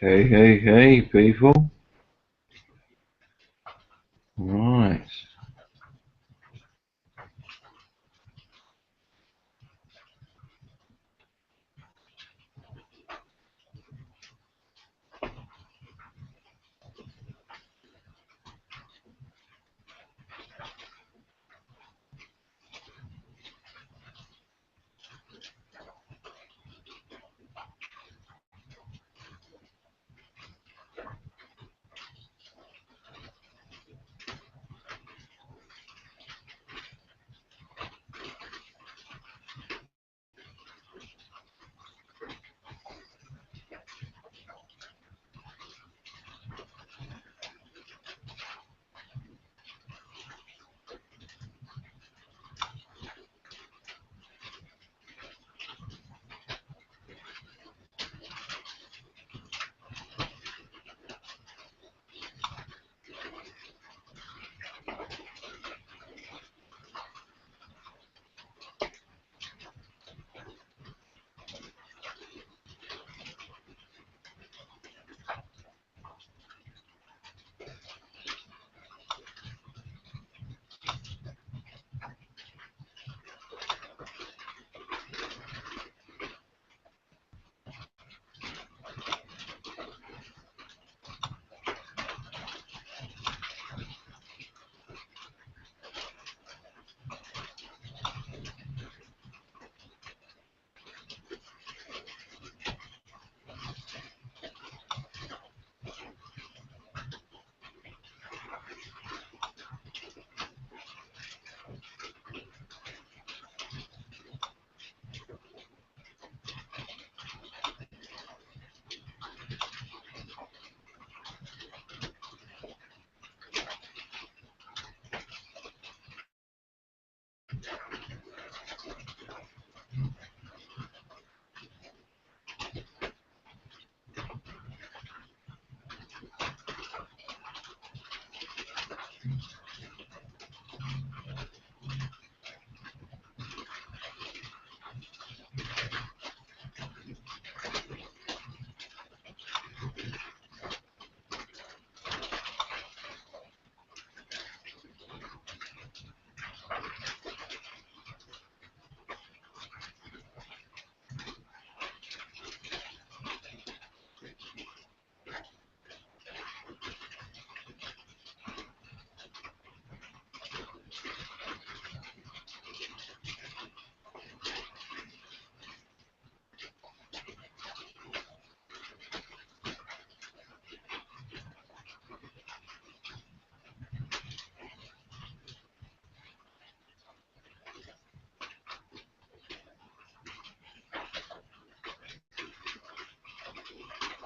Hey, hey, hey, people. Right.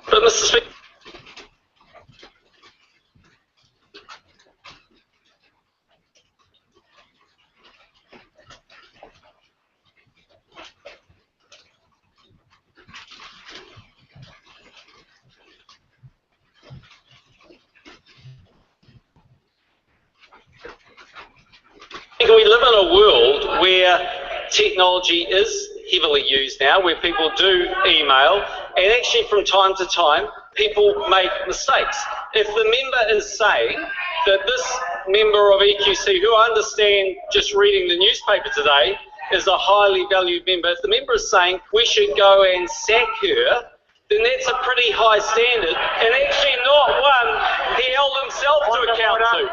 But Mr. Speaker, we live in a world where technology is heavily used now, where people do email, and actually from time to time people make mistakes. If the member is saying that this member of EQC, who I understand just reading the newspaper today, is a highly valued member, if the member is saying we should go and sack her, then that's a pretty high standard, and actually not one he held himself to account to.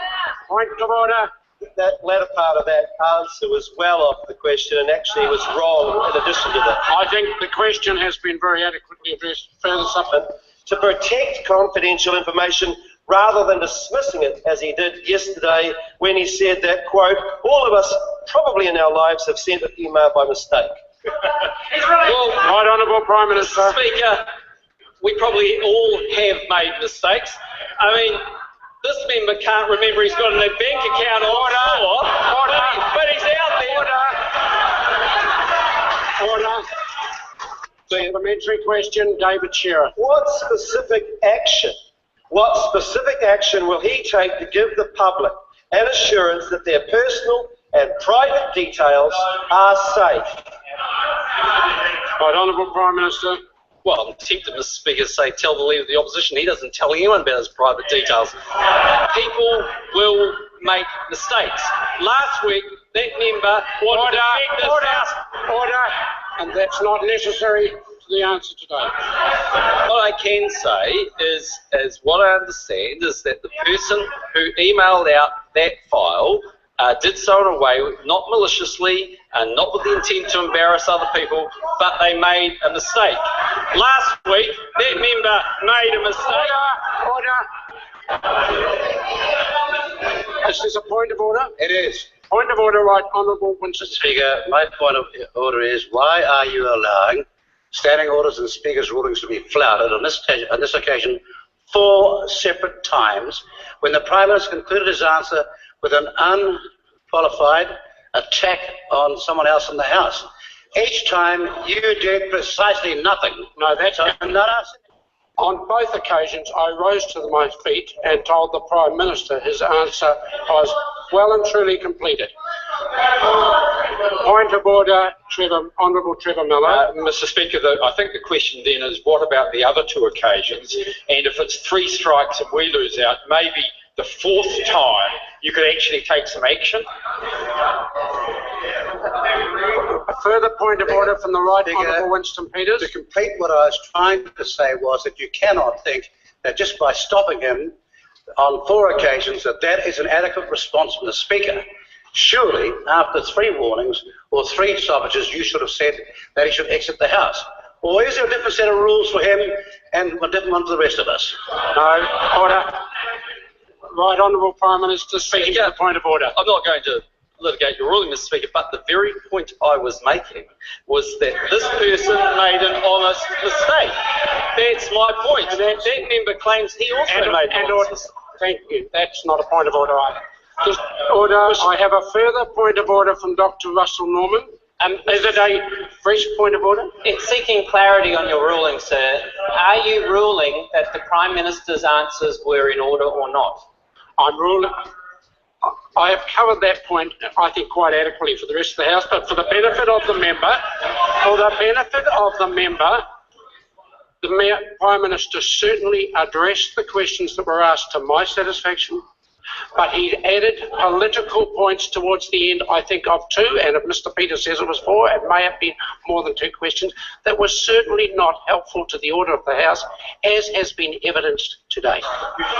Point of order. That latter part of that answer was well off the question and actually was wrong in addition to that. I think the question has been very adequately addressed. Further supplement. To protect confidential information rather than dismissing it as he did yesterday when he said that, quote, all of us probably in our lives have sent an email by mistake. Well, Right Honourable Prime Minister. Speaker, we probably all have made mistakes. I mean, this member can't remember he's got a bank account offshore, but he's out there. Order. Supplementary question, David Shearer. What specific action will he take to give the public an assurance that their personal and private details are safe? Right Honourable Prime Minister. well, I'm tempted, Mr. Speaker, to say tell the Leader of the Opposition. He doesn't tell anyone about his private details. People will make mistakes. Last week, that member wanted to beg this Order, and that's not necessary to the answer today. What I can say is what I understand is that the person who emailed out that file did so in a way, not maliciously and not with the intent to embarrass other people, but they made a mistake. Last week, that member made a mistake. Order. Is this a point of order? It is. Point of order, right, Honourable Winston. Speaker, my point of order is, why are you allowing standing orders and Speaker's rulings to be flouted on this occasion 4 separate times when the Prime Minister concluded his answer with an unqualified attack on someone else in the House? Each time you did precisely nothing. No, that's on both occasions I rose to my feet and told the Prime Minister his answer was well and truly completed. Point of order, Honourable Trevor Miller. Mr. Speaker, I think the question then is what about the other 2 occasions? And if it's 3 strikes and we lose out, maybe the 4th time you could actually take some action? A further point of order from the right, Honourable Winston Peters. To complete what I was trying to say was that you cannot think that just by stopping him on 4 occasions that is an adequate response from the Speaker. Surely, after 3 warnings or 3 stoppages, you should have said that he should exit the House. Or is there a different set of rules for him and a different one for the rest of us? No. Order. Right, Honourable Prime Minister, speaking to the point of order. I'm not going to litigate your ruling, Mr. Speaker, but the very point I was making was that this person made an honest mistake. That's my point. And that member claims he also made an honest mistake. Thank you. That's not a point of order either. Just order. I have a further point of order from Dr. Russell Norman. Is it a fresh point of order? It's seeking clarity on your ruling, sir. Are you ruling that the Prime Minister's answers were in order or not? I'm ruling. I have covered that point, I think, quite adequately for the rest of the House, but for the benefit of the member, the Prime Minister certainly addressed the questions that were asked to my satisfaction, but he added political points towards the end, I think, of 2, and if Mr. Peters says it was 4, it may have been more than 2 questions, that was certainly not helpful to the order of the House, as has been evidenced today.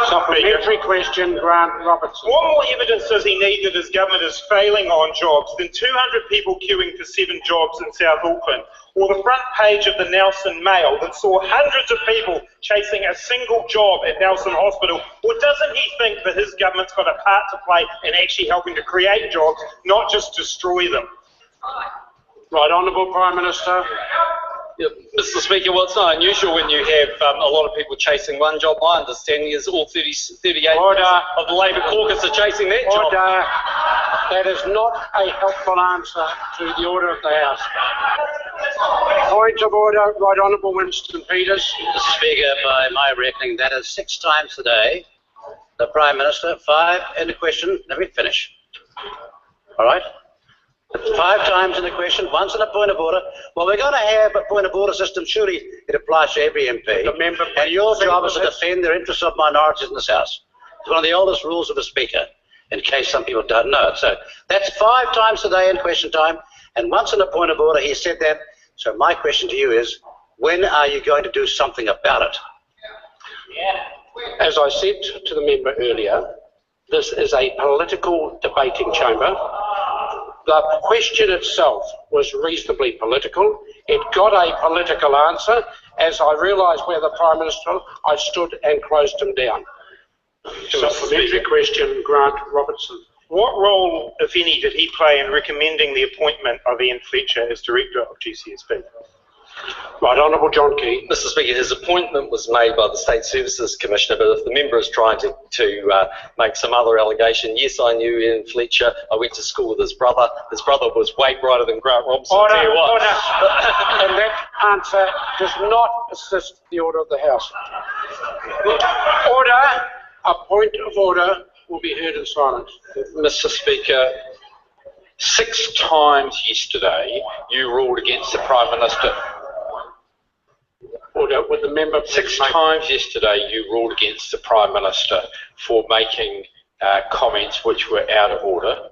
Supplementary question, Grant Robertson. What more evidence does he need that his government is failing on jobs than 200 people queuing for 7 jobs in South Auckland? Or the front page of the Nelson Mail that saw hundreds of people chasing a single job at Nelson Hospital? Or doesn't he think that his government's got a part to play in actually helping to create jobs, not just destroy them? Right, Honourable Prime Minister. Yeah, Mr. Speaker, well, it's not unusual when you have a lot of people chasing one job. My understanding is all 38 of the Labour caucus are chasing that job. Order. That is not a helpful answer to the order of the House. Point of order, Right Honourable Winston Peters. Mr. Speaker, by my reckoning, that is 6 times today. The Prime Minister, 5 in the question. Let me finish. All right? 5 times in the question, once in a point of order. Well, we're going to have a point of order system. Surely it applies to every MP. And your job is to defend the interests of minorities in this House. It's one of the oldest rules of the Speaker, in case some people don't know it. So that's 5 times today in question time, and once in a point of order he said that. So my question to you is, when are you going to do something about it? As I said to the member earlier, this is a political debating chamber. The question itself was reasonably political. It got a political answer. As I realised where the Prime Minister, I stood and closed him down. Supplementary question, Grant Robertson. What role, if any, did he play in recommending the appointment of Ian Fletcher as Director of GCSB? Right, Honourable John Key. Mr. Speaker, his appointment was made by the State Services Commissioner, but if the member is trying to make some other allegation, yes, I knew Ian Fletcher. I went to school with his brother. His brother was way brighter than Grant Robinson. Order. And that answer does not assist the order of the House. Order. A point of order will be heard in silence. Mr. Speaker, 6 times yesterday you ruled against the Prime Minister. order. Would the member please 6 make... times yesterday you ruled against the Prime Minister for making comments which were out of order,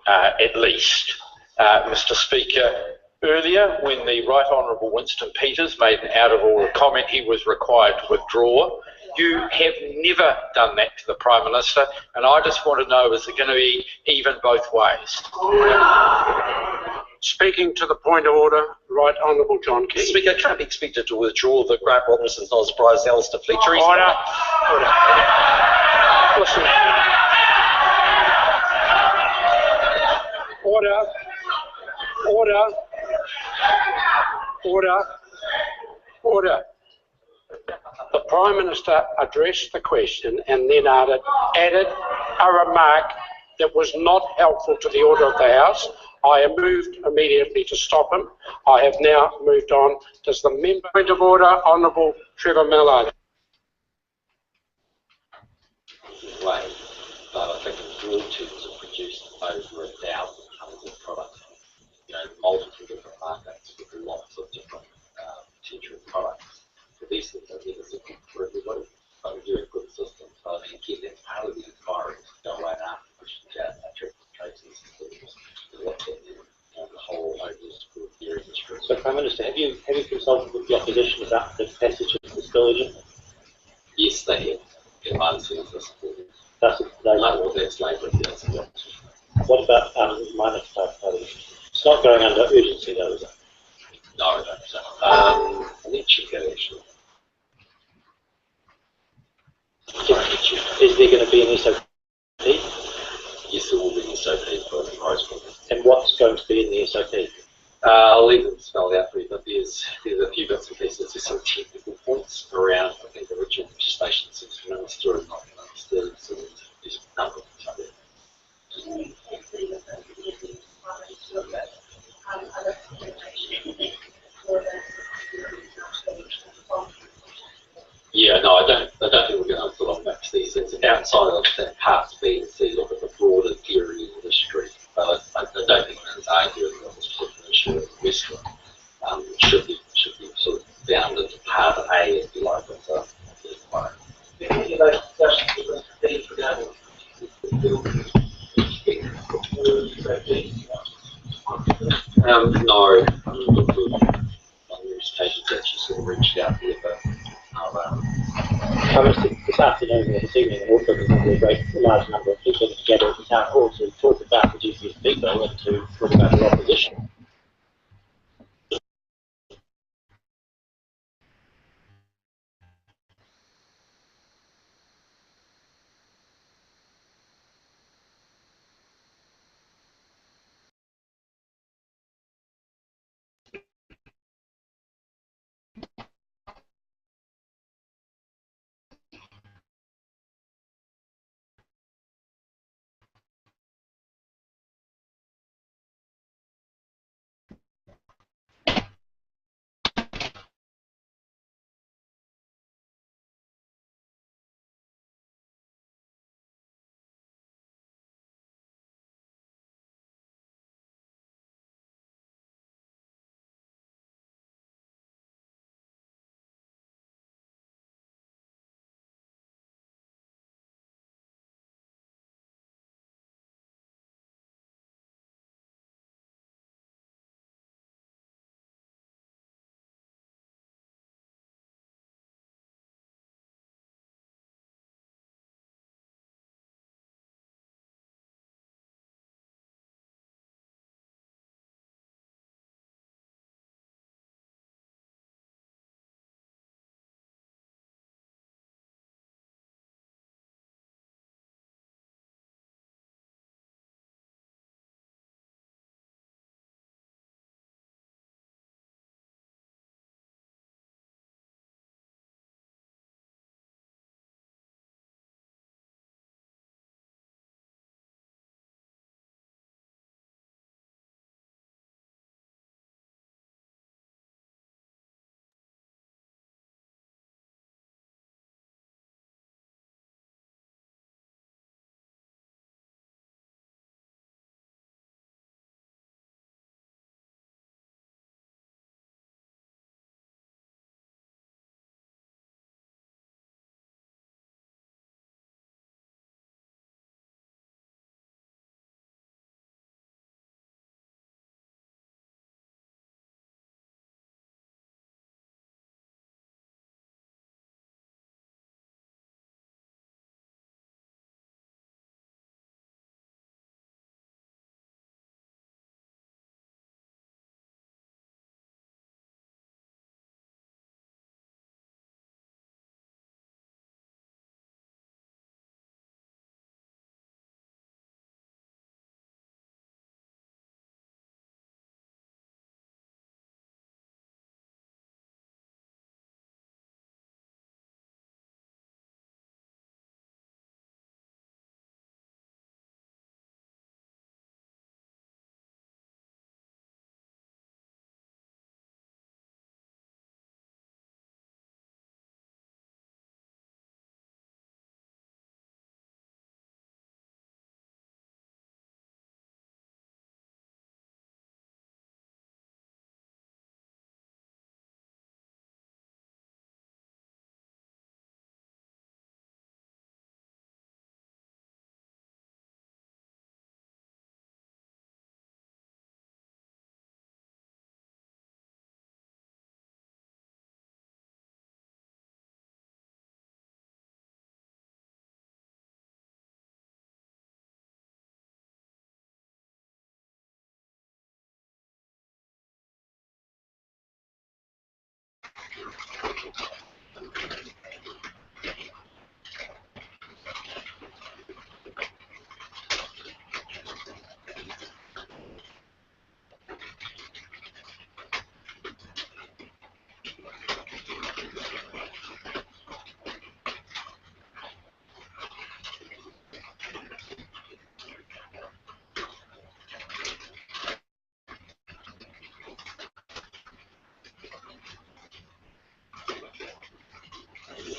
at least. Mr Speaker, earlier when the Right Honourable Winston Peters made an out of order comment, he was required to withdraw. You have never done that to the Prime Minister, and I just want to know, is it going to be even both ways? Speaking to the point of order, Right Honourable John Key. Speaker, I can't be expected to withdraw the Grant Robinson's not a surprise, Alistair Fletcher. Order. Listen. Order. The Prime Minister addressed the question and then added a remark that was not helpful to the order of the House. I have moved immediately to stop him. I have now moved on. Does the member point of order, Honourable Trevor Mallard? Way, but I think the broad terms have produced over 1,000 tonnes of product. Multiple different markets with lots of different potential products. So these things are never simple for everybody, but we do have good systems. So I think that's part of the inquiry is to go away and after questions out our triple cases and what's happening on the whole over the dairy industry. So, Prime Minister, have you consulted with the opposition about the passage of this bill again? Yes, they have. In my sense, that's Labour. Yes. What about minor party? It's not going under urgency, though, is it? No, I don't so. I need to check that actually. Is there going to be an SOP? Yes, there will be an SOP for the prize book. And what's going to be in the SOP? I'll leave them spelled out for you, but there's a few bits and pieces. There's some technical points around, I think, the original legislation since the Minister and not Minister, so there's a number of things like that. Yeah, no, I don't think we're going to put on maps these things. Outside of that part B and C, look at the broader dairy industry. But I don't think anyone's arguing on this particular issue of Westland. Should be sort of bound into part A, if you like, of the inquiry. No, representations actually sort of reached out here, but This afternoon or this evening in Auckland, there's going to be a great large number of people together at the town hall to talk about the GCSB bill and to talk about the opposition.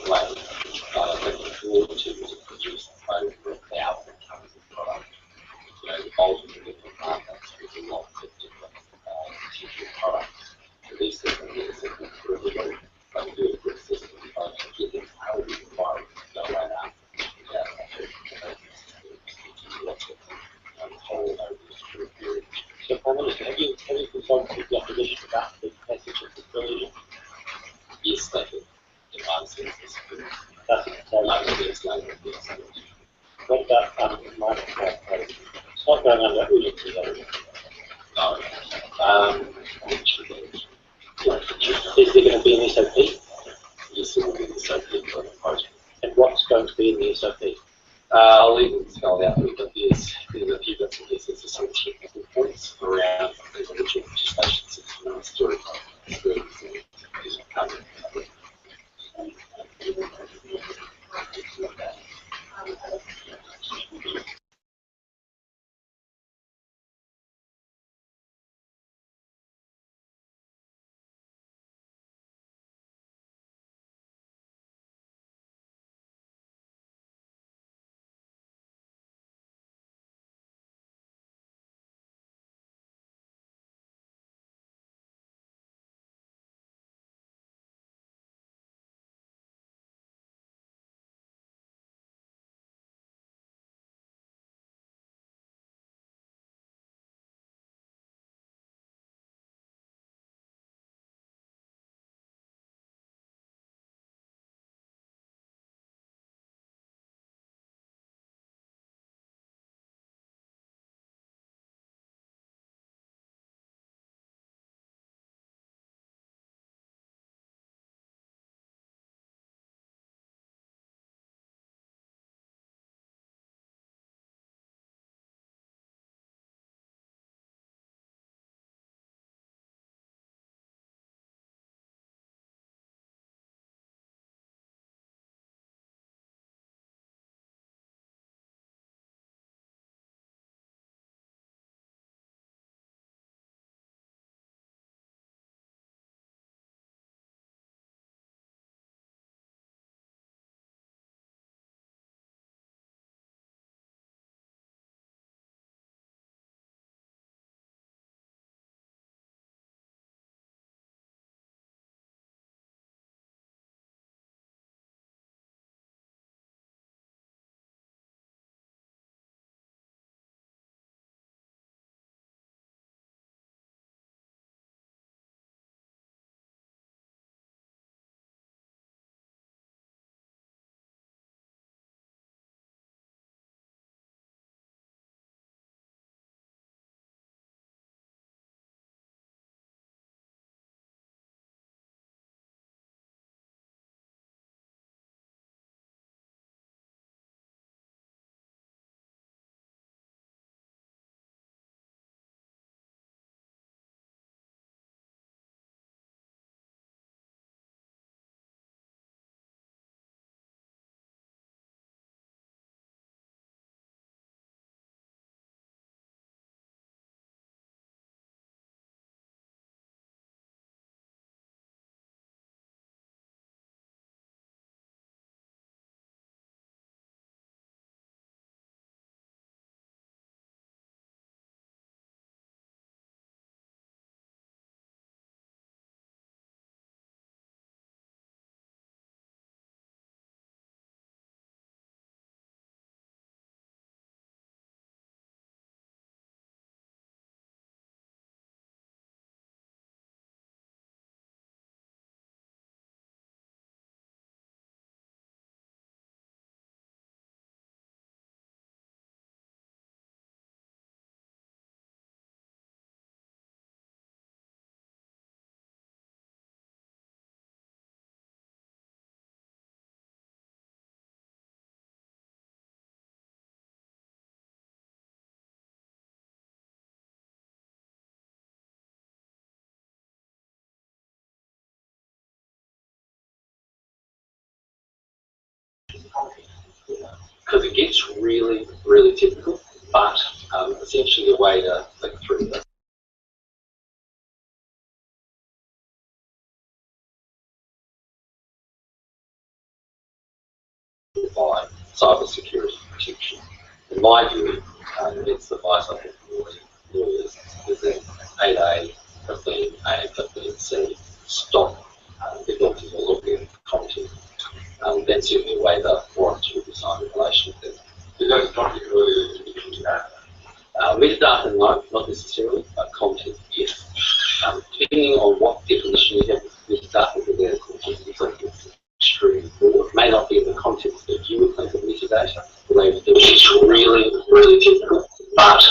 Like, I think the raw materials are produced over 1,000 tonnes of product. You know, multiple different markets with a lot of different potential products. So these systems are simple for everybody. Like, do a good system, get them how we require it to go right out. So, Prime Minister, have you consulted with the opposition about the message of this religion? Yes, they do. Demand census. That's it. So, what about mining trade? It's not going under urgency, though. No. Is there going to be an SOP? Yes, there will be an SOP for the project. And what's going to be in the SOP? I'll leave it spelled out, but there's a few bits and pieces, there's some technical points around the original legislation system and story. because it gets really, really technical. But essentially, the way to think through this. By cyber security protection. In my view, it's the advice I think for lawyers is that 8A, 15A, 15C stop the doctors are looking at content. That's certainly the way the warrants will be signed in relation to that. Metadata, no, not necessarily, but content, yes. Depending on what definition you have of metadata within a content, it's extremely broad. It may not be in the context that you would think of metadata, it's really, really difficult. But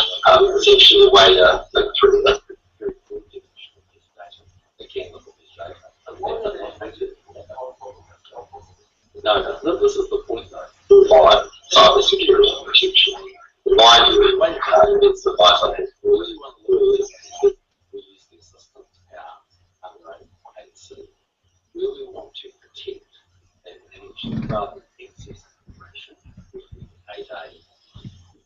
essentially, the way to think through the very broad definition of metadata, again, look at metadata. No, this is the point though. By cyber security protection. In my view, it's the advice I have for lawyers that we use these systems out under 8C. We really want to protect and manage rather than access information with 8A.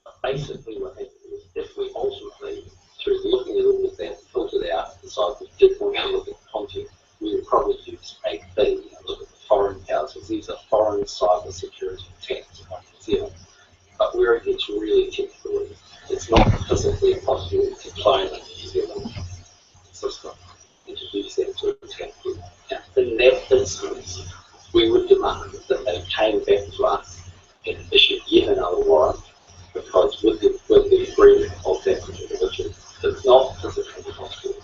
But basically what happens is if we ultimately, through looking at all of that, filtered out, decide we did want to look at content, we would probably use 8B and look at the foreign powers, because these are foreign cyber security attacks on New Zealand. But where it gets really technical, it's not physically impossible to clone a New Zealand system and to use that to attack them. Now, in that instance, we would demand that they came back to us and issued yet another warrant, because with the agreement of that individual, it's not physically possible.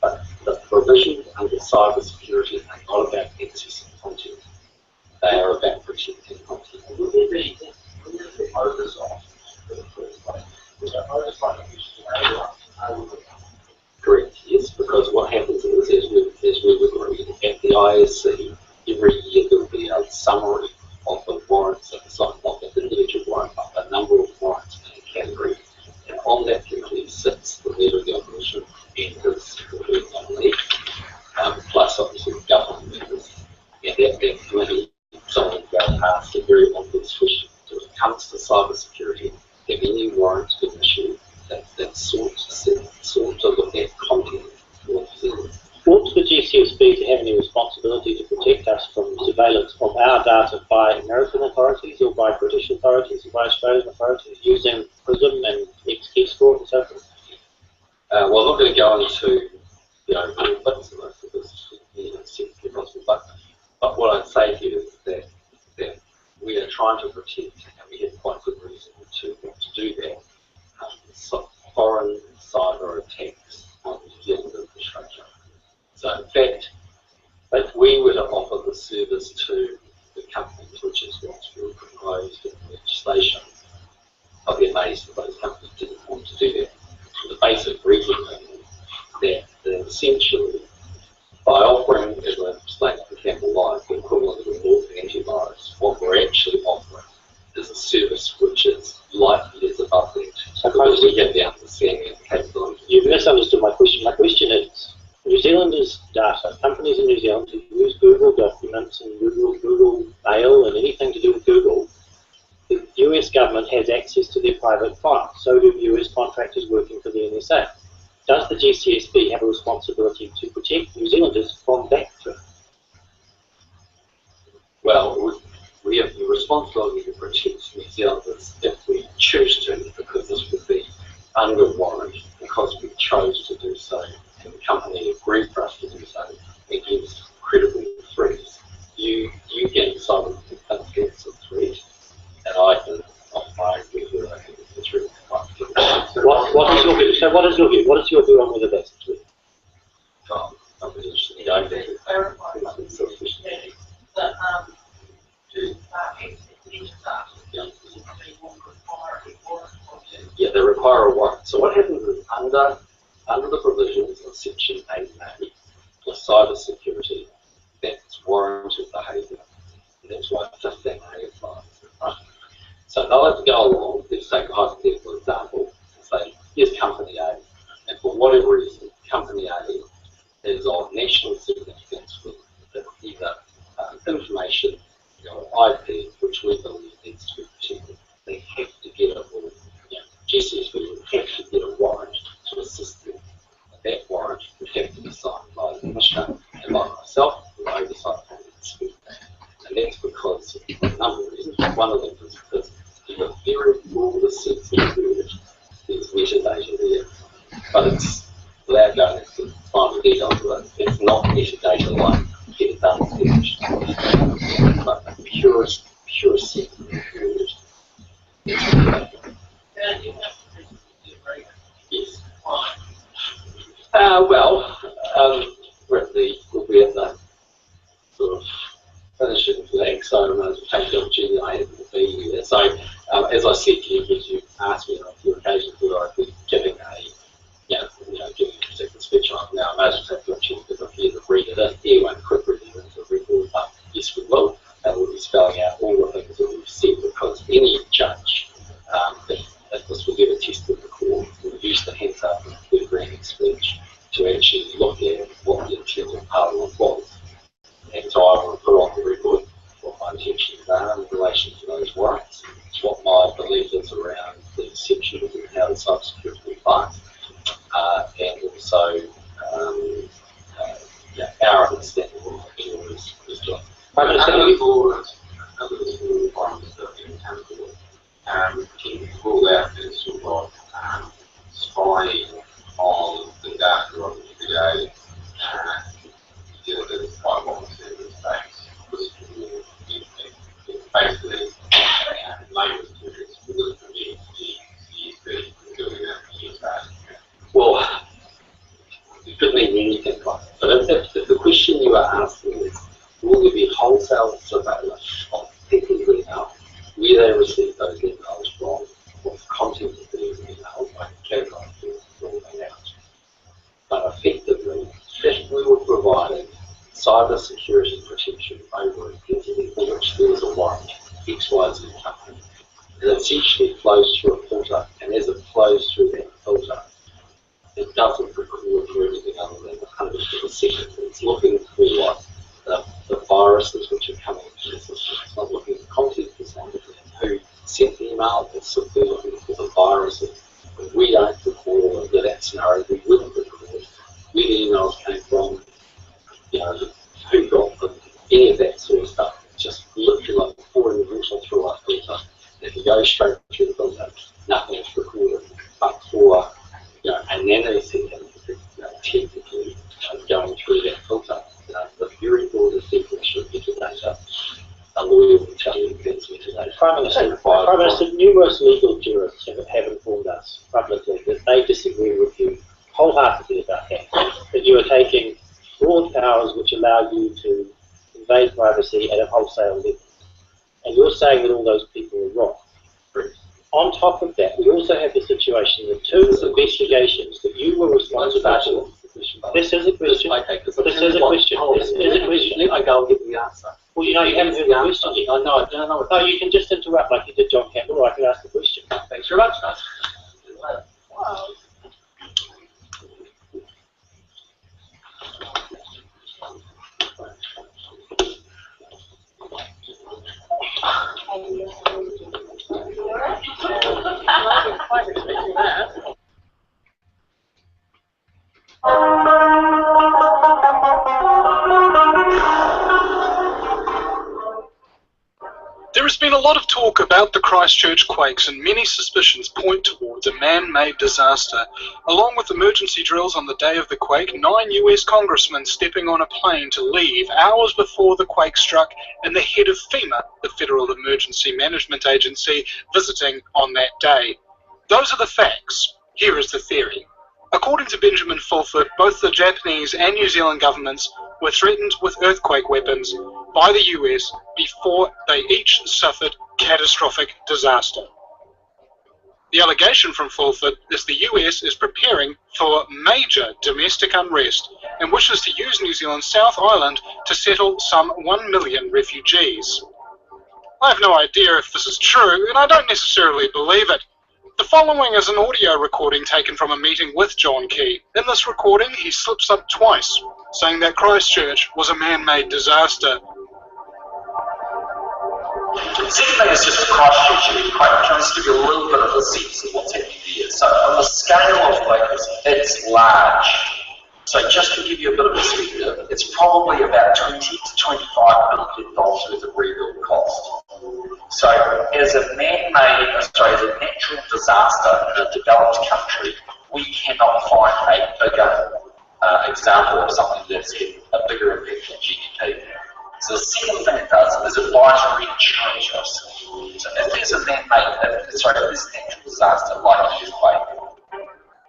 But the provisions under cyber security are not about accessing content. They are about protecting content. Correct, yes, because what happens is, as we've agreed, at the ISC, every year there will be a summary of the warrants that are signed, not an individual warrant, but a number of warrants in a category. And on that committee sits the leader of the opposition and his nominee, plus obviously the government members. And at that committee, someone will ask a very obvious question. When it comes to cyber security, have any warrants been issued that sought to look at content for New Zealand? Ought the GCSB to have any responsibility to protect us from surveillance of our data by American authorities or by British authorities or by Australian authorities using PRISM and X-Keyscore and so forth? Well, I'm not going to go into all bits of this because it's technically possible. But what I'd say here is that we are trying to protect, and we have quite good reason to do that, foreign cyber attacks on New Zealand infrastructure. So in fact, if we were to offer the service to the companies, which is what's been proposed in legislation, I'd be amazed if those companies didn't want to do that. The basic reason that essentially, by offering, as I explained to Campbell Live, the equivalent of a North antivirus, what we're actually offering is a service which is light years above that. Because we have the understanding and capability. You've misunderstood my question. My question is, New Zealanders' data, companies in New Zealand who use Google documents and Google Mail and anything to do with Google, the US government has access to their private files. So do US contractors working for the NSA. Does the GCSB have a responsibility to protect New Zealanders from that threat? Well, we have the responsibility to protect New Zealanders if we choose to, because this would be under warrant, because we chose to do so, and the company agreed for us to do so against credible threats. You can decide if you think it's a threat, and I can argue whether I think it's a threat. What is your view? So what is your view? What is your view on whether that's a threat? I'm interested going there. Yeah, they require a warrant. So what happens is under the provisions of Section 8A for cyber security, that's warranted behaviour. And that's why 15A applies. Right? So they'll have to go along, let's take a hypothetical example, and say, here's company A, and for whatever reason, company A is of national significance with either information IP, which we believe needs to be protected. They have to get it all. GCSB would have to get a warrant to assist them. That warrant would have to be signed by the Commissioner and by myself, who oversight from the school. And that's because of a number of reasons. One of them is because in a very broad sense of the word, there's metadata there. But it's, without going into the final details of it, it's not metadata like get it done finished. But the purest sense of the word. Yes. We'll be at the sort of finishing flag, so I might as well take the opportunity I have to be there. So, as I said to you, because you asked me on a few occasions whether I'd be giving giving a particular speech on it. Now, I might as well take the opportunity because I'm here to read it in. Anyone could read it into the record, but yes, we will. And we'll be spelling out all the things that we've said because any judge, if this was ever tested in the court, will use the hands up in the reading speech to actually look at what the intent of Parliament was. And so I want to put on the record what my intentions are in relation to those warrants, what my belief is around the section of how the cybersecurity applies, and also our understanding of what the law is doing. Can you rule out this sort of spying on the data of the VA with firewall service base? Basically, layman's terms, really for me, CSB doing that. Well, it could mean anything like that. But if the question you are asking is, will there be wholesale surveillance of people who know where they receive those emails from, what the content of these emails, I can categorize all that out. But effectively, if we were providing cyber security protection over an entity for which there is a warrant, XYZ company, it essentially flows through a filter, and as it flows through that filter, it doesn't record for anything other than the 100th of a second. It's looking for what the viruses which are coming into the system. It's not looking at the content, it's not looking at who sent the email, it's simply looking for the viruses. But we don't record under that scenario, we wouldn't record where the emails came from, who got them, any of that sort of stuff. It's just literally like pouring the water through our filter. If you go straight through the filter, nothing is recorded. But for a nanosecond, technically going through that filter, the very broadest definition of metadata, a lawyer will tell you that's metadata. Prime Minister, numerous legal jurists have informed us publicly that they disagree with you wholeheartedly about that you are taking broad powers which allow you to invade privacy at a wholesale level. And you're saying that all those people are wrong. Correct. On top of that, we also have the situation that two investigations that you were responsible for. This is a question. This is a question. Let I go and get the answer. Well, you haven't heard the question yet. No, you can just interrupt like you did John Campbell, or I can ask the question. Thanks very much, guys. There has been a lot of talk about the Christchurch quakes, and many suspicions point towards a man-made disaster. Along with emergency drills on the day of the quake, 9 US congressmen stepping on a plane to leave hours before the quake struck, and the head of FEMA, the Federal Emergency Management Agency, visiting on that day. Those are the facts. Here is the theory. According to Benjamin Fulford, both the Japanese and New Zealand governments were threatened with earthquake weapons by the US before they each suffered catastrophic disaster. The allegation from Fulford is the US is preparing for major domestic unrest and wishes to use New Zealand's South Island to settle some 1 million refugees. I have no idea if this is true, and I don't necessarily believe it. The following is an audio recording taken from a meeting with John Key. In this recording, he slips up twice, saying that Christchurch was a man-made disaster. The second thing is just the Christchurch quake. Can I just give you a little bit of a sense of what's happening there? So on the scale of focus, it's large. So just to give you a bit of perspective, it's probably about $20 to $25 million worth of rebuild cost. So as a man-made, as a natural disaster in a developed country, we cannot find a bigger example of something that's had a bigger impact on GDP. So the second thing it does is it buys reinsurance risk. So if there's a man-made, if there's a natural disaster like an earthquake,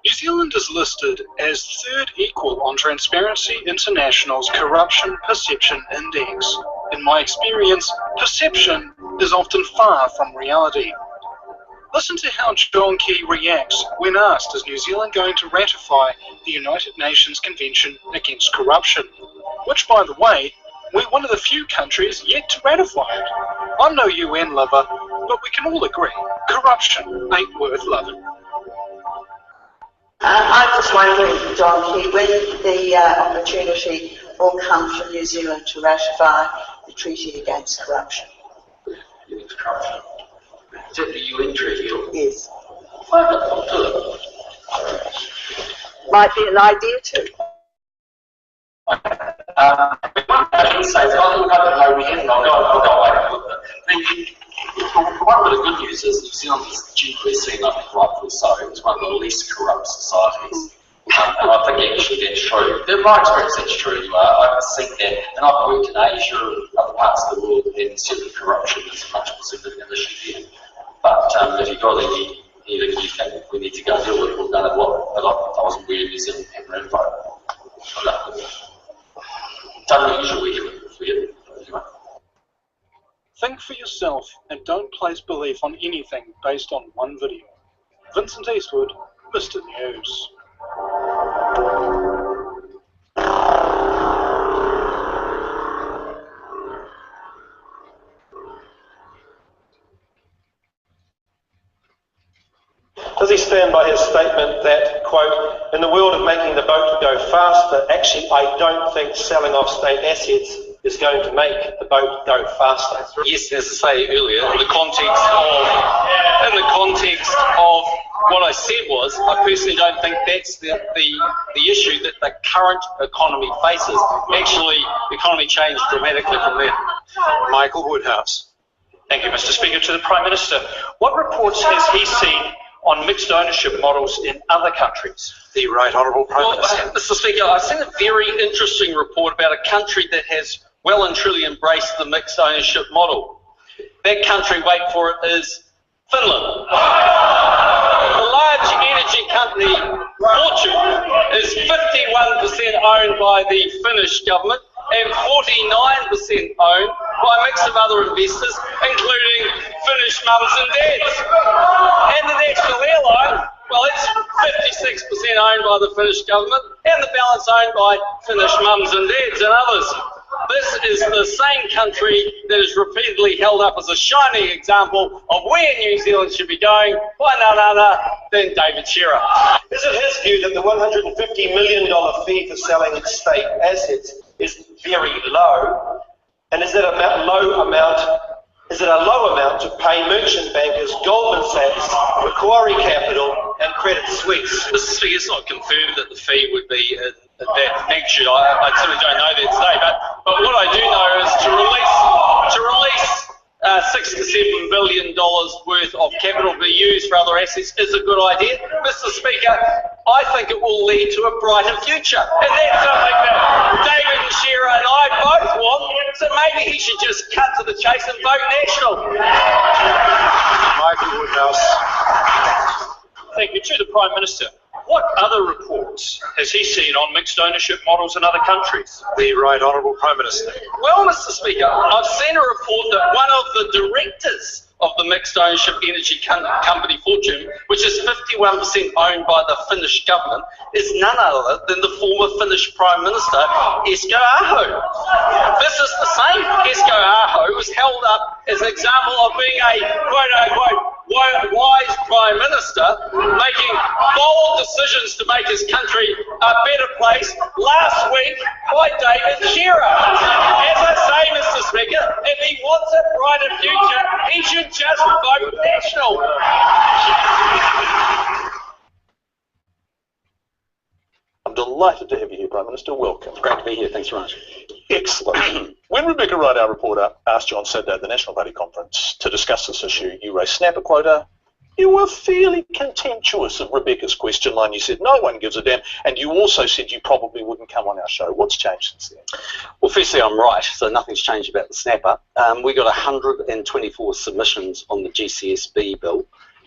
New Zealand is listed as third equal on Transparency International's Corruption Perception Index. In my experience, perception is often far from reality. Listen to how John Key reacts when asked, is New Zealand going to ratify the United Nations Convention Against Corruption? Which, by the way, we're one of the few countries yet to ratify it. I'm no UN lover, but we can all agree, corruption ain't worth loving. I'm just wondering, John Key, when the opportunity will come for New Zealand to ratify the Treaty Against Corruption? Against corruption? Is that the UN treaty? Yes. I haven't thought to it. Might be an idea too. I can say that I don't know we haven't got away with it. One bit of good news is New Zealand is generally seen, I think rightfully so, as one of the least corrupt societies. And I think actually that's true. In my experience that's true anyway. I've seen that, and I've worked in Asia and other parts of the world, and certainly corruption is a much more significant issue there. But if you've got anything you think we need to go deal with, we've done it well. But I wasn't aware New Zealand had an info. It's unusual we have it. Think for yourself and don't place belief on anything based on one video. Vincent Eastwood, Mr. News. Does he stand by his statement that, quote, in the world of making the boat go faster, actually I don't think selling off state assets is going to make the boat go faster? Yes, as I say earlier, in the context of what I said was, I personally don't think that's the issue that the current economy faces. Actually, the economy changed dramatically from there. Michael Woodhouse. Thank you, Mr. Speaker. To the Prime Minister, what reports has he seen on mixed ownership models in other countries? The Right Honourable Prime Minister. Mr. Speaker, I've seen a very interesting report about a country that has well and truly embraced the mixed ownership model. That country, wait for it, is Finland. The large energy company Fortune is 51% owned by the Finnish government and 49% owned by a mix of other investors, including Finnish mums and dads. And the national airline, well, it's 56% owned by the Finnish government and the balance owned by Finnish mums and dads and others. This is the same country that is repeatedly held up as a shining example of where New Zealand should be going by none other than David Shearer. Is it his view that the $150 million fee for selling state assets is very low? And is it a low amount to pay merchant bankers Goldman Sachs, Macquarie Capital and Credit Suisse? Mr. Speaker, it's not confirmed that the fee would be at that magnitude. I certainly don't know that today, but what I do know is to release $6 to $7 billion worth of capital to be used for other assets is a good idea. Mr. Speaker, I think it will lead to a brighter future. And that's something that David Shearer and I both want, so maybe he should just cut to the chase and vote National. Michael Woodhouse. Thank you. To the Prime Minister. What other reports has he seen on mixed ownership models in other countries? The Right Honourable Prime Minister. Well, Mr. Speaker, I've seen a report that one of the directors of the mixed ownership energy company Fortune, which is 51% owned by the Finnish government, is none other than the former Finnish Prime Minister, Esko Aho. This is the same Esko Aho who was held up as an example of being a quote-unquote wise Prime Minister, making bold decisions to make his country a better place last week by David Shearer. As I say, Mr. Speaker, if he wants a brighter future, Asian just vote National. I'm delighted to have you here, Prime Minister. Welcome. Great to be here. Thanks very much. Excellent. When Rebecca Wright, our reporter, asked you on Saturday at the National Party conference to discuss this issue, you raised snapper quota. You were fairly contemptuous of Rebecca's question line. You said no one gives a damn, and you also said you probably wouldn't come on our show. What's changed since then? Well, firstly, I'm right, so nothing's changed about the snapper. We got 124 submissions on the GCSB bill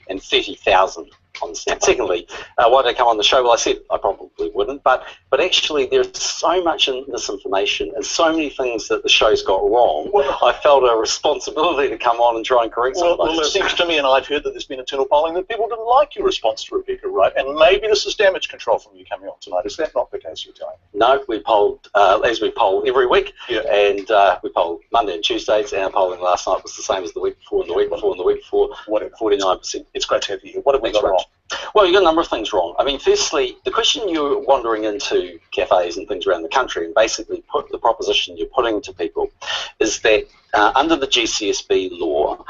and 30,000 on the snap. Secondly, why did I come on the show? Well, I said I probably wouldn't, but actually there's so much misinformation and so many things that the show's got wrong. Well, I felt a responsibility to come on and try and correct some of those. Well, it seems to me, and I've heard that there's been internal polling, that people didn't like your response to Rebecca Wright, and maybe this is damage control from you coming on tonight. Is that not the case, you're telling me? No, we polled, as we poll every week, and we polled Monday and Tuesdays, and our polling last night was the same as the week before and the week before and the week before, 49%. It's great to have you here. What have we got wrong? Well, you've got a number of things wrong. I mean, firstly, the question you're wandering into cafes and things around the country and basically put the proposition you're putting to people is that under the GCSB law,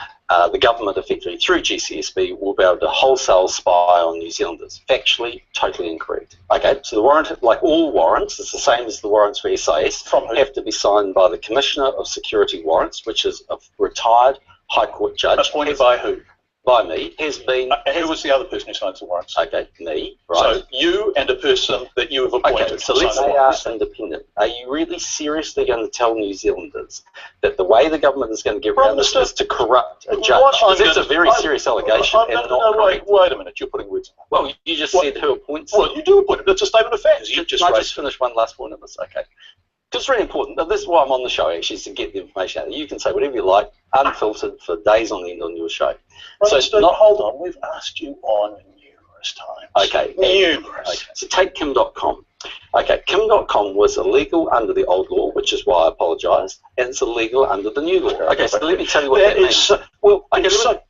the government effectively through GCSB will be able to wholesale spy on New Zealanders. Factually, totally incorrect. Okay, so the warrant, like all warrants, it's the same as the warrants for SIS, have to be signed by the Commissioner of Security Warrants, which is a retired High Court judge. Appointed by who? By me, has been... who was the other person who signed the warrants? Okay, me, right. So you and a person that you have appointed. Okay, so let's say they are independent. Are you really seriously going to tell New Zealanders that the way the government is going to get around this is to corrupt a judge? Because that's a very serious allegation and not correct. Wait a minute, you're putting words in my mouth. Well, you just said who appoints them. Well, you do appoint it. That's a statement of facts. Can I just finish one last point of this? Okay. Because it's really important. This is why I'm on the show, actually, is to get the information out. You can say whatever you like, unfiltered, for days on end on your show. Right, so hold on. We've asked you on numerous times. Okay. Numerous. Okay. So take Kim.com. Okay, Kim.com was illegal under the old law, which is why I apologise, and it's illegal under the new law. Okay, so let me tell you what that means.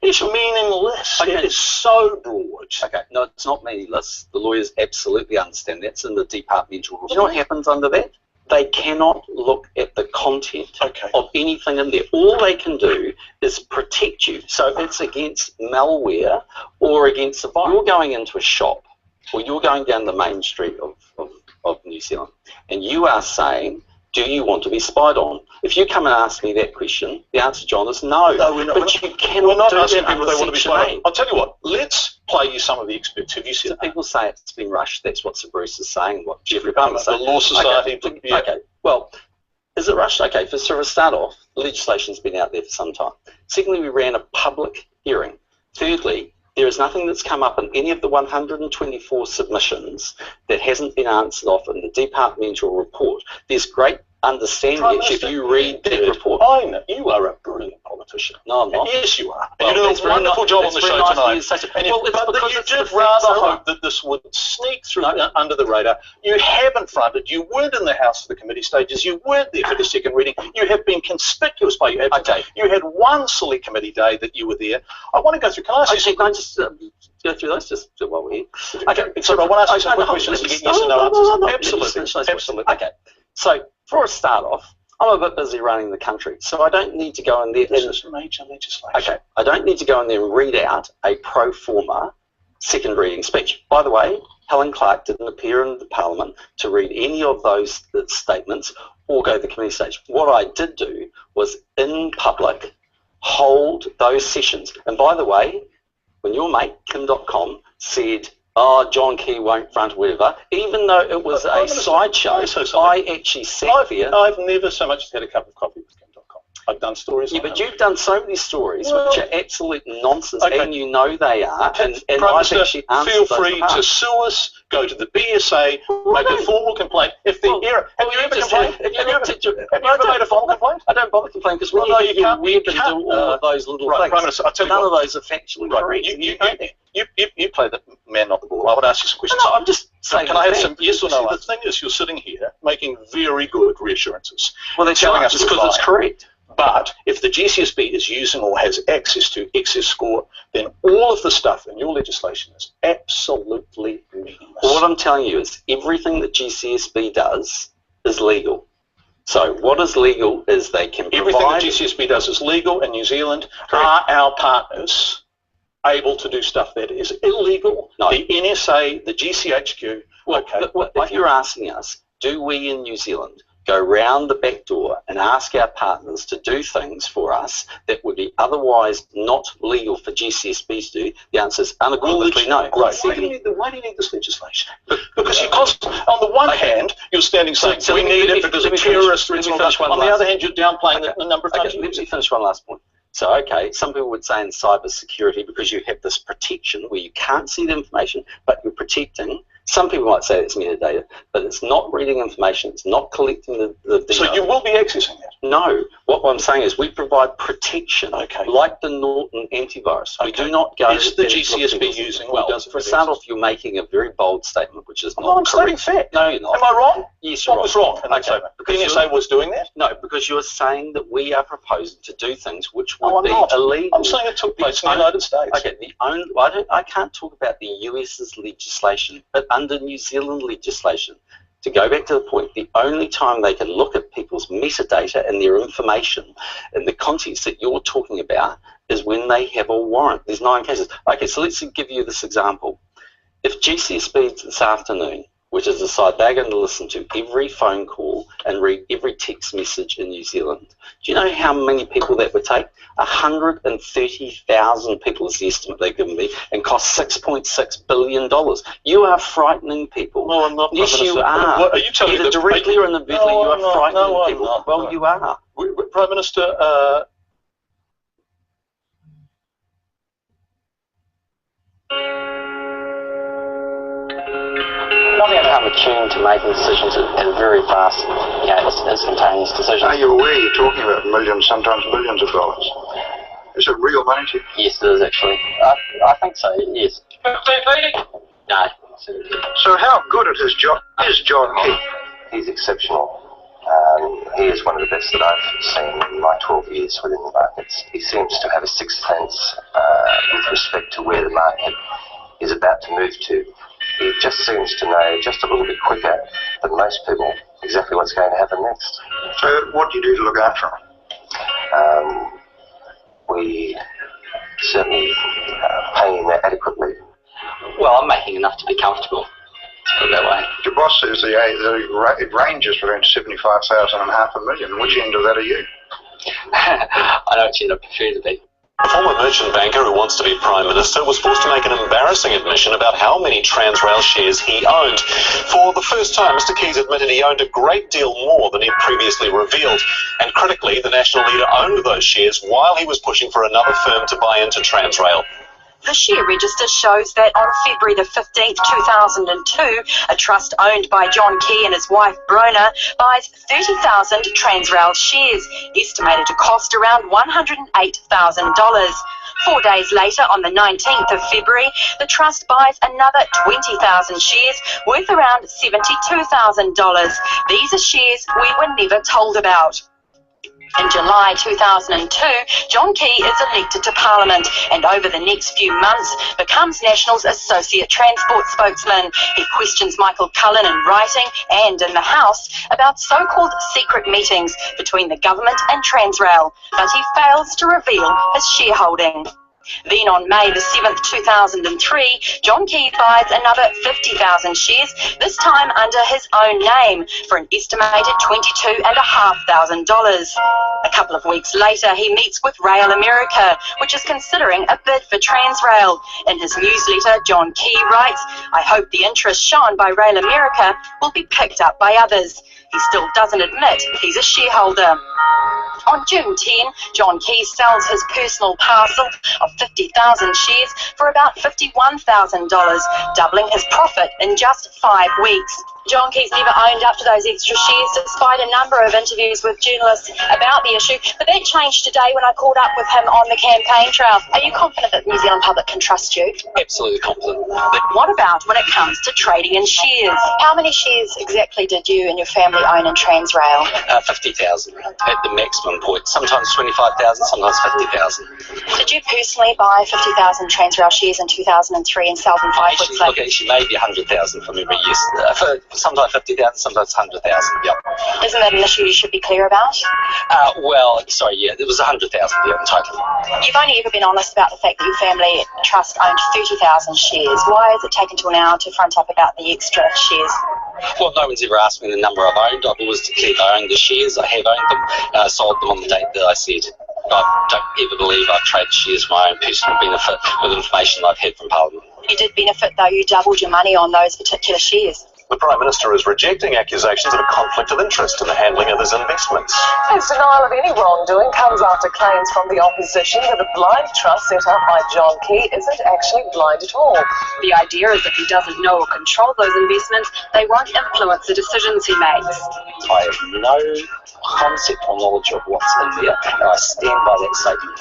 It's meaningless. Okay. It is so broad. Okay, no, it's not meaningless. The lawyers absolutely understand that. It's in the departmental report. You know what happens under that? They cannot look at the content of anything in there. All they can do is protect you. So it's against malware or against a virus. You're going into a shop or you're going down the main street of New Zealand and you are saying, do you want to be spied on? If you come and ask me that question, the answer, John, is no. No, we're not. But you cannot do asking that people under they want to be spied Section on. I'll tell you what, let's play you some of the experts. Have you seen that? People say it's been rushed. That's what Sir Bruce is saying, what Jeffrey Palmer is saying. The Law Society. Okay, well, is it rushed? Okay, for a start off, legislation's been out there for some time. Secondly, we ran a public hearing. Thirdly, there is nothing that's come up in any of the 124 submissions that hasn't been answered off in the departmental report. There's great understanding if you read that report. I know. You are a brilliant politician. No, I'm not. Yes, you are. Well, and you do a wonderful job on the show tonight. But you did rather hope that this would sneak through under the radar. You haven't fronted. You weren't in the House for the committee stages. You weren't there for the second reading. You have been conspicuous by your absence. Okay. You had one silly committee day that you were there. I want to go through. Can I ask you? Can I just go through those just while we're here? Okay. So I want to ask you some quick questions to get yes and no answers. Absolutely. Absolutely. Okay. So for a start off, I'm a bit busy running the country, so I don't need to go in there. This is major legislation. Okay, I don't need to go in there and read out a pro forma second reading speech. By the way, Helen Clark didn't appear in the Parliament to read any of those statements or go to the committee stage. What I did do was, in public, hold those sessions. And by the way, when your mate, Kim.com, said, oh, John Key won't front, whatever, even though it was a sideshow, I actually sat there. I've never so much had a cup of coffee with Kim.com. I've done stories on but you've done so many stories which are absolute nonsense, and you know they are. And I've actually answered feel free to sue us, go to the BSA, make a formal complaint. If the error, have you ever complained? Have you ever made a formal complaint? I don't bother complaining because when you can't do all of those little things, Prime Minister, I'll tell you none of those are factually correct. You play the man, not the ball. I would ask you some questions. No, I'm just saying. Can I have some yes or no? The thing is, you're sitting here making very good reassurances. Well, they're telling us just because it's correct. But if the GCSB is using or has access to excess score, then all of the stuff in your legislation is absolutely meaningless. Well, what I'm telling you is everything that GCSB does is legal. So what is legal is they can provide... Everything the GCSB does is legal in New Zealand. Are our partners able to do stuff that is illegal? No. The NSA, the GCHQ... Well, okay. if you're asking us, do we in New Zealand go round the back door and ask our partners to do things for us that would be otherwise not legal for GCSBs to do? The answer is unequivocally no. Great. Why do you need this legislation? Because on the one hand, you're standing saying we need it because of terrorist threats. On the other hand, you're downplaying the number of times. Let me finish one last point. So, okay, some people would say in cyber security, because you have this protection where you can't see the information, but you're protecting. Some people might say it's metadata, but it's not reading information, it's not collecting the data. So you will be accessing that? No. What I'm saying is we provide protection, like the Norton antivirus. We do not go... Is the GCSB using... Well, for start off, you're making a very bold statement, which is not I'm stating fact. No, you're not. Am I wrong? Yes, What was wrong in that statement? The NSA was doing that? No, because you're saying that we are proposing to do things which would be illegal. I'm saying it took place in the United States. Okay, I can't talk about the US's legislation, but under New Zealand legislation, to go back to the point, the only time they can look at people's metadata and their information in the context that you're talking about is when they have a warrant. There's 9 cases. Okay, so let's give you this example. If GCSB this afternoon, which is decide they're going to listen to every phone call and read every text message in New Zealand, do you know how many people that would take? 130,000 people is the estimate they've given me, and cost $6.6 billion. You are frightening people. No, I'm not. Yes, you are. What, are you telling either me directly or individually, you are frightening people. Not, well, you are. Prime Minister, Not going to become attuned to making decisions at a very fast, instantaneous decision. Are you aware you're talking about millions, sometimes billions of dollars? Is it real money to you? Yes, it is actually. I think so, yes. No. So how good at his job is John Key? He's exceptional. He is one of the best that I've seen in my 12 years within the markets. He seems to have a sixth sense with respect to where the market is about to move to. He just seems to know just a little bit quicker than most people exactly what's going to happen next. So what do you do to look after him? We certainly pay him adequately. Well, I'm making enough to be comfortable. Put it that way. Your boss says it ranges between 75,000 and $500,000. Which end of that are you? I know which end I prefer to be. A former merchant banker who wants to be Prime Minister was forced to make an embarrassing admission about how many Transrail shares he owned. For the first time, Mr Keys admitted he owned a great deal more than he'd previously revealed. And critically, the national leader owned those shares while he was pushing for another firm to buy into Transrail. The share register shows that on February the 15th, 2002, a trust owned by John Key and his wife Brona buys 30,000 Transrail shares, estimated to cost around $108,000. 4 days later, on the 19th of February, the trust buys another 20,000 shares worth around $72,000. These are shares we were never told about. In July 2002, John Key is elected to Parliament and over the next few months becomes National's Associate Transport Spokesman. He questions Michael Cullen in writing and in the House about so-called secret meetings between the government and Transrail, but he fails to reveal his shareholding. Then on May the 7th, 2003, John Key buys another 50,000 shares, this time under his own name, for an estimated $22,500. A couple of weeks later, he meets with Rail America, which is considering a bid for Transrail. In his newsletter, John Key writes, "I hope the interest shown by Rail America will be picked up by others." He still doesn't admit he's a shareholder. On June 10, John Key sells his personal parcel of 50,000 shares for about $51,000, doubling his profit in just 5 weeks. John Key's never owned up to those extra shares, despite a number of interviews with journalists about the issue, but that changed today when I caught up with him on the campaign trail. Are you confident that the New Zealand public can trust you? Absolutely confident. What about when it comes to trading in shares? How many shares exactly did you and your family own in Transrail? 50,000 at the maximum point. Sometimes 25,000, sometimes 50,000. Did you personally buy 50,000 Transrail shares in 2003 and sell them 5 weeks later? Look, actually, maybe 100,000 from memory, yes. sometimes 50,000, sometimes 100,000. Yep. Isn't that an issue you should be clear about? It was 100,000. Yeah, totally. You've only ever been honest about the fact that your family trust owned 30,000 shares. Why has it taken till now to front up about the extra shares? Well, no one's ever asked me the number I've owned. I've always declared I own the shares. I have owned them, and I sold them on the date that I said. I don't ever believe I've traded shares for my own personal benefit with information I've had from Parliament. You did benefit, though. You doubled your money on those particular shares. The Prime Minister is rejecting accusations of a conflict of interest in the handling of his investments. His denial of any wrongdoing comes after claims from the opposition that a blind trust set up by John Key isn't actually blind at all. The idea is if he doesn't know or control those investments, they won't influence the decisions he makes. I have no concept or knowledge of what's in there, and I stand by that statement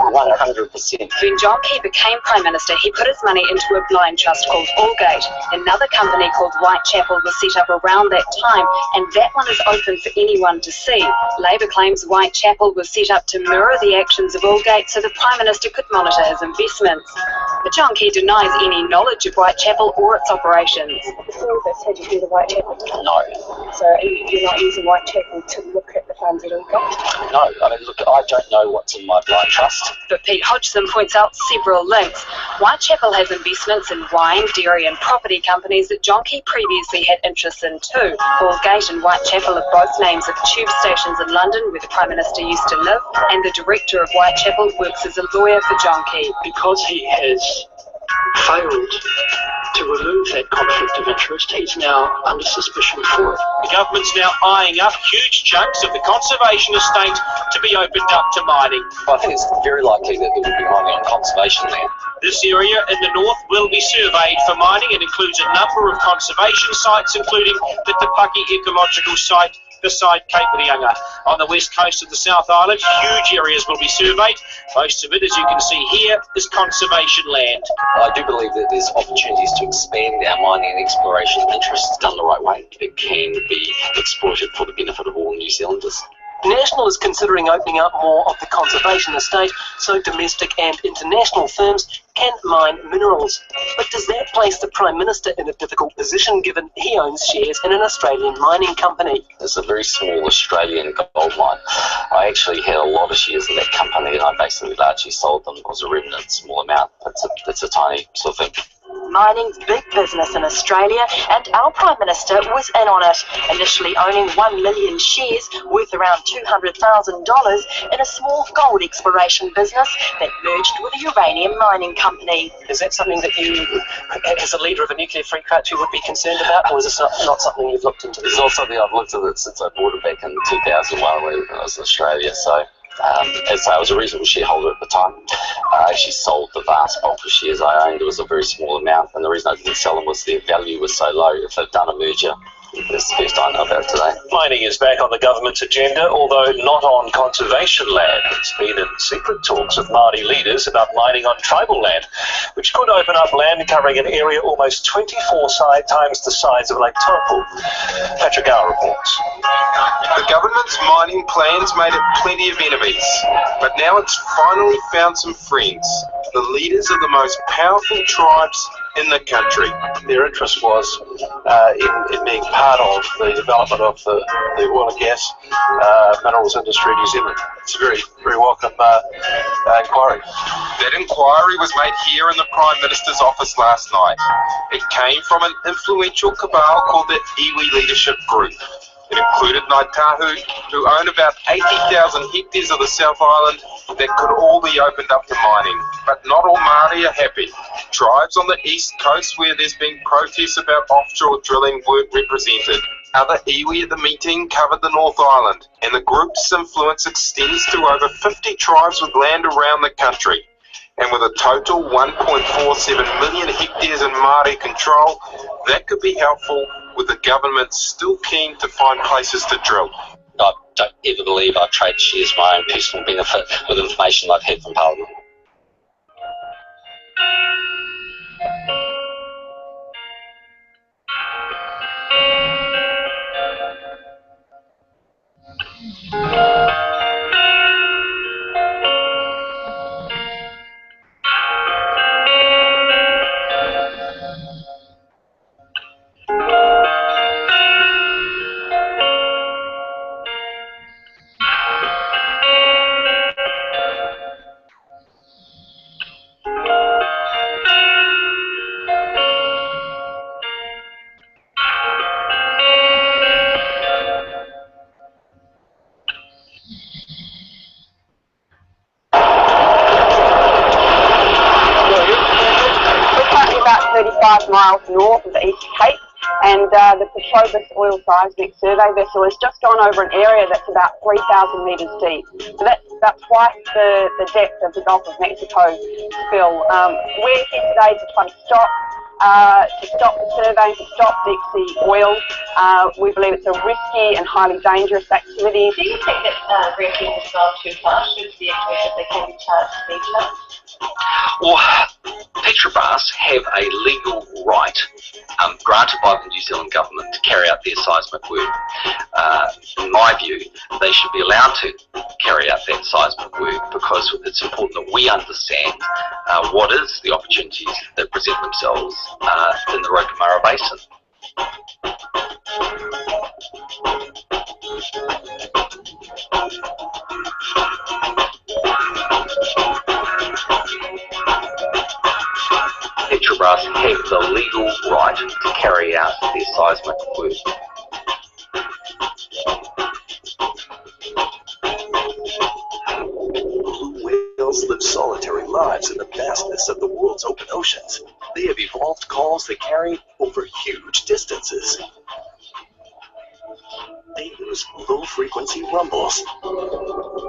100%. When John Key became Prime Minister, he put his money into a blind trust called Allgate. Another company called Whitechapel was set up around that time, and that one is open for anyone to see. Labor claims Whitechapel was set up to mirror the actions of Allgate so the Prime Minister could monitor his investments. But John Key denies any knowledge of Whitechapel or its operations. Before this, had you heard of Whitechapel? No. So you're not using Whitechapel to look at the funds at Allgate? No, I mean, look, I don't know what's in my blind trust. But Pete Hodgson points out several links. Whitechapel has investments in wine, dairy and property companies that John Key previously had interests in too. Allgate and Whitechapel are both names of tube stations in London where the Prime Minister used to live, and the director of Whitechapel works as a lawyer for John Key. Because he has failed to remove that conflict of interest, he's now under suspicion for it. The government's now eyeing up huge chunks of the conservation estate to be opened up to mining. I think it's very likely that there will be mining on conservation land. This area in the north will be surveyed for mining and includes a number of conservation sites, including the Te Paki Ecological Site beside Cape Reinga. On the west coast of the South Island, huge areas will be surveyed. Most of it, as you can see here, is conservation land. I do believe that there's opportunities to expand our mining and exploration interests done the right way. It can be exploited for the benefit of all New Zealanders. National is considering opening up more of the conservation estate so domestic and international firms can mine minerals. But does that place the Prime Minister in a difficult position given he owns shares in an Australian mining company? It's a very small Australian gold mine. I actually had a lot of shares in that company and I basically largely sold them. It was a remnant small amount. It's a tiny sort of thing. Mining's big business in Australia, and our Prime Minister was in on it, initially owning 1 million shares worth around $200,000 in a small gold exploration business that merged with a uranium mining company. Is that something that you, as a leader of a nuclear-free country, would be concerned about, or is this not something you've looked into? It's not something I've looked at since I bought it back in 2001 when I was in Australia, so... as I was a reasonable shareholder at the time. I actually sold the vast bulk of shares I owned. It was a very small amount, and the reason I didn't sell them was their value was so low. If they'd done a merger, that's the first I know about it today. Mining is back on the government's agenda, although not on conservation land. It's been in secret talks with Māori leaders about mining on tribal land, which could open up land covering an area almost 24 times the size of Lake Taupo. Patrick Hour reports. The government's mining plans made it plenty of enemies, but now it's finally found some friends, the leaders of the most powerful tribes in the country. Their interest was in being part of the development of the oil and gas minerals industry in New Zealand. It's a very, very welcome inquiry. That inquiry was made here in the Prime Minister's office last night. It came from an influential cabal called the Iwi Leadership Group. It included Nite, who own about 80,000 hectares of the South Island that could all be opened up to mining. But not all Māori are happy. Tribes on the east coast where there's been protests about offshore drilling weren't represented. Other iwi at the meeting covered the North Island, and the group's influence extends to over 50 tribes with land around the country. And with a total 1.47 million hectares in Māori control, that could be helpful with the government still keen to find places to drill. I don't ever believe I've traded shares for my own personal benefit with information I've had from Parliament. miles north of the East Cape, and the Petrobras oil seismic survey vessel has just gone over an area that's about 3,000 metres deep. So that's about twice the depth of the Gulf of Mexico spill. We're here today to try to stop the survey, to stop deep sea oil. We believe it's a risky and highly dangerous activity. Do you think that refugees has gone too far? Should the information they can be charged to be charged? Well, Petrobras have a legal right granted by the New Zealand government to carry out their seismic work. In my view, they should be allowed to carry out that seismic work because it's important that we understand what is the opportunities that present themselves in the Rokamara Basin. Petrobras have the legal right to carry out their seismic work. Blue whales live solitary lives in the vastness of the world's open oceans. They have evolved calls that carry over huge distances. They use low-frequency rumbles.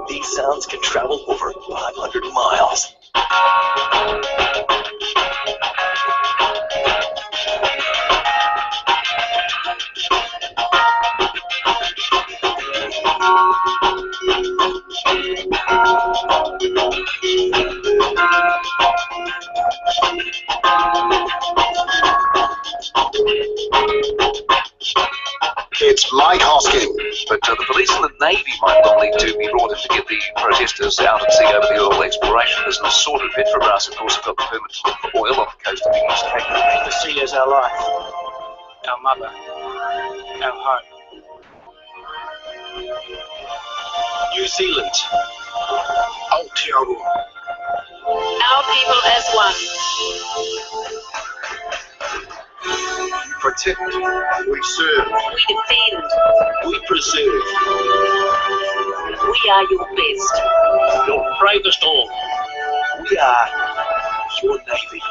These sounds can travel over 500 miles. It's Mike Hosking, but the police and the Navy might well need to be brought in to get the protesters out at sea over the oil exploration business sorted. Petrobras, of course, have got the permit to look for oil off the coast of the East Cape. The sea is our life, our mother, our home. New Zealand. Aotearoa. Our people as one. We protect, we serve, We defend. we preserve. We are your best. Your bravest all. We are your Navy.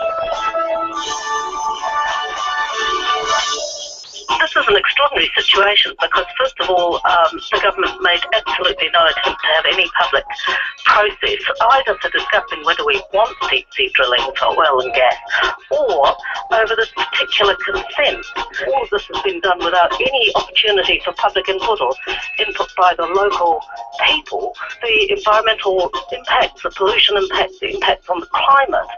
This is an extraordinary situation because, first of all, the government made absolutely no attempt to have any public process, either for discussing whether we want deep sea drilling for oil and gas or over this particular consent. All of this has been done without any opportunity for public input or input by the local people. The environmental impacts, the pollution impacts, the impacts on the climate,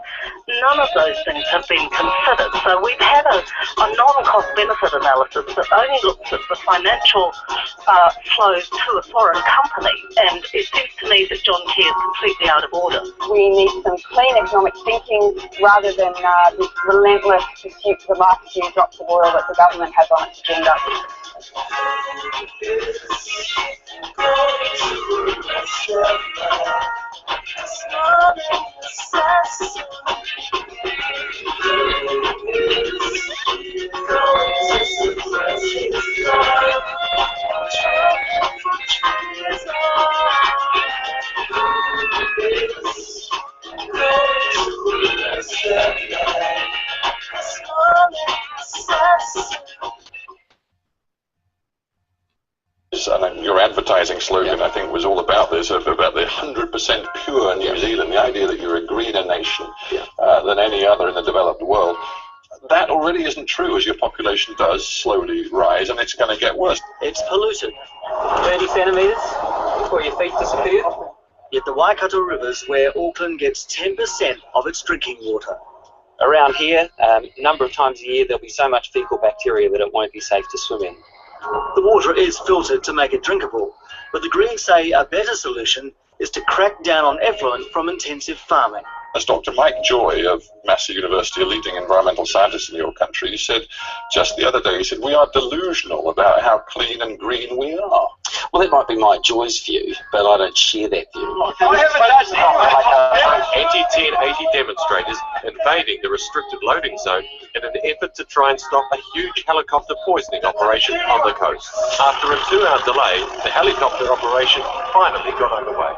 none of those things have been considered. So we've had a non-cost benefit analysis that only looks at the financial flows to a foreign company, and it seems to me that John Key is completely out of order. We need some clean economic thinking rather than this relentless pursuit for the last few drops of oil that the government has on its agenda. And your advertising slogan, I think, was all about this, about the 100% pure New Zealand, the idea that you're a greener nation than any other in the developed world. That already isn't true as your population does slowly rise, and it's going to get worse. It's polluted. 30 centimetres before your feet disappear. Yet the Waikato River's where Auckland gets 10% of its drinking water. Around here, a number of times a year, there'll be so much fecal bacteria that it won't be safe to swim in. The water is filtered to make it drinkable, but the Greens say a better solution is to crack down on effluent from intensive farming. As Dr. Mike Joy of Massey University, a leading environmental scientist in your country, he said just the other day, he said, we are delusional about how clean and green we are. Well, that might be Mike Joy's view, but I don't share that view. Anti-1080 demonstrators invading the restricted loading zone in an effort to try and stop a huge helicopter poisoning operation on the coast. After a 2-hour delay, the helicopter operation finally got underway.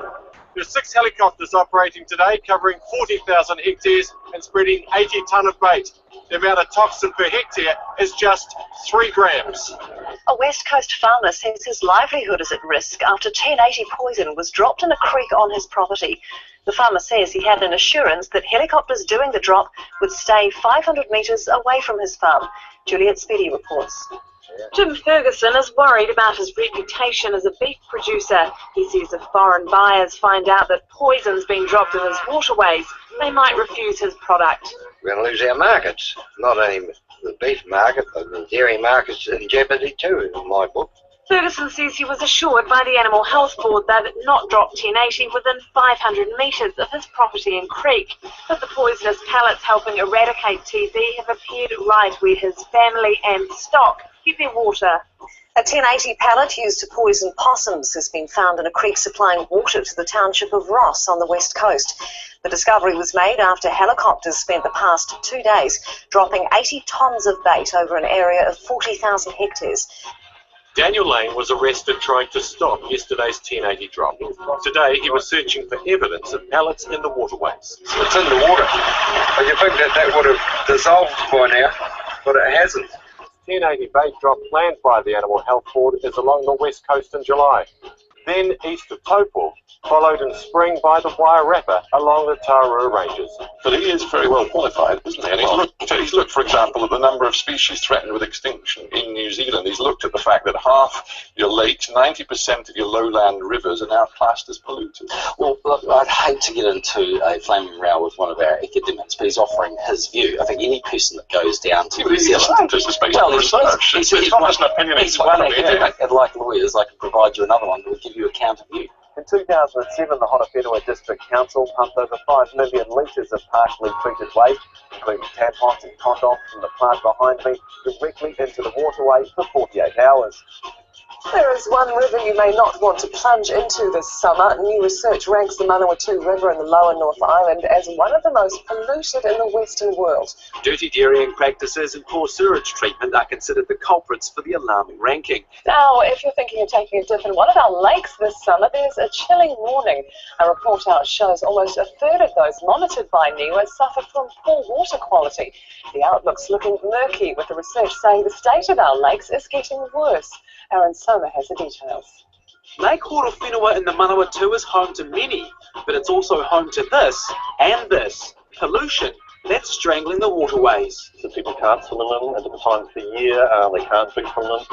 There's 6 helicopters operating today, covering 40,000 hectares and spreading 80 tonne of bait. The amount of toxin per hectare is just 3 grams. A West Coast farmer says his livelihood is at risk after 1080 poison was dropped in a creek on his property. The farmer says he had an assurance that helicopters doing the drop would stay 500 metres away from his farm. Juliet Speedy reports. Jim Ferguson is worried about his reputation as a beef producer. He says if foreign buyers find out that poison's been dropped in his waterways, they might refuse his product. We're going to lose our markets. Not only the beef market, but the dairy market's in jeopardy too, in my book. Ferguson says he was assured by the Animal Health Board that it not drop 1080 within 500 metres of his property and creek, but the poisonous pellets helping eradicate TB have appeared right where his family and stock get their water. A 1080 pellet used to poison possums has been found in a creek supplying water to the township of Ross on the west coast. The discovery was made after helicopters spent the past 2 days dropping 80 tonnes of bait over an area of 40,000 hectares. Daniel Lane was arrested trying to stop yesterday's 1080 drop. Today he was searching for evidence of pellets in the waterways. It's in the water. But you think that would have dissolved by now, but it hasn't. 1080 bait drop planned by the Animal Health Board is along the west coast in July. Then east of Taupo, followed in spring by the Wairarapa along the Tararua Ranges. But he is very well qualified, isn't he? And he's looked, for example, at the number of species threatened with extinction in New Zealand. He's looked at the fact that half your lakes, 90% of your lowland rivers are now classed as polluted. Well, look, I'd hate to get into a flaming row with one of our academics, but he's offering his view. I think any person that goes down to New Zealand... It's based on research. It's not just an opinion. He's one academic, and like lawyers, I can provide you another one that will give you a counter view. In 2007, the Honowhenua District Council pumped over 5 million litres of partially treated waste, including tampons and condoms from the plant behind me, directly into the waterway for 48 hours. There is one river you may not want to plunge into this summer. New research ranks the Manawatu River in the lower North Island as one of the most polluted in the Western world. Dirty dairying practices and poor sewage treatment are considered the culprits for the alarming ranking. Now, if you're thinking of taking a dip in one of our lakes this summer, there's a chilling warning. A report out shows almost a third of those monitored by NIWA suffer from poor water quality. The outlook's looking murky, with the research saying the state of our lakes is getting worse. Aaron Soma has the details. Lake Horowhenua in the Manawatu is home to many, but it's also home to this and this. Pollution. That's strangling the waterways. So people can't swim in them at different times of the year, they can't drink from them.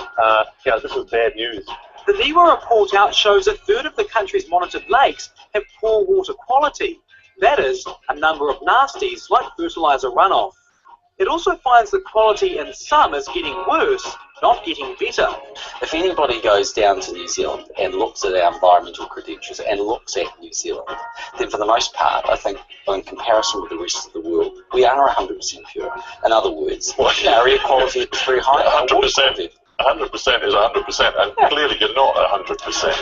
This is bad news. The NIWA report out shows a third of the country's monitored lakes have poor water quality. That is, a number of nasties like fertiliser runoff. It also finds the quality in some is getting worse, not getting better. If anybody goes down to New Zealand and looks at our environmental credentials and looks at New Zealand, then for the most part, I think in comparison with the rest of the world, we are 100% pure. In other words, our air quality is very high. 100%. 100% is 100%, and clearly you're not 100%.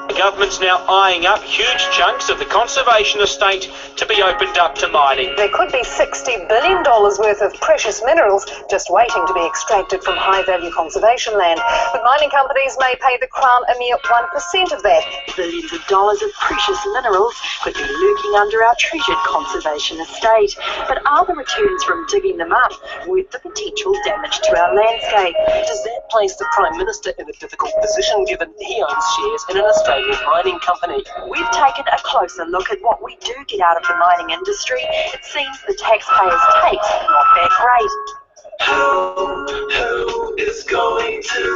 The government's now eyeing up huge chunks of the conservation estate to be opened up to mining. There could be $60 billion worth of precious minerals just waiting to be extracted from high-value conservation land. But mining companies may pay the Crown a mere 1% of that. Billions of dollars of precious minerals could be lurking under our treasured conservation estate. But are the returns from digging them up worth the potential damage to our landscape? Does that place the Prime Minister in a difficult position given he owns shares in an Australian mining company? We've taken a closer look at what we do get out of the mining industry. It seems the taxpayers' take's not that great. Who is going to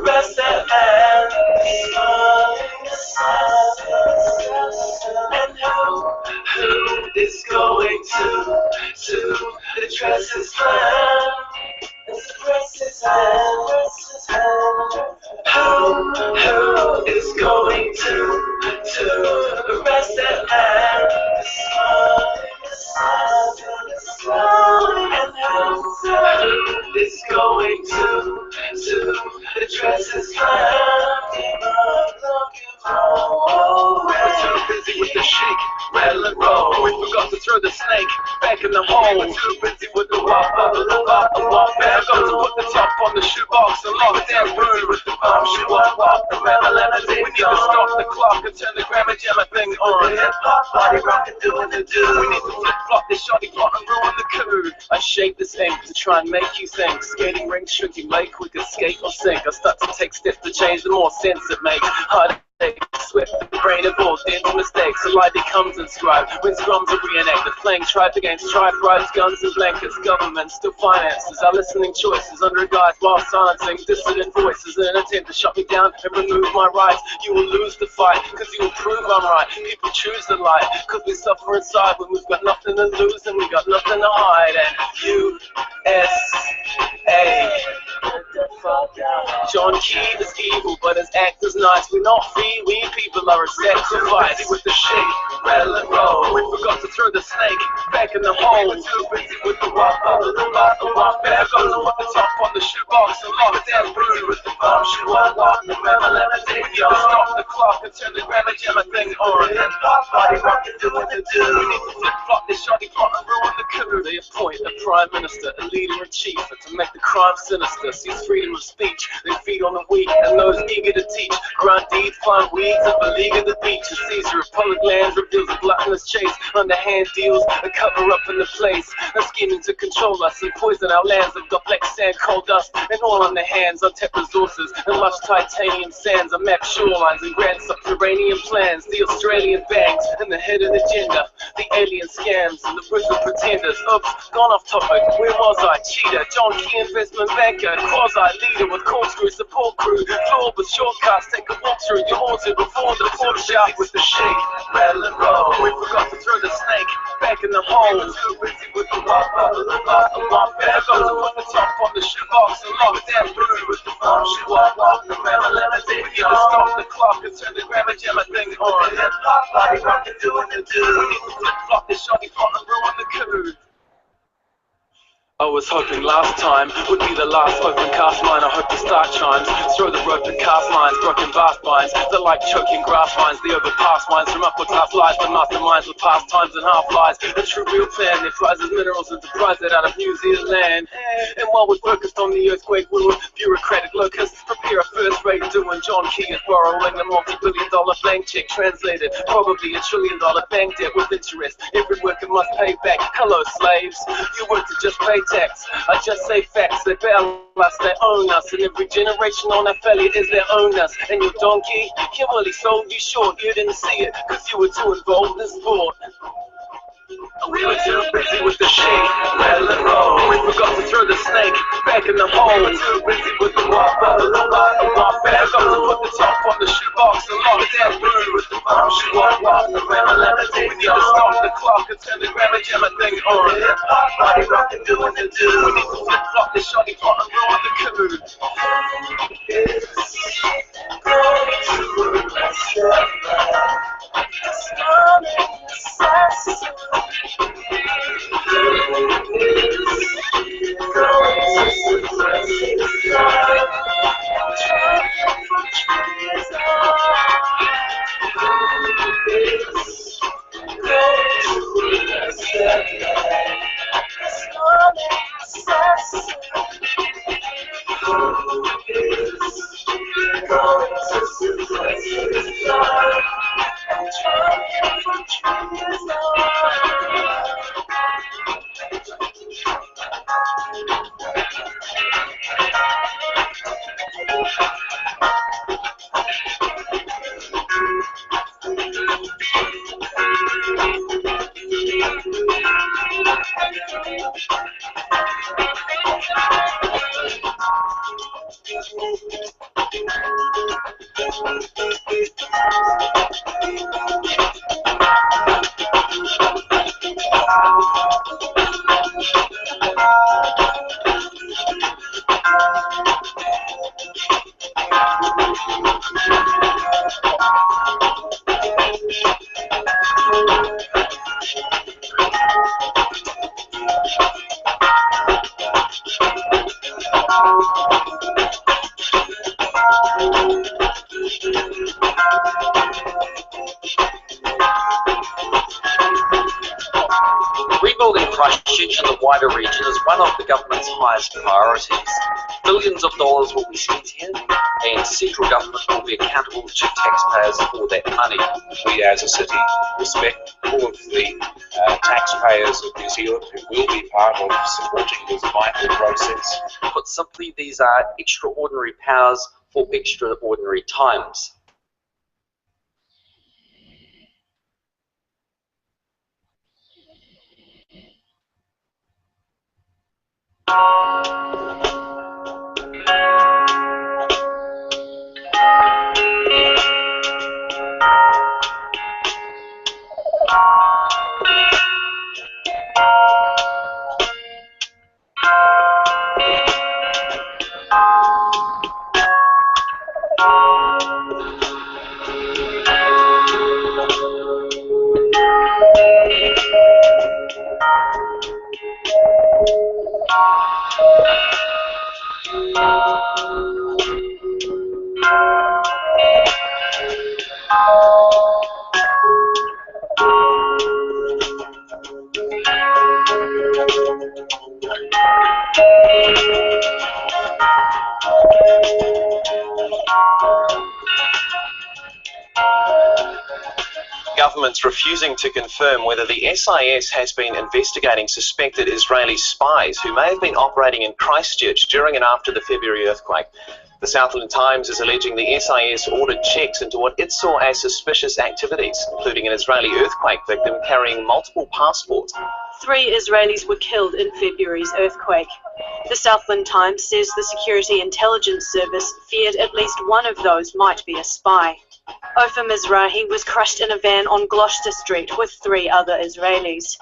rest their hands and who is going to address his plan? Express his hand. Who is going to arrest their hand? And who is going to address his plan? We're too busy with shake, rattle and roll. We forgot to throw the snake back in the hole. We were too busy with the wop, wop, wop. Forgot to put the top on the shoebox and lock it down rude with the bomb. Shoe wop, wop, the rattle and the ding. We need to stop the clock and turn the grammar jammer thing on. Hip hop, body rockin', doing the do. We need to flip flop this shoddy plot and ruin the coup. I shape this ink to try and make you think. Skating rink, shrinking lake, we could skate or sink. I start to take steps to change, the more sense it makes. Hard swift, the brain of all dense mistakes. A lie becomes inscribed when scrums are reenacted. Playing tribe against tribe, rights, guns and blankets. Government still finances our listening choices under a guise while silencing dissident voices in an attempt to shut me down and remove my rights. You will lose the fight because you will prove I'm right. People choose the lie because we suffer inside when we've got nothing to lose and we got nothing to hide. And USA. John Key is evil, but his act is nice. We're not free, we people are a sacrifice. With the shake, rattle and roll. We forgot to throw the snake back in the hole. We're too busy with the wop, wop, wop. Better go to put the top on the shoebox and lock it down bruised with the bomb. Shoe wop, wop, the rattle and the ding. We need to stop the clock and turn the grammar jammer thing on. Hip hop, body rockin', doing the do. We need to flip flop this shoddy plot and ruin the coup. They appoint a prime minister, a leader in chief, and to make the crime sinister. Seize freedom of speech, they feed on the weak and those eager to teach. Grind deeds, find weeds, and beleaguer the beach. A seizure of public lands reveals a gluttonous chase. Underhand deals, a cover up in the place. A scheming to control us and poison our lands. They've got black sand, coal dust, and all on their hands. Untapped resources and lush titanium sands. Unmapped shorelines and grand subterranean plans. The Australian banks and the hidden agenda. The alien scams and the prison pretenders. Oops, gone off topic. Where was I? Cheater, John Key investment banker, quasi-leader with corkscrew support crew. Flawed with shortcuts, take a walk through your altar before the port shop. With the shake, rattle and roll. We forgot to throw the snake back in the hole. We're too busy with the wop, wop, wop. Better go to put the top on the shoebox and lock it down bruised with the bomb. Shoe wop, wop, the rattle and the ding. We need to stop the clock and turn the grammar jammer thing on. Hip hop, body rockin', doing the do. We need to flip flop this shoddy plot and ruin the coup. I was hoping last time would be the last open cast line. I hope the start chimes throw the rope and cast lines, broken vast binds. They're like choking grass vines, the overpass wines from upper class lies, the masterminds with past times and half lies. A true real plan, their prizes minerals and surprise it out of New Zealand. And while we're focused on the earthquake, we're bureaucratic locusts. Prepare a first rate doing John Key is borrowing a multi-billion-dollar blank check translated, probably $1 trillion bank debt with interest. Every worker must pay back. Hello, slaves. You work to just pay tax. I just say facts. They bail us, they own us, and every generation on that failure is their owners. And your donkey, Kimberly sold you short. You didn't see it, cause you were too involved in sport. We were too busy with the shake, rattle and roll. We forgot to throw the snake back in the hole. We were too busy with the wop, wop, wop. Better go to put the top on the shoebox and lock it down bruised with the bomb. Shoe wop, wop, the rattle and the ding. We need to stop the clock and turn the grammar jammer thing on. Hip hop, body rockin', doing the do. We need to flip flop this shoddy plot and ruin the coup. It's going to it's coming, dialogue in Christchurch and the wider region is one of the government's highest priorities. Billions of dollars will be spent here, and central government will be accountable to taxpayers for that money. We as a city respect all of the taxpayers of New Zealand who will be part of supporting this vital process. Put simply, these are extraordinary powers for extraordinary times. Government's refusing to confirm whether the SIS has been investigating suspected Israeli spies who may have been operating in Christchurch during and after the February earthquake. The Southland Times is alleging the SIS ordered checks into what it saw as suspicious activities, including an Israeli earthquake victim carrying multiple passports. 3 Israelis were killed in February's earthquake. The Southland Times says the Security Intelligence Service feared at least one of those might be a spy. Ofer Mizrahi was crushed in a van on Gloucester Street with 3 other Israelis.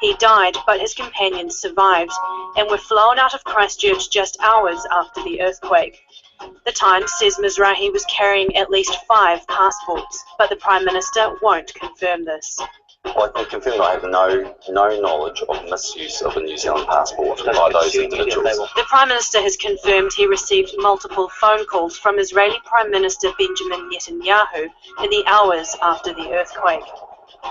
He died, but his companions survived and were flown out of Christchurch just hours after the earthquake. The Times says Mizrahi was carrying at least 5 passports, but the Prime Minister won't confirm this. Well, I can confirm I have no knowledge of misuse of a New Zealand passport by those individuals. The Prime Minister has confirmed he received multiple phone calls from Israeli Prime Minister Benjamin Netanyahu in the hours after the earthquake.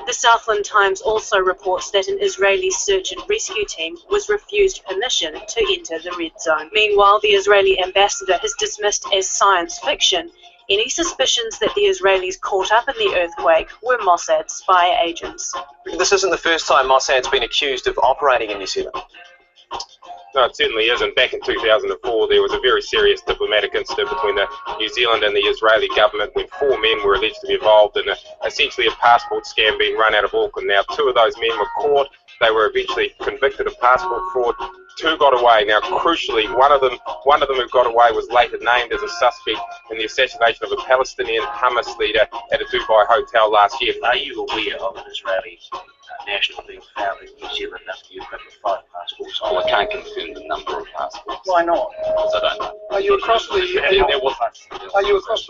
The Southland Times also reports that an Israeli search and rescue team was refused permission to enter the red zone. Meanwhile, the Israeli ambassador has dismissed as science fiction any suspicions that the Israelis caught up in the earthquake were Mossad spy agents. This isn't the first time Mossad's been accused of operating in New Zealand. No, it certainly isn't. Back in 2004, there was a very serious diplomatic incident between the New Zealand and the Israeli government when 4 men were alleged to be involved in essentially a passport scam being run out of Auckland. Now, 2 of those men were caught. They were eventually convicted of passport fraud. 2 got away. Now, crucially, one of them who got away was later named as a suspect in the assassination of a Palestinian Hamas leader at a Dubai hotel last year. Are you aware of an Israeli national being found in New Zealand after you've got 5 passports? Well, I can't confirm the number of passports. Why not? Because I don't know. Are you across the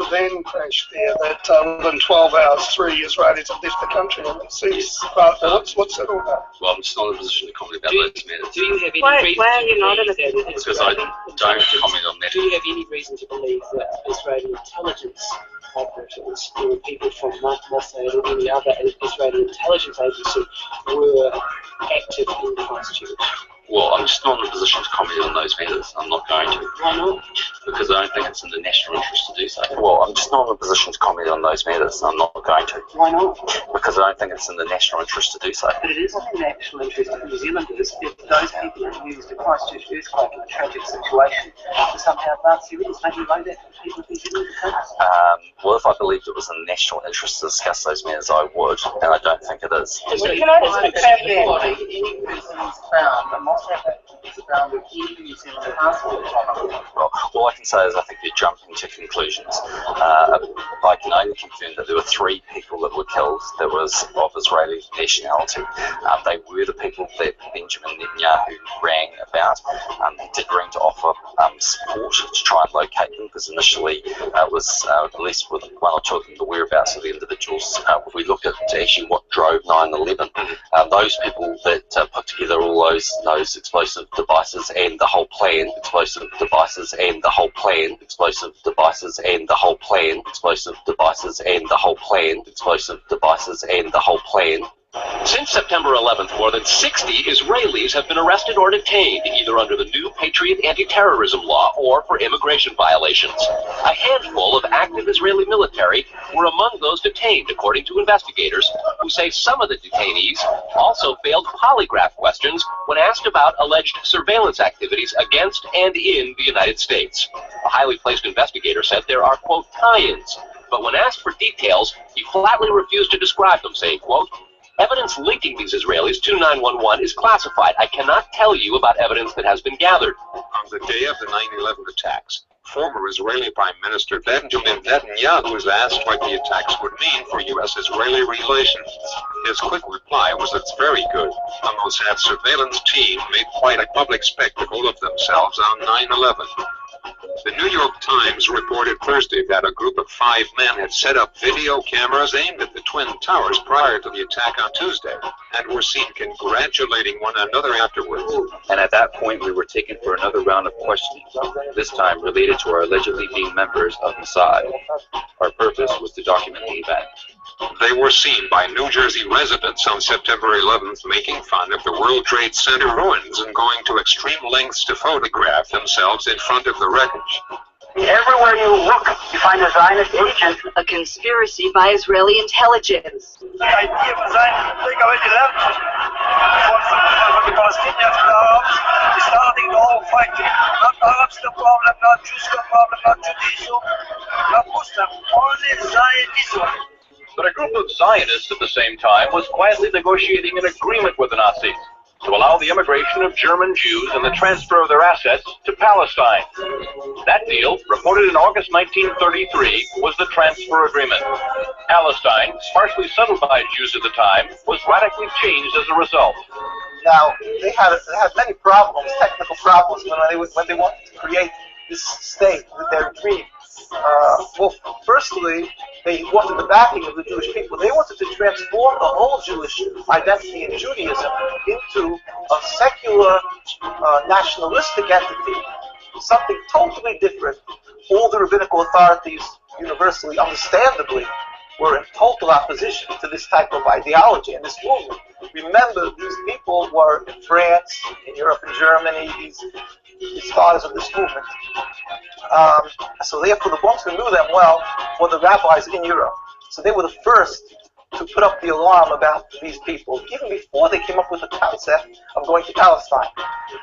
van crash there that within 12 hours 3 Israelis have left the country? And it seems, what's that all about? Well, I'm just not in a position to comment about those matters. Do you have any why are you not in a position? Because I don't comment on that. Do you have any reason to believe that Israeli intelligence operatives or people from Mossad or any other Israeli intelligence agency were active in Christchurch? Well, I'm just not in a position to comment on those matters. I'm not going to. Why not? Because I don't think it's in the national interest to do so. Well, I'm just not in a position to comment on those matters. I'm not going to. Why not? Because I don't think it's in the national interest to do so. But it is in the national interest of New Zealanders if those people who used the Christchurch earthquake in a tragic situation to somehow advance their interests. Maybe low that for people of New Zealand. Well, if I believed it was in the national interest to discuss those matters, I would, and I don't think it is. Can I just confirm that any person is found, and Mossad is found with any New Zealand passport? Well, all I can say is I think you're jumping to conclusions. I can only confirm that there were 3 people that were killed that was of Israeli nationality. They were the people that Benjamin Netanyahu rang about. He did ring to offer support to try and locate them, because initially it was at least with 1 or 2 of them the whereabouts of the individuals. If we look at actually what drove 9/11, those people that put together all those explosive devices and the whole plan, explosive devices and the whole plan, explosive devices and the whole plan, explosive devices and the whole plan, explosive devices and the whole plan, Since September 11th, more than 60 Israelis have been arrested or detained, either under the new Patriot anti-terrorism law or for immigration violations. A handful of active Israeli military were among those detained, according to investigators, who say some of the detainees also failed polygraph questions when asked about alleged surveillance activities against and in the United States. A highly placed investigator said there are, quote, tie-ins, but when asked for details, he flatly refused to describe them, saying, quote, evidence linking these Israelis to 911 is classified. I cannot tell you about evidence that has been gathered. On the day of the 9/11 attacks, former Israeli Prime Minister Benjamin Netanyahu was asked what the attacks would mean for U.S.-Israeli relations. His quick reply was, "It's very good. The Mossad surveillance team made quite a public spectacle of themselves on 9/11. The New York Times reported Thursday that a group of 5 men had set up video cameras aimed at the Twin Towers prior to the attack on Tuesday and were seen congratulating one another afterwards. And at that point, we were taken for another round of questioning, this time related to our allegedly being members of Mossad. Our purpose was to document the event. They were seen by New Jersey residents on September 11th making fun of the World Trade Center ruins and going to extreme lengths to photograph themselves in front of the wreckage. Everywhere you look, you find a Zionist agent. A conspiracy by Israeli intelligence. The idea of Zionism, they already left. From the Palestinians to the Arabs, they're starting the whole fighting. Not Arabs the problem, not Jews the problem, not Judaism, not Muslim, only Zionism. But a group of Zionists at the same time was quietly negotiating an agreement with the Nazis to allow the immigration of German Jews and the transfer of their assets to Palestine. That deal, reported in August 1933, was the transfer agreement. Palestine, sparsely settled by Jews at the time, was radically changed as a result. Now, they had many problems, technical problems, when they wanted to create this state with their dream. Well, firstly, they wanted the backing of the Jewish people. They wanted to transform the whole Jewish identity in Judaism into a secular, nationalistic entity, something totally different. All the rabbinical authorities, universally, understandably, were in total opposition to this type of ideology and this movement. Remember, these people were in France, in Europe, in Germany, these stars of this movement. So therefore, the ones who knew them well were the rabbis in Europe. So they were the first to put up the alarm about these people, even before they came up with the concept of going to Palestine.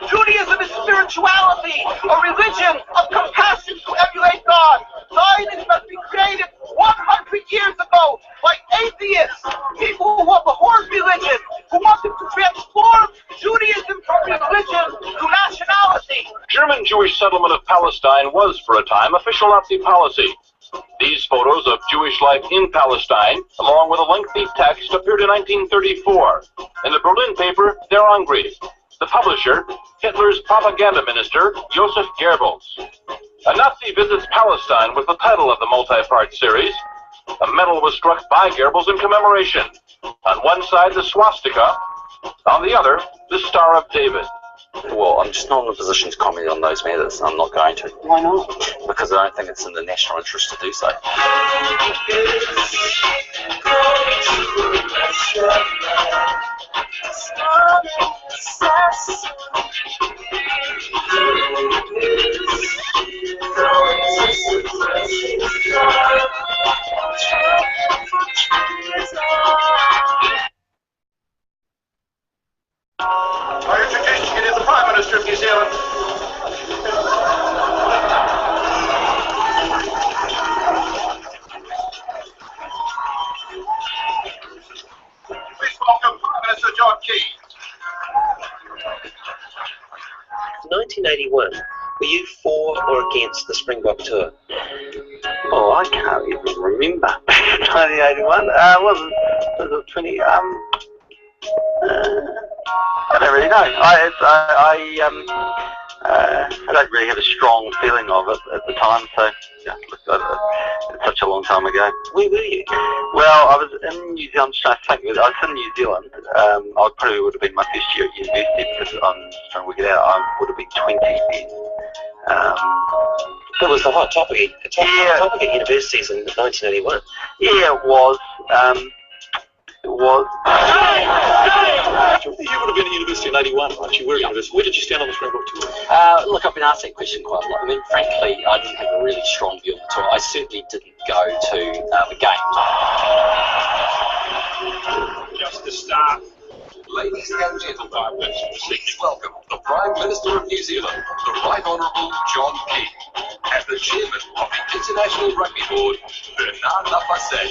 Judaism is spirituality, a religion of compassion to emulate God. Zionism has been created 100 years ago by atheists, people who have a horse religion, who wanted to transform Judaism from religion to nationality. German Jewish settlement of Palestine was, for a time, official Nazi policy. These photos of Jewish life in Palestine, along with a lengthy text, appeared in 1934 in the Berlin paper Der Angriff. The publisher, Hitler's propaganda minister, Joseph Goebbels. A Nazi Visits Palestine was the title of the multi-part series. A medal was struck by Goebbels in commemoration. On one side, the swastika. On the other, the Star of David. Well, I'm just not in a position to comment on those matters. I'm not going to. Why not? Because I don't think it's in the national interest to do so. I introduce you to the Prime Minister of New Zealand. Please welcome Prime Minister John Key. 1981. Were you for or against the Springbok tour? Oh, I can't even remember. 1981. Was it 20? I don't really know. I don't really have a strong feeling of it at the time, so yeah, it's such a long time ago. Where were you? Well, I was in New Zealand, I was in New Zealand. I probably would have been my first year at university because I'm just trying to work it out. I would have been 20 then. It was the hot topic at universities in 1981. Yeah, it was. was. You would have been at university in '81, right? You were at university. Where did you stand on the Springbok tour? Look, I've been asked that question quite a lot. I mean, frankly, I didn't have a really strong view on the tour. I certainly didn't go to the games. Just the start. Ladies and gentlemen, please welcome the Prime Minister of New Zealand, the Right Honourable John Key, and the Chairman of the International Rugby Board, Bernard Lapasse.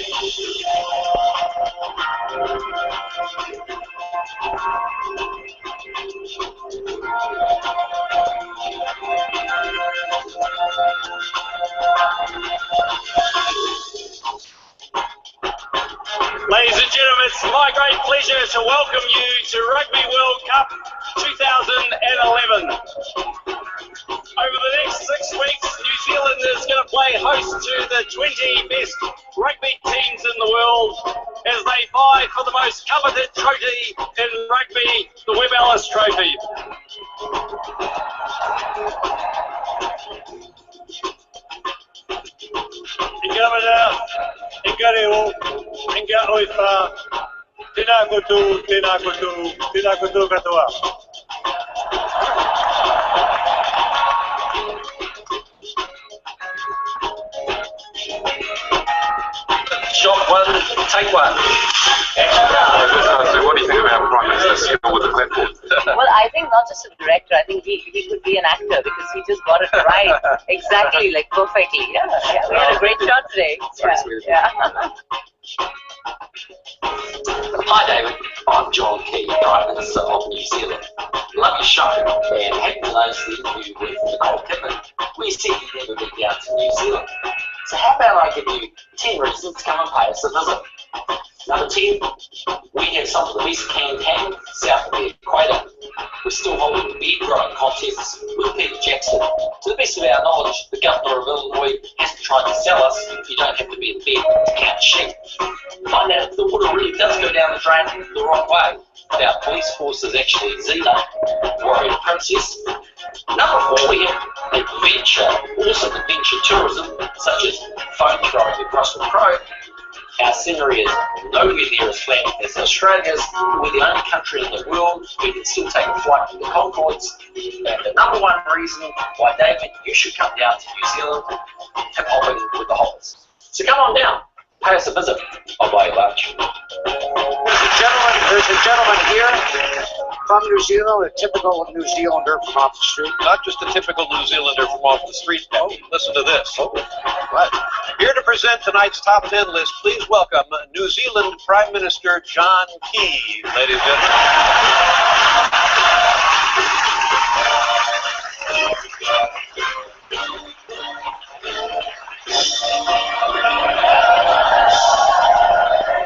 Ladies and gentlemen, it's my great pleasure to welcome you to Rugby World Cup 2011. Over the next 6 weeks, New Zealand is going to play host to the 20 best rugby teams in the world as they vie for the most coveted trophy in rugby, the Webb Ellis Trophy. Shot one, take one. So what do you think about Prime Minister's skill with the platform? Well, I think not just a director, I think he could be an actor because he just got it right. Exactly, like perfectly. Yeah, we had a great shot today. Yeah. Hi David, I'm John Key, Prime Minister of New Zealand. Love your show, and happy to notice the interview with Nicole Kidman. We said you'd never been down to New Zealand. So how about I give you 10 reasons to come and pay us a visit? Number 10, we have some of the best canned ham south of the equator. We're still holding the beard growing contests with Peter Jackson. To the best of our knowledge, the governor of Illinois hasn't tried to sell us you don't have to be in bed to count sheep. Find out if the water really does go down the drain the wrong way. Our police force is actually Xena, warrior princess. Number 4, we have awesome adventure tourism, such as phone throwing across the Crow. Our scenery is nowhere near as flat as Australia's. We're the only country in the world who can still take a flight to the Concords. And the number 1 reason why, David, you should come down to New Zealand, hip hopping with the hoppers. So come on down, pay us a visit. I'll buy you lunch. There's a gentleman here from New Zealand, a typical New Zealander from off the street. Not just a typical New Zealander from off the street. Listen to this. Here to present tonight's top 10 list, please welcome New Zealand Prime Minister John Key, ladies and gentlemen.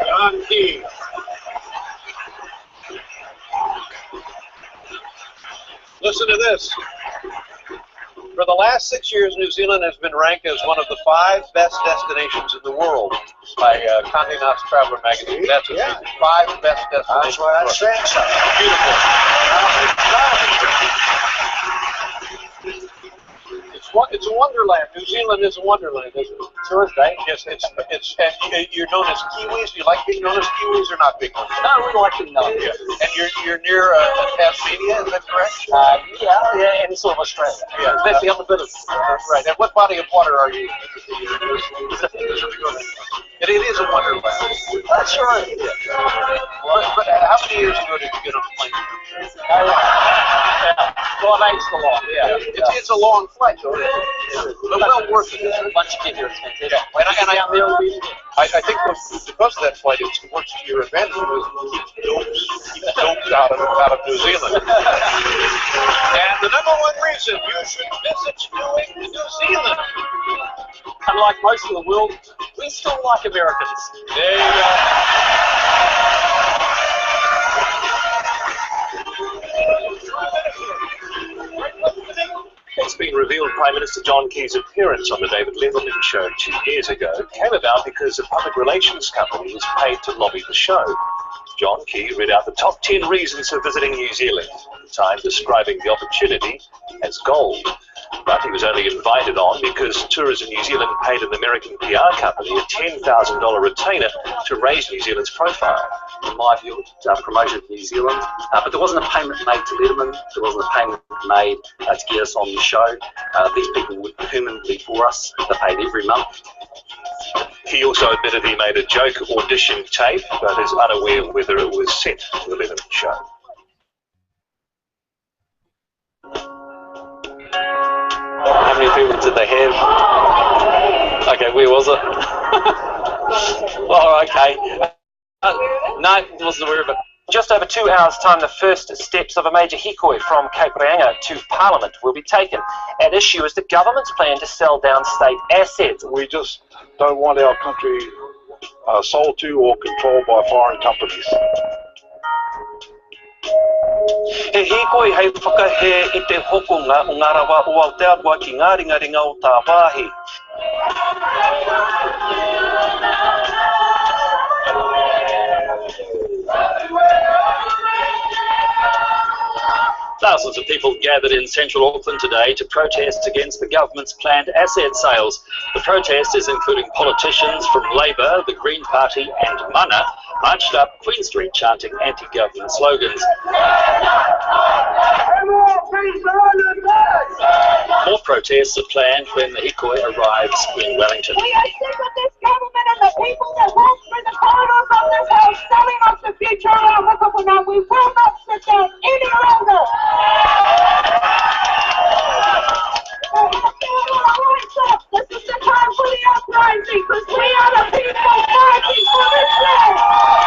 John Key. Listen to this. For the last 6 years, New Zealand has been ranked as one of the 5 best destinations in the world by Condé Nast Traveler magazine. That's a 5 best destinations. That's what I'm saying, so. Beautiful. It's a wonderland. New Zealand is a wonderland, isn't it? Sure is, right? Yes, and you're known as Kiwis. Do you like being known as Kiwis or not being known? No, we like being known. Yeah. And you're near Tasmania, is that correct? Yeah, any sort of Australia. Yeah, that's the other bit of right. And what body of water are you? It is a wonderland. Sure. But how many years ago did you get on a plane? Well, I've aged a lot. Yeah. It's a long flight, though. But well worth it. Once you get here, it's fantastic. I think because of that flight, it works to your advantage because it keeps dopes out of New Zealand. And the number 1 reason you should visit New Zealand. Unlike most of the world, we still like Americans. There you go. It's been revealed Prime Minister John Key's appearance on the David Letterman show 2 years ago came about because a public relations company was paid to lobby the show. John Key read out the top 10 reasons for visiting New Zealand, at the time describing the opportunity as gold. But he was only invited on because Tourism New Zealand paid an American PR company a $10,000 retainer to raise New Zealand's profile. In my view, it promoted New Zealand, but there wasn't a payment made to Letterman, there wasn't a payment made to get us on the show. These people worked permanently for us, they paid every month. He also admitted he made a joke audition tape, but is unaware whether it was sent to the Letterman show. How many people did they have? Okay, where was it? Oh, okay. No, wasn't aware of it. Just over 2 hours' time, the first steps of a major hikoi from Cape Reinga to Parliament will be taken. At issue is the government's plan to sell down state assets. We just don't want our country sold to or controlled by foreign companies. He hikoi hei whakahe I te hokonga o ngā rawa o Aotearoa ki ngā ringaringa o tā wāhi. Thousands of people gathered in central Auckland today to protest against the government's planned asset sales. The protesters, including politicians from Labour, the Green Party and Mana, marched up Queen Street chanting anti-government slogans. More protests are planned when the hikoi arrives in Wellington. We are sick of this government and the people that walk through the corridors of this house selling us the future of our Whakapuna. We will not sit down any longer. This is the time for the uprising because we are the people fighting for this land.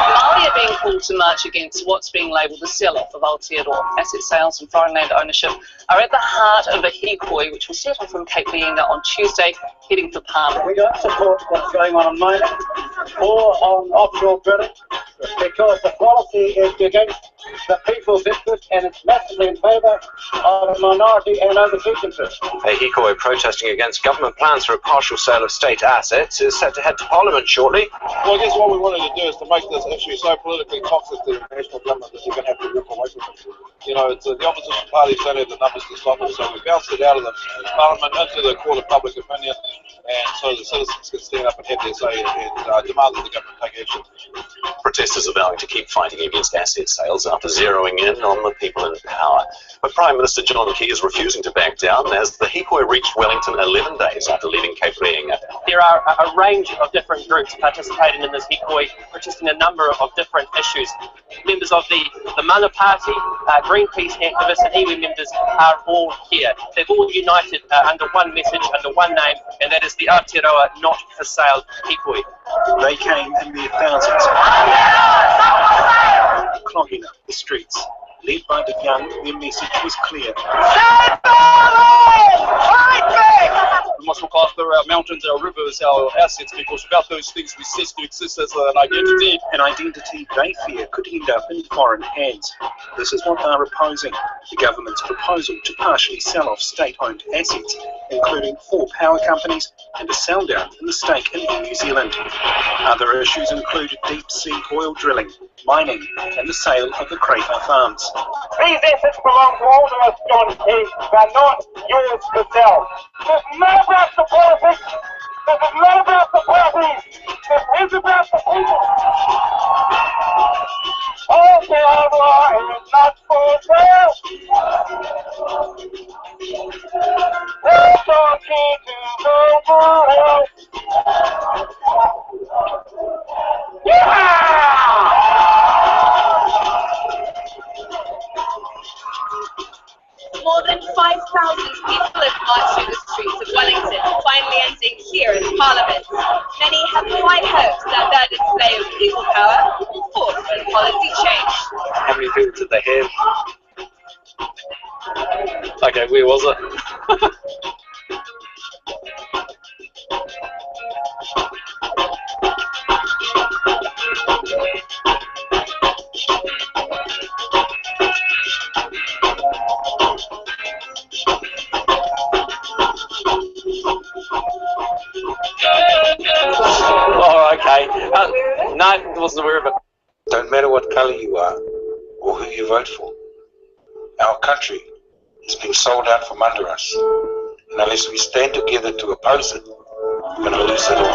Māori are being called to march against what's being labelled the sell-off of Aotearoa. Asset sales and foreign land ownership are at the heart of the hikoi, which will set off from Cape Reinga on Tuesday, heading for Parliament. We don't support what's going on in mining or on offshore drilling because the policy is against the people's interest and it's massively in favour of a minority and overseas interests. A hikoi protesting against government plans for a partial sale of state assets is set to head to Parliament shortly. Well, I guess what we wanted to do is to make this issue so politically toxic to the national government that they're going to have to walk away from it. You know, it's, the opposition parties don't have the numbers to stop it, so we bounced it out of the Parliament into the court of public opinion, and so the citizens can stand up and have their say and demand that the government take action. Protesters are vowing to keep fighting against asset sales after zeroing in on the people in power. But Prime Minister John Key is refusing to back down as the hikoi reached Wellington 11 days after leaving Cape Reinga. There are a range of different groups participating in this hikoi, protesting a number of different issues. Members of the Mana Party, Greenpeace activists and iwi members are all here. They've all united under one message, under one name, and that is the Aotearoa Not For Sale hikoi. They came in their thousands, clogging up the streets. Led by the young, their message was clear. We must look after our mountains, our rivers, our assets, because without those things we cease to exist as an identity. An identity they fear could end up in foreign hands. This is what they're opposing, the government's proposal to partially sell off state-owned assets, including 4 power companies and a sell-down in the stake in New Zealand. Other issues include deep-sea oil drilling, mining, and the sale of the Crayford farms. These assets belong to all of us, John Key. They're not yours to sell. This is not about the politics. This is not about the parties. This is about the people. Aotearoa is not for sale. Tell John Key to go to hell. More than 5,000 people have marched through the streets of Wellington, finally ending here in Parliament. Many have high hopes that their display of people power will force a policy change. How many people did they have? Okay, where was it? Oh, okay. No, wasn't aware of it. Don't matter what colour you are or who you vote for. Our country is being sold out from under us. And unless we stand together to oppose it, we're going to lose it all.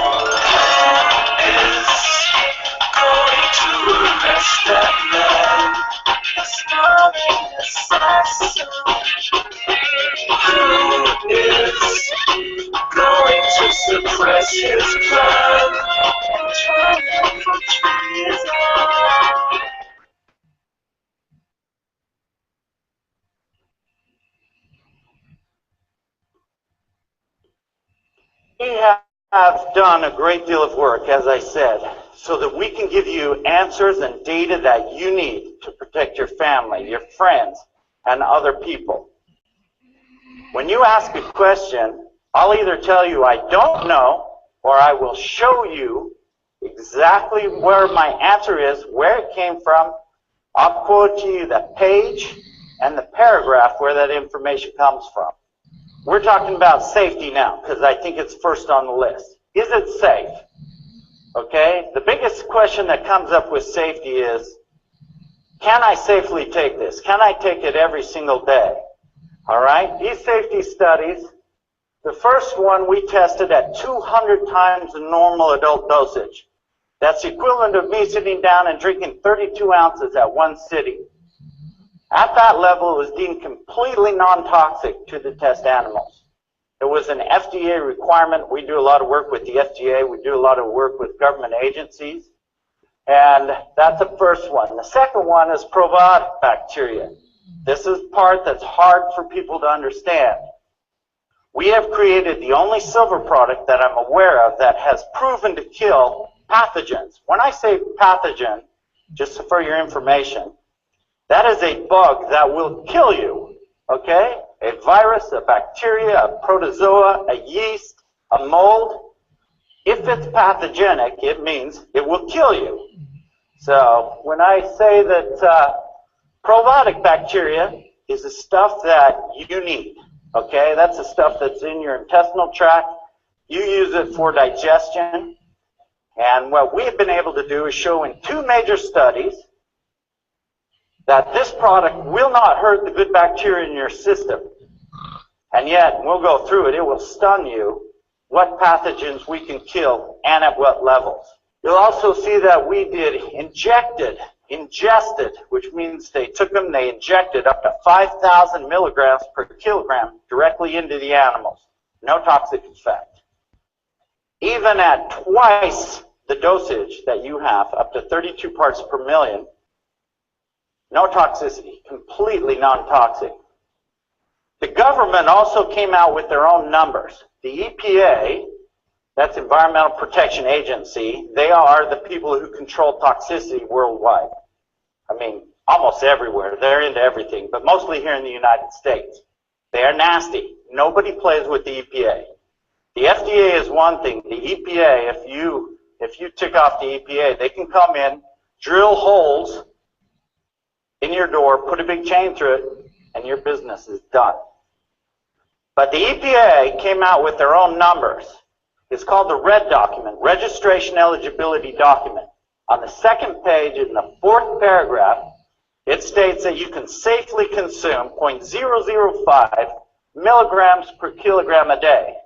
Going to arrest that man. Starving assassin. Who is going to suppress his plan and try him for treason? We have done a great deal of work, as I said, so that we can give you answers and data that you need to protect your family, your friends, and other people. When you ask a question, I'll either tell you I don't know, or I will show you exactly where my answer is, where it came from. I'll quote to you the page and the paragraph where that information comes from. We're talking about safety now, because I think it's first on the list. Is it safe? Okay, the biggest question that comes up with safety is, can I safely take this? Can I take it every single day? All right, these safety studies, the first one we tested at 200 times the normal adult dosage. That's the equivalent of me sitting down and drinking 32 ounces at one sitting. At that level, it was deemed completely non-toxic to the test animals. It was an FDA requirement. We do a lot of work with the FDA. We do a lot of work with government agencies. And that's the first one. The second one is probiotic bacteria. This is the part that's hard for people to understand. We have created the only silver product that I'm aware of that has proven to kill pathogens. When I say pathogen, just for your information, that is a bug that will kill you, okay? A virus, a bacteria, a protozoa, a yeast, a mold. If it's pathogenic, it means it will kill you. So when I say that probiotic bacteria is the stuff that you need, okay? That's the stuff that's in your intestinal tract. You use it for digestion. And what we've been able to do is show in 2 major studies that this product will not hurt the good bacteria in your system. And yet, we'll go through it, it will stun you what pathogens we can kill and at what levels. You'll also see that we did ingested, which means they took them, they injected up to 5,000 milligrams per kilogram directly into the animals. No toxic effect. Even at twice the dosage that you have, up to 32 parts per million, no toxicity, completely non-toxic. The government also came out with their own numbers. The EPA, that's Environmental Protection Agency, they are the people who control toxicity worldwide. I mean, almost everywhere. They're into everything, but mostly here in the United States. They are nasty. Nobody plays with the EPA. The FDA is one thing. The EPA, if you tick off the EPA, they can come in, drill holes in your door, put a big chain through it, and your business is done. But the EPA came out with their own numbers. It's called the RED document, Registration Eligibility Document. On the second page, in the 4th paragraph, it states that you can safely consume 0.005 milligrams per kilogram a day.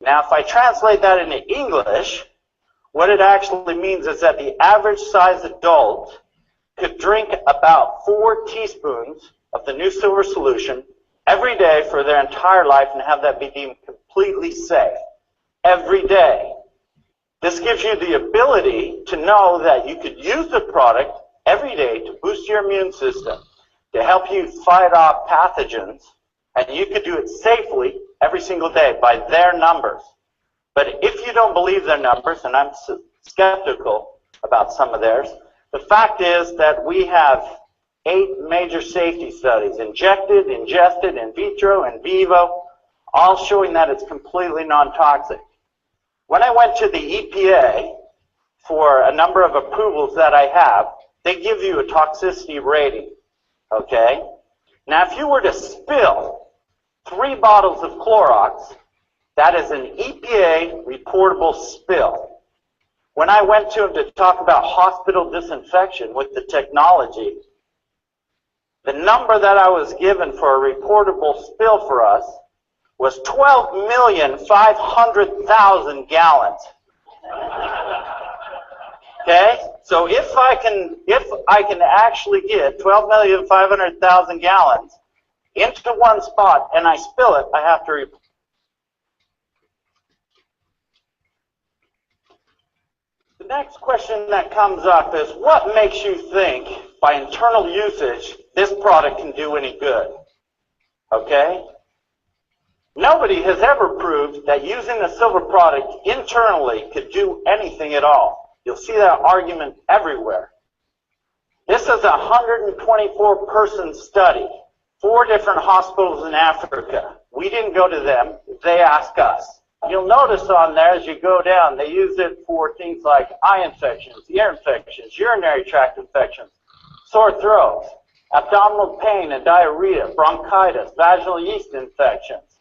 Now, if I translate that into English, what it actually means is that the average size adult could drink about 4 teaspoons of the new silver solution every day for their entire life and have that be deemed completely safe. Every day. This gives you the ability to know that you could use the product every day to boost your immune system, to help you fight off pathogens, and you could do it safely every single day by their numbers. But if you don't believe their numbers, and I'm skeptical about some of theirs, the fact is that we have 8 major safety studies, injected, ingested, in vitro, in vivo, all showing that it's completely non-toxic. When I went to the EPA for a number of approvals that I have, they give you a toxicity rating, okay? Now, if you were to spill 3 bottles of Clorox, that is an EPA reportable spill. When I went to them to talk about hospital disinfection with the technology, the number that I was given for a reportable spill for us was 12,500,000 gallons. Okay, so if I can actually get 12,500,000 gallons into one spot and I spill it, I have to replace. The next question that comes up is, what makes you think by internal usage this product can do any good? Okay? Nobody has ever proved that using a silver product internally could do anything at all. You'll see that argument everywhere. This is a 124-person study, 4 different hospitals in Africa. We didn't go to them, they asked us. You'll notice on there as you go down, they use it for things like eye infections, ear infections, urinary tract infections, sore throats, abdominal pain and diarrhea, bronchitis, vaginal yeast infections,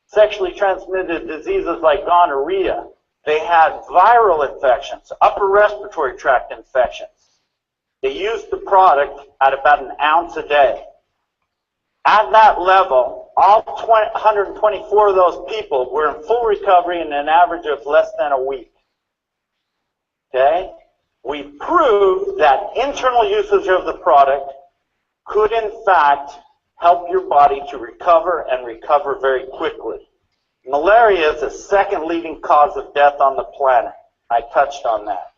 sexually transmitted diseases like gonorrhea. They had viral infections, upper respiratory tract infections. They used the product at about an ounce a day. At that level, all 124 of those people were in full recovery in an average of less than a week. Okay? We proved that internal usage of the product could in fact help your body to recover and recover very quickly. Malaria is the second leading cause of death on the planet. I touched on that.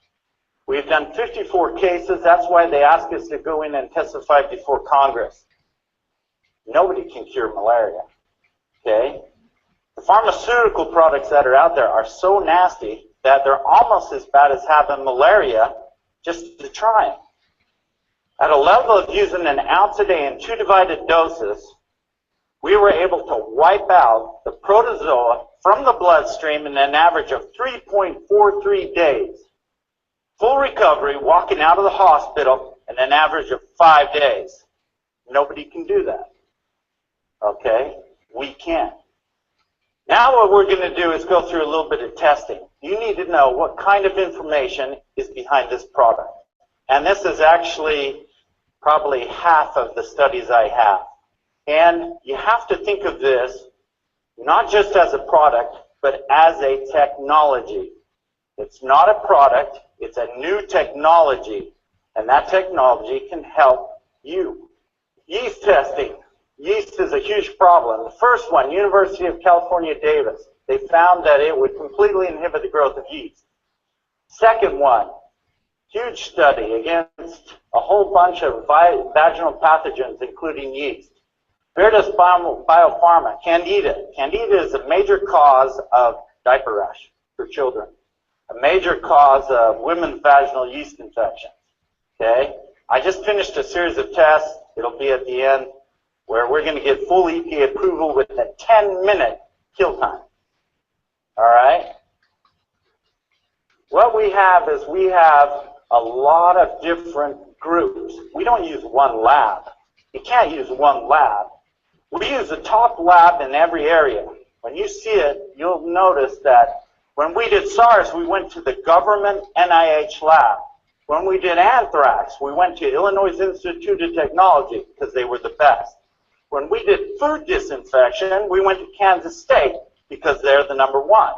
We've done 54 cases. That's why they asked us to go in and testify before Congress. Nobody can cure malaria. Okay? The pharmaceutical products that are out there are so nasty that they're almost as bad as having malaria just to try them. At a level of using an ounce a day in 2 divided doses, we were able to wipe out the protozoa from the bloodstream in an average of 3.43 days. Full recovery, walking out of the hospital in an average of 5 days. Nobody can do that. Okay? We can. Now what we're going to do is go through a little bit of testing. You need to know what kind of information is behind this product. And this is actually probably half of the studies I have. And you have to think of this not just as a product, but as a technology. It's not a product, it's a new technology. And that technology can help you. Yeast testing. Yeast is a huge problem. The first one, University of California, Davis, they found that it would completely inhibit the growth of yeast. Second one, huge study against a whole bunch of vaginal pathogens, including yeast. Veritas Biopharma, Candida. Candida is a major cause of diaper rash for children, a major cause of women's vaginal yeast infections. Okay? I just finished a series of tests. It'll be at the end, where we're going to get full EPA approval with a 10-minute kill time. All right? What we have is we have a lot of different groups. We don't use one lab. You can't use one lab. We use a top lab in every area. When you see it, you'll notice that when we did SARS, we went to the government NIH lab. When we did anthrax, we went to Illinois Institute of Technology because they were the best. When we did food disinfection, we went to Kansas State because they're the #1.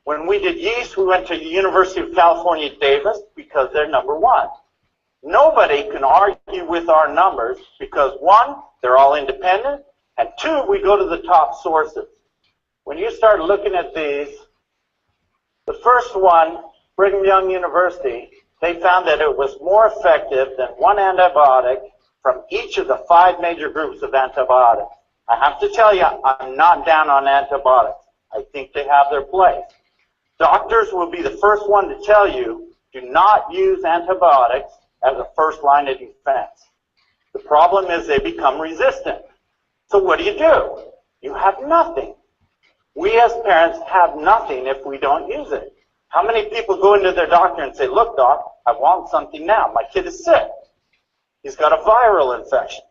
When we did yeast, we went to the University of California, Davis because they're #1. Nobody can argue with our numbers because 1, they're all independent, and 2, we go to the top sources. When you start looking at these, the first one, Brigham Young University, they found that it was more effective than one antibiotic from each of the 5 major groups of antibiotics. I have to tell you, I'm not down on antibiotics. I think they have their place. Doctors will be the first one to tell you, do not use antibiotics as a first line of defense. The problem is they become resistant. So what do? You have nothing. We as parents have nothing if we don't use it. How many people go into their doctor and say, look, doc, I want something now. My kid is sick. He's got a viral infection.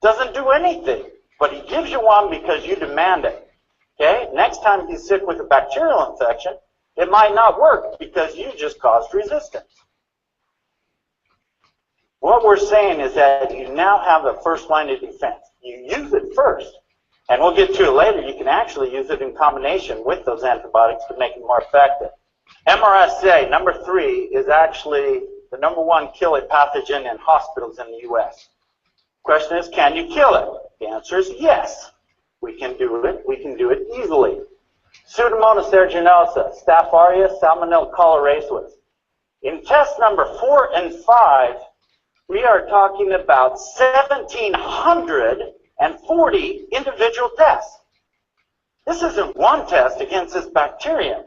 Doesn't do anything, but he gives you one because you demand it. Okay? Next time he's sick with a bacterial infection, it might not work because you just caused resistance. What we're saying is that you now have a first line of defense. You use it first. And we'll get to it later. You can actually use it in combination with those antibiotics to make it more effective. MRSA, number 3, is actually the number 1 killing pathogen in hospitals in the U.S. Question is, can you kill it? The answer is yes. We can do it. We can do it easily. Pseudomonas aeruginosa, Staph aureus, Salmonella choleraeus. In test number 4 and 5, we are talking about 1,740 individual tests. This isn't one test against this bacterium.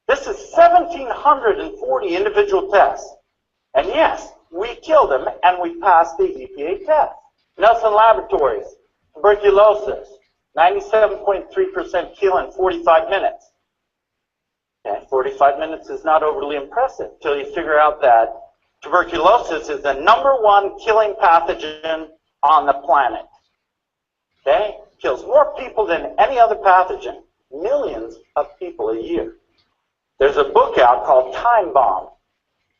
This is 1,740 individual tests. And yes, we killed them and we passed the EPA test. Nelson Laboratories, tuberculosis, 97.3% kill in 45 minutes. Okay, 45 minutes is not overly impressive until you figure out that tuberculosis is the number 1 killing pathogen on the planet. Okay? Kills more people than any other pathogen. Millions of people a year. There's a book out called Time Bomb.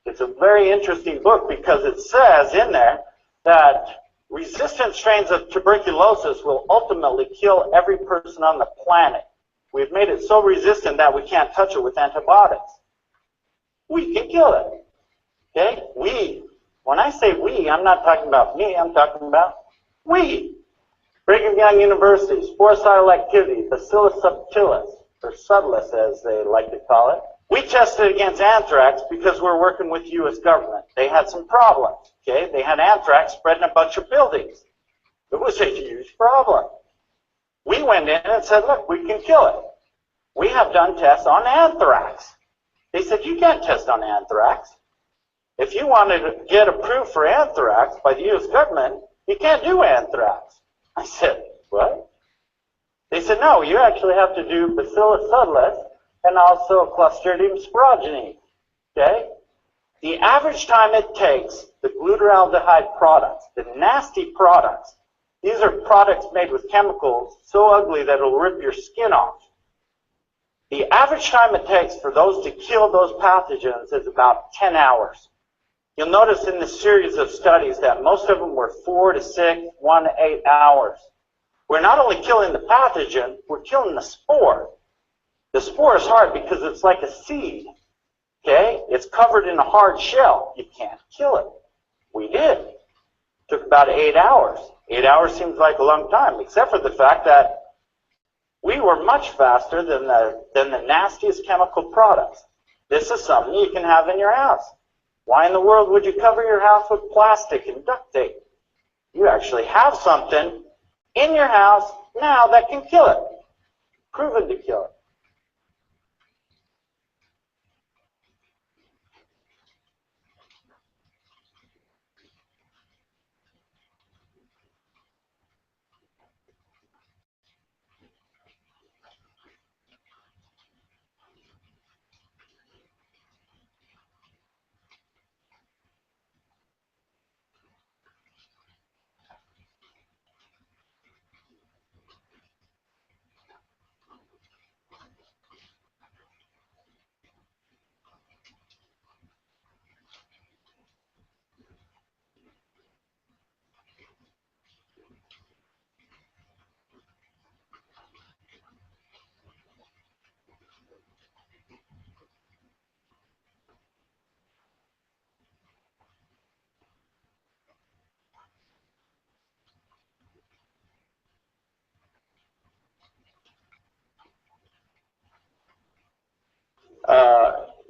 It's a very interesting book because it says in there that resistant strains of tuberculosis will ultimately kill every person on the planet. We've made it so resistant that we can't touch it with antibiotics. We can kill it. Okay? We. When I say we, I'm not talking about me, I'm talking about we. Brigham Young University, sporicidal activity, Bacillus subtilis, or subtilis as they like to call it. We tested against anthrax because we're working with the U.S. government. They had some problems. Okay? They had anthrax spread in a bunch of buildings. It was a huge problem. We went in and said, look, we can kill it. We have done tests on anthrax. They said, you can't test on anthrax. If you wanted to get approved for anthrax by the U.S. government, you can't do anthrax. I said, what? They said, no, you actually have to do Bacillus subtilis and also Clostridium sporagine. Okay? The average time it takes the glutaraldehyde products, the nasty products, these are products made with chemicals so ugly that it'll rip your skin off. The average time it takes for those to kill those pathogens is about 10 hours. You'll notice in the series of studies that most of them were 4 to 6, 1 to 8 hours. We're not only killing the pathogen, we're killing the spore. The spore is hard because it's like a seed. Okay? It's covered in a hard shell. You can't kill it. We did. It took about 8 hours. 8 hours seems like a long time, except for the fact that we were much faster than the nastiest chemical products. This is something you can have in your house. Why in the world would you cover your house with plastic and duct tape? You actually have something in your house now that can kill it. Proven to kill it.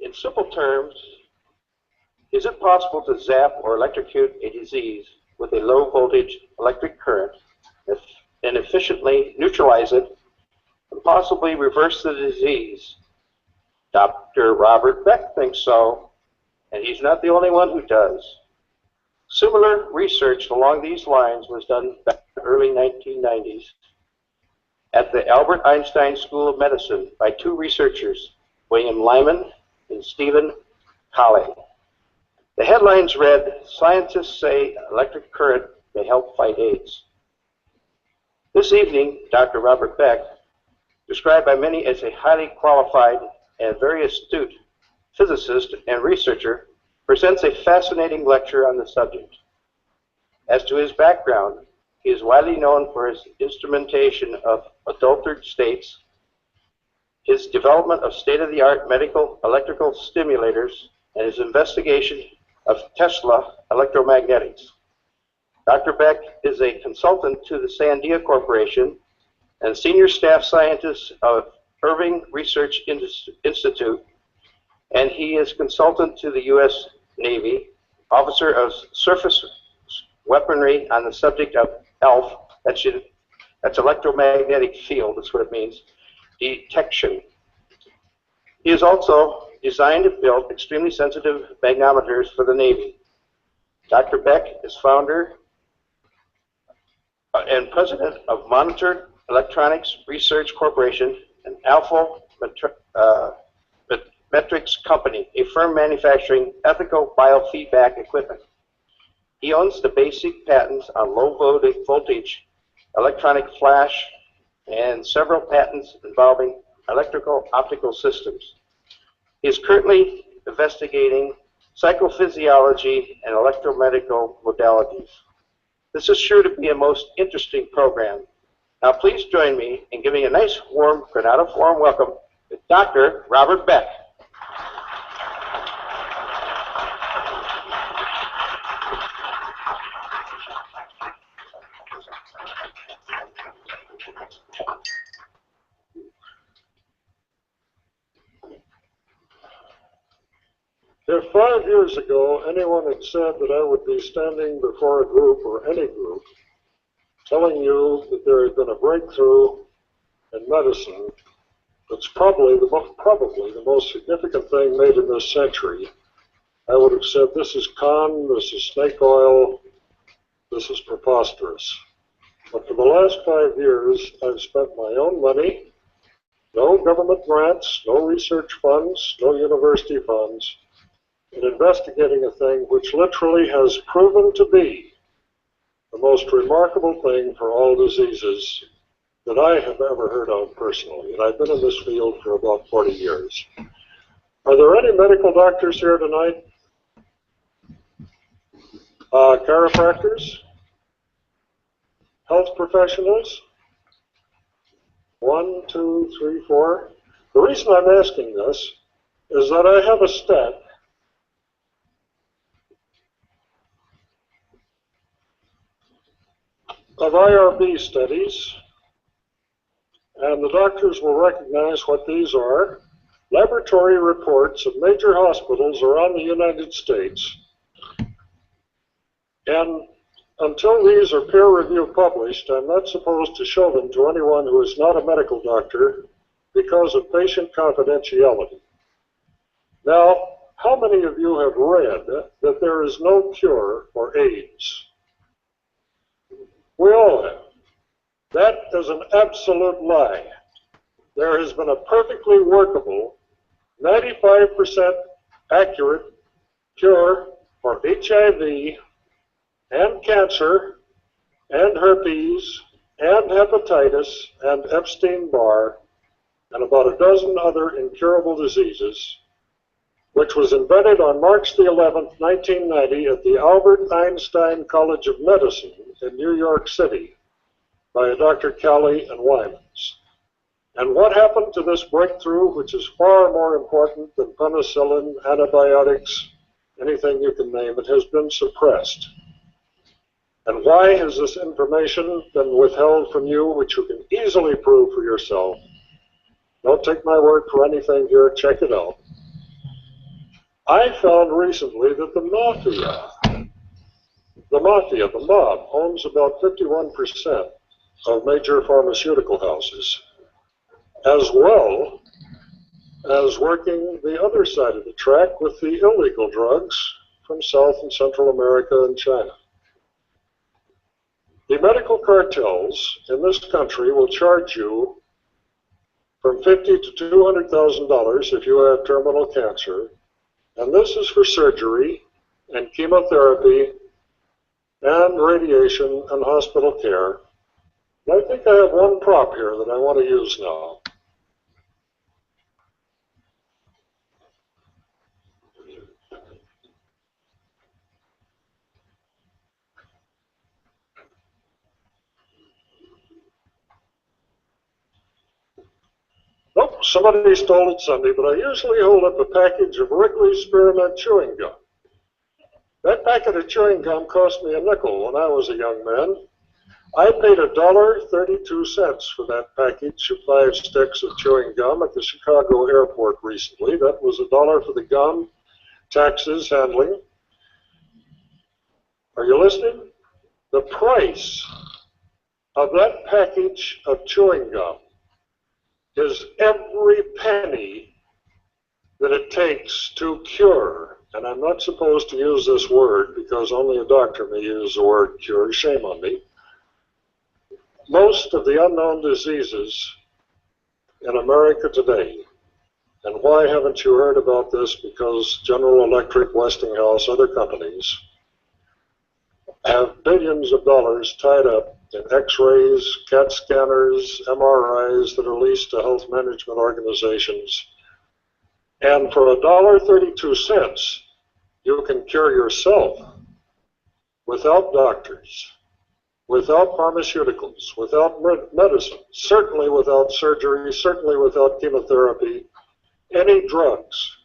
In simple terms, is it possible to zap or electrocute a disease with a low voltage electric current and efficiently neutralize it and possibly reverse the disease? Dr. Robert Beck thinks so, and he's not the only one who does. Similar research along these lines was done back in the early 1990s at the Albert Einstein School of Medicine by 2 researchers, William Lyman and Stephen Colley. The headlines read, "Scientists say electric current may help fight AIDS." This evening, Dr. Robert Beck, described by many as a highly qualified and very astute physicist and researcher, presents a fascinating lecture on the subject. As to his background, He is widely known for his instrumentation of adulterated states, his development of state-of-the-art medical electrical stimulators, and his investigation of Tesla electromagnetics. Dr. Beck is a consultant to the Sandia Corporation and senior staff scientist of Irving Research Institute, and he is consultant to the U.S. Navy, officer of surface weaponry on the subject of ELF, that's electromagnetic field, that's what it means, detection. He has also designed and built extremely sensitive magnometers for the Navy. Dr. Beck is founder and president of Monitor Electronics Research Corporation, an Alpha Metrics company, a firm manufacturing ethical biofeedback equipment. He owns the basic patents on low voltage electronic flash and several patents involving electrical optical systems. He is currently investigating psychophysiology and electromedical modalities. This is sure to be a most interesting program. Now please join me in giving a nice warm granatiform welcome to Dr. Robert Beck. If 5 years ago anyone had said that I would be standing before a group or any group telling you that there had been a breakthrough in medicine that's probably the most significant thing made in this century, I would have said this is con, this is snake oil, this is preposterous. But for the last 5 years, I've spent my own money, no government grants, no research funds, no university funds, in investigating a thing which literally has proven to be the most remarkable thing for all diseases that I have ever heard of personally. And I've been in this field for about 40 years. Are there any medical doctors here tonight? Chiropractors? Health professionals? 1, 2, 3, 4. The reason I'm asking this is that I have a stack of IRB studies, and the doctors will recognize what these are. Laboratory reports of major hospitals around the United States. And until these are peer-review published, I'm not supposed to show them to anyone who is not a medical doctor because of patient confidentiality. Now, how many of you have read that there is no cure for AIDS? We all have. That is an absolute lie. There has been a perfectly workable, 95% accurate cure for HIV and cancer and herpes and hepatitis and Epstein-Barr and about a dozen other incurable diseases, which was invented on March the 11th, 1990 at the Albert Einstein College of Medicine in New York City by a Dr. Kelly and Wymans. And what happened to this breakthrough, which is far more important than penicillin, antibiotics, anything you can name, it has been suppressed. And why has this information been withheld from you, which you can easily prove for yourself? Don't take my word for anything here, check it out. I found recently that the mob, owns about 51% of major pharmaceutical houses, as well as working the other side of the track with the illegal drugs from South and Central America and China. The medical cartels in this country will charge you from $50,000 to $200,000 if you have terminal cancer, and this is for surgery and chemotherapy and radiation and hospital care. And I think I have one prop here that I want to use now. Somebody stole it Sunday, but I usually hold up a package of Wrigley's Spearmint chewing gum. That packet of chewing gum cost me a nickel when I was a young man. I paid $1.32 for that package of 5 sticks of chewing gum at the Chicago airport recently. That was $1 for the gum, taxes, handling. Are you listening? The price of that package of chewing gum is every penny that it takes to cure, and I'm not supposed to use this word because only a doctor may use the word cure, shame on me, most of the unknown diseases in America today. And why haven't you heard about this? Because General Electric, Westinghouse, other companies have billions of dollars tied up in x-rays, CAT scanners, MRIs that are leased to health management organizations. And for $1.32, you can cure yourself without doctors, without pharmaceuticals, without medicine, certainly without surgery, certainly without chemotherapy, any drugs,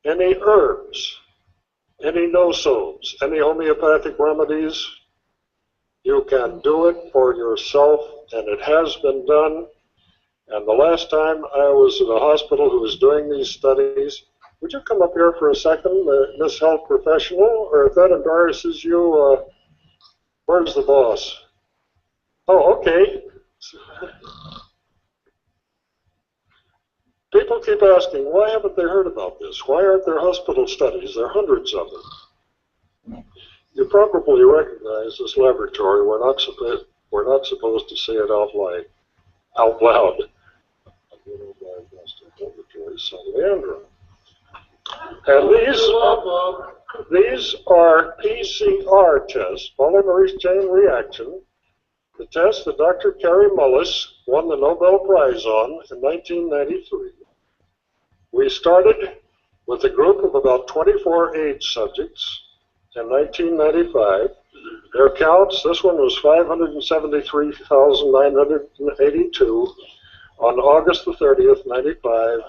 any herbs, any no-sows, any homeopathic remedies. You can do it for yourself, and it has been done. And the last time I was at a hospital who was doing these studies, would you come up here for a second, Miss Health Professional, or if that embarrasses you, where's the boss? Oh, okay. People keep asking, why haven't they heard about this? Why aren't there hospital studies? There are hundreds of them. You probably recognize this laboratory. We're not supposed to say it out loud. And these are PCR tests, polymerase chain reaction, the test that Dr. Kary Mullis won the Nobel Prize on in 1993. We started with a group of about 24 AIDS subjects in 1995. Their counts, this one was 573,982 on August the 30th, 95.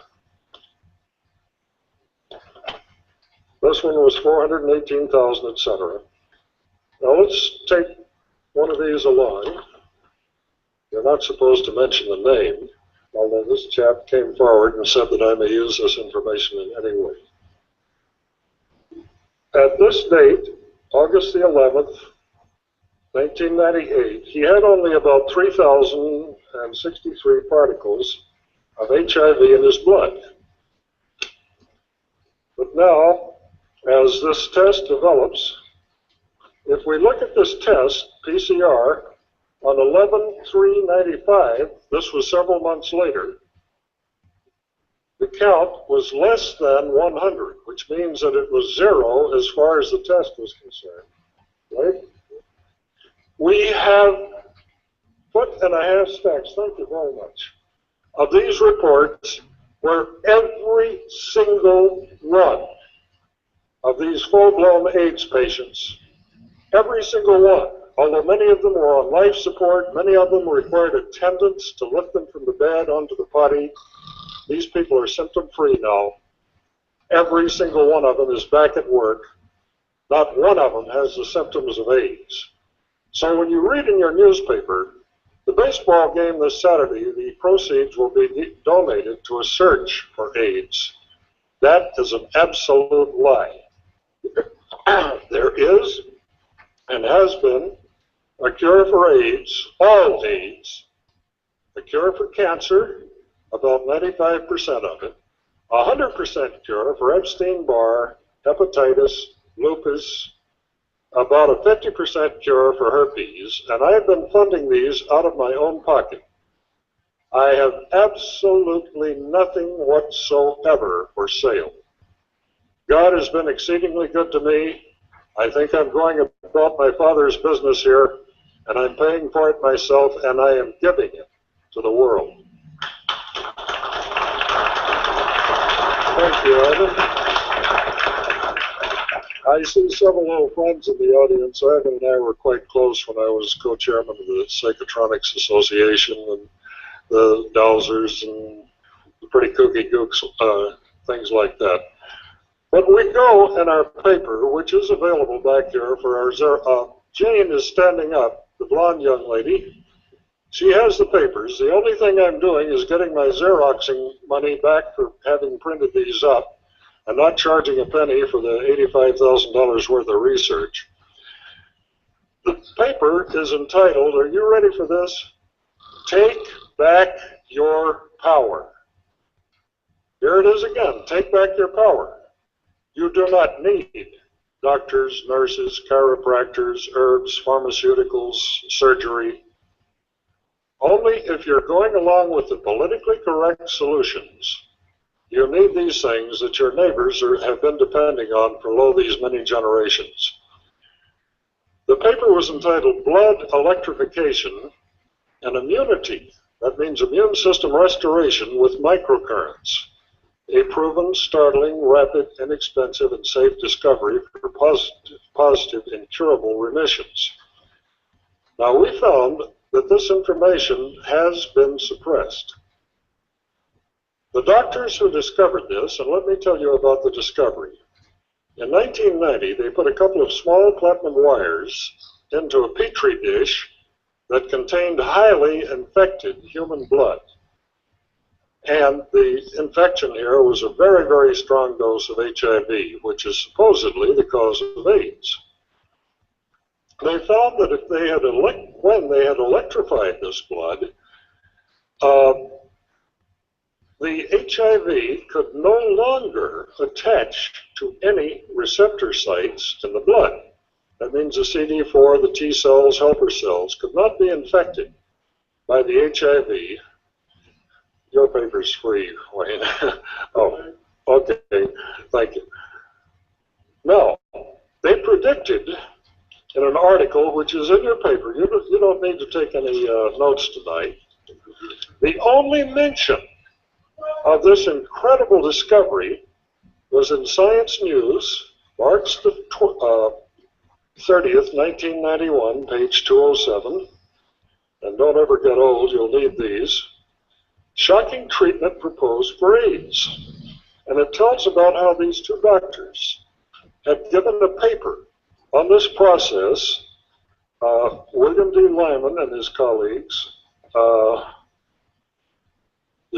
This one was 418,000, etc. Now let's take one of these along. You're not supposed to mention the name, although this chap came forward and said that I may use this information in any way. At this date, August the 11th, 1998, he had only about 3,063 particles of HIV in his blood. But now, as this test develops, if we look at this test, PCR, on 11/3/95, this was several months later, the count was less than 100, which means that it was 0 as far as the test was concerned, right? We have 1.5 stacks, thank you very much, of these reports where every single one of these full-blown AIDS patients, every single one, although many of them were on life support, many of them required attendants to lift them from the bed onto the potty. These people are symptom-free now. Every single one of them is back at work. Not one of them has the symptoms of AIDS. So when you read in your newspaper, the baseball game this Saturday, the proceeds will be donated to a search for AIDS. That is an absolute lie. There is and has been a cure for AIDS, all AIDS, a cure for cancer, about 95% of it, 100% cure for Epstein-Barr, hepatitis, lupus, about a 50% cure for herpes, and I've been funding these out of my own pocket. I have absolutely nothing whatsoever for sale. God has been exceedingly good to me. I think I'm going about my Father's business here, and I'm paying for it myself, and I am giving it to the world. Thank you, Ivan. I see several old friends in the audience. Ivan and I were quite close when I was co-chairman of the Psychotronics Association and the Dowsers and pretty kooky gooks, things like that. But we go in our paper, which is available back here for our Jane is standing up, the blonde young lady. She has the papers. The only thing I'm doing is getting my Xeroxing money back for having printed these up and not charging a penny for the $85,000 worth of research. The paper is entitled, are you ready for this? Take Back Your Power. Here it is again, take back your power. You do not need doctors, nurses, chiropractors, herbs, pharmaceuticals, surgery. Only if you're going along with the politically correct solutions, you need these things that your neighbors have been depending on for these many generations. The paper was entitled Blood Electrification and Immunity. That means immune system restoration with microcurrents. A proven, startling, rapid, inexpensive, and safe discovery for positive incurable remissions. Now, we found that this information has been suppressed. The doctors who discovered this, and let me tell you about the discovery. In 1990, they put a couple of small platinum wires into a petri dish that contained highly infected human blood. And the infection here was a very, very strong dose of HIV, which is supposedly the cause of AIDS. They found that if they had when they had electrified this blood, the HIV could no longer attach to any receptor sites in the blood. That means the CD4, the T cells, helper cells, could not be infected by the HIV. Your paper's free, Wayne. Oh, okay, thank you. Now, they predicted in an article, which is in your paper, you don't need to take any notes tonight, the only mention of this incredible discovery was in Science News, March the 30th, 1991, page 207. And don't ever get old, you'll need these. Shocking treatment proposed for AIDS. And it tells about how these two doctors had given a paper on this process. William D. Lyman and his colleagues, the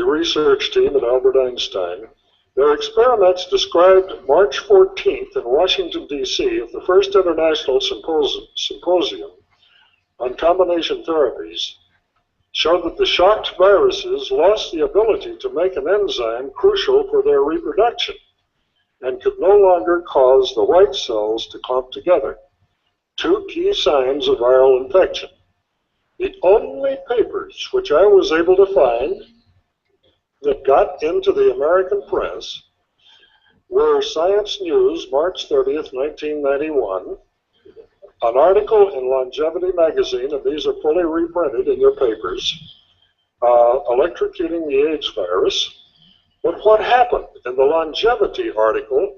research team at Albert Einstein, their experiments described March 14th in Washington, D.C. at the first international symposium on combination therapies showed that the shocked viruses lost the ability to make an enzyme crucial for their reproduction and could no longer cause the white cells to clump together, two key signs of viral infection. The only papers which I was able to find that got into the American press were Science News, March 30th, 1991, an article in Longevity magazine, and these are fully reprinted in your papers, electrocuting the AIDS virus. But what happened in the Longevity article,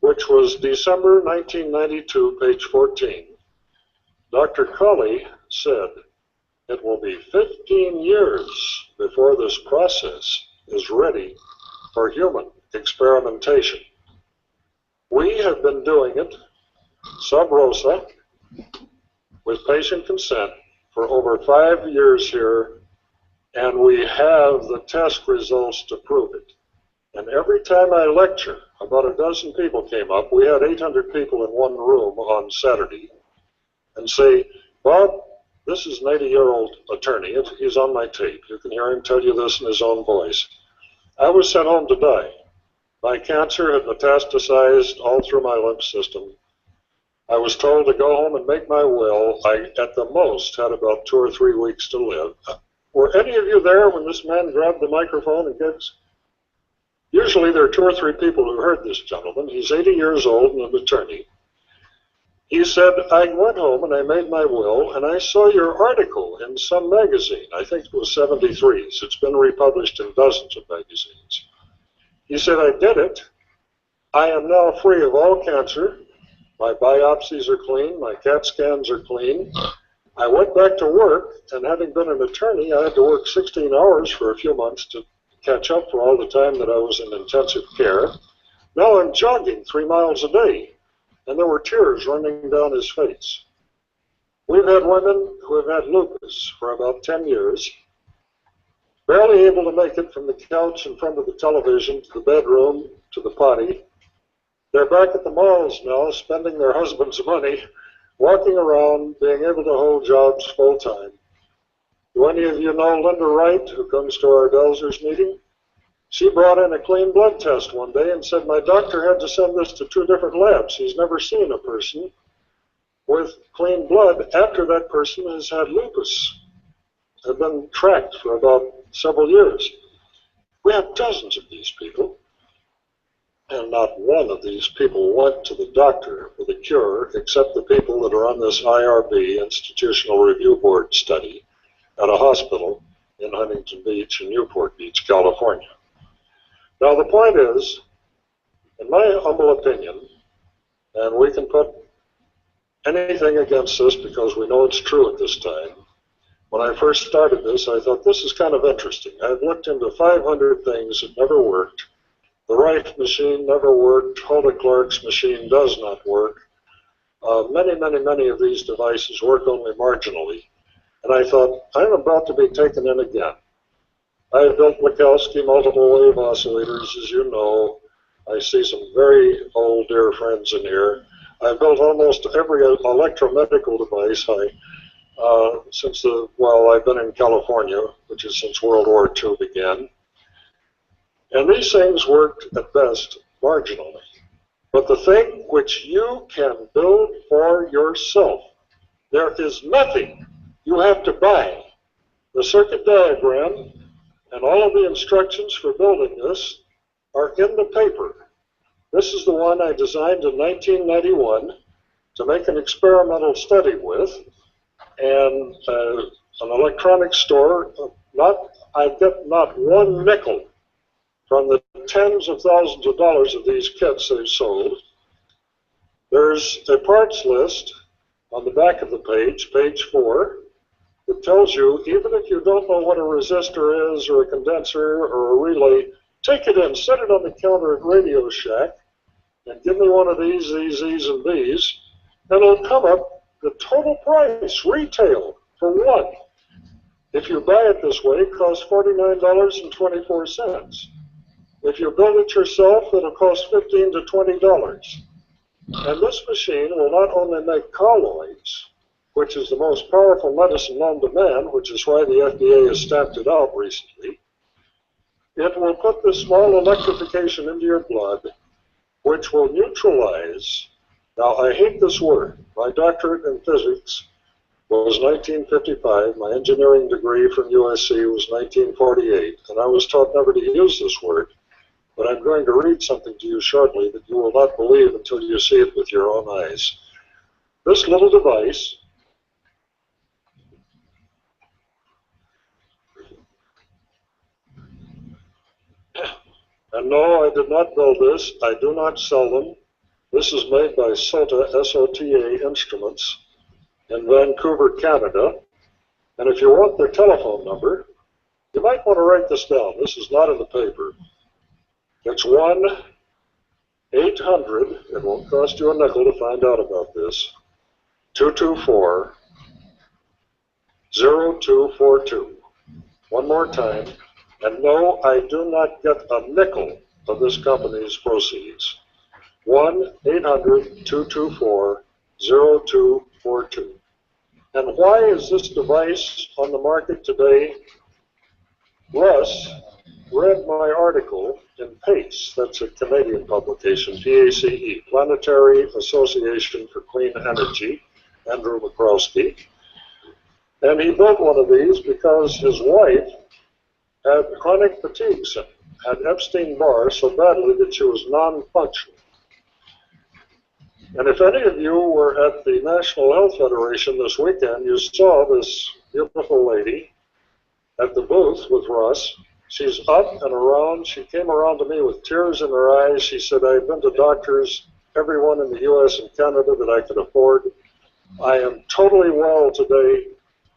which was December 1992, page 14, Dr. Cully said, it will be 15 years before this process is ready for human experimentation. We have been doing it sub rosa with patient consent for over 5 years here, and we have the test results to prove it. And every time I lecture, about a dozen people came up. We had 800 people in one room on Saturday, and say, Bob, this is an 80-year-old attorney. He's on my tape. You can hear him tell you this in his own voice. I was sent home to die. My cancer had metastasized all through my lymph system. I was told to go home and make my will. I, at the most, had about 2 or 3 weeks to live. Were any of you there when this man grabbed the microphone and gives? Usually there are 2 or 3 people who heard this gentleman. He's 80 years old and an attorney. He said, I went home and I made my will, and I saw your article in some magazine. I think it was 73s. It's been republished in dozens of magazines. He said, I did it. I am now free of all cancer. My biopsies are clean. My CAT scans are clean. I went back to work, and having been an attorney, I had to work 16 hours for a few months to catch up for all the time that I was in intensive care. Now I'm jogging 3 miles a day, and there were tears running down his face. We've had women who have had lupus for about 10 years, barely able to make it from the couch in front of the television to the bedroom to the potty. They're back at the malls now, spending their husband's money, walking around, being able to hold jobs full time. Do any of you know Linda Wright, who comes to our Delsers meeting? She brought in a clean blood test one day and said, my doctor had to send this to 2 different labs. He's never seen a person with clean blood after that person has had lupus. Have been tracked for about several years. We have dozens of these people, and not one of these people went to the doctor for the cure, except the people that are on this IRB, Institutional Review Board study, at a hospital in Huntington Beach and Newport Beach, California. Now the point is, in my humble opinion, and we can put anything against this because we know it's true at this time. When I first started this, I thought this is kind of interesting. I've looked into 500 things that never worked. The Rife machine never worked. Hulda Clark's machine does not work. Many of these devices work only marginally. And I thought, I'm about to be taken in again. I've built Mikowski multiple wave oscillators, as you know. I see some very old dear friends in here. I've built almost every electromedical device I've been in California, which is since World War II began. And these things worked at best marginally. But the thing which you can build for yourself, there is nothing you have to buy. The circuit diagram and all of the instructions for building this are in the paper. This is the one I designed in 1991 to make an experimental study with, and an electronics store, I get not one nickel from the tens of thousands of dollars of these kits they've sold. There's a parts list on the back of the page, page 4, that tells you, even if you don't know what a resistor is, or a condenser, or a relay, take it in, set it on the counter at Radio Shack, and give me one of these, and these, and it'll come up the total price, retail, for one. If you buy it this way, it costs $49.24. If you build it yourself, it'll cost $15 to $20. And this machine will not only make colloids, which is the most powerful medicine known to man, which is why the FDA has stamped it out recently. It will put this small electrification into your blood, which will neutralize. Now, I hate this word. My doctorate in physics was 1955. My engineering degree from USC was 1948, and I was taught never to use this word. But I'm going to read something to you shortly that you will not believe until you see it with your own eyes. This little device and no, I did not build this. I do not sell them. This is made by SOTA, S-O-T-A Instruments in Vancouver, Canada. And if you want their telephone number, you might want to write this down. This is not in the paper. It's 1-800, it won't cost you a nickel to find out about this, 224-0242. One more time. And no, I do not get a nickel of this company's proceeds. 1-800-224-0242. And why is this device on the market today? Russ read my article in PACE, that's a Canadian publication, PACE, Planetary Association for Clean Energy, Andrew McCroskey. And he built one of these because his wife had chronic fatigue syndrome, had Epstein-Barr so badly that she was non-functional. And if any of you were at the National Health Federation this weekend, you saw this beautiful lady at the booth with Russ. She's up and around. She came around to me with tears in her eyes. She said, I've been to doctors, everyone in the U.S. and Canada that I could afford. I am totally well today.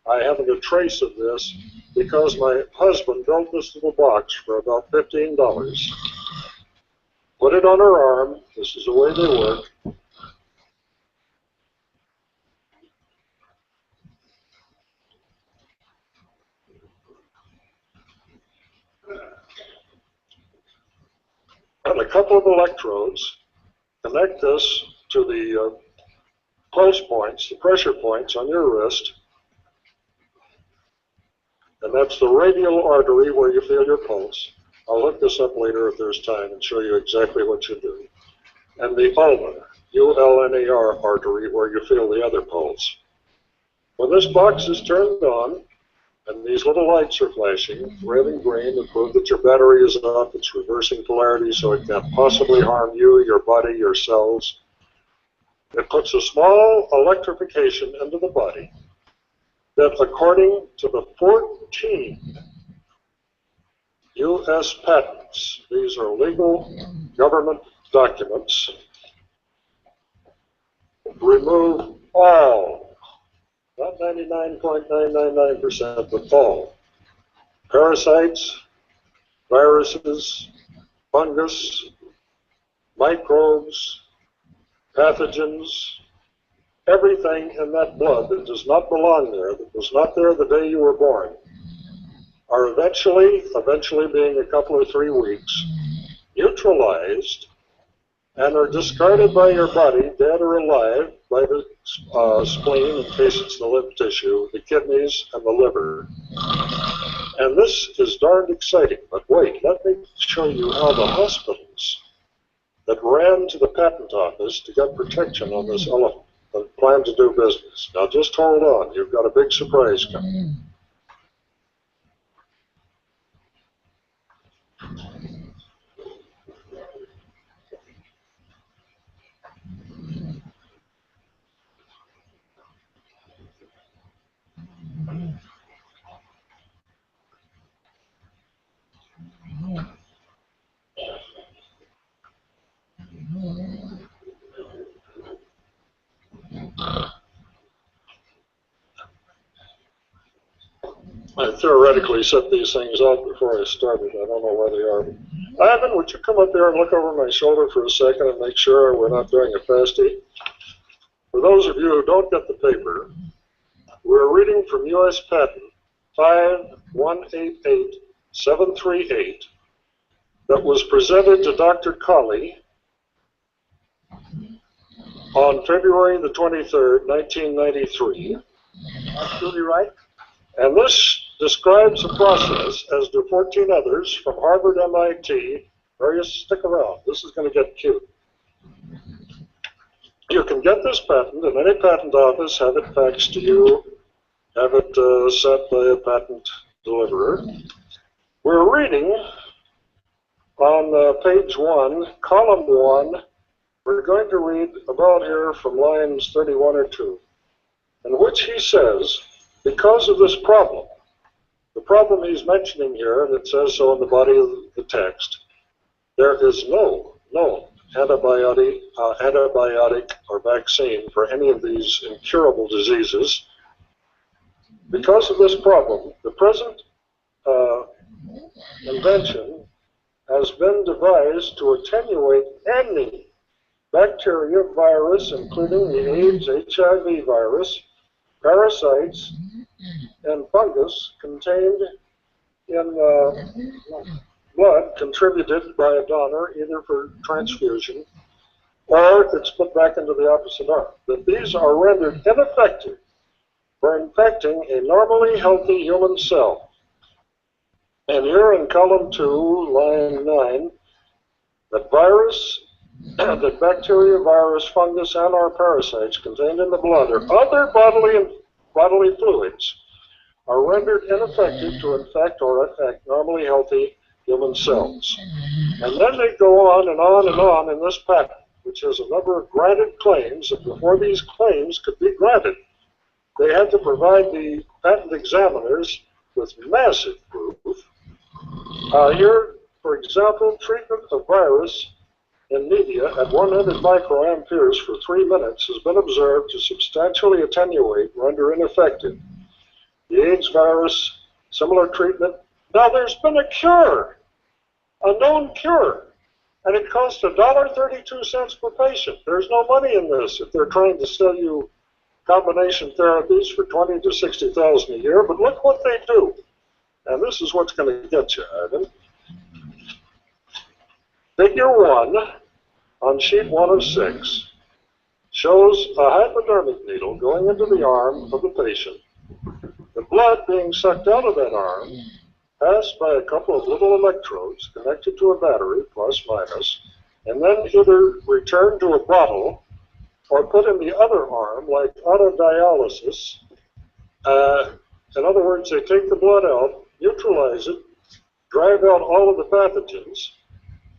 I haven't a trace of this because my husband built this little box for about $15. Put it on her arm. This is the way they work. And a couple of electrodes connect this to the pulse points, the pressure points on your wrist. And that's the radial artery where you feel your pulse. I'll look this up later if there's time and show you exactly what you do. And the ulnar, ULNAR artery where you feel the other pulse. When this box is turned on, and these little lights are flashing, red and green, to prove that your battery is up, it's reversing polarity so it can't possibly harm you, your body, your cells. It puts a small electrification into the body that, according to the 14 U.S. patents, these are legal government documents, remove all, not 99.999%, but all parasites, viruses, fungus, microbes, pathogens, everything in that blood that does not belong there, that was not there the day you were born, are eventually being a couple or 3 weeks, neutralized and are discarded by your body, dead or alive, by the spleen, in case it's the lymph tissue, the kidneys, and the liver. And this is darned exciting. But wait, let me show you how the hospitals that ran to the patent office to get protection on this elephant and plan to do business. Now just hold on, you've got a big surprise coming. I theoretically set these things out before I started. I don't know where they are. Ivan, would you come up there and look over my shoulder for a second and make sure we're not doing a fasty? For those of you who don't get the paper, we're reading from U.S. Patent 5188738 that was presented to Dr. Colley on February the 23rd, 1993. Absolutely right. And this describes a process, as do 14 others from Harvard, MIT. Various, stick around. This is going to get cute. You can get this patent in any patent office, have it faxed to you, have it sent by a patent deliverer. We're reading on page 1, column 1. We're going to read about here from lines 31 or 2, in which he says, because of this problem, the problem he's mentioning here, and it says so in the body of the text, there is no antibiotic or vaccine for any of these incurable diseases. Because of this problem, the present invention has been devised to attenuate any bacteria, virus, including the AIDS, HIV virus, parasites, and fungus contained in blood contributed by a donor, either for transfusion or it's put back into the opposite arm. That these are rendered ineffective for infecting a normally healthy human cell. And here in column 2, line 9, that virus, that bacteria, virus, fungus, and our parasites contained in the blood or other bodily fluids are rendered ineffective to infect or affect normally healthy human cells. And then they go on and on and on in this patent, which has a number of granted claims, and before these claims could be granted, they had to provide the patent examiners with massive proof. Here, for example, treatment of virus in media at 100 microamperes for 3 minutes has been observed to substantially attenuate, render ineffective The AIDS virus, similar treatment. Now there's been a cure, a known cure, and it costs $1.32 per patient. There's no money in this if they're trying to sell you combination therapies for $20,000 to $60,000 a year, but look what they do. And this is what's going to get you, Ivan. Figure 1 on sheet 1 of 6 shows a hypodermic needle going into the arm of the patient, the blood being sucked out of that arm, passed by a couple of little electrodes connected to a battery, plus minus, and then either returned to a bottle or put in the other arm like autodialysis. In other words, they take the blood out, neutralize it, drive out all of the pathogens.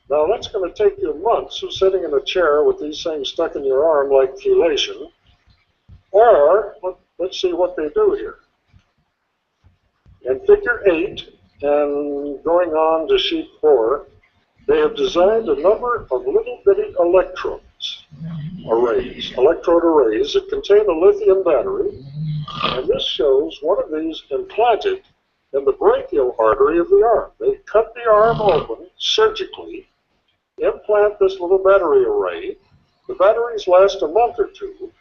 Now that's going to take you months of sitting in a chair with these things stuck in your arm like chelation. Or, let's see what they do here. In figure 8, and going on to sheet 4, they have designed a number of little bitty electrode arrays that contain a lithium battery, and this shows one of these implanted in the brachial artery of the arm. They cut the arm open surgically, implant this little battery array. The batteries last a month or two.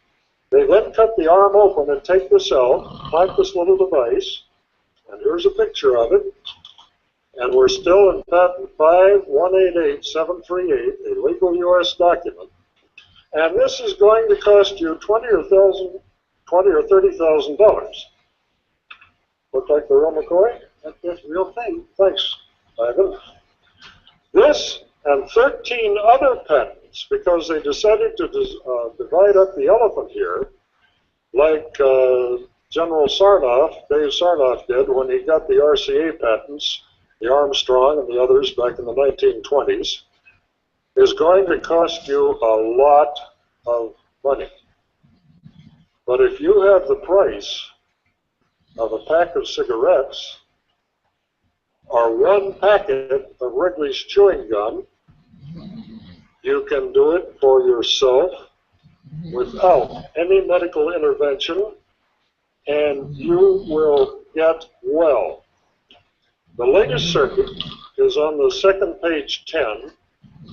They then cut the arm open and take this out, plant this little device, and here's a picture of it. And we're still in patent 5188738, a legal U.S. document. And this is going to cost you $20,000 or $30,000. Look like the real McCoy? That's the real thing. Thanks, Ivan. This and 13 other patents, because they decided to divide up the elephant here, like General Sarnoff, Dave Sarnoff did when he got the RCA patents, the Armstrong and the others back in the 1920s, is going to cost you a lot of money. But if you have the price of a pack of cigarettes or one packet of Wrigley's chewing gum, you can do it for yourself without any medical intervention, and you will get well. The latest circuit is on the second page 10,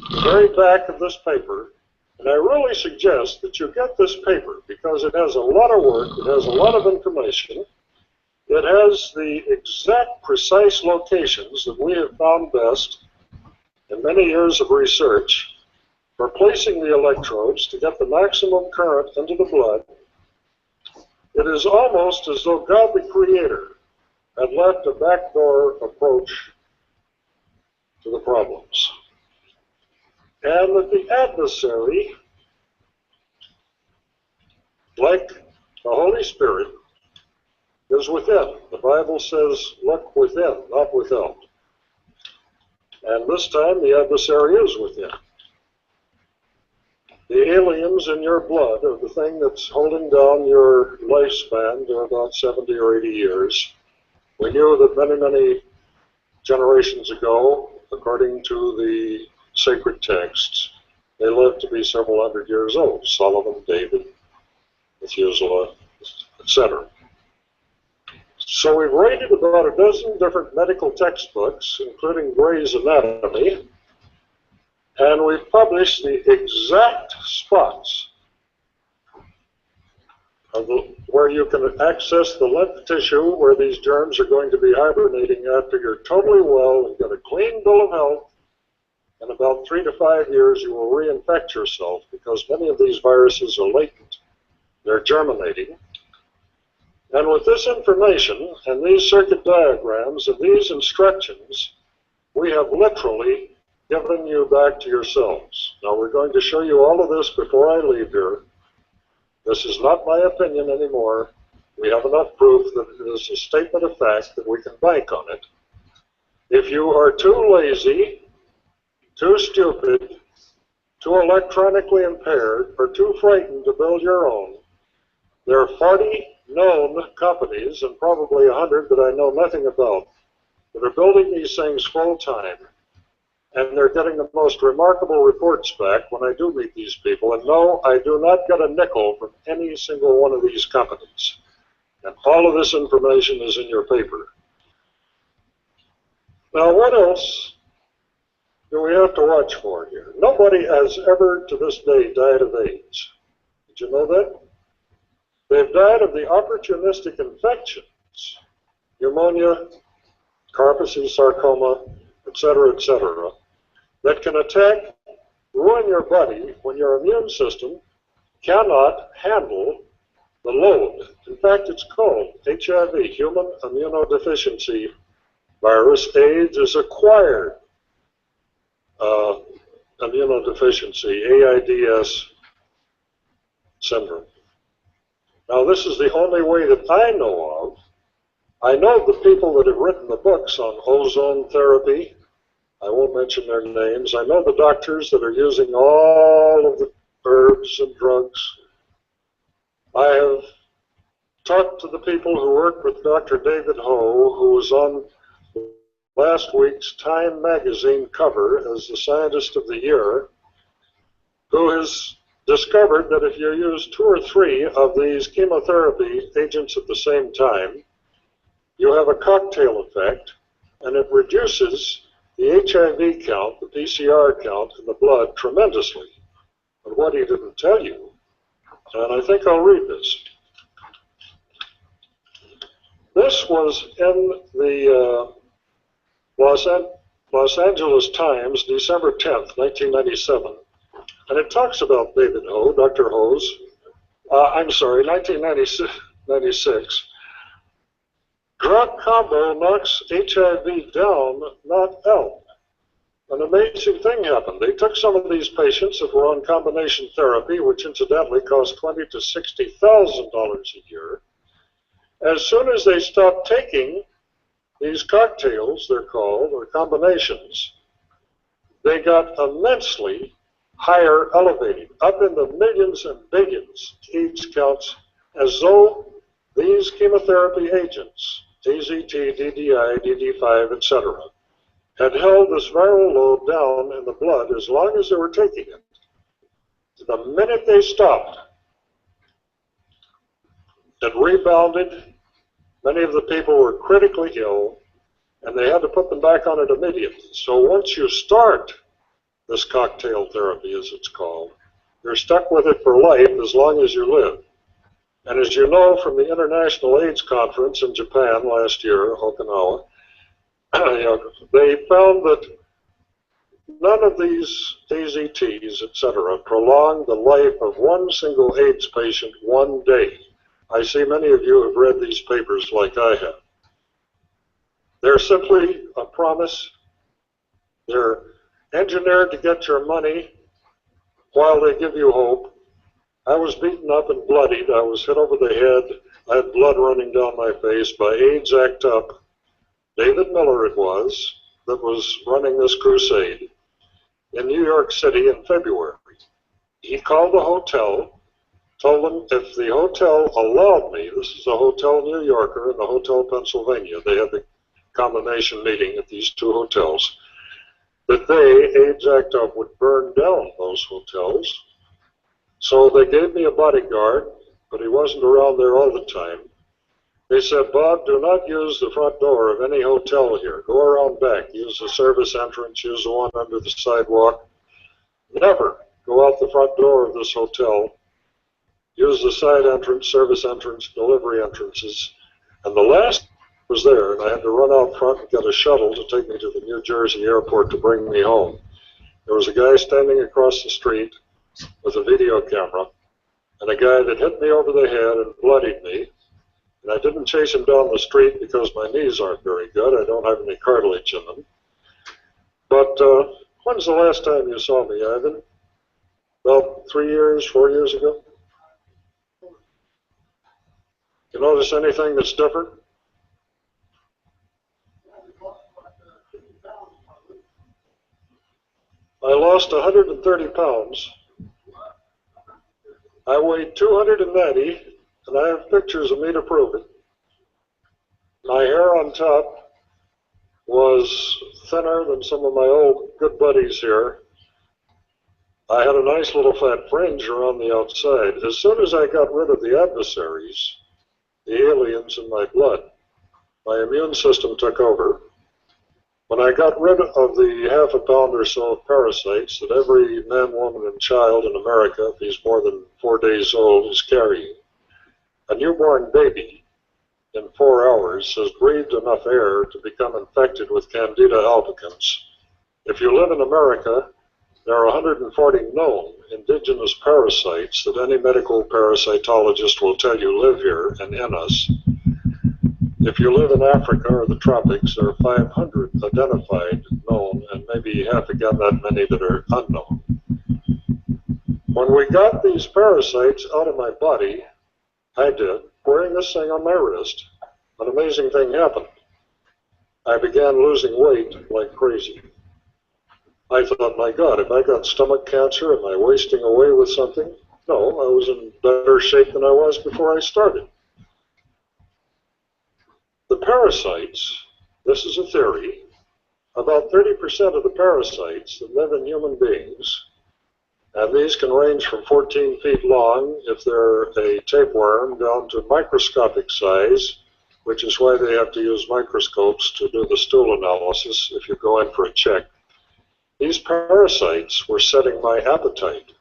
the very back of this paper, and I really suggest that you get this paper because it has a lot of work, it has a lot of information, it has the exact precise locations that we have found best in many years of research for placing the electrodes to get the maximum current into the blood. It is almost as though God the Creator had left a backdoor approach to the problems. And that the adversary, like the Holy Spirit, is within. The Bible says, look within, not without. And this time the adversary is within. The aliens in your blood are the thing that's holding down your lifespan to about 70 or 80 years. We knew that many, many generations ago, according to the sacred texts, they lived to be several hundred years old. Solomon, David, Methuselah, etc. So we've rated about a dozen different medical textbooks, including Gray's Anatomy, and we've published the exact spots of where you can access the lymph tissue where these germs are going to be hibernating after you're totally well and get a clean bill of health. In about 3 to 5 years, you will reinfect yourself because many of these viruses are latent. They're germinating. And with this information and these circuit diagrams and these instructions, we have literally given you back to yourselves. Now we're going to show you all of this before I leave here. This is not my opinion anymore. We have enough proof that it is a statement of fact that we can bank on it. If you are too lazy, too stupid, too electronically impaired, or too frightened to build your own, there are 40 known companies, and probably 100 that I know nothing about, that are building these things full time. And they're getting the most remarkable reports back when I do meet these people. And no, I do not get a nickel from any single one of these companies. And all of this information is in your paper. Now, what else do we have to watch for here? Nobody has ever to this day died of AIDS. Did you know that? They've died of the opportunistic infections, pneumonia, Kaposi sarcoma, etc., that can attack, ruin your body when your immune system cannot handle the load. In fact, it's called HIV, human immunodeficiency virus. AIDS is acquired immunodeficiency, AIDS syndrome. Now, this is the only way that I know of. I know the people that have written the books on ozone therapy. I won't mention their names. I know the doctors that are using all of the herbs and drugs. I have talked to the people who work with Dr. David Ho, who was on last week's Time magazine cover as the Scientist of the Year, who has discovered that if you use 2 or 3 of these chemotherapy agents at the same time, you have a cocktail effect, and it reduces the HIV count, the PCR count in the blood tremendously. But what he didn't tell you, and I think I'll read this. This was in the Los Angeles Times, December 10th, 1997. And it talks about David Ho, Dr. Ho's, 1996. Drug combo knocks HIV down, not out. An amazing thing happened. They took some of these patients that were on combination therapy, which incidentally cost $20,000 to $60,000 a year. As soon as they stopped taking these cocktails, they're called, or combinations, they got immensely higher, elevated, up in the millions and billions AIDS counts, as though these chemotherapy agents, AZT, DDI, DD5, etc., had held this viral load down in the blood as long as they were taking it. The minute they stopped, it rebounded. Many of the people were critically ill, and they had to put them back on it immediately. So once you start this cocktail therapy, as it's called, you're stuck with it for life as long as you live. And as you know from the International AIDS Conference in Japan last year, Okinawa, they found that none of these AZTs, etc., prolonged the life of one single AIDS patient one day. I see many of you have read these papers like I have. They're simply a promise. They're engineered to get your money while they give you hope. I was beaten up and bloodied. I was hit over the head. I had blood running down my face by AIDS Act Up. David Miller it was that was running this crusade in New York City in February. He called the hotel, told them if the hotel allowed me, this is a Hotel New Yorker and the Hotel Pennsylvania, they had the combination meeting at these 2 hotels, that they, AIDS Act Up, would burn down those hotels. So they gave me a bodyguard, but he wasn't around there all the time. They said, Bob, do not use the front door of any hotel here. Go around back. Use the service entrance. Use the one under the sidewalk. Never go out the front door of this hotel. Use the side entrance, service entrance, delivery entrances. And the last was there, and I had to run out front and get a shuttle to take me to the New Jersey airport to bring me home. There was a guy standing across the street with a video camera, and a guy that hit me over the head and bloodied me. And I didn't chase him down the street because my knees aren't very good. I don't have any cartilage in them. But when's the last time you saw me, Ivan? About 3 years, 4 years ago? You notice anything that's different? I lost 130 pounds. I weighed 290, and I have pictures of me to prove it. My hair on top was thinner than some of my old good buddies here. I had a nice little fat fringe around the outside. As soon as I got rid of the adversaries, the aliens in my blood. My immune system took over. When I got rid of the half a pound or so of parasites that every man, woman, and child in America, if he's more than 4 days old, is carrying, a newborn baby in 4 hours has breathed enough air to become infected with Candida albicans. If you live in America, there are 140 known indigenous parasites that any medical parasitologist will tell you live here and in us. If you live in Africa or the tropics, there are 500 identified, known, and maybe half again that many that are unknown. When we got these parasites out of my body, I did, wearing this thing on my wrist, an amazing thing happened. I began losing weight like crazy. I thought, my God, have I got stomach cancer? Am I wasting away with something? No, I was in better shape than I was before I started. The parasites, this is a theory, about 30% of the parasites that live in human beings, and these can range from 14 feet long if they're a tapeworm down to microscopic size, which is why they have to use microscopes to do the stool analysis if you go in for a check. These parasites were setting my appetite.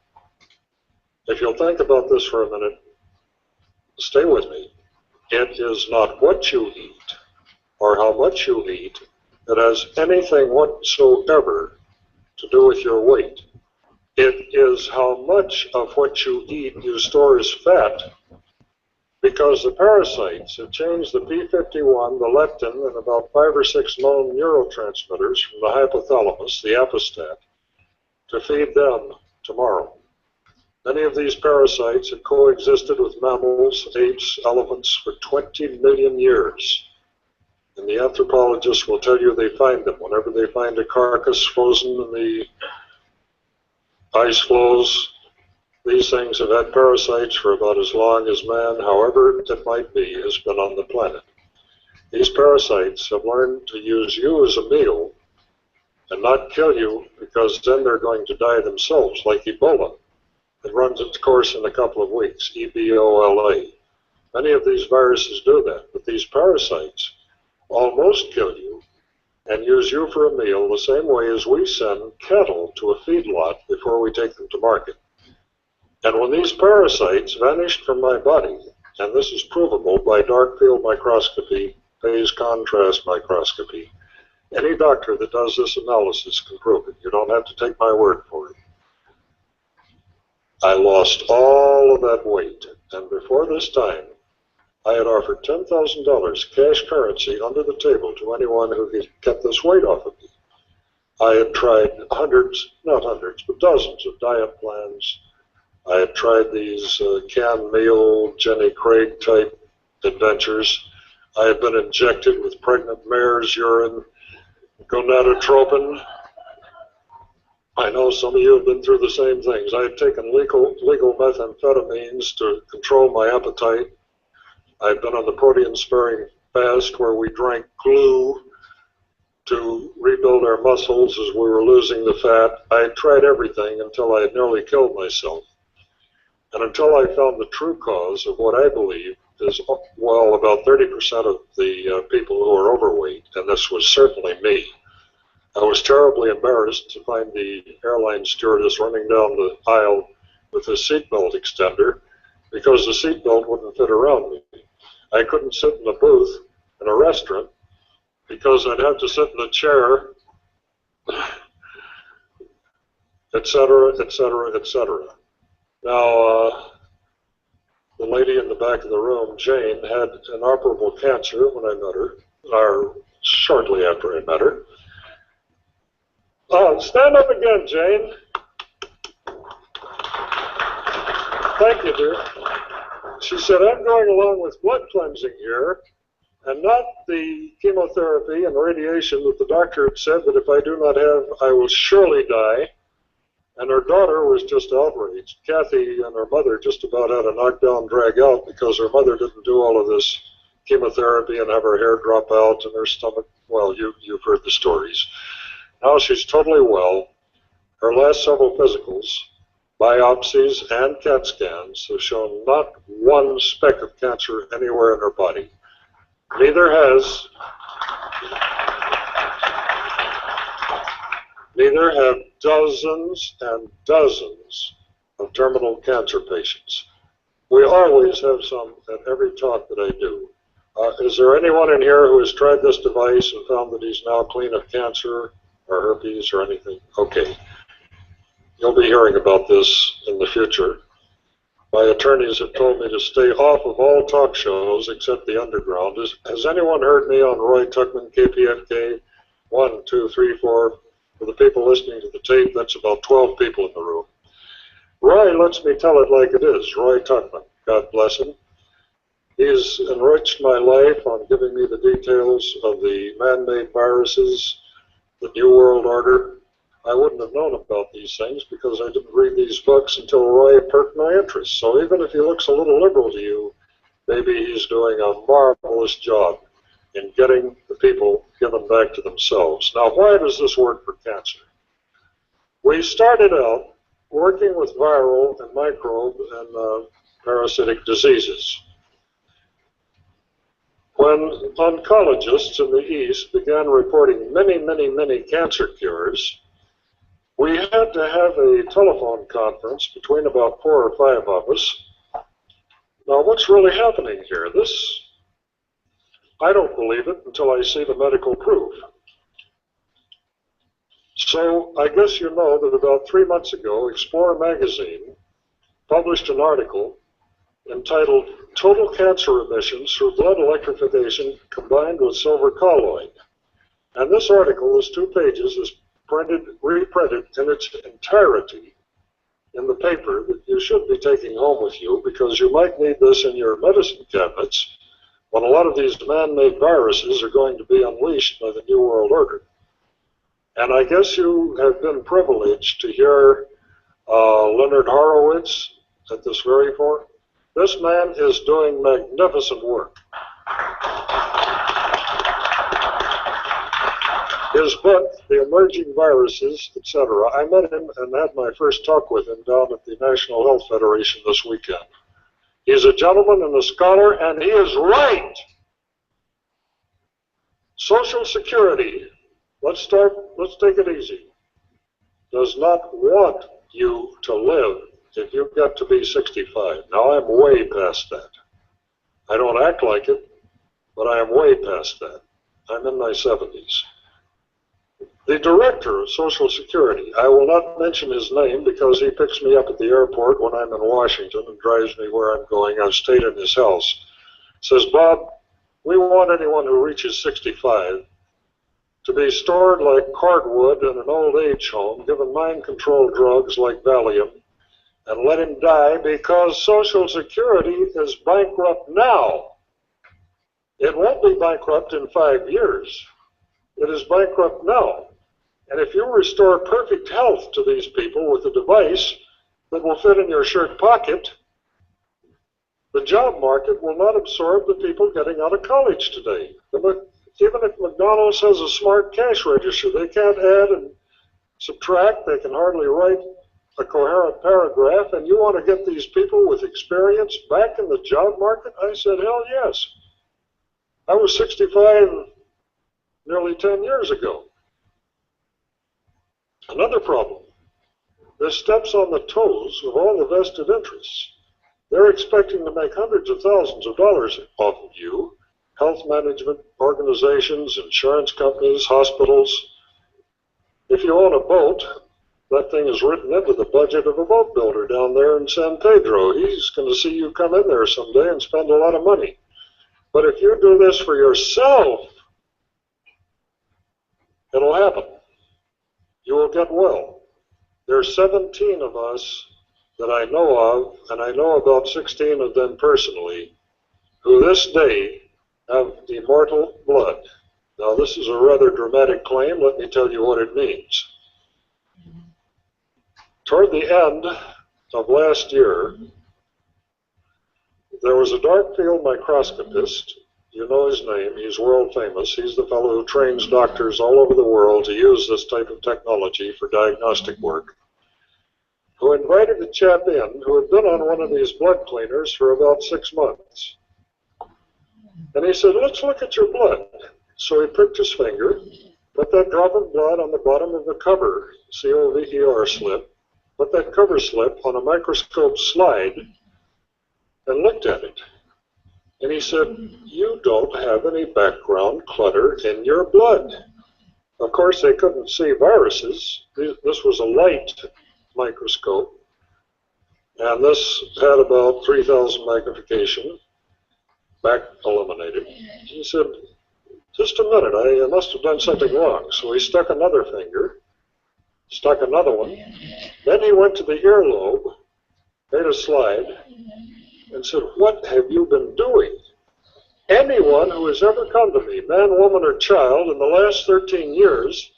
If you'll think about this for a minute, stay with me. It is not what you eat or how much you eat that has anything whatsoever to do with your weight. It is how much of what you eat you store as fat, because the parasites have changed the P51, the leptin, and about 5 or 6 known neurotransmitters from the hypothalamus, the apostat, to feed them tomorrow. Many of these parasites have coexisted with mammals, apes, elephants for 20 million years. And the anthropologists will tell you they find them. Whenever they find a carcass frozen in the ice floes, these things have had parasites for about as long as man, however it might be, has been on the planet. These parasites have learned to use you as a meal and not kill you, because then they're going to die themselves, like Ebola. It runs its course in a couple of weeks, Ebola. Many of these viruses do that, but these parasites almost kill you and use you for a meal the same way as we send cattle to a feedlot before we take them to market. And when these parasites vanished from my body, and this is provable by dark field microscopy, phase contrast microscopy, any doctor that does this analysis can prove it. You don't have to take my word for it. I lost all of that weight, and before this time, I had offered $10,000 cash currency under the table to anyone who could get this weight off of me. I had tried not hundreds, but dozens of diet plans. I had tried these canned meal, Jenny Craig type adventures. I had been injected with pregnant mare's urine, gonadotropin. I know some of you have been through the same things. I had taken legal methamphetamines to control my appetite. I had been on the protein-sparing fast where we drank glue to rebuild our muscles as we were losing the fat. I had tried everything until I had nearly killed myself. And until I found the true cause of what I believe is, well, about 30% of the people who are overweight, and this was certainly me. I was terribly embarrassed to find the airline stewardess running down the aisle with a seatbelt extender, because the seatbelt wouldn't fit around me. I couldn't sit in a booth in a restaurant because I'd have to sit in a chair, etc., etc., etc. Now, the lady in the back of the room, Jane, had inoperable cancer when I met her, or shortly after I met her. Oh, stand up again, Jane. Thank you, dear. She said, I'm going along with blood cleansing here, and not the chemotherapy and radiation that the doctor had said that if I do not have, I will surely die. And her daughter was just outraged. Kathy and her mother just about had a knockdown drag out because her mother didn't do all of this chemotherapy and have her hair drop out and her stomach. Well, you've heard the stories. Now she's totally well. Her last several physicals Biopsies and CAT scans have shown not one speck of cancer anywhere in her body. Neither have dozens and dozens of terminal cancer patients. We always have some at every talk that I do. Is there anyone in here who has tried this device and found that he's now clean of cancer or herpes or anything? Okay. You'll be hearing about this in the future. My attorneys have told me to stay off of all talk shows except the underground. Has anyone heard me on Roy Tuckman, KPFK? 1, 2, 3, 4. For the people listening to the tape, that's about 12 people in the room. Roy lets me tell it like it is. Roy Tuckman, God bless him. He's enriched my life on giving me the details of the man-made viruses, the New World Order. I wouldn't have known about these things because I didn't read these books until Roy perked my interest. So even if he looks a little liberal to you, maybe he's doing a marvelous job in getting the people given back to themselves. Now, why does this work for cancer? We started out working with viral and microbe and parasitic diseases. When oncologists in the East began reporting many cancer cures, we had to have a telephone conference between about 4 or 5 of us. Now, what's really happening here? I don't believe it until I see the medical proof. So I guess you know that about 3 months ago, Explorer magazine published an article entitled Total Cancer Emissions Through Blood Electrification Combined with Silver Colloid. And this article is 2 pages, is reprinted in its entirety in the paper that you should be taking home with you because you might need this in your medicine cabinets when a lot of these man-made viruses are going to be unleashed by the New World Order. And I guess you have been privileged to hear Leonard Horowitz at this very forum. This man is doing magnificent work. His book, The Emerging Viruses, etc., I met him and had my first talk with him down at the National Health Federation this weekend. He's a gentleman and a scholar, and he is right. Social Security, let's take it easy, does not want you to live if you get to be 65. Now, I'm way past that. I don't act like it, but I am way past that. I'm in my 70s. The director of Social Security, I will not mention his name because he picks me up at the airport when I'm in Washington and drives me where I'm going. I've stayed in his house. Says, Bob, we want anyone who reaches 65 to be stored like cordwood in an old age home, given mind-controlled drugs like Valium, and let him die because Social Security is bankrupt now. It won't be bankrupt in 5 years. It is bankrupt now. And if you restore perfect health to these people with a device that will fit in your shirt pocket, the job market will not absorb the people getting out of college today. Even if McDonald's has a smart cash register, they can't add and subtract. They can hardly write a coherent paragraph, and you want to get these people with experience back in the job market? I said, hell yes. I was 65 nearly 10 years ago. Another problem. This steps on the toes of all the vested interests. They're expecting to make hundreds of thousands of dollars off of you, health management organizations, insurance companies, hospitals. If you own a boat, that thing is written into the budget of a boat builder down there in San Pedro. He's going to see you come in there someday and spend a lot of money. But if you do this for yourself, it'll happen. You will get well. There's 17 of us that I know of, and I know about 16 of them personally, who this day have immortal blood. Now, this is a rather dramatic claim. Let me tell you what it means. Toward the end of last year, there was a dark field microscopist. You know his name. He's world famous. He's the fellow who trains doctors all over the world to use this type of technology for diagnostic work. who invited a chap in who had been on one of these blood cleaners for about 6 months. And he said, let's look at your blood. So he pricked his finger, put that drop of blood on the bottom of the cover, COVER slip, put that cover slip on a microscope slide, and looked at it. And he said, you don't have any background clutter in your blood. Of course, they couldn't see viruses. This was a light microscope, and this had about 3,000 magnification, back eliminated. He said, just a minute, I must have done something wrong. So he stuck another finger, stuck another one. Then he went to the earlobe, made a slide, and said, what have you been doing? Anyone who has ever come to me, man, woman, or child, in the last 13 years,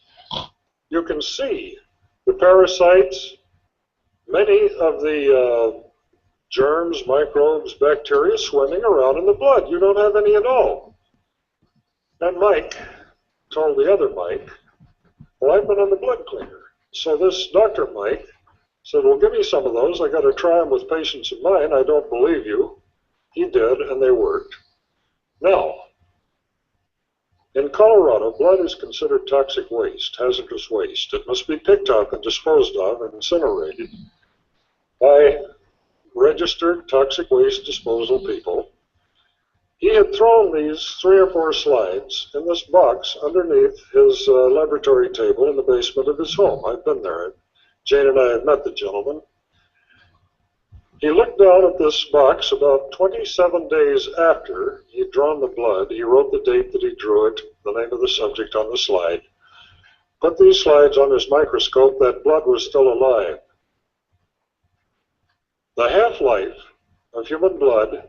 you can see the parasites, many of the germs, microbes, bacteria swimming around in the blood. You don't have any at all. And Mike told the other Mike, well, I've been on the blood cleaner. So this Dr. Mike said, well, give me some of those. I got to try them with patients of mine. I don't believe you. He did, and they worked. Now, in Colorado, blood is considered toxic waste, hazardous waste. It must be picked up and disposed of and incinerated by registered toxic waste disposal people. He had thrown these 3 or 4 slides in this box underneath his laboratory table in the basement of his home. I've been there. Jane and I had met the gentleman. He looked down at this box about 27 days after he'd drawn the blood. He wrote the date that he drew it, the name of the subject on the slide. Put these slides on his microscope. That blood was still alive. The half-life of human blood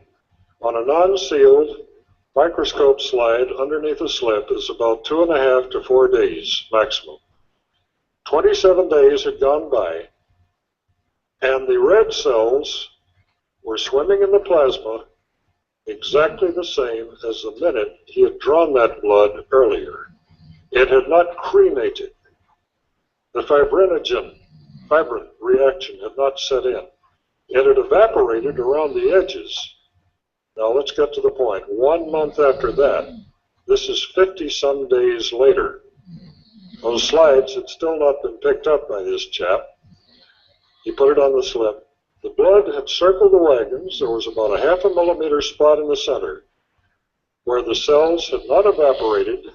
on a non-sealed microscope slide underneath a slip is about 2.5 to 4 days maximum. 27 days had gone by, and the red cells were swimming in the plasma exactly the same as the minute he had drawn that blood earlier. It had not cremated. The fibrin reaction had not set in. It had evaporated around the edges. Now let's get to the point. 1 month after that, this is 50-some days later. Those slides had still not been picked up by this chap. He put it on the slip. The blood had circled the wagons. There was about a 0.5 millimeter spot in the center where the cells had not evaporated.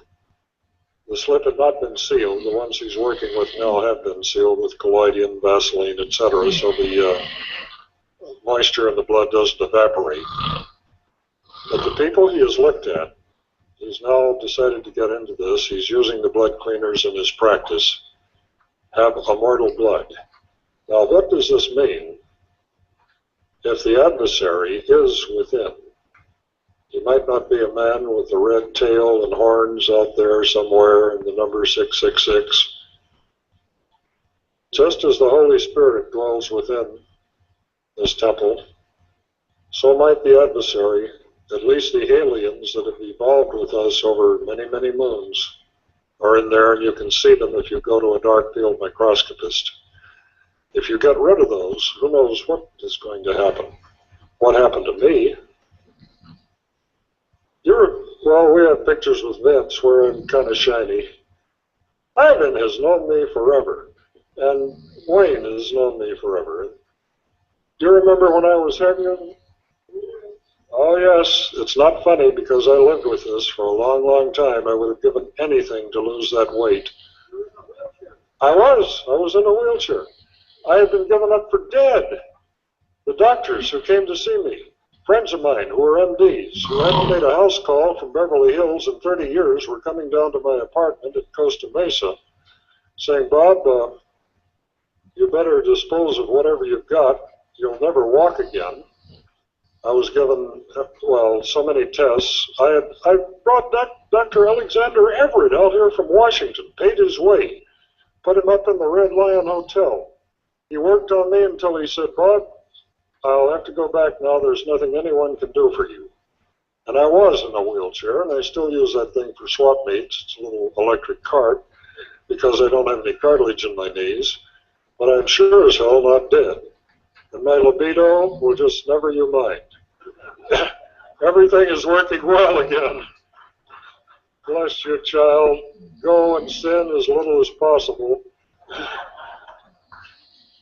The slip had not been sealed. The ones he's working with now have been sealed with colloidin, Vaseline, etc. So the moisture in the blood doesn't evaporate. But the people he has looked at, he's now decided to get into this. He's using the blood cleaners in his practice, have immortal blood. Now, what does this mean? If the adversary is within, he might not be a man with a red tail and horns out there somewhere in the number 666. Just as the Holy Spirit dwells within this temple, so might the adversary, at least the aliens that have evolved with us over many, many moons, are in there, and you can see them if you go to a dark field microscopist. If you get rid of those, who knows what is going to happen? What happened to me? Well, we have pictures with Vince where I'm kind of shiny. Ivan has known me forever, and Wayne has known me forever. Do you remember when I was heavier? Oh, yes. It's not funny because I lived with this for a long, long time. I would have given anything to lose that weight. I was in a wheelchair. I had been given up for dead. The doctors who came to see me, friends of mine who were MDs, who hadn't made a house call from Beverly Hills in 30 years, were coming down to my apartment at Costa Mesa saying, Bob, you better dispose of whatever you've got. You'll never walk again. I was given, well, so many tests. I brought Dr. Alexander Everett out here from Washington, paid his way, put him up in the Red Lion Hotel. He worked on me until he said, Bob, I'll have to go back now. There's nothing anyone can do for you. And I was in a wheelchair, and I still use that thing for swap meets. It's a little electric cart because I don't have any cartilage in my knees. but I'm sure as hell not dead. And my libido will just never you mind. Everything is working well again. Bless you, child. Go and sin as little as possible.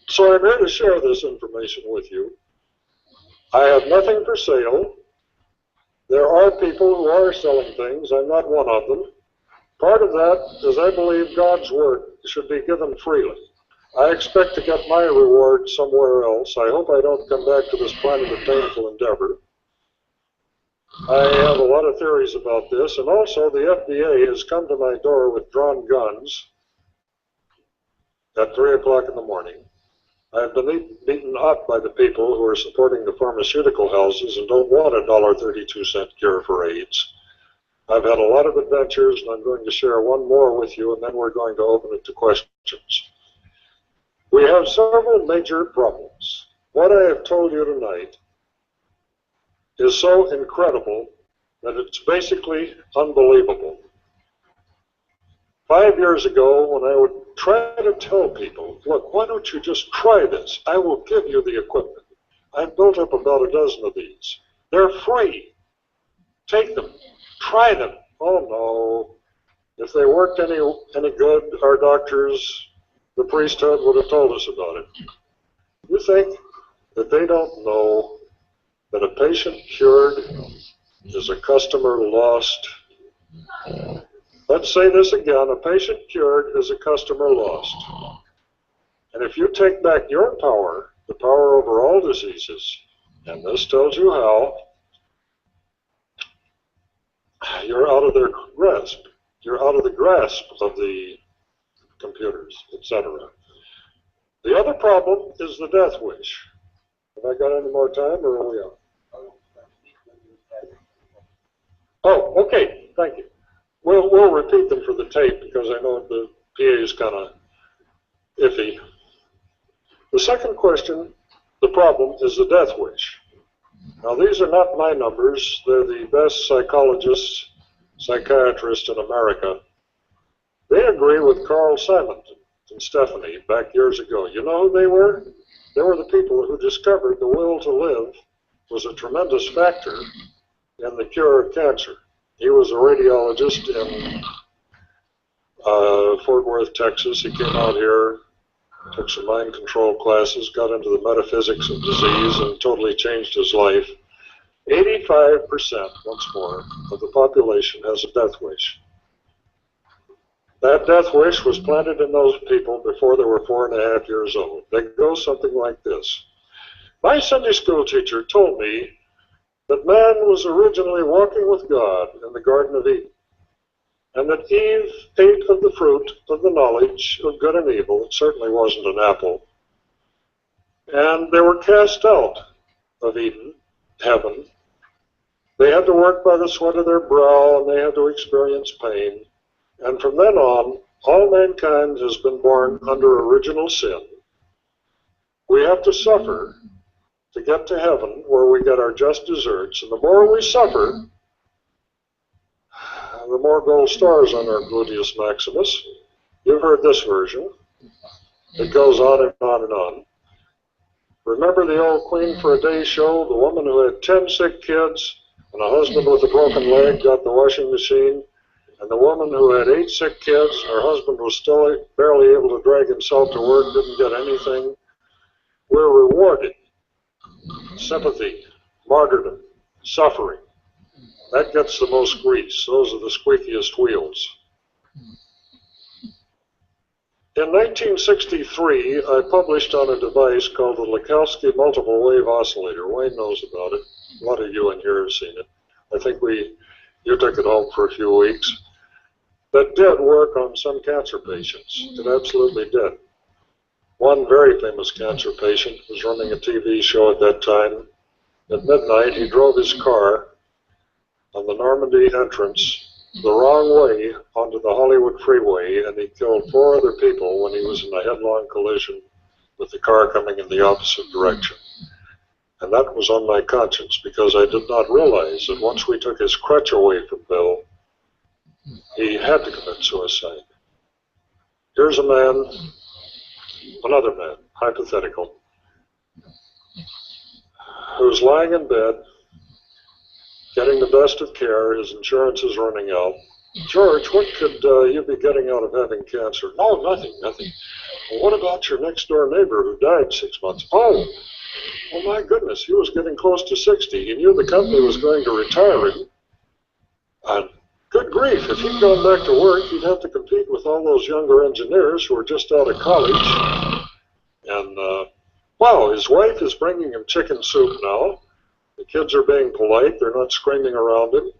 So I'm here to share this information with you. I have nothing for sale. There are people who are selling things. I'm not one of them. Part of that is I believe God's word should be given freely. I expect to get my reward somewhere else. I hope I don't come back to this planet of painful endeavor. I have a lot of theories about this, and also the FDA has come to my door with drawn guns at 3 o'clock in the morning. I've been beaten up by the people who are supporting the pharmaceutical houses and don't want a $1.32 cure for AIDS. I've had a lot of adventures, and I'm going to share one more with you, and then we're going to open it to questions. We have several major problems. What I have told you tonight is so incredible that it's basically unbelievable. 5 years ago, when I would try to tell people, look, why don't you just try this? I will give you the equipment. I've built up about a dozen of these. They're free. Take them. Try them. Oh, no. If they worked any good, our doctors, the priesthood would have told us about it. You think that they don't know that a patient cured is a customer lost? Let's say this again. A patient cured is a customer lost. And if you take back your power, the power over all diseases, and this tells you how, you're out of their grasp. You're out of the grasp of the computers, etc. The other problem is the death wish. Have I got any more time, or are we on? Oh, okay. Thank you. We'll repeat them for the tape because I know the PA is kind of iffy. The second question, the problem, is the death wish. Now, these are not my numbers. They're the best psychologists, psychiatrists in America. They agree with Carl Simonton and Stephanie back years ago. You know who they were? They were the people who discovered the will to live was a tremendous factor in the cure of cancer. He was a radiologist in Fort Worth, Texas. He came out here, took some mind control classes, got into the metaphysics of disease, and totally changed his life. 85%, once more, of the population has a death wish. That death wish was planted in those people before they were 4.5 years old. They go something like this. My Sunday school teacher told me that man was originally walking with God in the Garden of Eden, and that Eve ate of the fruit of the knowledge of good and evil. It certainly wasn't an apple. And they were cast out of Eden, heaven. They had to work by the sweat of their brow, and they had to experience pain. And from then on, all mankind has been born under original sin. We have to suffer to get to heaven, where we get our just deserts. And the more we suffer, the more gold stars on our gluteus maximus. You've heard this version. It goes on and on and on. Remember the old Queen for a Day show? The woman who had 10 sick kids and a husband with a broken leg got the washing machine. And the woman who had 8 sick kids, her husband was still barely able to drag himself to work, didn't get anything. We're rewarded. Sympathy, martyrdom, suffering. That gets the most grease. Those are the squeakiest wheels. In 1963, I published on a device called the Lakowski Multiple Wave Oscillator. Wayne knows about it. A lot of you in here have seen it. I think you took it home for a few weeks. That did work on some cancer patients. It absolutely did. One very famous cancer patient was running a TV show at that time. At midnight, he drove his car on the Normandy entrance the wrong way onto the Hollywood freeway, and he killed 4 other people when he was in a headlong collision with the car coming in the opposite direction. And that was on my conscience, because I did not realize that once we took his crutch away from Bill, he had to commit suicide. Here's a man another man, hypothetical, who's lying in bed, getting the best of care, his insurance is running out. George, what could you be getting out of having cancer? No, nothing. Well, what about your next door neighbor who died 6 months? Oh my goodness, he was getting close to 60. He knew the company was going to retire him. And good grief, if he'd gone back to work, he'd have to compete with all those younger engineers who are just out of college. And, wow, his wife is bringing him chicken soup now. The kids are being polite. They're not screaming around him.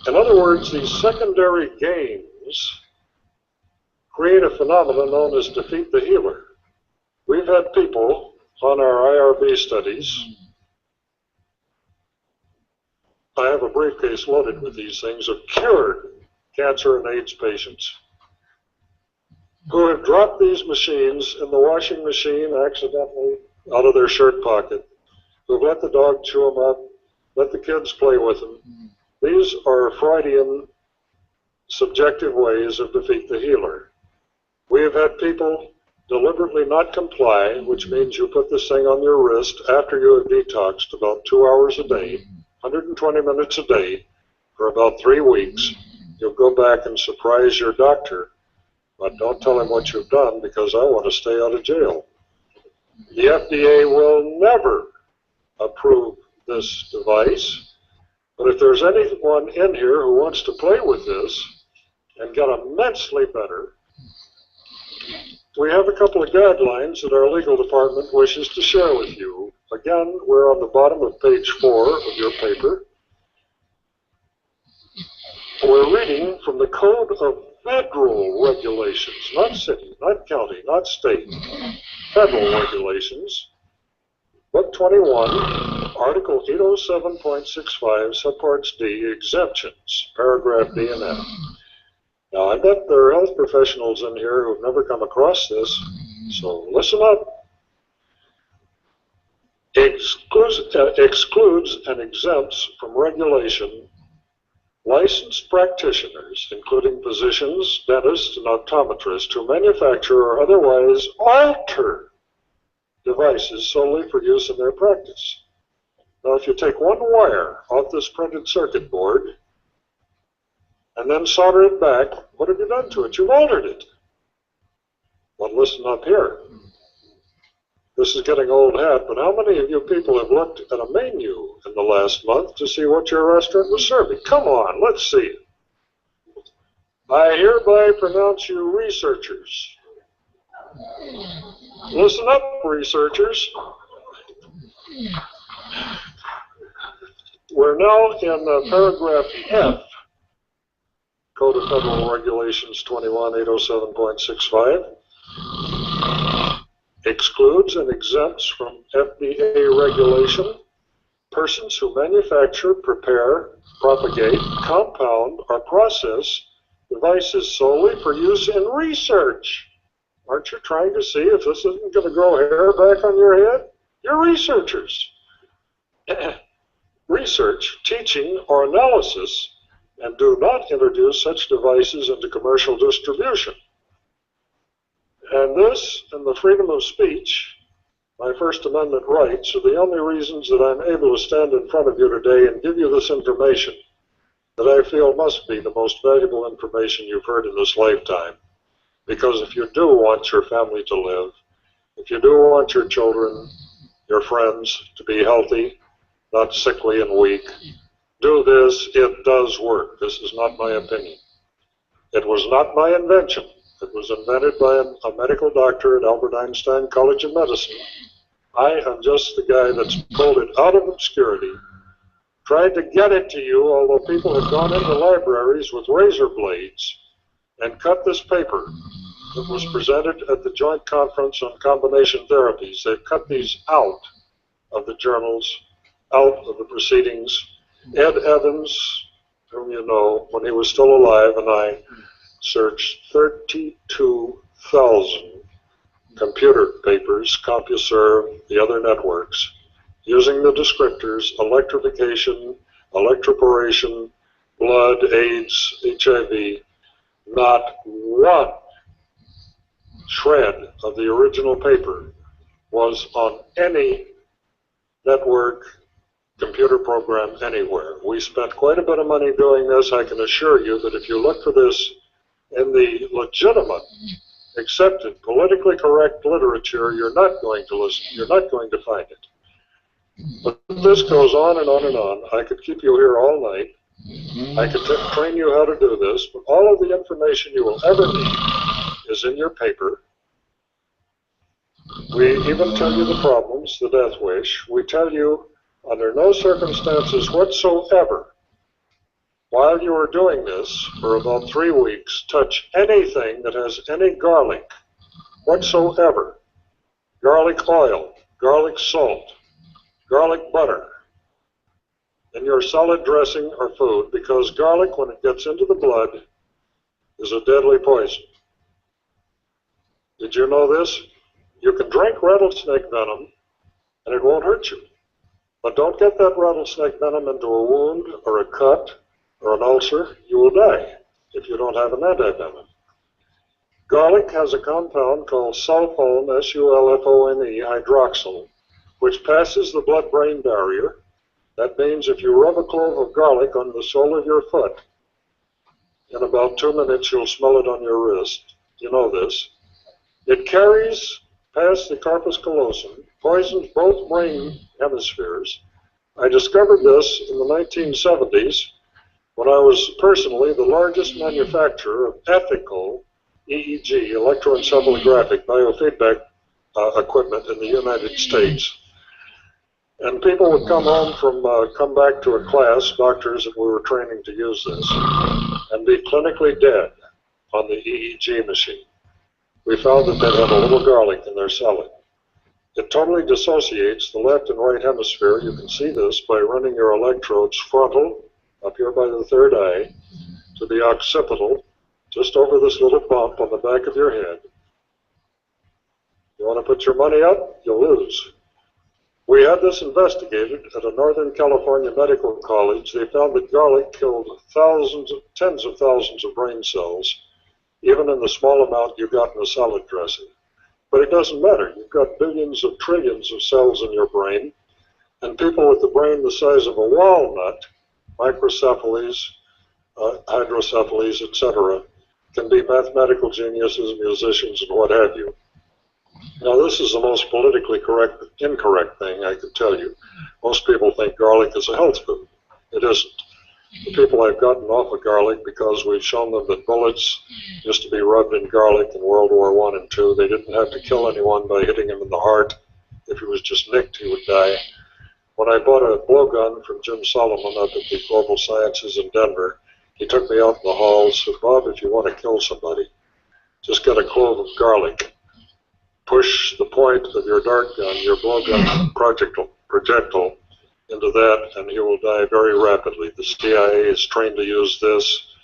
In other words, these secondary gains create a phenomenon known as defeat the healer. We've had people on our IRB studies. I have a briefcase loaded with these things, have cured cancer and AIDS patients who have dropped these machines in the washing machine accidentally out of their shirt pocket, who've let the dog chew them up, let the kids play with them. These are Freudian subjective ways of defeat the healer. We have had people deliberately not comply, which means you put this thing on your wrist after you have detoxed about 2 hours a day, 120 minutes a day, for about 3 weeks. You'll go back and surprise your doctor, but don't tell him what you've done because I want to stay out of jail. The FDA will never approve this device, but if there's anyone in here who wants to play with this and get immensely better, we have a couple of guidelines that our legal department wishes to share with you. Again, we're on the bottom of page 4 of your paper. We're reading from the Code of Federal Regulations, not city, not county, not state, federal regulations. Book 21, Article 807.65, Subparts D, Exemptions, Paragraph D and F. Now, I bet there are health professionals in here who've never come across this, so listen up. Excludes and exempts from regulation licensed practitioners, including physicians, dentists, and optometrists, who manufacture or otherwise alter devices solely for use in their practice. Now, if you take one wire off this printed circuit board and then solder it back, what have you done to it? You've altered it. Well, listen up here. This is getting old hat, but how many of you people have looked at a menu in the last month to see what your restaurant was serving? Come on, let's see it. I hereby pronounce you researchers. Listen up, researchers. We're now in paragraph F, Code of Federal Regulations 21807.65. Excludes and exempts from FDA regulation persons who manufacture, prepare, propagate, compound, or process devices solely for use in research. Aren't you trying to see if this isn't going to grow hair back on your head? You're researchers. Research, teaching, or analysis, and do not introduce such devices into commercial distribution. And this and the freedom of speech, my First Amendment rights, are the only reasons that I'm able to stand in front of you today and give you this information that I feel must be the most valuable information you've heard in this lifetime. Because if you do want your family to live, if you do want your children, your friends to be healthy, not sickly and weak, do this. It does work. This is not my opinion. It was not my invention. It was invented by a medical doctor at Albert Einstein College of Medicine. I am just the guy that's pulled it out of obscurity, tried to get it to you, although people have gone into libraries with razor blades and cut this paper that was presented at the Joint Conference on Combination Therapies. They've cut these out of the journals, out of the proceedings. Ed Evans, whom you know, when he was still alive, and I searched 32,000 computer papers, CompuServe, the other networks, using the descriptors electrification, electroporation, blood, AIDS, HIV. Not one shred of the original paper was on any network computer program anywhere. We spent quite a bit of money doing this. I can assure you that if you look for this in the legitimate, accepted, politically correct literature, you're not going to listen. You're not going to find it. But this goes on and on and on. I could keep you here all night. I could train you how to do this, but all of the information you will ever need is in your paper. We even tell you the problems, the death wish. We tell you under no circumstances whatsoever, while you are doing this for about 3 weeks, touch anything that has any garlic whatsoever. Garlic oil, garlic salt, garlic butter in your salad dressing or food, because garlic, when it gets into the blood, is a deadly poison. Did you know this? You can drink rattlesnake venom and it won't hurt you. But don't get that rattlesnake venom into a wound or a cut or an ulcer. You will die if you don't have an antivenom. Garlic has a compound called sulfone, S-U-L-F-O-N-E, hydroxyl, which passes the blood-brain barrier. That means if you rub a clove of garlic on the sole of your foot, in about 2 minutes you'll smell it on your wrist. You know this. It carries past the corpus callosum, poisons both brain hemispheres. I discovered this in the 1970s when I was personally the largest manufacturer of ethical EEG, electroencephalographic biofeedback equipment in the United States. And people would come back to a class, doctors that we were training to use this, and be clinically dead on the EEG machine. We found that they had a little garlic in their salad. It totally dissociates the left and right hemisphere. You can see this by running your electrodes frontal, up here by the third eye, to the occipital, just over this little bump on the back of your head. You want to put your money up? You'll lose. We had this investigated at a Northern California medical college. They found that garlic killed tens of thousands of brain cells, even in the small amount you got in a salad dressing. But it doesn't matter. You've got billions of trillions of cells in your brain, and people with the brain the size of a walnut, microcephalies, hydrocephalies, etc., can be mathematical geniuses, musicians, and what have you. Now, this is the most politically incorrect thing I can tell you. Most people think garlic is a health food. It isn't. The people I've gotten off of garlic because we've shown them that bullets used to be rubbed in garlic in World War I and II. They didn't have to kill anyone by hitting him in the heart. If he was just nicked, he would die. When I bought a blowgun from Jim Solomon up at the Global Sciences in Denver, he took me out in the hall and said, "Bob, if you want to kill somebody, just get a clove of garlic. Push the point of your dart gun, your blowgun projectile into that, and he will die very rapidly." The CIA is trained to use this,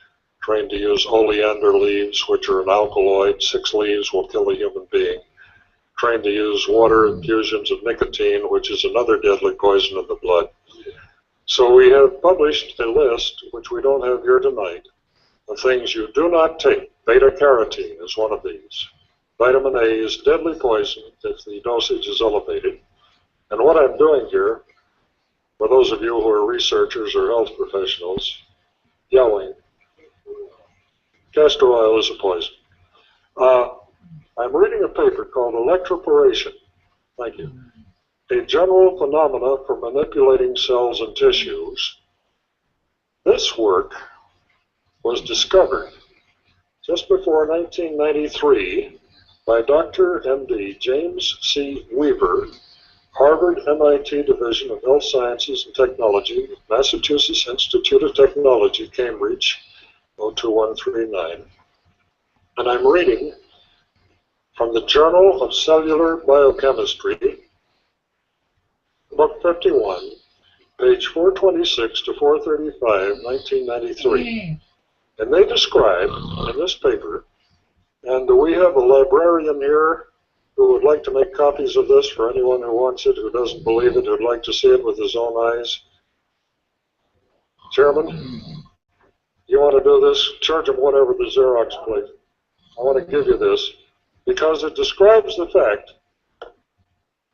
trained to use oleander leaves, which are an alkaloid. 6 leaves will kill a human being. Trained to use water infusions of nicotine, which is another deadly poison of the blood. So we have published a list, which we don't have here tonight, of things you do not take. Beta-carotene is one of these. Vitamin A is deadly poison if the dosage is elevated. And what I'm doing here, for those of you who are researchers or health professionals, yelling, castor oil is a poison. I'm reading a paper called Electroporation. Thank you. A general phenomena for manipulating cells and tissues. This work was discovered just before 1993 by Dr. M.D. James C. Weaver, Harvard MIT Division of Health Sciences and Technology, Massachusetts Institute of Technology, Cambridge, 02139. And I'm reading from the Journal of Cellular Biochemistry, book 51, page 426 to 435, 1993. And they describe in this paper, and we have a librarian here who would like to make copies of this for anyone who wants it, who doesn't believe it, who'd like to see it with his own eyes. Chairman, you want to do this? Charge him whatever the Xerox, please. I want to give you this. because it describes the fact,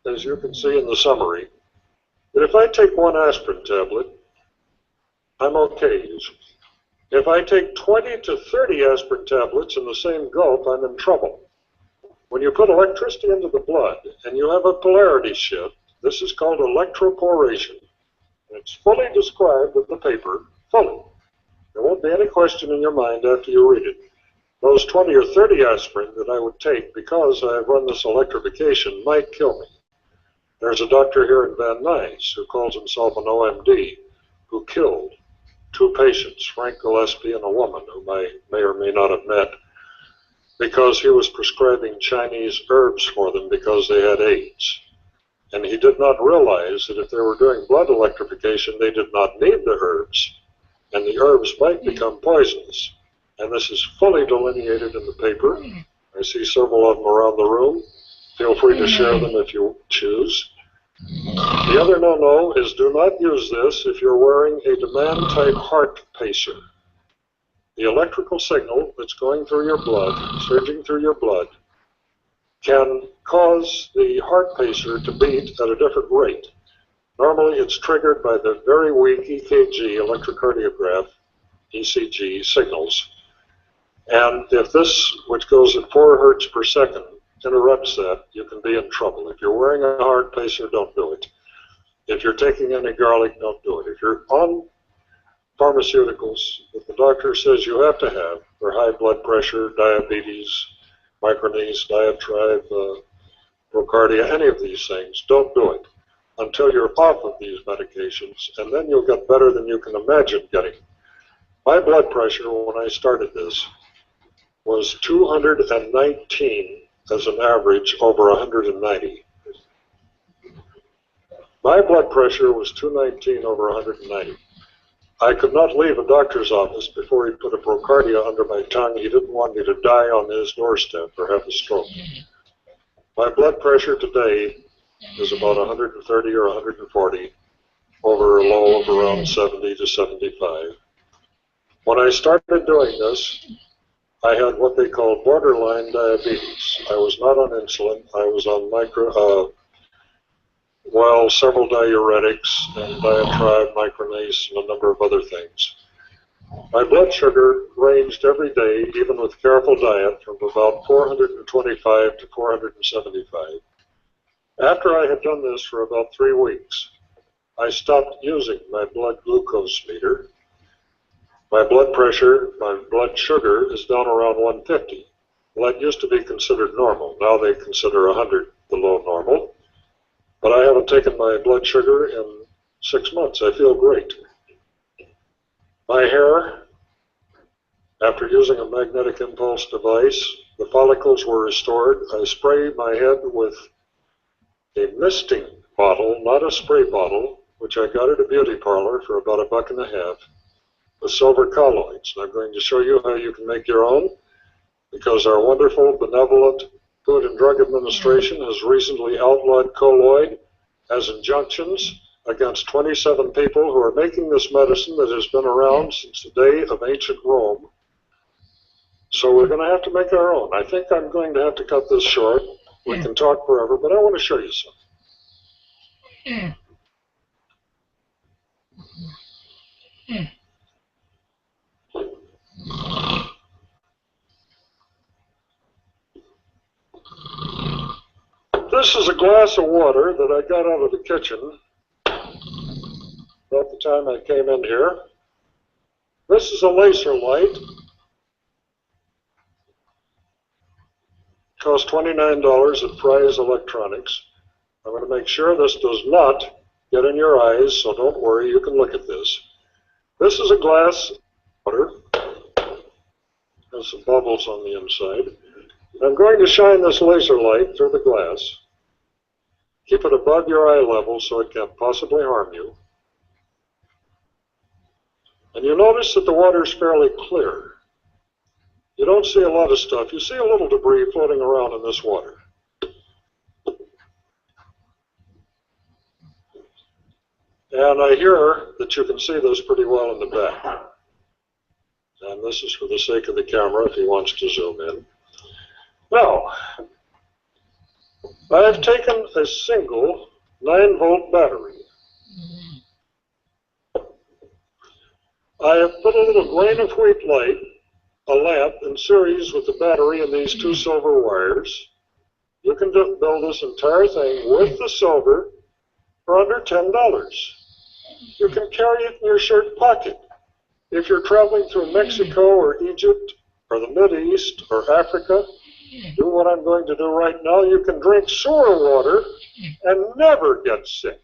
as you can see in the summary, that if I take one aspirin tablet, I'm okay usually. If I take 20 to 30 aspirin tablets in the same gulp, I'm in trouble. When you put electricity into the blood and you have a polarity shift, this is called electroporation. And it's fully described in the paper, fully. There won't be any question in your mind after you read it. Those 20 or 30 aspirin that I would take because I've run this electrification might kill me. There's a doctor here in Van Nuys who calls himself an OMD who killed 2 patients, Frank Gillespie and a woman whom I may or may not have met, because he was prescribing Chinese herbs for them because they had AIDS. And he did not realize that if they were doing blood electrification, they did not need the herbs, and the herbs might become poisonous. And this is fully delineated in the paper. I see several of them around the room. Feel free to share them if you choose. The other no-no is do not use this if you're wearing a demand-type heart pacer. The electrical signal that's going through your blood, surging through your blood, can cause the heart pacer to beat at a different rate. Normally it's triggered by the very weak EKG, electrocardiograph, ECG signals. And if this, which goes at 4 hertz per second, interrupts that, you can be in trouble. If you're wearing a heart pacer, don't do it. If you're taking any garlic, don't do it. If you're on pharmaceuticals that the doctor says you have to have for high blood pressure, diabetes, micronese, diatribe, procardia, any of these things, don't do it until you're off of these medications, and then you'll get better than you can imagine getting. My blood pressure when I started this was 219 as an average over 190. My blood pressure was 219 over 190. I could not leave a doctor's office before he put a procardia under my tongue. He didn't want me to die on his doorstep or have a stroke. My blood pressure today is about 130 or 140 over a low of around 70 to 75. When I started doing this, I had what they call borderline diabetes. I was not on insulin. I was on several diuretics and diatribe, micronase, and a number of other things. My blood sugar ranged every day, even with careful diet, from about 425 to 475. After I had done this for about 3 weeks, I stopped using my blood glucose meter. My blood pressure, my blood sugar is down around 150. Well, that used to be considered normal. Now they consider 100 below normal. But I haven't taken my blood sugar in 6 months. I feel great. My hair, after using a magnetic impulse device, the follicles were restored. I spray my head with a misting bottle, not a spray bottle, which I got at a beauty parlor for about $1.50, with silver colloids. And I'm going to show you how you can make your own, because our wonderful, benevolent Food and Drug Administration has recently outlawed colloid as injunctions against 27 people who are making this medicine that has been around since the day of ancient Rome. So we're going to have to make our own. I think I'm going to have to cut this short. We can talk forever, but I want to show you something. This is a glass of water that I got out of the kitchen about the time I came in here. This is a laser light. Cost $29 at Fry's Electronics. I'm going to make sure this does not get in your eyes, so don't worry, you can look at this. This is a glass of water. Has some bubbles on the inside. I'm going to shine this laser light through the glass. Keep it above your eye level so it can't possibly harm you. And you notice that the water is fairly clear. You don't see a lot of stuff. You see a little debris floating around in this water. And I hear that you can see this pretty well in the back. And this is for the sake of the camera if he wants to zoom in. Now, I have taken a single 9-volt battery. I have put a little grain of wheat light, a lamp, in series with the battery and these 2 silver wires. You can build this entire thing with the silver for under $10. You can carry it in your shirt pocket. If you're traveling through Mexico or Egypt or the Mideast or Africa, do what I'm going to do right now. You can drink sewer water and never get sick.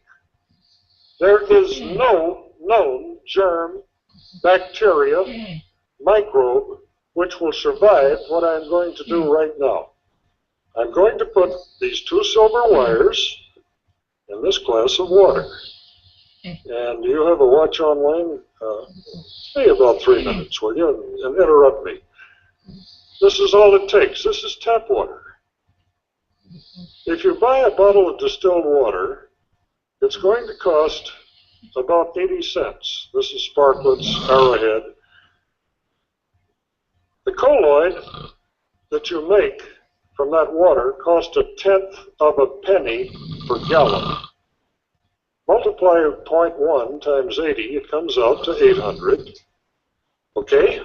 There is no known germ, bacteria, microbe which will survive what I'm going to do right now. I'm going to put these 2 silver wires in this glass of water. And you have a watch on, Wayne? Hey, about 3 minutes, will you? And interrupt me. This is all it takes. This is tap water. If you buy a bottle of distilled water, it's going to cost about 80 cents. This is Sparkletts, Arrowhead. The colloid that you make from that water costs 1/10 of a penny per gallon. Multiply 0.1 times 80, it comes out to 800. Okay?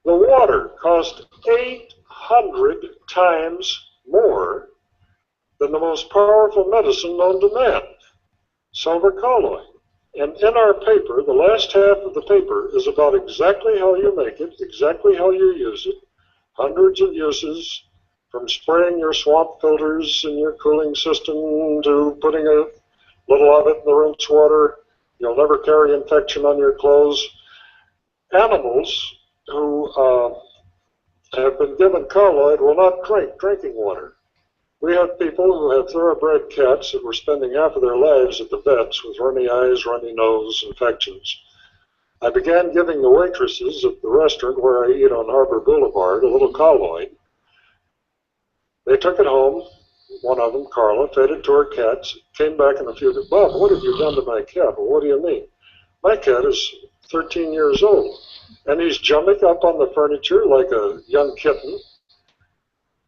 The water costs 800 times more than the most powerful medicine known to man, silver colloid. And in our paper, the last half of the paper is about exactly how you make it, exactly how you use it, hundreds of uses, from spraying your swamp filters in your cooling system to putting a little of it in the rinse water. You'll never carry infection on your clothes. Animals who have been given colloid will not drink drinking water. We have people who have thoroughbred cats that were spending half of their lives at the vets with runny eyes, runny nose, infections. I began giving the waitresses at the restaurant where I eat on Harbor Boulevard a little colloid. They took it home. One of them, Carla, fed it to her cats, came back in a few days. Bob, what have you done to my cat? Well, what do you mean? My cat is 13 years old, and he's jumping up on the furniture like a young kitten,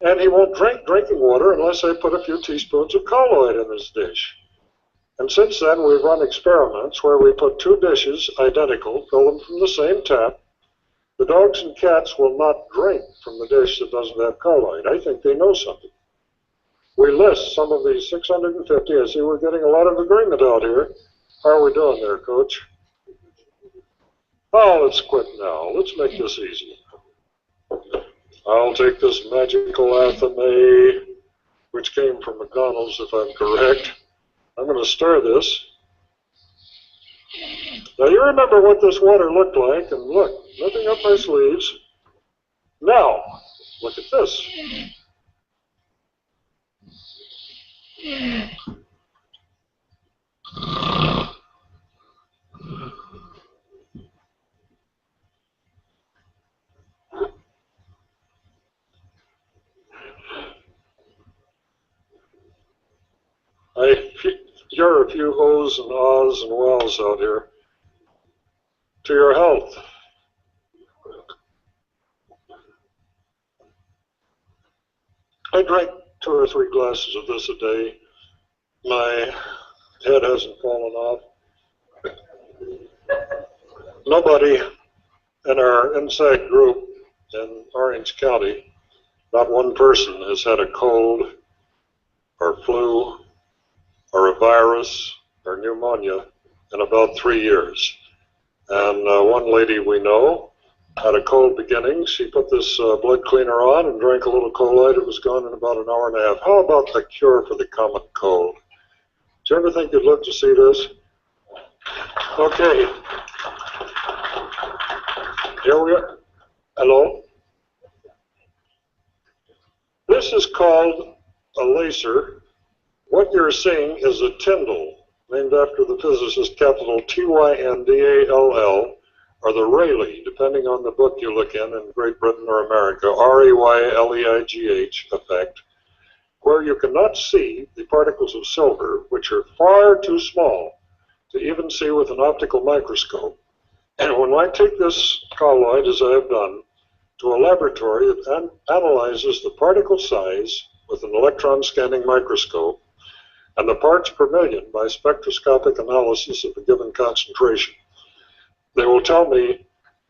and he won't drink drinking water unless I put a few teaspoons of colloid in his dish. And since then, we've run experiments where we put 2 dishes, identical, fill them from the same tap. The dogs and cats will not drink from the dish that doesn't have colloid. I think they know something. We list some of these 650. I see we're getting a lot of agreement out here. How are we doing there, Coach? Oh, let's quit now. Let's make this easy. I'll take this magical Athame, which came from McDonald's, if I'm correct. I'm going to stir this. Now, you remember what this water looked like, and look, nothing up my sleeves. Now, look at this. I hear a few ohs and ahs and wows out here. To your health. I drank 2 or 3 glasses of this a day. My head hasn't fallen off. Nobody in our inside group in Orange County, not one person has had a cold or flu or a virus or pneumonia in about 3 years. And one lady we know had a cold beginning. She put this blood cleaner on and drank a little colloid. It was gone in about an hour and a half. How about the cure for the common cold? Do you ever think you'd look to see this? Okay. Here we are. Hello? This is called a laser. What you're seeing is a Tyndall, named after the physicist, capital Tyndall, or the Rayleigh, depending on the book you look in Great Britain or America, Rayleigh effect, where you cannot see the particles of silver, which are far too small to even see with an optical microscope. And when I take this colloid, as I have done, to a laboratory that analyzes the particle size with an electron scanning microscope and the parts per million by spectroscopic analysis of a given concentration. They will tell me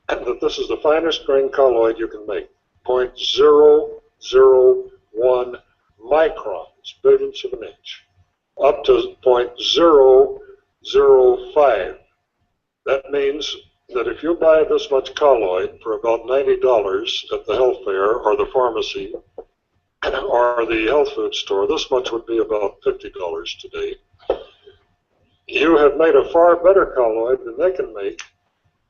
that this is the finest grain colloid you can make, 0.001 microns, billionths of an inch, up to 0.005. That means that if you buy this much colloid for about $90 at the health fair or the pharmacy or the health food store, this much would be about $50 today. You have made a far better colloid than they can make,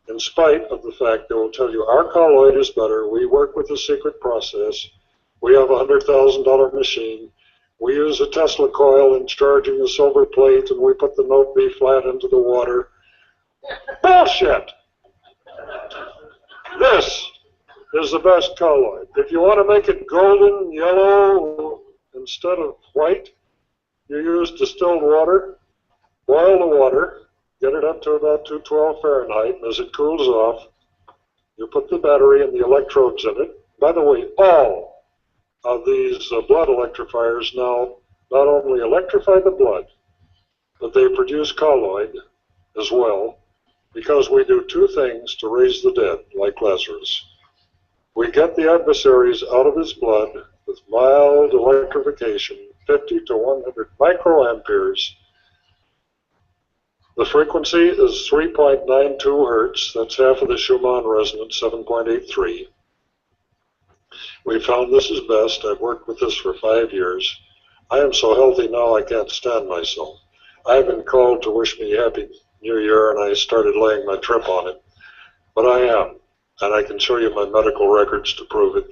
in spite of the fact they will tell you our colloid is better. We work with a secret process. We have a $100,000 machine. We use a Tesla coil in charging the silver plate, and we put the note B flat into the water. Bullshit! This is the best colloid. If you want to make it golden, yellow, instead of white, you use distilled water, boil the water, get it up to about 212 Fahrenheit, and as it cools off, you put the battery and the electrodes in it. By the way, all of these blood electrifiers now not only electrify the blood, but they produce colloid as well, because we do two things to raise the dead, like Lazarus. We get the adversaries out of his blood with mild electrification, 50 to 100 microamperes. The frequency is 3.92 hertz. That's half of the Schumann resonance, 7.83. We found this is best. I've worked with this for 5 years. I am so healthy now I can't stand myself. I've been called to wish me Happy New Year, and I started laying my trip on it. But I am, and I can show you my medical records to prove it.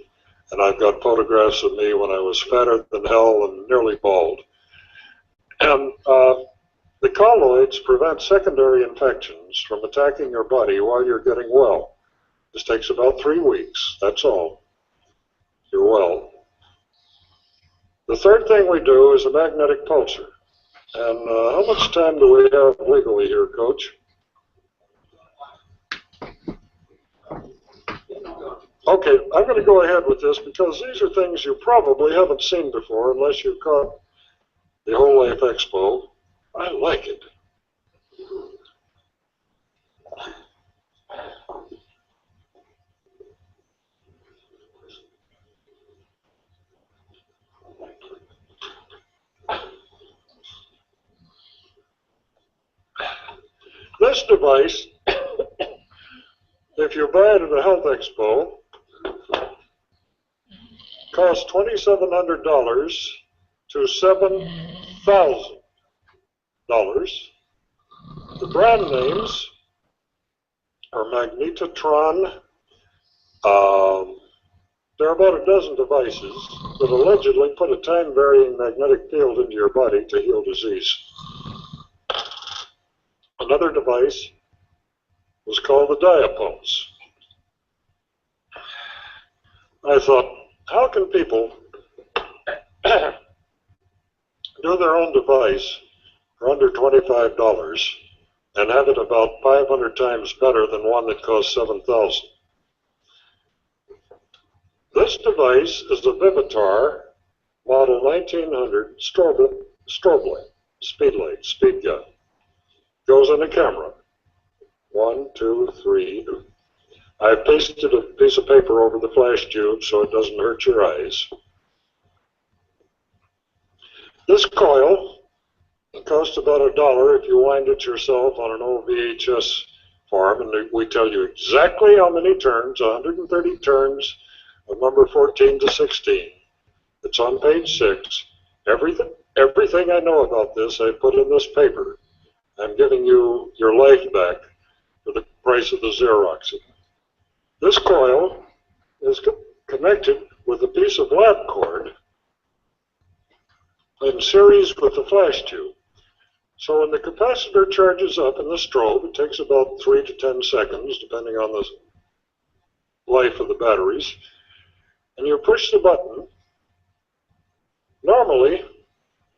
And I've got photographs of me when I was fatter than hell and nearly bald. And the colloids prevent secondary infections from attacking your body while you're getting well. This takes about 3 weeks, that's all. You're well. The third thing we do is a magnetic pulsar. And how much time do we have legally here, Coach? Okay, I'm going to go ahead with this because these are things you probably haven't seen before unless you've caught the Whole Life Expo. I like it. This device, if you buy it at a health expo, costs $2,700 to $7,000. The brand names are Magnetotron. There are about a dozen devices that allegedly put a time-varying magnetic field into your body to heal disease. Another device was called the Diapulse. I thought, how can people do their own device for under $25 and have it about 500 times better than one that costs $7,000? This device is a Vivitar model 1900 strobe light, speed gun. Goes in a camera. 1, 2, 3. I've pasted a piece of paper over the flash tube so it doesn't hurt your eyes. This coil costs about $1 if you wind it yourself on an old VHS farm, and we tell you exactly how many turns, 130 turns of number 14 to 16. It's on page 6. Everything I know about this I put in this paper. I'm giving you your life back for the price of the Xerox. This coil is connected with a piece of lap cord in series with the flash tube. So when the capacitor charges up in the strobe, it takes about 3 to 10 seconds, depending on the life of the batteries, and you push the button. Normally,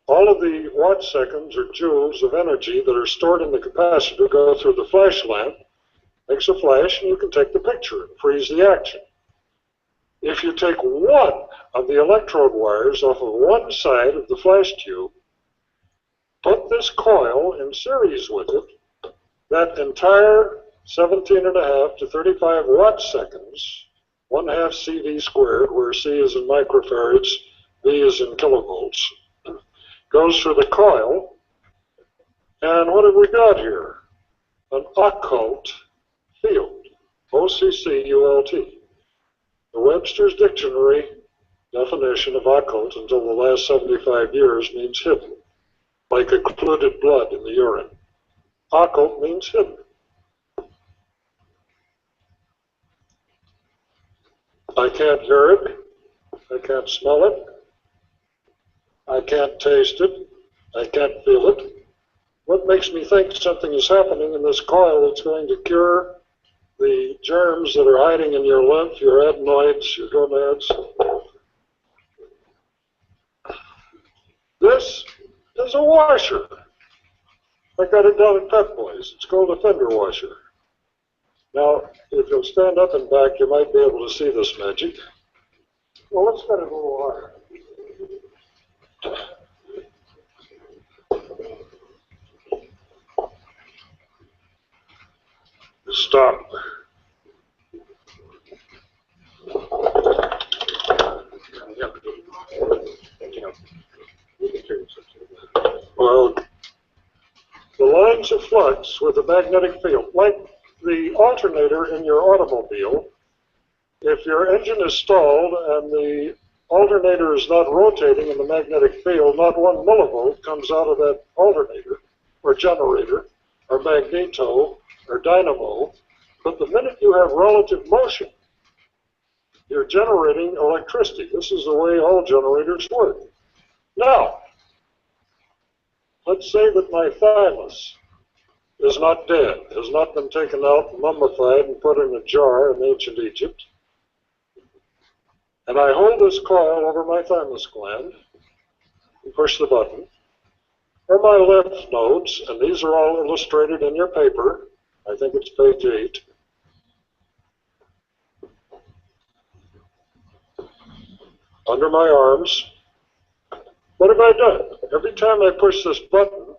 all of the watt seconds or joules of energy that are stored in the capacitor go through the flash lamp, makes a flash, and you can take the picture and freeze the action. if you take one of the electrode wires off of one side of the flash tube, put this coil in series with it, that entire 17.5 to 35 watt seconds, 1/2 CV squared, where C is in microfarads, V is in kilovolts, goes through the coil. And what have we got here? An occult field, OCCULT. The Webster's Dictionary definition of occult until the last 75 years means hidden, like occluded blood in the urine. Occult means hidden. I can't hear it. I can't smell it. I can't taste it. I can't feel it. What makes me think something is happening in this coil that's going to cure the germs that are hiding in your lymph, your adenoids, your gonads? This is a washer. I got it down at Pep Boys. It's called a fender washer. Now, if you'll stand up and back, you might be able to see this magic. Well, let's get it a little higher. Stop. Well, the lines of flux with a magnetic field, like the alternator in your automobile, if your engine is stalled and the alternator is not rotating in the magnetic field, not 1 millivolt comes out of that alternator or generator or magneto or dynamo. But the minute you have relative motion, you're generating electricity. This is the way all generators work. Now, let's say that my thymus is not dead, has not been taken out, mummified, and put in a jar in ancient Egypt. And I hold this coil over my thymus gland and push the button. Or my lymph nodes, and these are all illustrated in your paper. I think it's page 8. Under my arms. What have I done? Every time I push this button,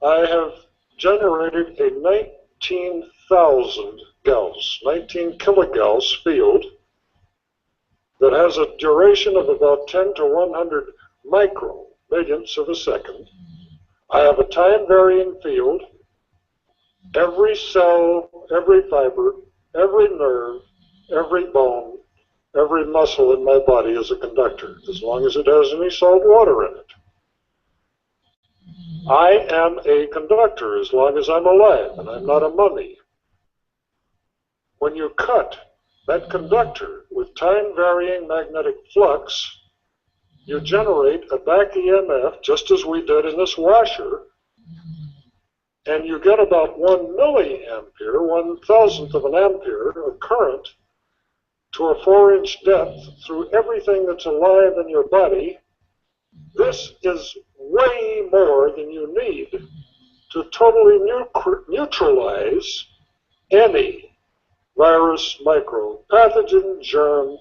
I have generated a 19,000 gauss, 19 kilogauss field that has a duration of about 10 to 100 micro millionths of a second. I have a time-varying field. Every cell, every fiber, every nerve, every bone, every muscle in my body is a conductor, as long as it has any salt water in it. I am a conductor as long as I'm alive, and I'm not a mummy. When you cut that conductor with time-varying magnetic flux, you generate a back EMF, just as we did in this washer, and you get about 1 milliampere, 1,000th of an ampere of current to a 4-inch depth through everything that's alive in your body. This is way more than you need to totally neutralize any virus, microbe, pathogen, germ,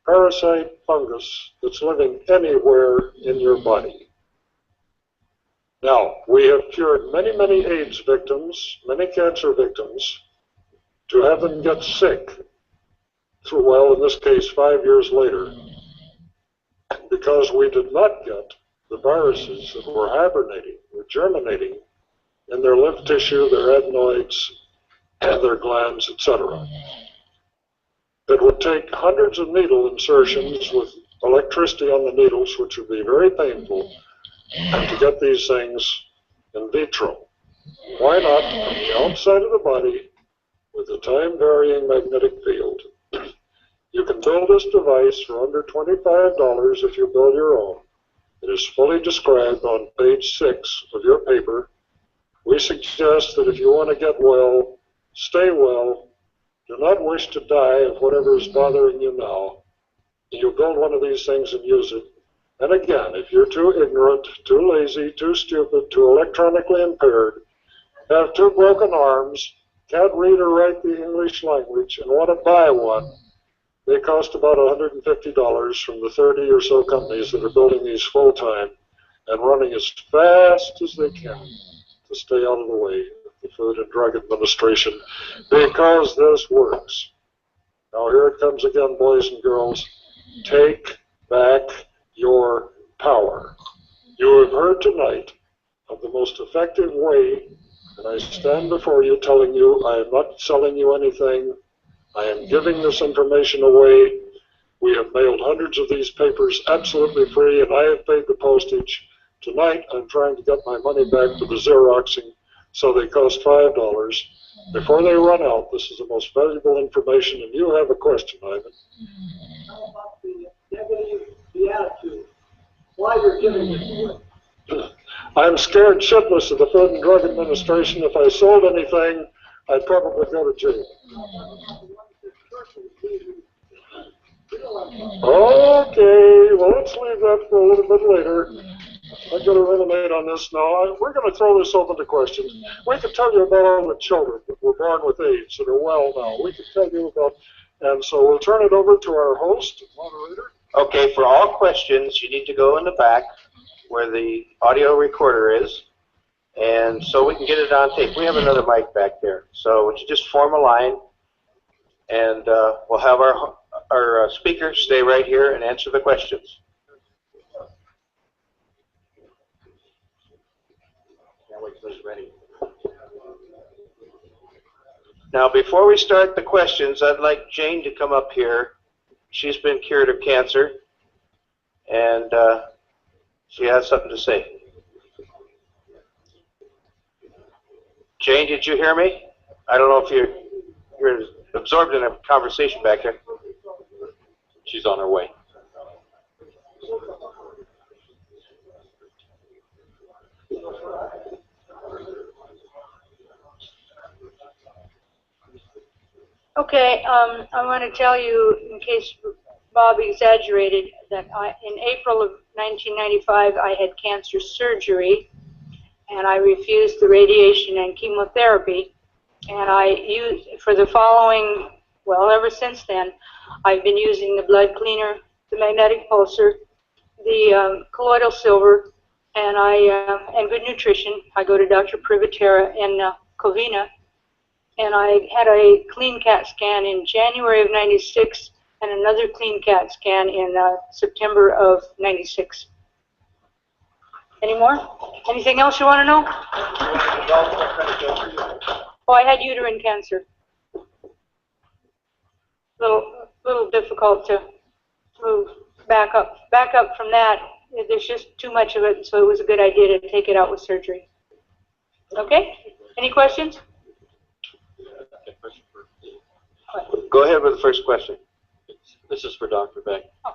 parasite, fungus that's living anywhere in your body. Now, we have cured many, many AIDS victims, many cancer victims, to have them get sick through, well, in this case, 5 years later, because we did not get the viruses that were hibernating, were germinating in their lymph tissue, their adenoids, and their glands, etc. It would take hundreds of needle insertions with electricity on the needles, which would be very painful, to get these things in vitro. Why not on the outside of the body with a time-varying magnetic field? You can build this device for under $25 if you build your own. It is fully described on page 6 of your paper. We suggest that if you want to get well, stay well, do not wish to die of whatever is bothering you now, you build one of these things and use it. And again, if you're too ignorant, too lazy, too stupid, too electronically impaired, have 2 broken arms, can't read or write the English language, and want to buy one, They cost about $150 from the 30 or so companies that are building these full-time and running as fast as they can to stay out of the way of the Food and Drug Administration, because this works. Now here it comes again, boys and girls. Take back your power. You have heard tonight of the most effective way, and I stand before you telling you I am not selling you anything. I am giving this information away. We have mailed hundreds of these papers absolutely free, and I have paid the postage. Tonight, I'm trying to get my money back for the Xeroxing, so they cost $5. Before they run out, this is the most valuable information, and you have a question, Ivan. How about the attitude? Why you're giving it away? I'm scared shitless of the Food and Drug Administration. If I sold anything, I'd probably go to jail. Okay, well, let's leave that for a little bit later. I've got to ruminate on this now. We're going to throw this open to questions. We can tell you about all the children that were born with AIDS that are well now. We can tell you about, and so we'll turn it over to our host, moderator. Okay, for all questions, you need to go in the back where the audio recorder is, and so we can get it on tape. We have another mic back there, so would you just form a line, and we'll have our speakers stay right here and answer the questions. Can't wait till it's ready. Now, before we start the questions, I'd like Jane to come up here. She's been cured of cancer, and she has something to say. Jane, did you hear me? I don't know if you're absorbed in a conversation back there. She's on her way. Okay, I want to tell you, in case Bob exaggerated, that in April of 1995 I had cancer surgery, and I refused the radiation and chemotherapy, and I used, for the following, well, ever since then, I've been using the blood cleaner, the magnetic pulsar, the colloidal silver, and good nutrition. I go to Dr. Privatera in Covina, and I had a clean CAT scan in January of 96 and another clean CAT scan in September of 96. Any more? Anything else you want to know? Oh, I had uterine cancer. Little difficult to move back up from that. There's just too much of it, so it was a good idea to take it out with surgery. Okay? Any questions? Go ahead with the first question. This is for Dr. Beck. Oh.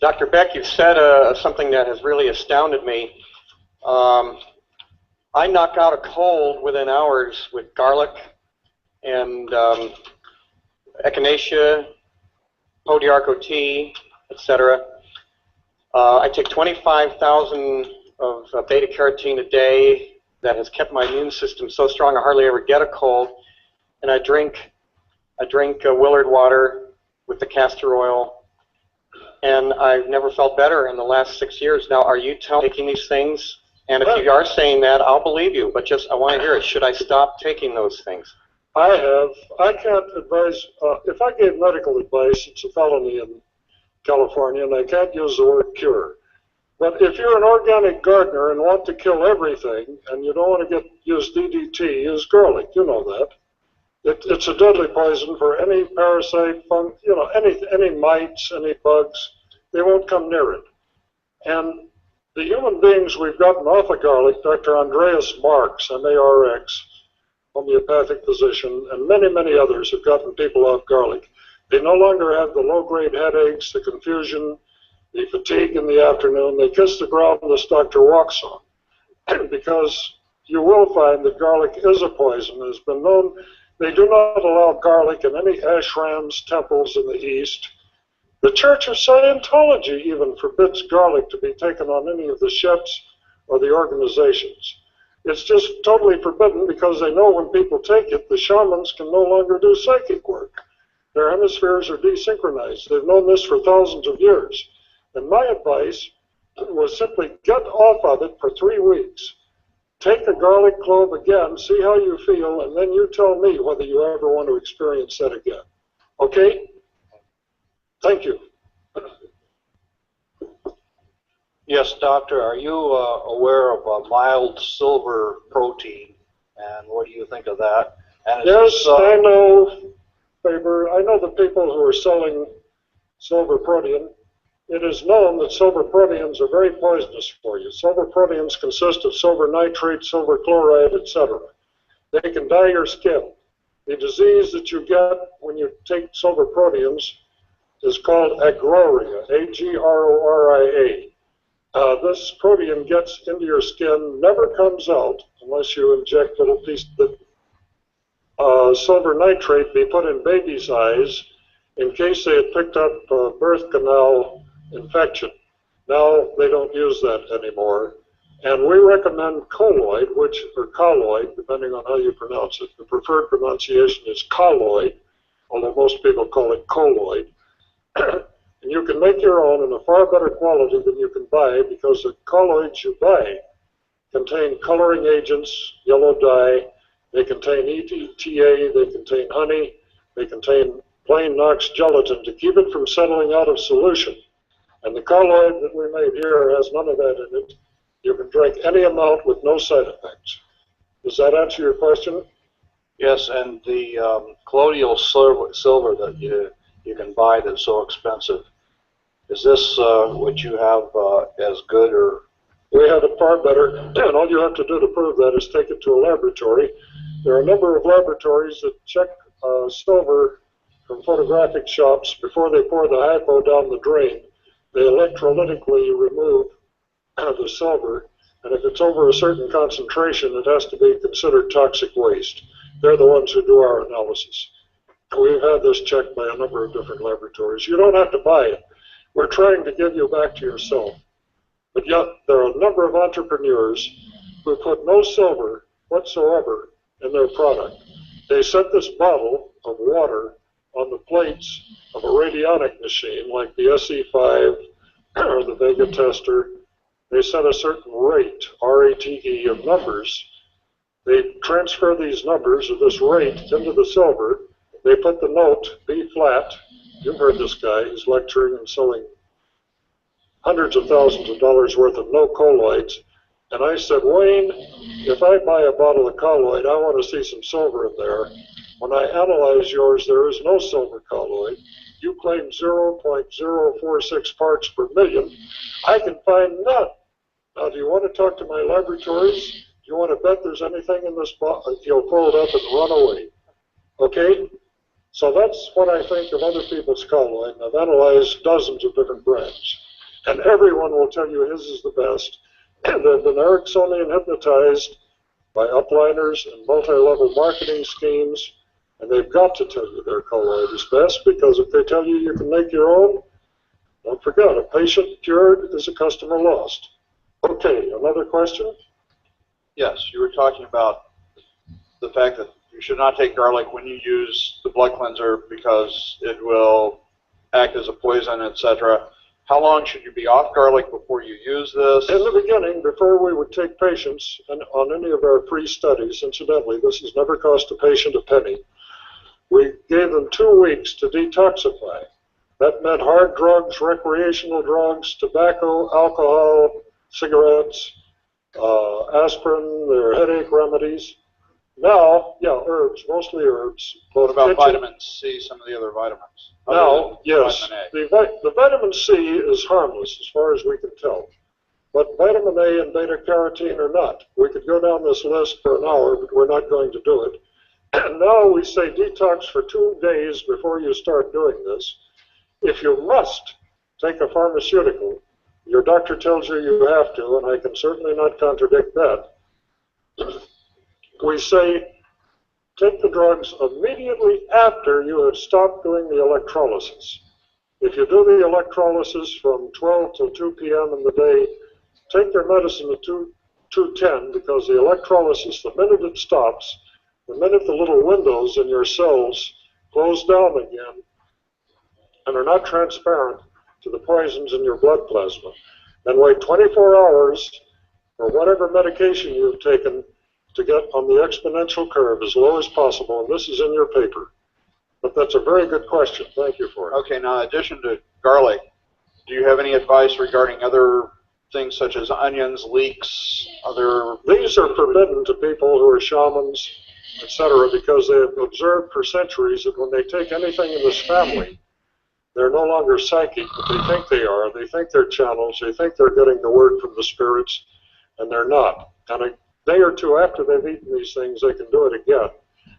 Dr. Beck, you've said something that has really astounded me. I knock out a cold within hours with garlic and echinacea, podiarco tea, etc. I take 25,000 of beta-carotene a day. That has kept my immune system so strong I hardly ever get a cold. And I drink Willard water with the castor oil, and I've never felt better in the last 6 years. Now, are you taking these things? And if you are saying that, I'll believe you, but just I want to hear it. Should I stop taking those things? I have. I can't advise. If I gave medical advice, it's a felony in California, and I can't use the word cure. But if you're an organic gardener and want to kill everything, and you don't want to use DDT, use garlic. You know that. It's a deadly poison for any parasite, any mites, any bugs. They won't come near it. And the human beings we've gotten off of garlic, Dr. Andreas Marks, M-A-R-X, homeopathic physician, and many, many others have gotten people off garlic. They no longer have the low-grade headaches, the confusion, the fatigue in the afternoon. They kiss the ground this doctor walks on. Because you will find that garlic is a poison. It has been known. They do not allow garlic in any ashrams, temples in the East. The Church of Scientology even forbids garlic to be taken on any of the ships or the organizations. It's just totally forbidden because they know when people take it, the shamans can no longer do psychic work. Their hemispheres are desynchronized. They've known this for thousands of years. And my advice was simply get off of it for 3 weeks. Take a garlic clove again, see how you feel, and then you tell me whether you ever want to experience that again. Okay? Thank you. Yes, doctor, are you aware of a mild silver protein, and what do you think of that? And Yes, I know, Faber. I know the people who are selling silver protein. It is known that silver proteins are very poisonous for you. Silver proteins consist of silver nitrate, silver chloride, etc. They can dye your skin. The disease that you get when you take silver proteins is called agroria, A-G-R-O-R-I-A. This protein gets into your skin, never comes out unless you inject a piece of silver nitrate be put in babies' eyes in case they had picked up birth canal infection. Now they don't use that anymore. And we recommend colloid, or colloid, depending on how you pronounce it. The preferred pronunciation is colloid, although most people call it colloid. And you can make your own in a far better quality than you can buy, because the colloids you buy contain coloring agents, yellow dye, they contain EDTA, they contain honey, they contain plain Knox gelatin to keep it from settling out of solution. And the colloid that we made here has none of that in it. You can drink any amount with no side effects. Does that answer your question? Yes, and the colloidal silver that you can buy that's so expensive, is this what you have as good, or? We have it far better, and all you have to do to prove that is take it to a laboratory. There are a number of laboratories that check silver from photographic shops before they pour the hypo down the drain. They electrolytically remove the silver, and if it's over a certain concentration, it has to be considered toxic waste. They're the ones who do our analysis. We've had this checked by a number of different laboratories. You don't have to buy it. We're trying to give you back to yourself. But yet, there are a number of entrepreneurs who put no silver whatsoever in their product. They set this bottle of water on the plates of a radionic machine like the SE5 or the Vega tester. They set a certain rate, R-A-T-E, of numbers. They transfer these numbers of this rate into the silver. They put the note B flat. You've heard this guy. He's lecturing and selling hundreds of thousands of dollars worth of no colloids. And I said, Wayne, if I buy a bottle of colloid, I want to see some silver in there. When I analyze yours, there is no silver colloid. You claim 0.046 parts per million. I can find none. Now, do you want to talk to my laboratories? Do you want to bet there's anything in this bottle? He'll pull it up and run away. Okay? So that's what I think of other people's colloid. I've analyzed dozens of different brands. And everyone will tell you his is the best. And they've been Ericksonian hypnotized by upliners and multi-level marketing schemes. And they've got to tell you their colloid is best, because if they tell you you can make your own, don't forget, a patient cured is a customer lost. Okay, another question? Yes, you were talking about the fact that you should not take garlic when you use the blood cleanser because it will act as a poison, etc. How long should you be off garlic before you use this? In the beginning, before we would take patients on any of our free studies, incidentally, this has never cost a patient a penny, we gave them 2 weeks to detoxify. That meant hard drugs, recreational drugs, tobacco, alcohol, cigarettes, aspirin, their headache remedies. Now, yeah, herbs, mostly herbs. What about vitamin C, some of the other vitamins? Now, yes, the vitamin C is harmless as far as we can tell. But vitamin A and beta-carotene are not. We could go down this list for an hour, but we're not going to do it. And now we say detox for 2 days before you start doing this. If you must take a pharmaceutical, your doctor tells you you have to, and I can certainly not contradict that. We say take the drugs immediately after you have stopped doing the electrolysis. If you do the electrolysis from 12 till 2 p.m. in the day, take your medicine at 2:10, because the electrolysis, the minute it stops, the minute the little windows in your cells close down again, and are not transparent to the poisons in your blood plasma. Then wait 24 hours or whatever medication you've taken to get on the exponential curve as low as possible, and this is in your paper. But that's a very good question. Thank you for it. Okay, now in addition to garlic, do you have any advice regarding other things such as onions, leeks, other... These are forbidden to people who are shamans, etc., because they have observed for centuries that when they take anything in this family, they're no longer psychic, but they think they are. They think they're channels. They think they're getting the word from the spirits, and they're not. And a day or two after they've eaten these things, they can do it again,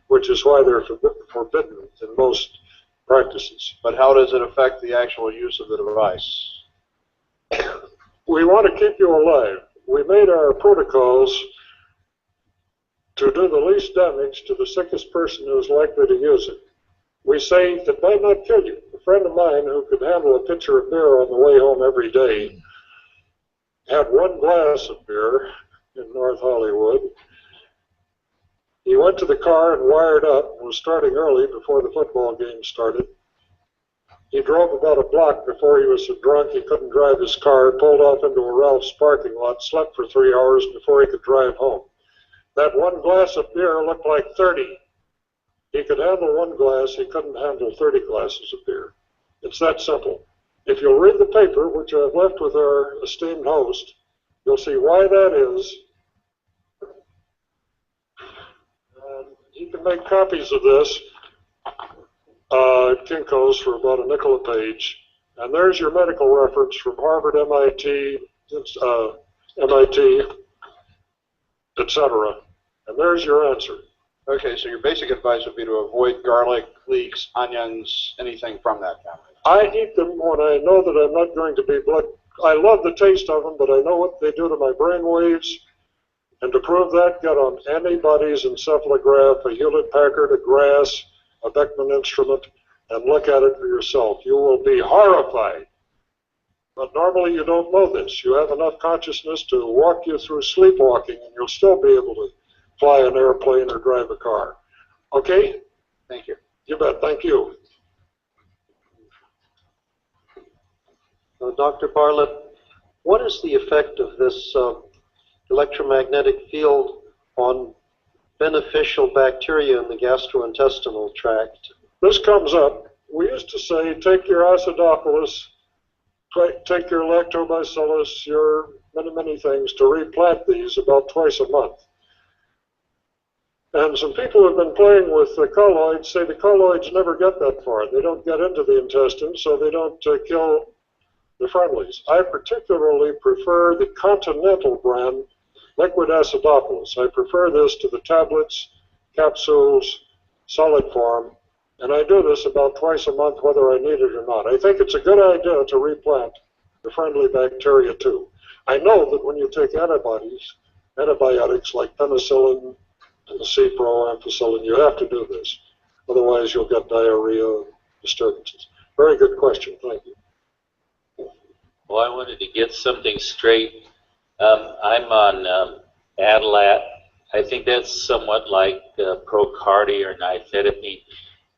which is why they're forbidden in most practices. But how does it affect the actual use of the device? We want to keep you alive. We made our protocols to do the least damage to the sickest person who's likely to use it. We say it might not kill you. A friend of mine who could handle a pitcher of beer on the way home every day had one glass of beer in North Hollywood. He went to the car and wired up and was starting early before the football game started. He drove about a block before he was so drunk he couldn't drive his car, pulled off into a Ralph's parking lot, slept for 3 hours before he could drive home. That one glass of beer looked like 30. He could handle one glass, he couldn't handle 30 glasses of beer. It's that simple. If you'll read the paper, which I've left with our esteemed host, you'll see why that is. You can make copies of this at Kinko's for about $0.05 a page. And there's your medical reference from Harvard, MIT, etc. And there's your answer. Okay, so your basic advice would be to avoid garlic, leeks, onions, anything from that family. I eat them when I know that I'm not going to be blood. I love the taste of them, but I know what they do to my brain waves. And to prove that, get on anybody's encephalograph, a Hewlett-Packard, a Grass, a Beckman instrument, and look at it for yourself. You will be horrified. But normally you don't know this. You have enough consciousness to walk you through sleepwalking, and you'll still be able to fly an airplane or drive a car. Okay? Thank you. You bet. Thank you. Dr. Bartlett, what is the effect of this electromagnetic field on beneficial bacteria in the gastrointestinal tract? This comes up. We used to say, take your acidophilus, take your lactobacillus, your many things, to replant these about twice a month. And some people have been playing with the colloids, say the colloids never get that far. They don't get into the intestine, so they don't kill the friendlies. I particularly prefer the Continental brand liquid acidophilus. I prefer this to the tablets, capsules, solid form, and I do this about twice a month whether I need it or not. I think it's a good idea to replant the friendly bacteria too. I know that when you take antibiotics like penicillin and the Cipro, ampicillin, you have to do this. Otherwise you'll get diarrhea and disturbances. Very good question. Thank you. Well, I wanted to get something straight. I'm on Adalat. I think that's somewhat like Procardi or nifedipine.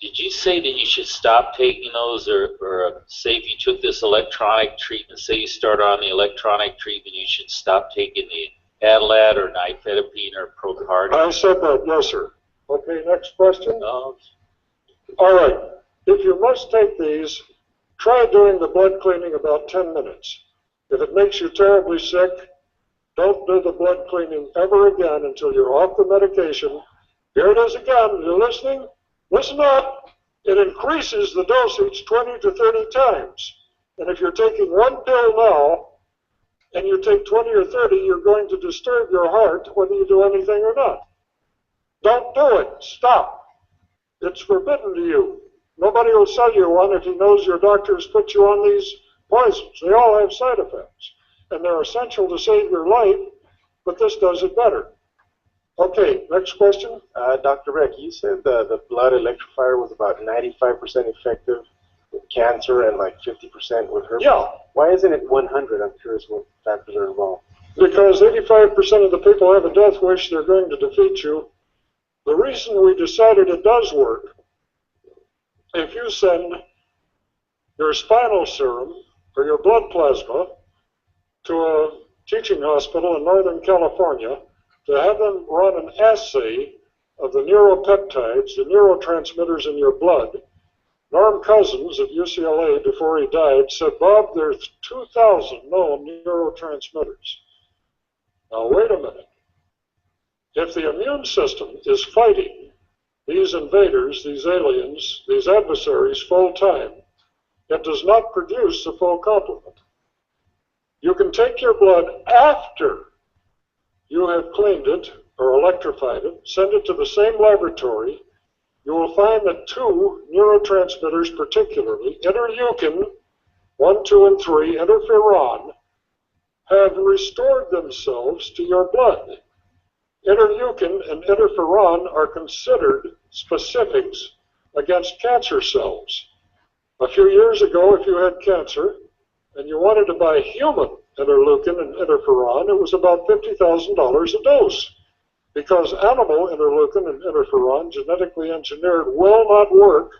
Did you say that you should stop taking those, or say if you took this electronic treatment, say you start on the electronic treatment, you should stop taking the Adalat or nifedipine or Procardi? I said that, yes, sir. Okay, next question. All right. If you must take these, try doing the blood cleaning about 10 minutes. If it makes you terribly sick, don't do the blood cleaning ever again until you're off the medication. Here it is again. You're listening? Listen up. It increases the dosage 20 to 30 times. And if you're taking one pill now, and you take 20 or 30, you're going to disturb your heart whether you do anything or not. Don't do it. Stop. It's forbidden to you. Nobody will sell you one if he knows your doctor has put you on these poisons. They all have side effects. And they're essential to save your life, but this does it better. Okay, next question. Dr. Rick, you said the blood electrifier was about 95% effective with cancer and like 50% with herpes. Yeah. Why isn't it 100? I'm curious what factors are involved. Because 85% of the people have a death wish, they're going to defeat you. The reason we decided it does work, if you send your spinal serum or your blood plasma to a teaching hospital in Northern California to have them run an assay of the neuropeptides, the neurotransmitters in your blood. Norm Cousins at UCLA, before he died, said, Bob, there's 2,000 known neurotransmitters. Now, wait a minute. If the immune system is fighting these invaders, these aliens, these adversaries full time, it does not produce a full complement. You can take your blood after you have cleaned it or electrified it, send it to the same laboratory. You will find that two neurotransmitters, particularly interleukin 1, 2, and 3, interferon, have restored themselves to your blood. Interleukin and interferon are considered specifics against cancer cells. A few years ago, if you had cancer and you wanted to buy human interleukin and interferon, it was about $50,000 a dose, because animal interleukin and interferon, genetically engineered, will not work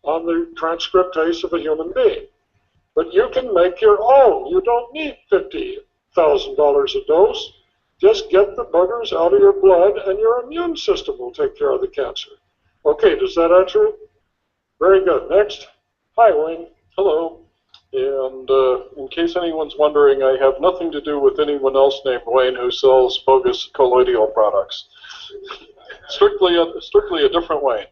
on the transcriptase of a human being. But you can make your own. You don't need $50,000 a dose. Just get the buggers out of your blood and your immune system will take care of the cancer. Okay, does that answer it? Very good. Next. Hi, Wayne. Hello. And in case anyone's wondering, I have nothing to do with anyone else named Wayne who sells bogus colloidal products. Strictly a different Wayne.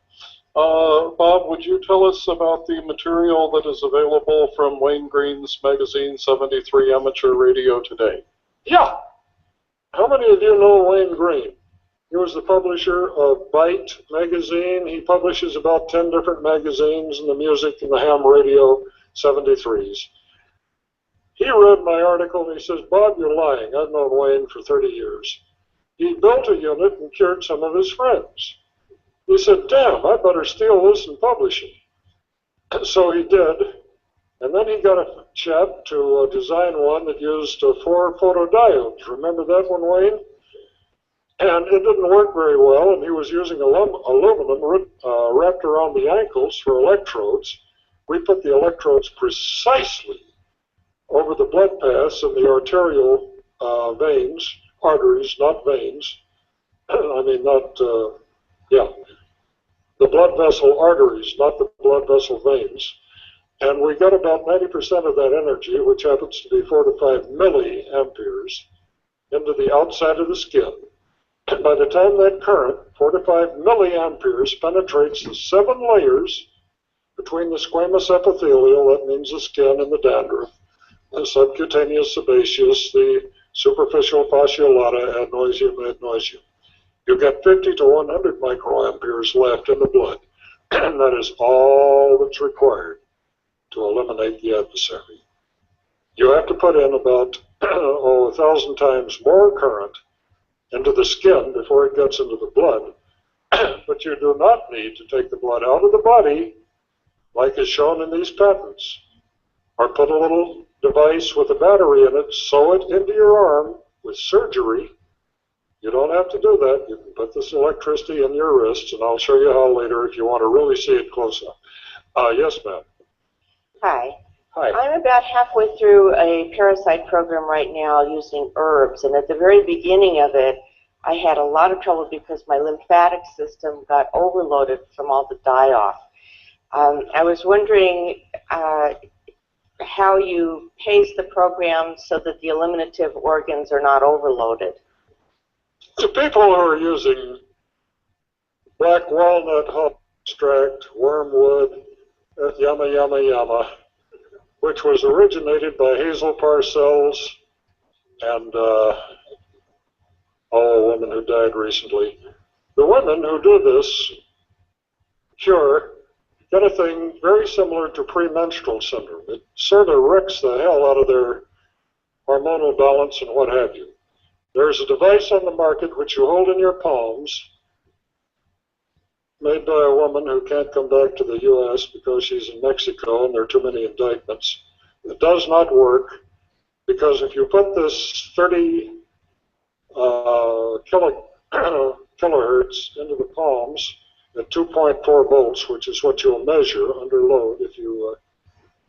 Bob, would you tell us about the material that is available from Wayne Green's magazine 73 Amateur Radio today? Yeah. How many of you know Wayne Green? He was the publisher of Byte magazine. He publishes about 10 different magazines in the music and the ham radio 73s. He read my article and he says, Bob, you're lying. I've known Wayne for 30 years. He built a unit and cured some of his friends. He said, damn, I better steal this and publish it. So he did. And then he got a chap to design one that used 4 photodiodes. Remember that one, Wayne? And it didn't work very well, and he was using aluminum wrapped around the ankles for electrodes. We put the electrodes precisely over the blood paths and the arterial veins, arteries, not veins. I mean, the blood vessel arteries, not the blood vessel veins. And we got about 90% of that energy, which happens to be 4 to 5 milliamperes, into the outside of the skin. And by the time that current, 4 to 5 milliamperes, penetrates the 7 layers between the squamous epithelial, that means the skin and the dandruff, the subcutaneous sebaceous, the superficial fasciolata, adenoisium. You get 50 to 100 microamperes left in the blood, and that is all that's required to eliminate the adversary. You have to put in about 1,000 times more current into the skin before it gets into the blood, but you do not need to take the blood out of the body like is shown in these patents, or put a little device with a battery in it, sew it into your arm with surgery. You don't have to do that. You can put this electricity in your wrists, and I'll show you how later if you want to really see it close up. Yes, ma'am. Hi. Hi. I'm about halfway through a parasite program right now using herbs, and at the very beginning of it, I had a lot of trouble because my lymphatic system got overloaded from all the die-off. I was wondering how you pace the program so that the eliminative organs are not overloaded. The people who are using black walnut hop extract, wormwood, yama, which was originated by Hazel Parcells and a woman who died recently. The women who do this cure get a thing very similar to premenstrual syndrome. It sort of wrecks the hell out of their hormonal balance and what have you. There's a device on the market which you hold in your palms, made by a woman who can't come back to the U.S. because she's in Mexico and there are too many indictments. It does not work because if you put this 30 kilohertz into the palms at 2.4 volts, which is what you'll measure under load if you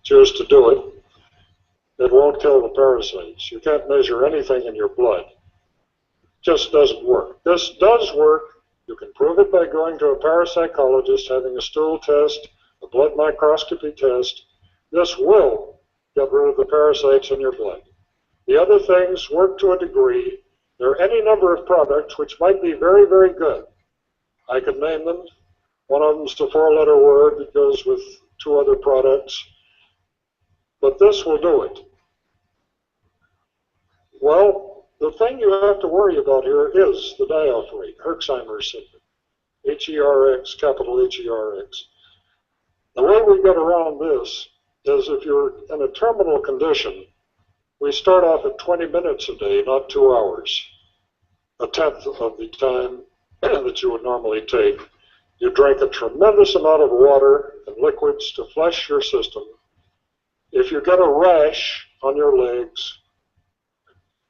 choose to do it, it won't kill the parasites. You can't measure anything in your blood. It just doesn't work. This does work. You can prove it by going to a parapsychologist, having a stool test, a blood microscopy test. This will get rid of the parasites in your blood. The other things work to a degree. There are any number of products which might be very, very good. I could name them. One of them is the 4-letter word that goes with 2 other products. But this will do it. Well, the thing you have to worry about here is the die-off rate, Herxheimer's syndrome, H-E-R-X, capital H-E-R-X. The way we get around this is if you're in a terminal condition, we start off at 20 minutes a day, not 2 hours, a tenth of the time that you would normally take. You drink a tremendous amount of water and liquids to flush your system. If you get a rash on your legs,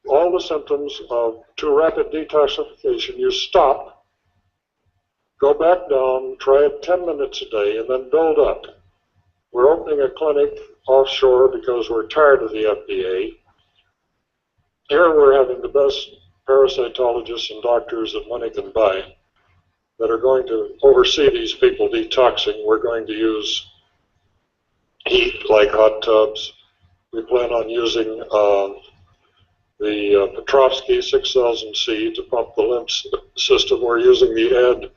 all the symptoms of too rapid detoxification, you stop, go back down, try it 10 minutes a day, and then build up. We're opening a clinic offshore because we're tired of the FDA. Here we're having the best parasitologists and doctors that money can buy that are going to oversee these people detoxing. We're going to use heat like hot tubs. We plan on using the Petrovsky 6000C to pump the lymph system. We're using the Ed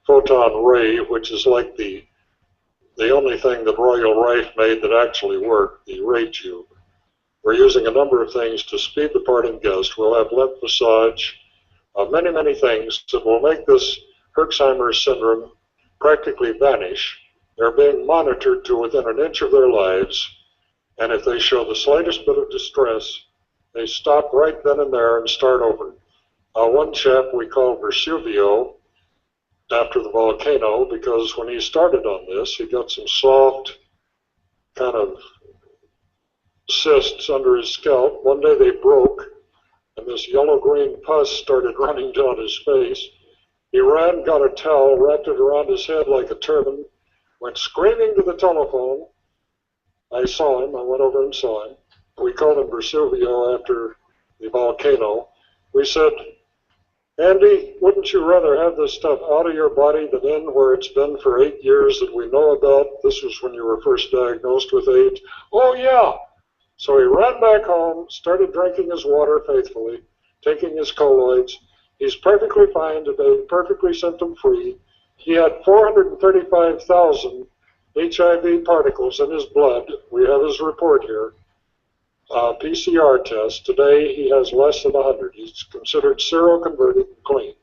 photon ray, which is like the only thing that Royal Rife made that actually worked, the ray tube. We're using a number of things to speed the parting gust. We'll have lymph massage, many, many things that will make this Herxheimer's syndrome practically vanish. They're being monitored to within an inch of their lives, and if they show the slightest bit of distress, they stop right then and there and start over. One chap we call Vesuvio, after the volcano, because when he started on this, he got some soft kind of cysts under his scalp. One day they broke, and this yellow-green pus started running down his face. He ran, got a towel, wrapped it around his head like a turban, went screaming to the telephone. I saw him. I went over and saw him. We called him Vesuvio after the volcano. We said, Andy, wouldn't you rather have this stuff out of your body than in where it's been for 8 years that we know about? This was when you were first diagnosed with AIDS. Oh, yeah. So he ran back home, started drinking his water faithfully, taking his colloids. He's perfectly fine today, perfectly symptom-free. He had 435,000 HIV particles in his blood. We have his report here. PCR test. Today he has less than 100. He's considered seroconverted and clean.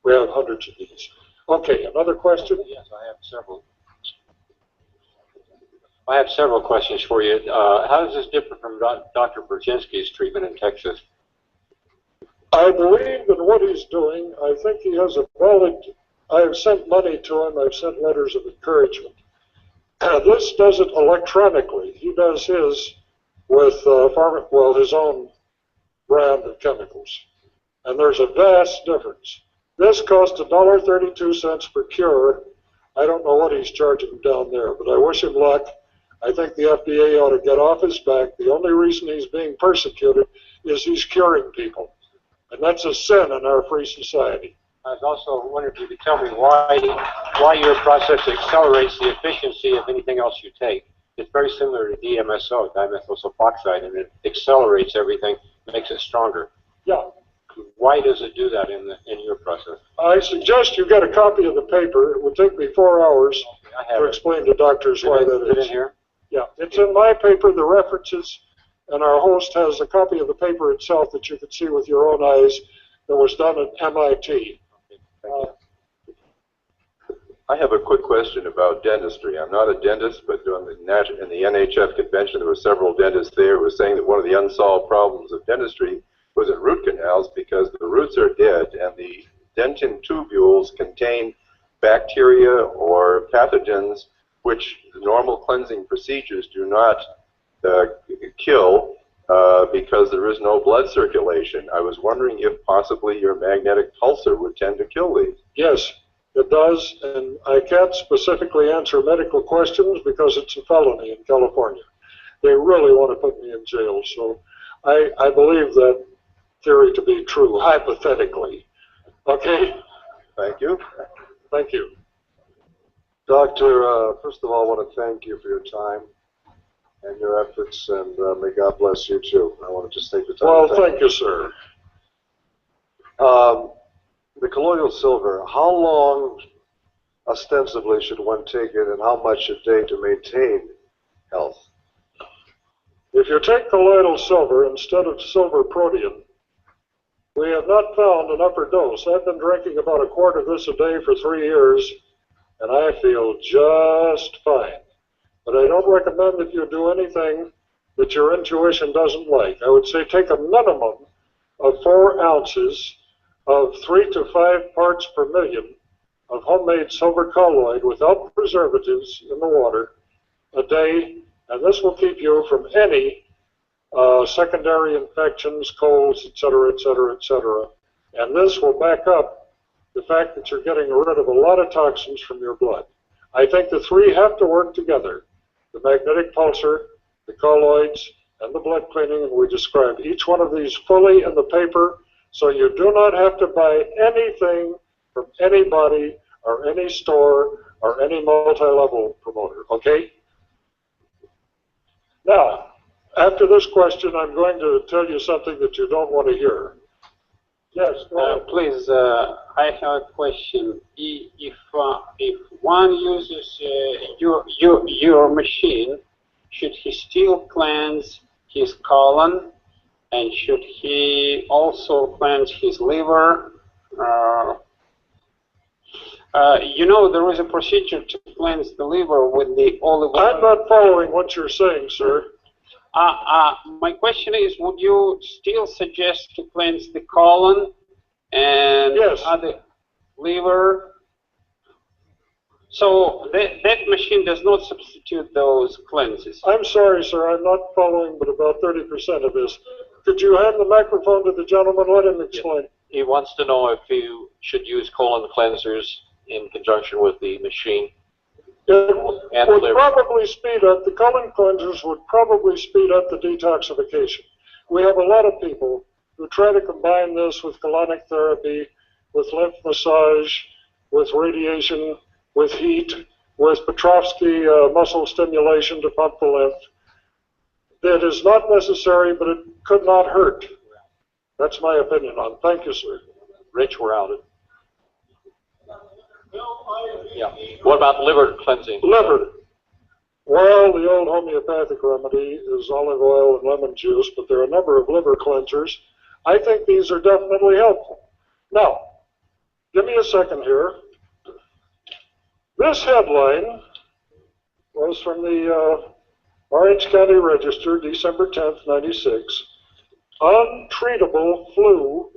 We have hundreds of these. Okay, another question? Yes, I have several. I have several questions for you. How does this differ from Dr. Brzezinski's treatment in Texas? I believe in what he's doing. I think he has a valid... I have sent money to him. I've sent letters of encouragement. This does it electronically. He does his with his own brand of chemicals. And there's a vast difference. This cost $1.32 per cure. I don't know what he's charging down there, but I wish him luck. I think the FDA ought to get off his back. The only reason he's being persecuted is he's curing people. And that's a sin in our free society. I was also wondering if you could tell me why your process accelerates the efficiency of anything else you take. It's very similar to DMSO, dimethyl sulfoxide, and it accelerates everything, makes it stronger. Yeah. Why does it do that in your process? I suggest you get a copy of the paper. It would take me 4 hours to explain to doctors why that is. In here? Yeah, it's in my paper, the references, and our host has a copy of the paper itself that you can see with your own eyes that was done at MIT. I have a quick question about dentistry. I'm not a dentist, but in the NHF convention, there were several dentists there who were saying that one of the unsolved problems of dentistry was in root canals because the roots are dead and the dentin tubules contain bacteria or pathogens which normal cleansing procedures do not kill because there is no blood circulation. I was wondering if possibly your magnetic pulsar would tend to kill these. Yes, it does, and I can't specifically answer medical questions because it's a felony in California. they really want to put me in jail. So I believe that theory to be true, hypothetically. Okay? Thank you. Thank you. Doctor, first of all, I want to thank you for your time and your efforts, and may God bless you too. I want to just take the time. Well, thank you, sir. The colloidal silver, how long ostensibly should one take it, and how much a day to maintain health? If you take colloidal silver instead of silver protein, we have not found an upper dose. I've been drinking about a quart of this a day for 3 years, and I feel just fine. But I don't recommend that you do anything that your intuition doesn't like. I would say take a minimum of 4 ounces of 3 to 5 parts per million of homemade silver colloid without preservatives in the water a day, and this will keep you from any secondary infections, colds, etc., etc., etc. And this will back up the fact that you're getting rid of a lot of toxins from your blood. I think the 3 have to work together: the magnetic pulsar, the colloids, and the blood cleaning, and we describe each one of these fully in the paper, so you do not have to buy anything from anybody or any store or any multi-level promoter, okay? Now, after this question, I'm going to tell you something that you don't want to hear. Yes, go ahead. Please, I have a question. If one uses your machine, should he still cleanse his colon, and should he also cleanse his liver? You know, there is a procedure to cleanse the liver with the olive oil. I'm not following what you're saying, sir. My question is, would you still suggest to cleanse the colon and the liver? So that machine does not substitute those cleanses. I'm sorry, sir. I'm not following but about 30% of this. Could you hand the microphone to the gentleman? Let him explain. He wants to know if you should use colon cleansers in conjunction with the machine. It would probably speed up, the colon cleansers would probably speed up the detoxification. We have a lot of people who try to combine this with colonic therapy, with lymph massage, with radiation, with heat, with Petrovsky muscle stimulation to pump the lymph. It is not necessary, but it could not hurt. That's my opinion on it. Thank you, sir. Rich, we're out. Yeah. What about liver cleansing? Liver. Well, the old homeopathic remedy is olive oil and lemon juice, but there are a number of liver cleansers. I think these are definitely helpful. Now, give me a second here. This headline was from the Orange County Register, December 10th, 96. Untreatable flu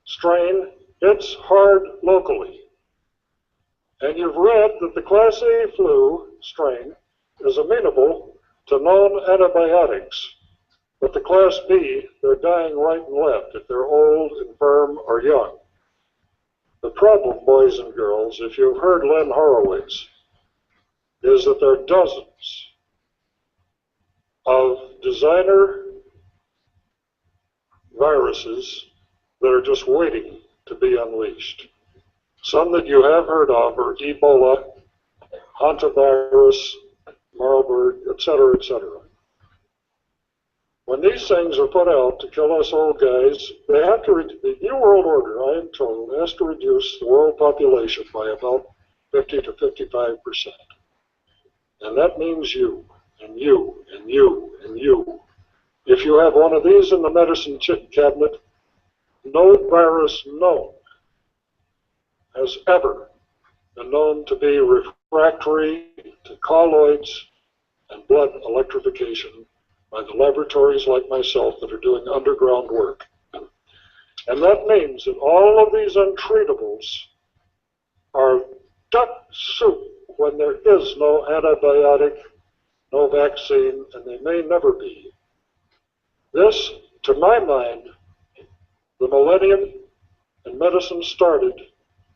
strain hits hard locally. And you've read that the Class A flu strain is amenable to known antibiotics. But the Class B, they're dying right and left if they're old, infirm, or young. The problem, boys and girls, if you've heard Len Horowitz, is that there are dozens of designer viruses that are just waiting to be unleashed. Some that you have heard of are Ebola, hantavirus, Marburg, etc., etc. When these things are put out to kill us old guys, they have to, the New World Order, I am told, has to reduce the world population by about 50 to 55%. And that means you, and you, and you, and you. If you have one of these in the medicine cabinet, no virus known has ever been known to be refractory to colloids and blood electrification by the laboratories like myself that are doing underground work. And that means that all of these untreatables are duck soup when there is no antibiotic, no vaccine, and they may never be. This, to my mind, the millennium and medicine started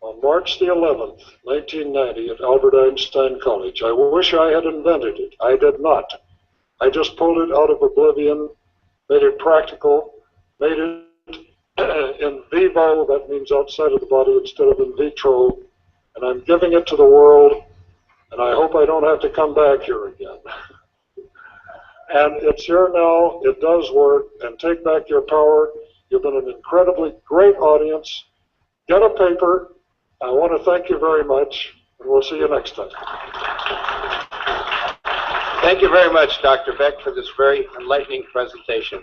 on March the 11th, 1990 at Albert Einstein College. I wish I had invented it. I did not. I just pulled it out of oblivion, made it practical, made it in vivo, that means outside of the body instead of in vitro, and I'm giving it to the world, and I hope I don't have to come back here again. And it's here now, it does work, and take back your power. You've been an incredibly great audience. Get a paper. I want to thank you very much, and we'll see you next time. Thank you very much, Dr. Beck, for this very enlightening presentation.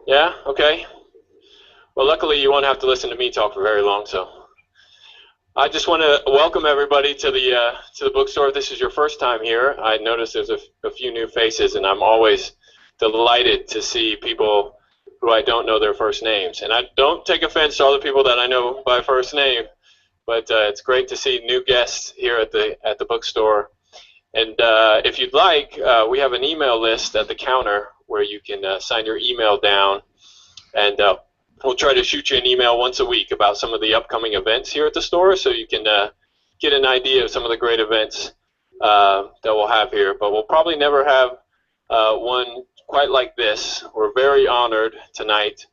Yeah, okay. Well, luckily you won't have to listen to me talk for very long, so. I just want to welcome everybody to the bookstore. If this is your first time here, I noticed there's a few new faces, and I'm always delighted to see people who I don't know their first names. And I don't take offense to all the people that I know by first name, but it's great to see new guests here at the bookstore. And if you'd like, we have an email list at the counter where you can sign your email down, and we'll try to shoot you an email once a week about some of the upcoming events here at the store, so you can get an idea of some of the great events that we'll have here. But we'll probably never have one quite like this. We're very honored tonight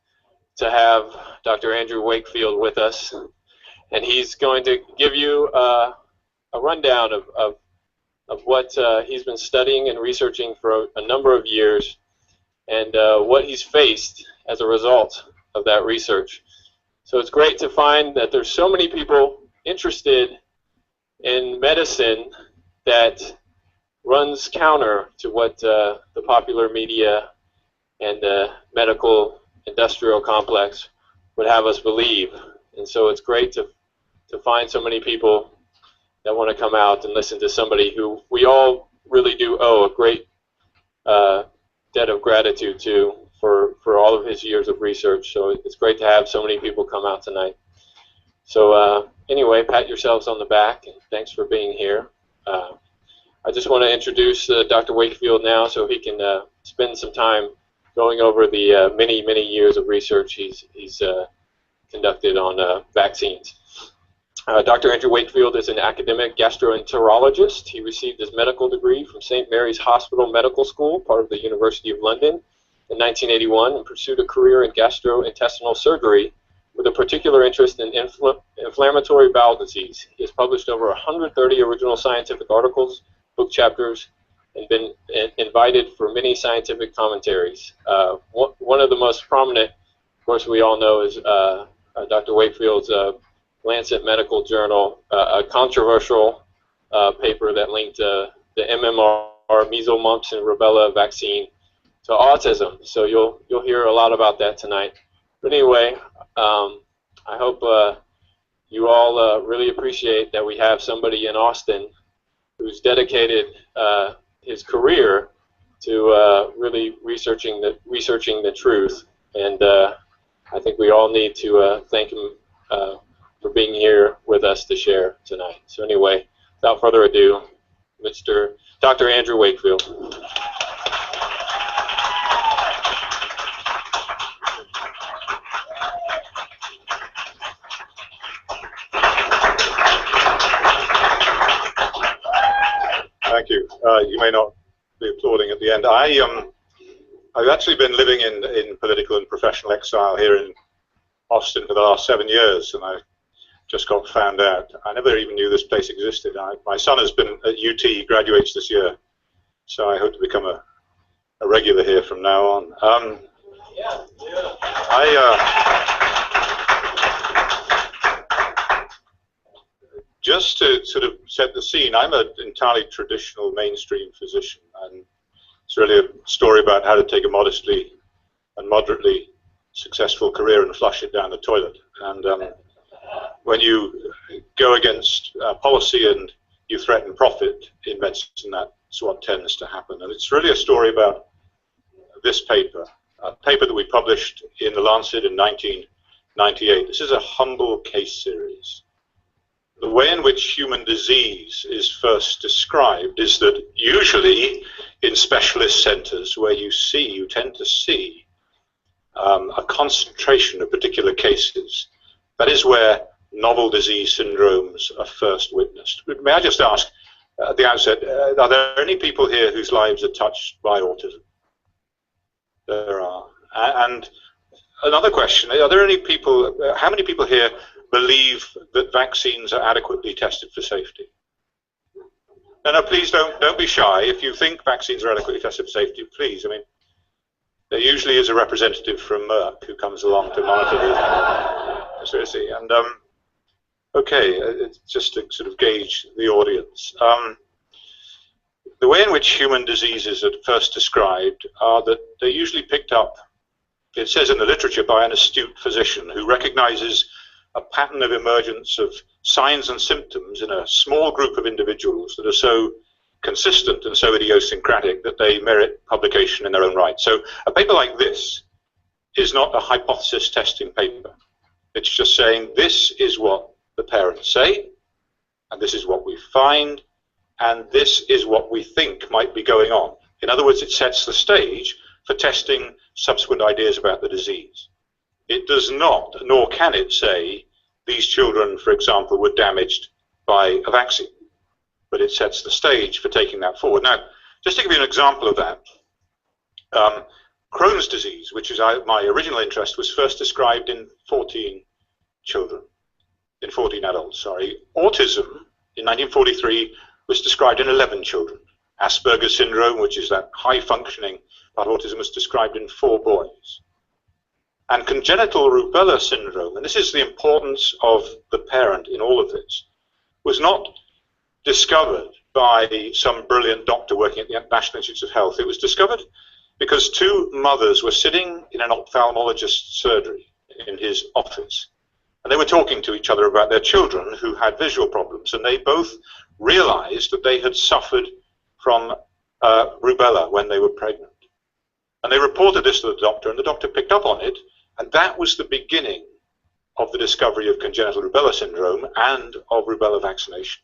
to have Dr. Andrew Wakefield with us, and he's going to give you a rundown of what he's been studying and researching for a number of years, and what he's faced as a result of that research. So it's great to find that there's so many people interested in medicine that runs counter to what the popular media and the medical industrial complex would have us believe. And so it's great to find so many people that want to come out and listen to somebody who we all really do owe a great debt of gratitude to for all of his years of research. So it's great to have so many people come out tonight. So anyway, pat yourselves on the back, and thanks for being here. I just want to introduce Dr. Wakefield now so he can spend some time going over the many, many years of research he's conducted on vaccines. Dr. Andrew Wakefield is an academic gastroenterologist. He received his medical degree from St. Mary's Hospital Medical School, part of the University of London, in 1981, and pursued a career in gastrointestinal surgery with a particular interest in inflammatory bowel disease. He has published over 130 original scientific articles, book chapters, and been invited for many scientific commentaries. One of the most prominent, of course, we all know is Dr. Wakefield's Lancet Medical Journal, a controversial paper that linked the MMR, measles, mumps, and rubella vaccine to autism. So you'll hear a lot about that tonight. But anyway, I hope you all really appreciate that we have somebody in Austin who's dedicated his career to really researching the truth. And I think we all need to thank him for being here with us to share tonight. So anyway, without further ado, Dr. Andrew Wakefield. Thank you. You may not be applauding at the end. I've actually been living in political and professional exile here in Austin for the last 7 years, and I just got found out. I never even knew this place existed. My son has been at UT, he graduates this year, so I hope to become a regular here from now on. Just to sort of set the scene, I'm an entirely traditional mainstream physician, and it's really a story about how to take a modestly and moderately successful career and flush it down the toilet. And when you go against policy and you threaten profit in medicine, that's what tends to happen. And it's really a story about this paper, a paper that we published in The Lancet in 1998. This is a humble case series. The way in which human disease is first described is that usually in specialist centers where you tend to see a concentration of particular cases. That is where novel disease syndromes are first witnessed. May I just ask at the outset, are there any people here whose lives are touched by autism? There are. And another question, are there any people, how many people here believe that vaccines are adequately tested for safety? No, please don't be shy. If you think vaccines are adequately tested for safety, please. I mean, there usually is a representative from Merck who comes along to monitor the conspiracy. And okay, it's just to sort of gauge the audience. The way in which human diseases are first described are that they're usually picked up, it says in the literature, by an astute physician who recognizes a pattern of emergence of signs and symptoms in a small group of individuals that are so consistent and so idiosyncratic that they merit publication in their own right. So a paper like this is not a hypothesis testing paper. It's just saying this is what the parents say, and this is what we find, and this is what we think might be going on. In other words, it sets the stage for testing subsequent ideas about the disease. It does not, nor can it say, these children, for example, were damaged by a vaccine. But it sets the stage for taking that forward. Now, just to give you an example of that, Crohn's disease, which is my original interest, was first described in 14 children, in 14 adults, sorry. Autism, in 1943, was described in 11 children. Asperger's syndrome, which is that high-functioning part of autism, was described in 4 boys. And congenital rubella syndrome, and this is the importance of the parent in all of this, was not discovered by some brilliant doctor working at the National Institutes of Health. It was discovered because 2 mothers were sitting in an ophthalmologist's surgery in his office, and they were talking to each other about their children who had visual problems, and they both realized that they had suffered from rubella when they were pregnant. And they reported this to the doctor, and the doctor picked up on it, and that was the beginning of the discovery of congenital rubella syndrome and of rubella vaccination.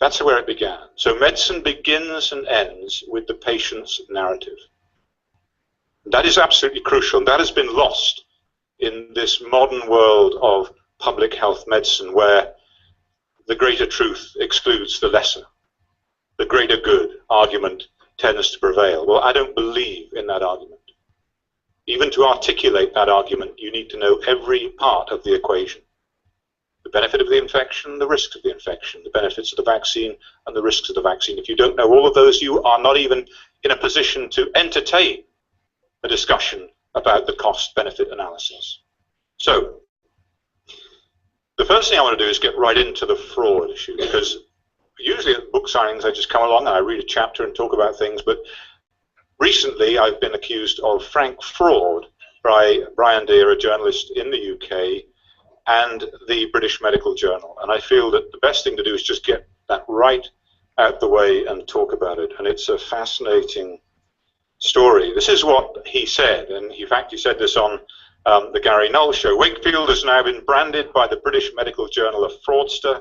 That's where it began. So medicine begins and ends with the patient's narrative. That is absolutely crucial, and that has been lost in this modern world of public health medicine, where the greater truth excludes the lesser. The greater good argument tends to prevail. Well, I don't believe in that argument. Even to articulate that argument, you need to know every part of the equation. The benefit of the infection, the risks of the infection, the benefits of the vaccine, and the risks of the vaccine. If you don't know all of those, you are not even in a position to entertain a discussion about the cost-benefit analysis. So, the first thing I want to do is get right into the fraud issue, because usually at book signings I just come along and I read a chapter and talk about things, but recently I've been accused of frank fraud by Brian Deere, a journalist in the UK, and the British Medical Journal. And I feel that the best thing to do is just get that right out the way and talk about it. And it's a fascinating story. This is what he said, and in fact he said this on the Gary Null show. Wakefield has now been branded by the British Medical Journal a fraudster.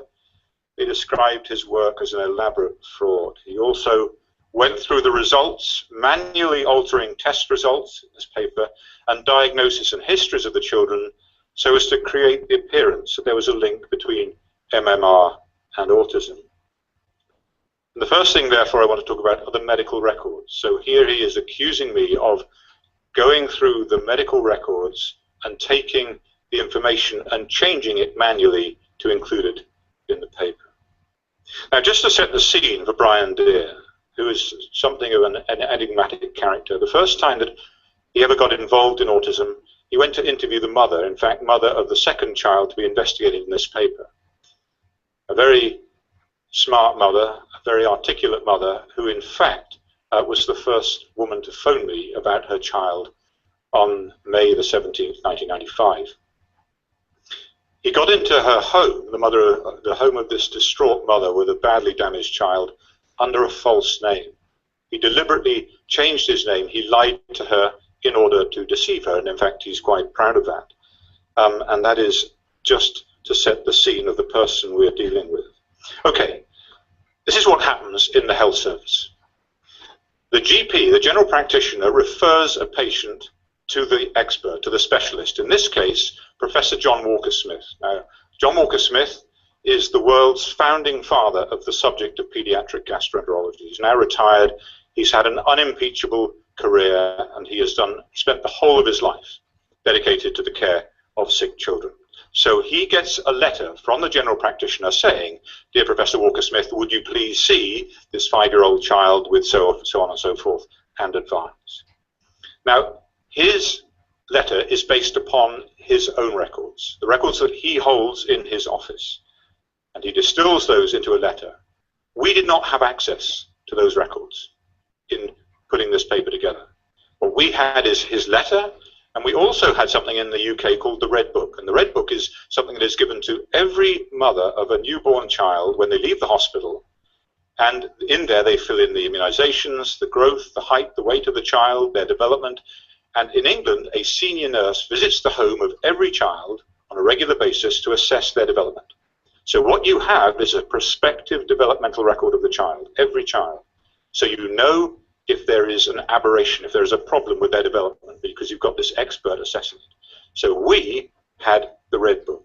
They described his work as an elaborate fraud. He also went through the results, manually altering test results in this paper, and diagnosis and histories of the children, so as to create the appearance that there was a link between MMR and autism. And the first thing, therefore, I want to talk about are the medical records. So here he is accusing me of going through the medical records and taking the information and changing it manually to include it in the paper. Now, just to set the scene for Brian Deere, who is something of an enigmatic character, the first time that he ever got involved in autism, he went to interview the mother, in fact, mother of the second child to be investigated in this paper. A very smart mother, a very articulate mother, who in fact was the first woman to phone me about her child on May the 17th, 1995. He got into her home, the home of this distraught mother with a badly damaged child, under a false name. He deliberately changed his name. He lied to her in order to deceive her, and in fact, he's quite proud of that. And that is just to set the scene of the person we're dealing with. Okay, this is what happens in the health service. The GP, the general practitioner, refers a patient to the expert, to the specialist. In this case, Professor John Walker-Smith. Now, John Walker-Smith is the world's founding father of the subject of pediatric gastroenterology. He's now retired. He's had an unimpeachable career, and he has spent the whole of his life dedicated to the care of sick children. So he gets a letter from the general practitioner saying, "Dear Professor Walker-Smith, would you please see this 5-year-old child with so on and so forth, and advise." Now, his letter is based upon his own records, the records that he holds in his office, and he distills those into a letter. We did not have access to those records in putting this paper together. What we had is his letter, and we also had something in the UK called the Red Book. And the Red Book is something that is given to every mother of a newborn child when they leave the hospital. And in there they fill in the immunizations, the growth, the height, the weight of the child, their development. And in England, a senior nurse visits the home of every child on a regular basis to assess their development. So what you have is a prospective developmental record of the child, every child. So you know if there is an aberration, if there is a problem with their development, because you've got this expert assessing it. So we had the Red Book.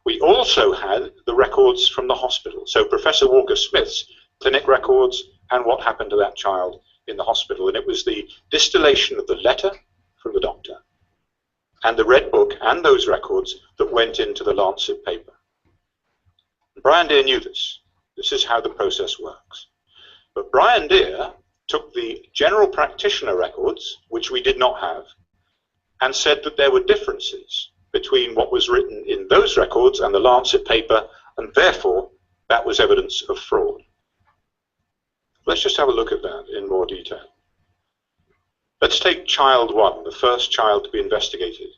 We also had the records from the hospital. So Professor Walker-Smith's clinic records and what happened to that child in the hospital. And it was the distillation of the letter from the doctor and the Red Book and those records that went into the Lancet paper. Brian Deere knew this. This is how the process works. But Brian Deere took the general practitioner records, which we did not have, and said that there were differences between what was written in those records and the Lancet paper, and therefore that was evidence of fraud. Let's just have a look at that in more detail. Let's take child 1, the first child to be investigated.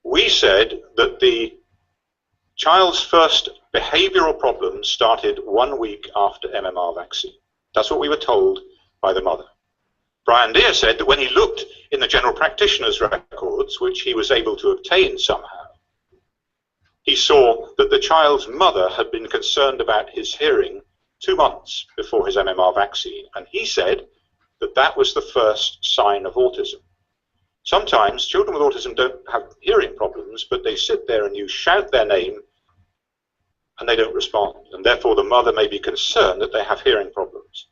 We said that the child's first behavioral problems started 1 week after MMR vaccine. That's what we were told by the mother. Brian Deere said that when he looked in the general practitioner's records, which he was able to obtain somehow, he saw that the child's mother had been concerned about his hearing 2 months before his MMR vaccine, and he said that that was the first sign of autism. Sometimes children with autism don't have hearing problems, but they sit there and you shout their name and they don't respond, and therefore the mother may be concerned that they have hearing problems.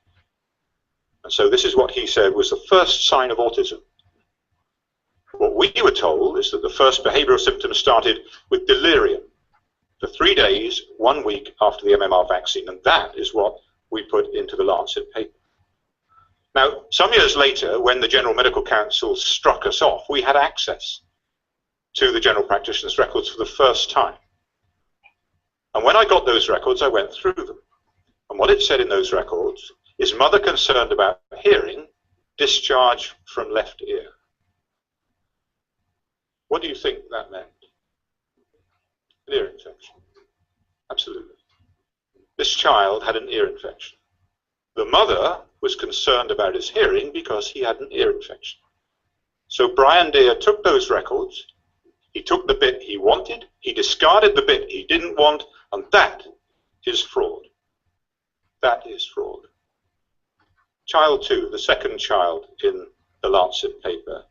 And so this is what he said was the first sign of autism. What we were told is that the first behavioral symptoms started with delirium for 3 days, 1 week after the MMR vaccine, and that is what we put into the Lancet paper. Now, some years later, when the General Medical Council struck us off, we had access to the general practitioner's records for the first time. And when I got those records, I went through them. And what it said in those records is mother concerned about hearing, discharge from left ear. What do you think that meant? An ear infection. Absolutely. This child had an ear infection. The mother was concerned about his hearing because he had an ear infection. So Brian Deere took those records, he took the bit he wanted, he discarded the bit he didn't want, and that is fraud. That is fraud. Child 2, the second child in the Lancet paper,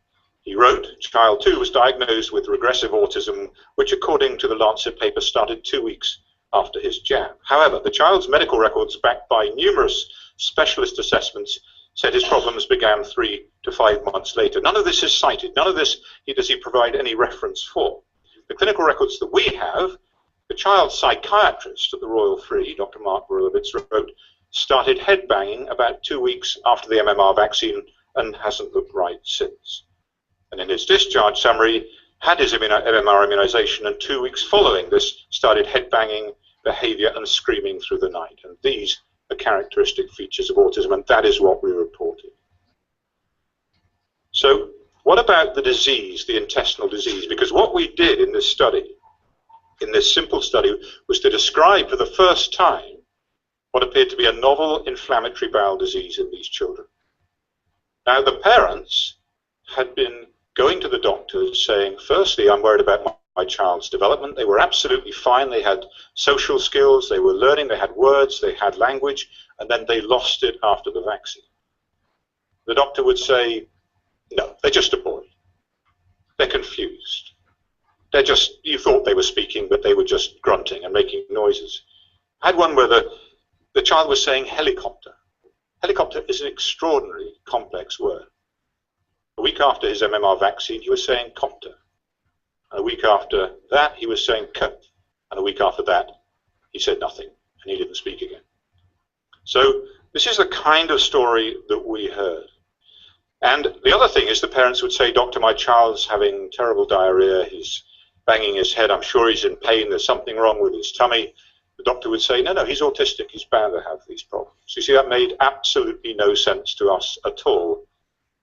he wrote, child 2 was diagnosed with regressive autism, which according to the Lancet paper started 2 weeks after his jab. However, the child's medical records, backed by numerous specialist assessments, said his problems began 3 to 5 months later. None of this is cited. None of this does he provide any reference for. The clinical records that we have, the child's psychiatrist at the Royal Free, Dr. Mark Borulowitz, wrote, started head banging about 2 weeks after the MMR vaccine and hasn't looked right since. And in his discharge summary, had his MMR immunization, and 2 weeks following this started head banging behavior and screaming through the night. And these are characteristic features of autism, and that is what we reported. So what about the disease, the intestinal disease? Because what we did in this study, in this simple study, was to describe for the first time what appeared to be a novel inflammatory bowel disease in these children. Now, the parents had been going to the doctors saying, firstly, I'm worried about my child's development. They were absolutely fine. They had social skills, they were learning, they had words, they had language, and then they lost it after the vaccine. The doctor would say, no, they're just a boy. They're confused. They're just, you thought they were speaking, but they were just grunting and making noises. I had one where the child was saying helicopter. Helicopter is an extraordinarily complex word. A week after his MMR vaccine, he was saying copter. And a week after that, he was saying k. And a week after that, he said nothing, and he didn't speak again. So this is the kind of story that we heard. And the other thing is the parents would say, doctor, my child's having terrible diarrhea, he's banging his head, I'm sure he's in pain, there's something wrong with his tummy. The doctor would say, no, no, he's autistic, he's bound to have these problems. You see, that made absolutely no sense to us at all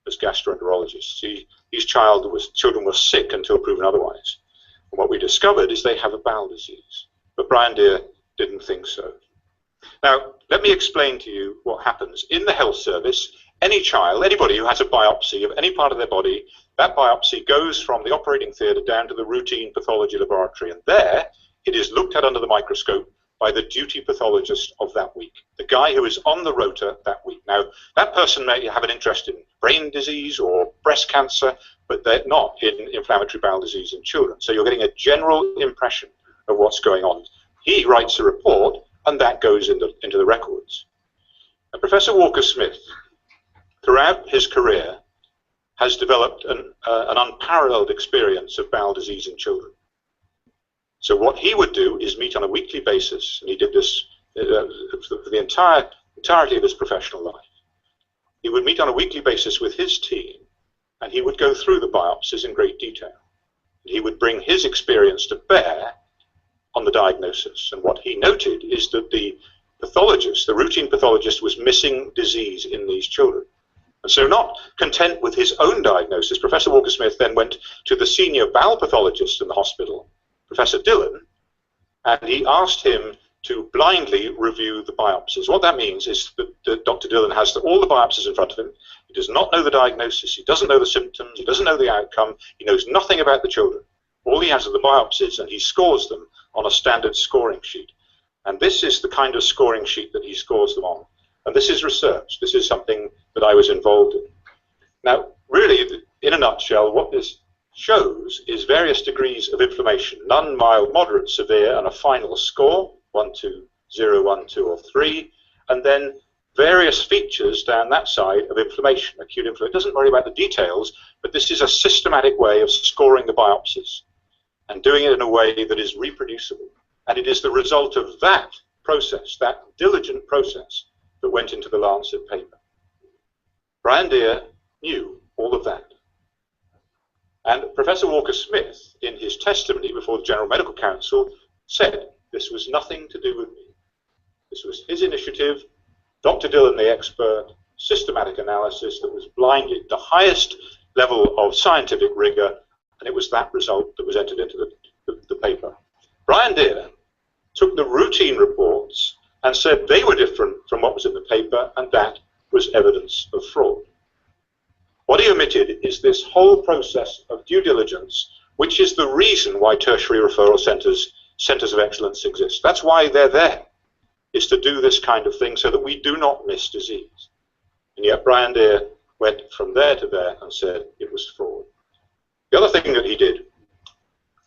as gastroenterologists. See, these children were sick until proven otherwise. And what we discovered is they have a bowel disease. But Brian Deere didn't think so. Now, let me explain to you what happens. In the health service, any child, anybody who has a biopsy of any part of their body, that biopsy goes from the operating theatre down to the routine pathology laboratory. And there, it is looked at under the microscope by the duty pathologist of that week, the guy who is on the rota that week. Now, that person may have an interest in brain disease or breast cancer, but they're not in inflammatory bowel disease in children. So you're getting a general impression of what's going on. He writes a report, and that goes into the records. Now, Professor Walker-Smith, throughout his career, has developed an unparalleled experience of bowel disease in children. So what he would do is meet on a weekly basis, and he did this for the entirety of his professional life. He would meet on a weekly basis with his team, and he would go through the biopsies in great detail. He would bring his experience to bear on the diagnosis. And what he noted is that the pathologist, the routine pathologist, was missing disease in these children. And so not content with his own diagnosis, Professor Walker-Smith then went to the senior bowel pathologist in the hospital, Professor Dillon, and he asked him to blindly review the biopsies. What that means is that Dr. Dillon has all the biopsies in front of him. He does not know the diagnosis. He doesn't know the symptoms. He doesn't know the outcome. He knows nothing about the children. All he has are the biopsies, and he scores them on a standard scoring sheet. And this is the kind of scoring sheet that he scores them on. And this is research. This is something that I was involved in. Now, really, in a nutshell, what this shows is various degrees of inflammation, none, mild, moderate, severe, and a final score, 1, 2, 0, 1, 2, or 3, and then various features down that side of inflammation, acute inflammation. It doesn't worry about the details, but this is a systematic way of scoring the biopsies and doing it in a way that is reproducible. And it is the result of that process, that diligent process, that went into the Lancet paper. Brian Deere knew all of that. And Professor Walker-Smith, in his testimony before the General Medical Council, said this was nothing to do with me. This was his initiative, Dr. Dillon, the expert, systematic analysis that was blinded, the highest level of scientific rigor, and it was that result that was entered into the paper. Brian Deere took the routine reports and said they were different from what was in the paper, and that was evidence of fraud. What he omitted is this whole process of due diligence, which is the reason why tertiary referral centers of excellence exist. That's why they're there, is to do this kind of thing so that we do not miss disease. And yet Brian Deere went from there to there and said it was fraud. The other thing that he did,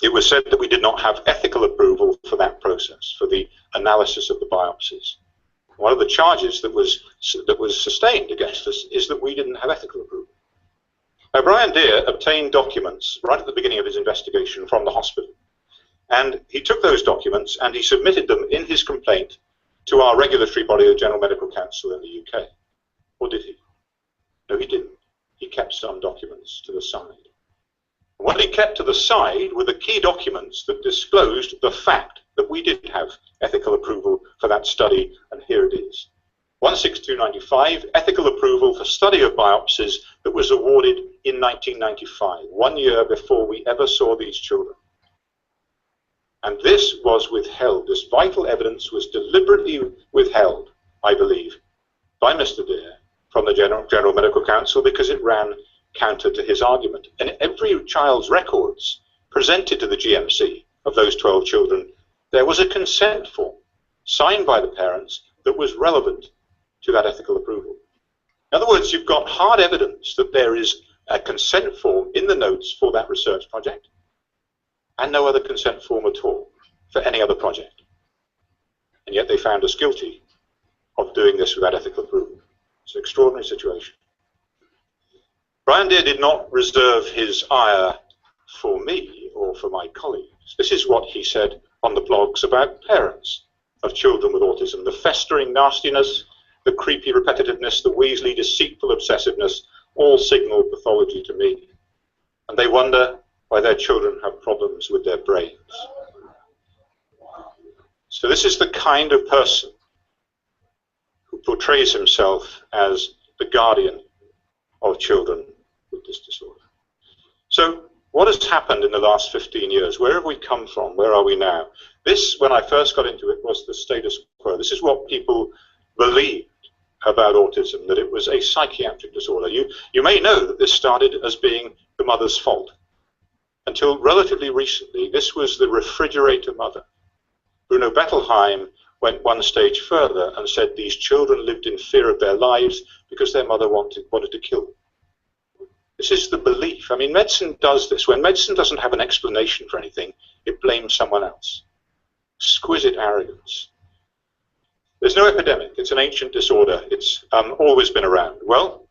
it was said that we did not have ethical approval for that process, for the analysis of the biopsies. One of the charges that was sustained against us is that we didn't have ethical approval. Now, Brian Deere obtained documents right at the beginning of his investigation from the hospital. And he took those documents and he submitted them in his complaint to our regulatory body, the General Medical Council in the UK. Or did he? No, he didn't. He kept some documents to the side. And what he kept to the side were the key documents that disclosed the fact that we did have ethical approval for that study, and here it is. 16295, ethical approval for study of biopsies that was awarded in 1995, 1 year before we ever saw these children. And this was withheld. This vital evidence was deliberately withheld, I believe, by Mr. Deere from the General Medical Council because it ran counter to his argument. And every child's records presented to the GMC of those 12 children, there was a consent form signed by the parents that was relevant to that ethical approval. In other words, you've got hard evidence that there is a consent form in the notes for that research project and no other consent form at all for any other project. And yet they found us guilty of doing this without ethical approval. It's an extraordinary situation. Brian Deere did not reserve his ire for me or for my colleagues. This is what he said on the blogs about parents of children with autism. The festering nastiness, the creepy repetitiveness, the Weasley deceitful obsessiveness, all signal pathology to me. And they wonder why their children have problems with their brains. So this is the kind of person who portrays himself as the guardian of children with this disorder. So what has happened in the last 15 years? Where have we come from? Where are we now? This, when I first got into it, was the status quo. This is what people believed about autism, that it was a psychiatric disorder. You may know that this started as being the mother's fault. Until relatively recently, this was the refrigerator mother. Bruno Bettelheim went one stage further and said these children lived in fear of their lives because their mother wanted to kill them. This is the belief. I mean, medicine does this. When medicine doesn't have an explanation for anything, it blames someone else. Exquisite arrogance. There's no epidemic. It's an ancient disorder. It's always been around. Well,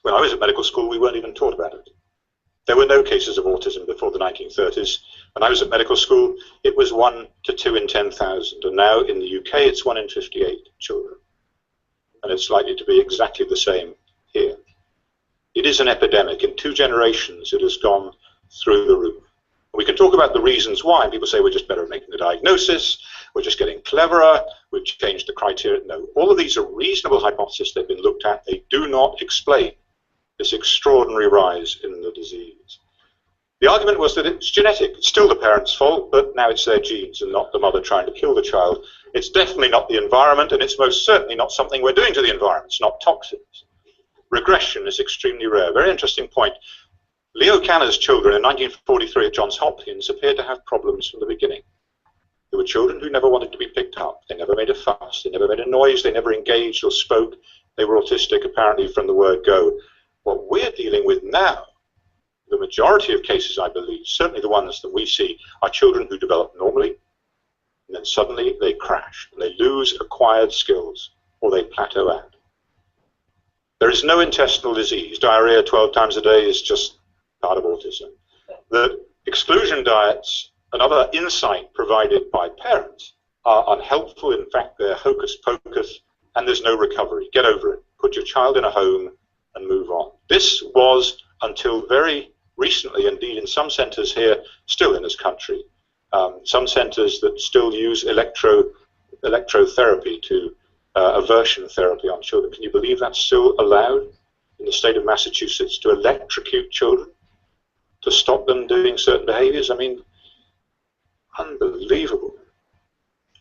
when I was at medical school, we weren't even taught about it. There were no cases of autism before the 1930s. When I was at medical school, it was 1 to 2 in 10,000. And now in the UK, it's 1 in 58 children. And it's likely to be exactly the same here. It is an epidemic. In 2 generations, it has gone through the roof. We can talk about the reasons why. People say we're just better at making the diagnosis, we're just getting cleverer, we've changed the criteria. No, all of these are reasonable hypotheses. They've been looked at. They do not explain this extraordinary rise in the disease. The argument was that it's genetic. It's still the parents' fault, but now it's their genes and not the mother trying to kill the child. It's definitely not the environment, and it's most certainly not something we're doing to the environment. It's not toxins. Regression is extremely rare. Very interesting point. Leo Kanner's children in 1943 at Johns Hopkins appeared to have problems from the beginning. There were children who never wanted to be picked up. They never made a fuss. They never made a noise. They never engaged or spoke. They were autistic, apparently, from the word go. What we're dealing with now, the majority of cases, I believe, certainly the ones that we see, are children who develop normally, and then suddenly they crash, and they lose acquired skills, or they plateau out. There is no intestinal disease. Diarrhea 12 times a day is just part of autism. The exclusion diets, another insight provided by parents, are unhelpful. In fact, they're hocus pocus, and there's no recovery. Get over it. Put your child in a home and move on. This was, until very recently, indeed in some centres here, still in this country, some centres that still use electrotherapy to aversion therapy on children. Can you believe that's still allowed in the state of Massachusetts, to electrocute children, to stop them doing certain behaviors? I mean, unbelievable.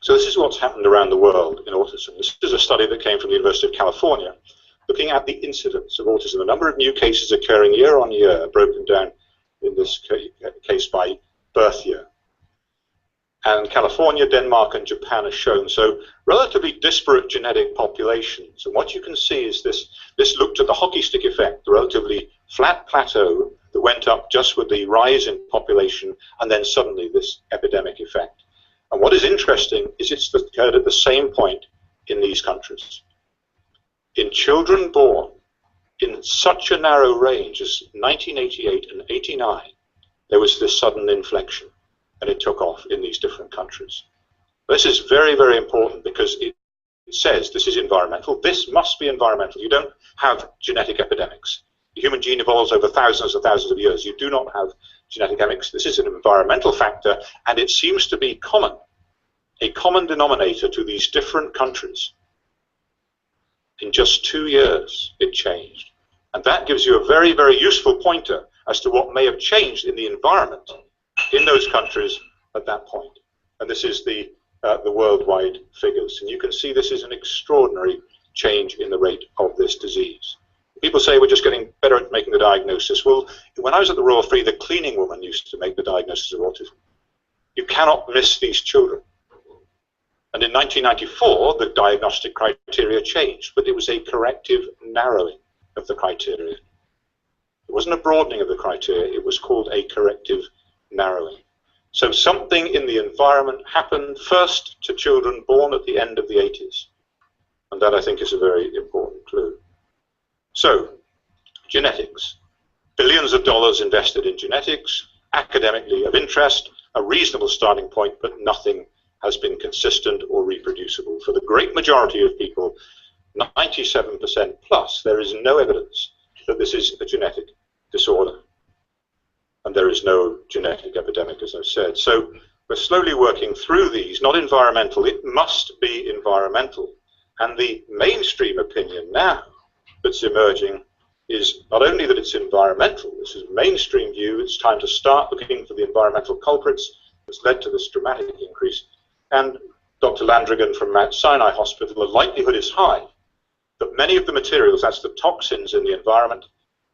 So this is what's happened around the world in autism. This is a study that came from the University of California, looking at the incidence of autism, the number of new cases occurring year on year, broken down in this case by birth year. And California, Denmark, and Japan are shown. So relatively disparate genetic populations. And what you can see is this looked at the hockey stick effect, the relatively flat plateau that went up just with the rise in population, and then suddenly this epidemic effect. And what is interesting is it's occurred at the same point in these countries. In children born in such a narrow range as 1988 and 89, there was this sudden inflection, and it took off in these different countries. This is very, very important because it says this is environmental. This must be environmental. You don't have genetic epidemics. The human gene evolves over thousands and thousands of years. You do not have genetic epidemics. This is an environmental factor, and it seems to be common, a common denominator to these different countries. In just 2 years, it changed. And that gives you a very, very useful pointer as to what may have changed in the environment in those countries at that point. And this is the worldwide figures. And you can see this is an extraordinary change in the rate of this disease. People say we're just getting better at making the diagnosis. Well, when I was at the Royal Free, the cleaning woman used to make the diagnosis of autism. You cannot miss these children. And in 1994, the diagnostic criteria changed, but it was a corrective narrowing of the criteria. It wasn't a broadening of the criteria, it was called a corrective narrowing. So something in the environment happened first to children born at the end of the 80s. And that, I think, is a very important clue. So, genetics. Billions of dollars invested in genetics, academically of interest, a reasonable starting point, but nothing has been consistent or reproducible. For the great majority of people, 97% plus, there is no evidence that this is a genetic disorder. And there is no genetic epidemic, as I've said. So we're slowly working through these, not environmental. It must be environmental. And the mainstream opinion now that's emerging is not only that it's environmental, this is mainstream view, it's time to start looking for the environmental culprits that's led to this dramatic increase. And Dr. Landrigan from Mount Sinai Hospital, the likelihood is high that many of the materials, that's the toxins in the environment,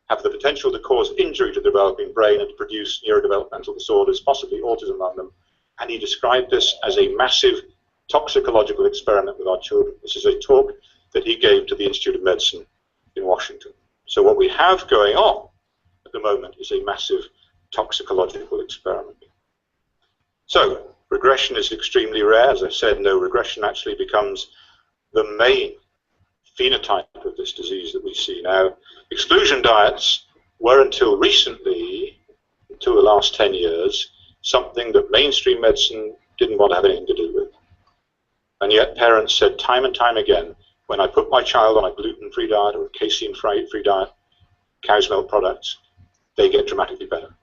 have the potential to cause injury to the developing brain and to produce neurodevelopmental disorders, possibly autism among them. And he described this as a massive toxicological experiment with our children. This is a talk that he gave to the Institute of Medicine in Washington. So what we have going on at the moment is a massive toxicological experiment. So regression is extremely rare. As I said, no regression actually becomes the main phenotype of this disease that we see now. Exclusion diets were until recently, until the last 10 years, something that mainstream medicine didn't want to have anything to do with. And yet parents said time and time again, when I put my child on a gluten-free diet or a casein-free diet, cow's milk products, they get dramatically better.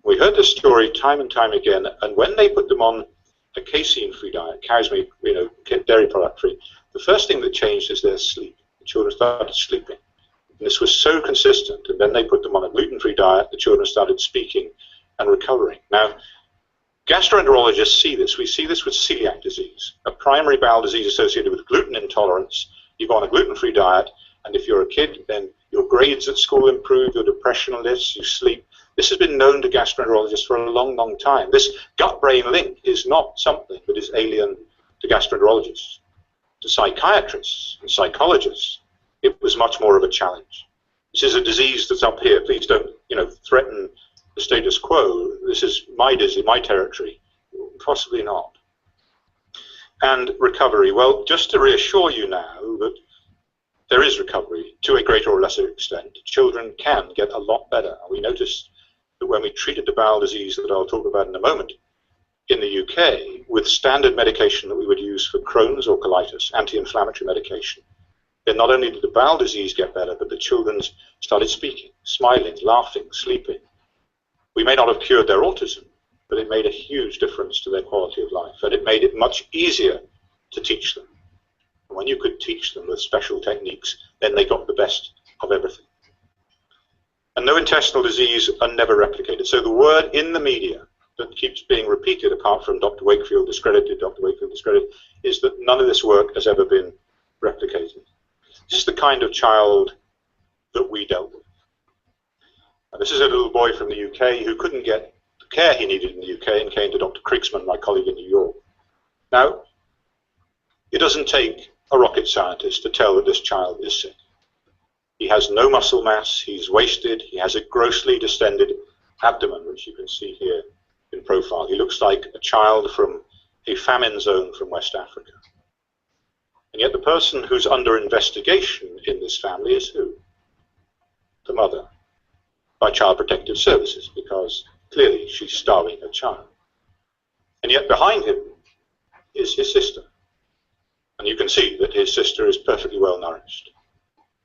We heard this story time and time again, and when they put them on a casein-free diet, cow's milk, dairy product-free, the first thing that changed is their sleep. The children started sleeping. And this was so consistent, and then they put them on a gluten-free diet, the children started speaking and recovering. Now, gastroenterologists see this. We see this with celiac disease, a primary bowel disease associated with gluten intolerance. You go on a gluten-free diet, and if you're a kid, then your grades at school improve, your depression lifts, you sleep. This has been known to gastroenterologists for a long, long time. This gut-brain link is not something that is alien to gastroenterologists. To psychiatrists and psychologists, it was much more of a challenge. This is a disease that's up here. Please don't, threaten the status quo. This is my disease, my territory. Possibly not. And recovery. Well, just to reassure you now that there is recovery to a greater or lesser extent. Children can get a lot better. We noticed that when we treated the bowel disease that I'll talk about in a moment, in the UK, with standard medication that we would use for Crohn's or colitis, anti-inflammatory medication, then not only did the bowel disease get better, but the children started speaking, smiling, laughing, sleeping. We may not have cured their autism, but it made a huge difference to their quality of life, and it made it much easier to teach them. And when you could teach them with special techniques, then they got the best of everything. And no intestinal disease are never replicated. So the word in the media that keeps being repeated, apart from Dr. Wakefield discredited, is that none of this work has ever been replicated. This is the kind of child that we dealt with. And this is a little boy from the UK who couldn't get the care he needed in the UK and came to Dr. Krigsman, my colleague in New York. Now, it doesn't take a rocket scientist to tell that this child is sick. He has no muscle mass, he's wasted, he has a grossly distended abdomen, which you can see here in profile. He looks like a child from a famine zone from West Africa. And yet the person who's under investigation in this family is who? The mother, by Child Protective Services, because clearly she's starving her child. And yet behind him is his sister. And you can see that his sister is perfectly well nourished.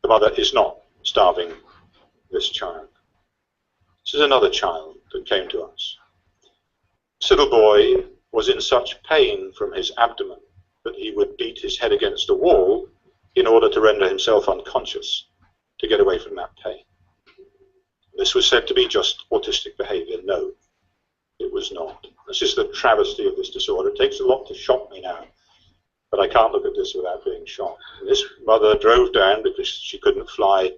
The mother is not starving this child. This is another child that came to us. This little boy was in such pain from his abdomen that he would beat his head against a wall in order to render himself unconscious to get away from that pain. This was said to be just autistic behavior. No, it was not. This is the travesty of this disorder. It takes a lot to shock me now, but I can't look at this without being shocked. And this mother drove down, because she couldn't fly,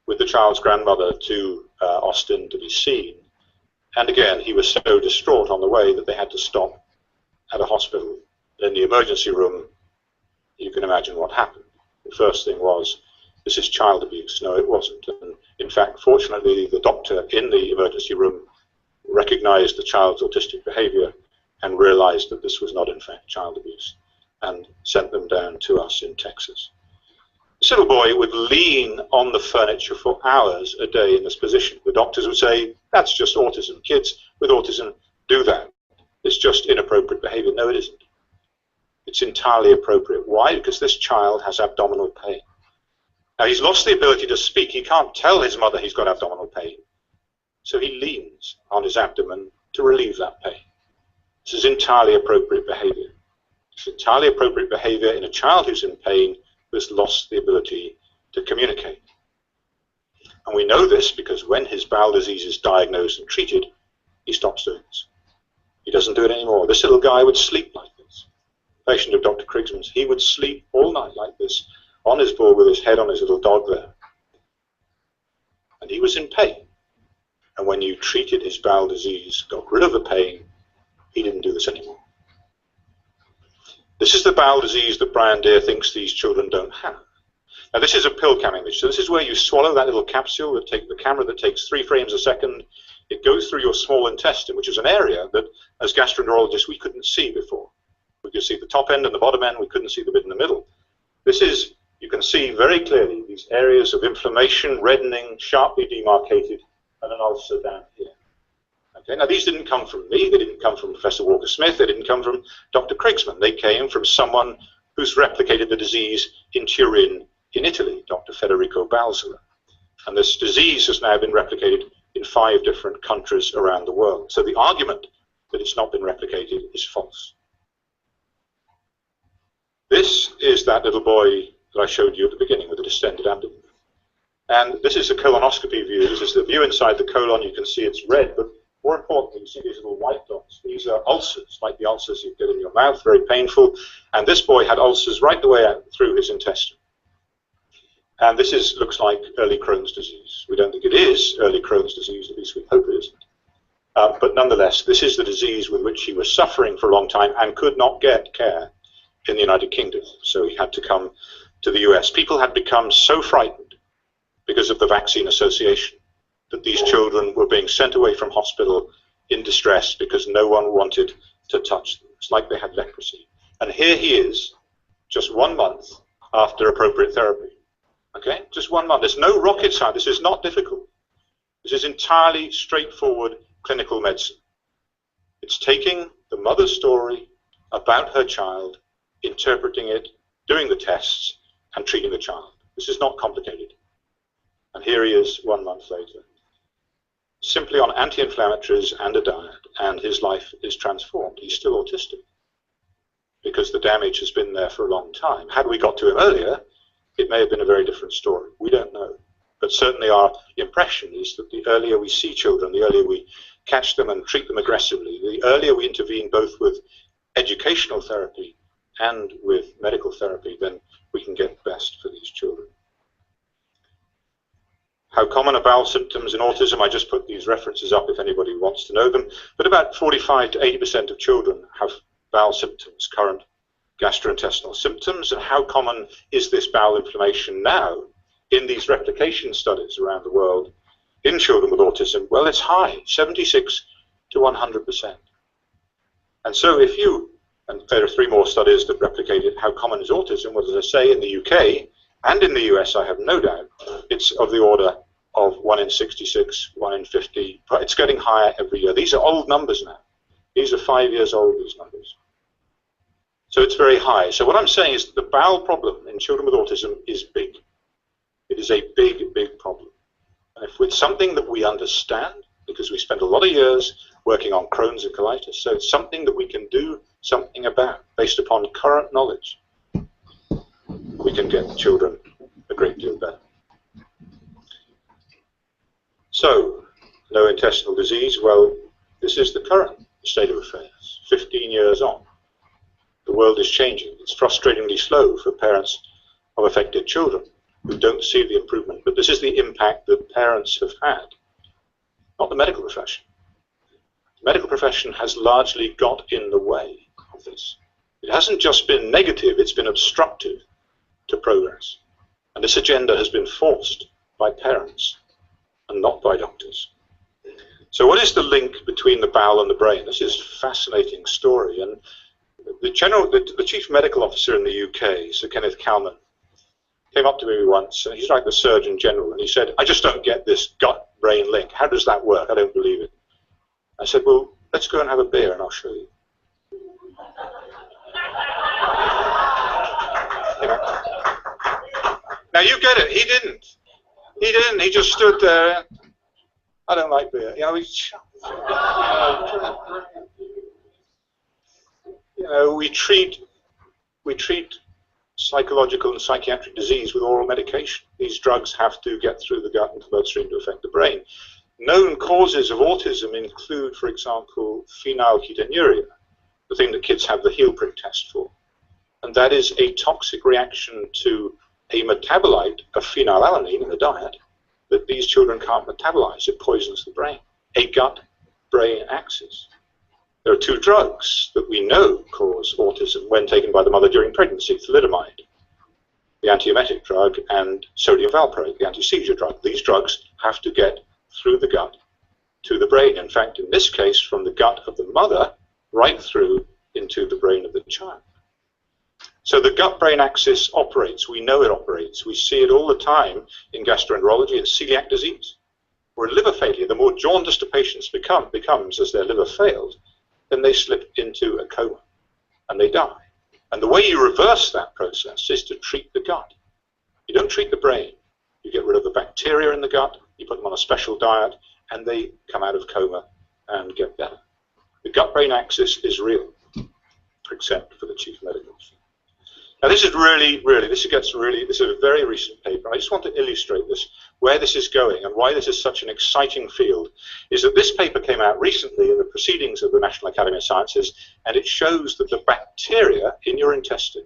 with the child's grandmother to Austin to be seen. And again, he was so distraught on the way that they had to stop at a hospital. In the emergency room, you can imagine what happened. The first thing was, this is child abuse. No, it wasn't. And in fact, fortunately, the doctor in the emergency room recognized the child's autistic behavior and realized that this was not, in fact, child abuse, and sent them down to us in Texas. This little boy would lean on the furniture for hours a day in this position. The doctors would say, that's just autism. Kids with autism do that. It's just inappropriate behavior. No, it isn't. It's entirely appropriate. Why? Because this child has abdominal pain. Now, he's lost the ability to speak. He can't tell his mother he's got abdominal pain. So he leans on his abdomen to relieve that pain. This is entirely appropriate behavior. It's entirely appropriate behavior in a child who's in pain, who has lost the ability to communicate. And we know this because when his bowel disease is diagnosed and treated, he stops doing this. He doesn't do it anymore. This little guy would sleep like this. Patient of Dr. Krigsman's, he would sleep all night like this, on his ball with his head on his little dog there. And he was in pain. And when you treated his bowel disease, got rid of the pain, he didn't do this anymore. This is the bowel disease that Brian Deere thinks these children don't have. Now, this is a PillCam image. So this is where you swallow that little capsule, that take the camera that takes 3 frames a second. It goes through your small intestine, which is an area that, as gastroenterologists, we couldn't see before. We could see the top end and the bottom end. We couldn't see the bit in the middle. This is, you can see very clearly, these areas of inflammation, reddening, sharply demarcated, and an ulcer down here. Okay, now these didn't come from me, they didn't come from Professor Walker Smith, they didn't come from Dr. Krigsman. They came from someone who's replicated the disease in Turin in Italy, Dr. Federico Balsala. And this disease has now been replicated in 5 different countries around the world. So the argument that it's not been replicated is false. This is that little boy that I showed you at the beginning with the distended abdomen. And this is a colonoscopy view. This is the view inside the colon. You can see it's red, but more importantly, you see these little white dots. These are ulcers, like the ulcers you get in your mouth, very painful. And this boy had ulcers right the way out through his intestine. And this looks like early Crohn's disease. We don't think it is early Crohn's disease, at least we hope it isn't. But nonetheless, this is the disease with which he was suffering for a long time and could not get care in the United Kingdom. So he had to come to the US. People had become so frightened because of the vaccine association that these children were being sent away from hospital in distress because no one wanted to touch them. It's like they had leprosy. And here he is, just 1 month after appropriate therapy. Okay, just 1 month. There's no rocket science. This is not difficult. This is entirely straightforward clinical medicine. It's taking the mother's story about her child, interpreting it, doing the tests, and treating the child. This is not complicated. And here he is 1 month later, simply on anti-inflammatories and a diet, and his life is transformed. He's still autistic because the damage has been there for a long time. Had we got to him earlier, it may have been a very different story. We don't know. But certainly our impression is that the earlier we see children, the earlier we catch them and treat them aggressively, the earlier we intervene both with educational therapy and with medical therapy, then we can get best for these children. How common are bowel symptoms in autism? I just put these references up if anybody wants to know them. But about 45 to 80% of children have bowel symptoms, current gastrointestinal symptoms. And how common is this bowel inflammation now in these replication studies around the world in children with autism? Well, it's high, 76 to 100%. And so if you, and there are 3 more studies that replicated how common is autism, well, as I say, in the UK and in the US, I have no doubt, it's of the order of 1 in 66, 1 in 50. It's getting higher every year. These are old numbers now. These are 5 years old, these numbers. So it's very high. So what I'm saying is that the bowel problem in children with autism is big. It is a big, big problem. And if it's something that we understand, because we spent a lot of years working on Crohn's and colitis, so it's something that we can do something about based upon current knowledge, we can get children a great deal better. So, no intestinal disease. Well, this is the current state of affairs. 15 years on, the world is changing. It's frustratingly slow for parents of affected children who don't see the improvement. But this is the impact that parents have had, not the medical profession. The medical profession has largely got in the way of this. It hasn't just been negative, it's been obstructive to progress. And this agenda has been forced by parents and not by doctors. So what is the link between the bowel and the brain? This is a fascinating story. And the chief medical officer in the UK, Sir Kenneth Calman, came up to me once, and he's like the Surgeon General, and he said, I just don't get this gut-brain link. How does that work? I don't believe it. I said, well, let's go and have a beer and I'll show you. You know? Now you get it. He didn't. He didn't. He just stood there. I don't like beer. We treat psychological and psychiatric disease with oral medication. These drugs have to get through the gut and the bloodstream to affect the brain. Known causes of autism include, for example, phenylketonuria, the thing that kids have the heel prick test for. And that is a toxic reaction to a metabolite of phenylalanine in the diet that these children can't metabolize. It poisons the brain. A gut-brain axis. There are two drugs that we know cause autism when taken by the mother during pregnancy: thalidomide, the antiemetic drug, and sodium valproate, the anti-seizure drug. These drugs have to get through the gut to the brain. In fact, in this case, from the gut of the mother right through into the brain of the child. So the gut-brain axis operates. We know it operates. We see it all the time in gastroenterology and celiac disease, or in liver failure. The more jaundiced a patient's becomes as their liver fails, then they slip into a coma and they die. And the way you reverse that process is to treat the gut. You don't treat the brain. You get rid of the bacteria in the gut, you put them on a special diet, and they come out of coma and get better. The gut-brain axis is real, except for the chief medical officer. Now this is this is a very recent paper. I just want to illustrate this, where this is going and why this is such an exciting field, is that this paper came out recently in the Proceedings of the National Academy of Sciences, and it shows that the bacteria in your intestine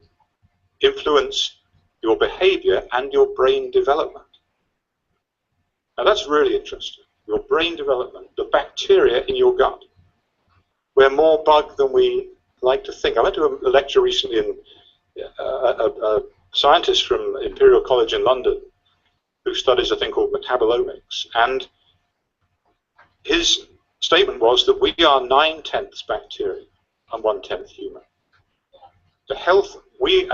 influence your behavior and your brain development. Now that's really interesting. Your brain development, the bacteria in your gut. We're more bug than we like to think. I went to a lecture recently in a scientist from Imperial College in London who studies a thing called metabolomics, and his statement was that we are 9/10 bacteria and 1/10 human. The health we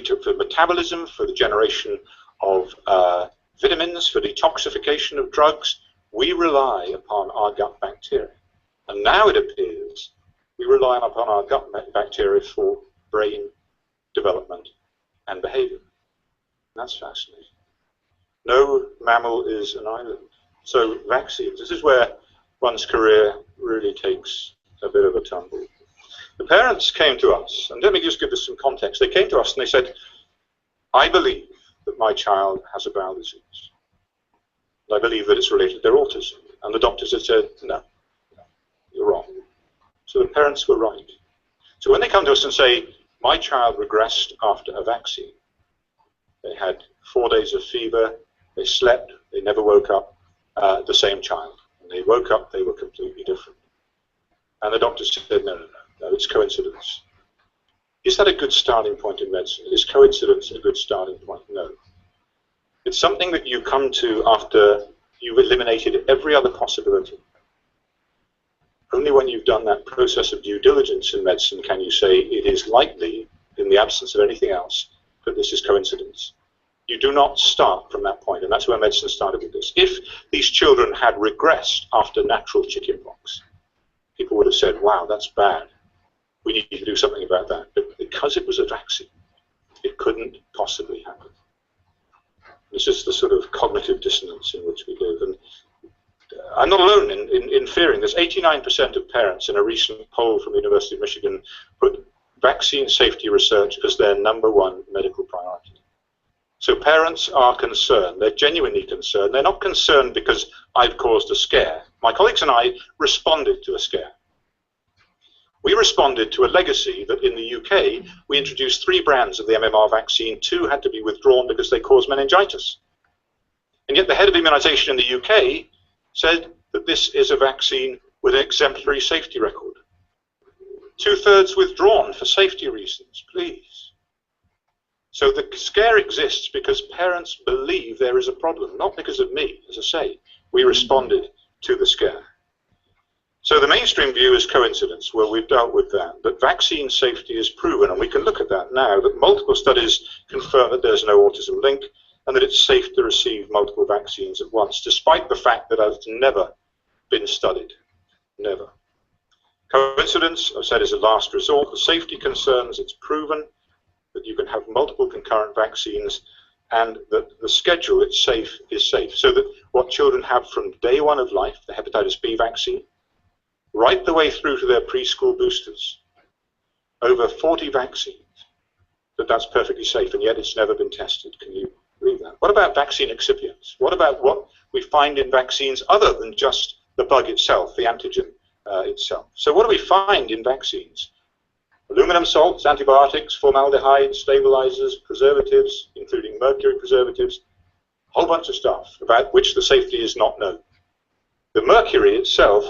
took for metabolism, for the generation of vitamins, for detoxification of drugs, we rely upon our gut bacteria. And now it appears we rely upon our gut bacteria for brain development and behavior. That's fascinating. No mammal is an island. So vaccines, this is where one's career really takes a bit of a tumble. The parents came to us, and let me just give this some context. They came to us and they said, I believe that my child has a bowel disease. I believe that it's related to their autism. And the doctors had said, no, you're wrong. So the parents were right. So when they come to us and say, my child regressed after a vaccine, they had 4 days of fever, they slept, they never woke up, the same child. When they woke up, they were completely different. And the doctors said, no, it's coincidence. Is that a good starting point in medicine? Is coincidence a good starting point? No. It's something that you come to after you've eliminated every other possibility. Only when you've done that process of due diligence in medicine can you say it is likely, in the absence of anything else, that this is coincidence. You do not start from that point, and that's where medicine started with this. If these children had regressed after natural chickenpox, people would have said, wow, that's bad. We need to do something about that. But because it was a vaccine, it couldn't possibly happen. This is the sort of cognitive dissonance in which we live. And I'm not alone in fearing this. 89% of parents in a recent poll from the University of Michigan put vaccine safety research as their #1 medical priority. So parents are concerned. They're genuinely concerned. They're not concerned because I've caused a scare. My colleagues and I responded to a scare. We responded to a legacy that in the UK, we introduced 3 brands of the MMR vaccine. 2 had to be withdrawn because they caused meningitis. And yet the head of immunization in the UK said that this is a vaccine with an exemplary safety record. 2/3 withdrawn for safety reasons, please. So the scare exists because parents believe there is a problem, not because of me. As I say, we responded to the scare. So the mainstream view is coincidence. Well, we've dealt with that. But vaccine safety is proven, and we can look at that now, that multiple studies confirm that there's no autism link and that it's safe to receive multiple vaccines at once, despite the fact that it's never been studied. Never. Coincidence, I've said, is a last resort. The safety concerns, it's proven that you can have multiple concurrent vaccines and that the schedule is safe. So that what children have from day 1 of life, the hepatitis B vaccine, right the way through to their preschool boosters, over 40 vaccines, that's perfectly safe, and yet it's never been tested. Can you believe that? What about vaccine excipients? What about what we find in vaccines other than just the bug itself, the antigen itself? So what do we find in vaccines? Aluminum salts, antibiotics, formaldehyde, stabilizers, preservatives, including mercury preservatives, a whole bunch of stuff about which the safety is not known. The mercury itself,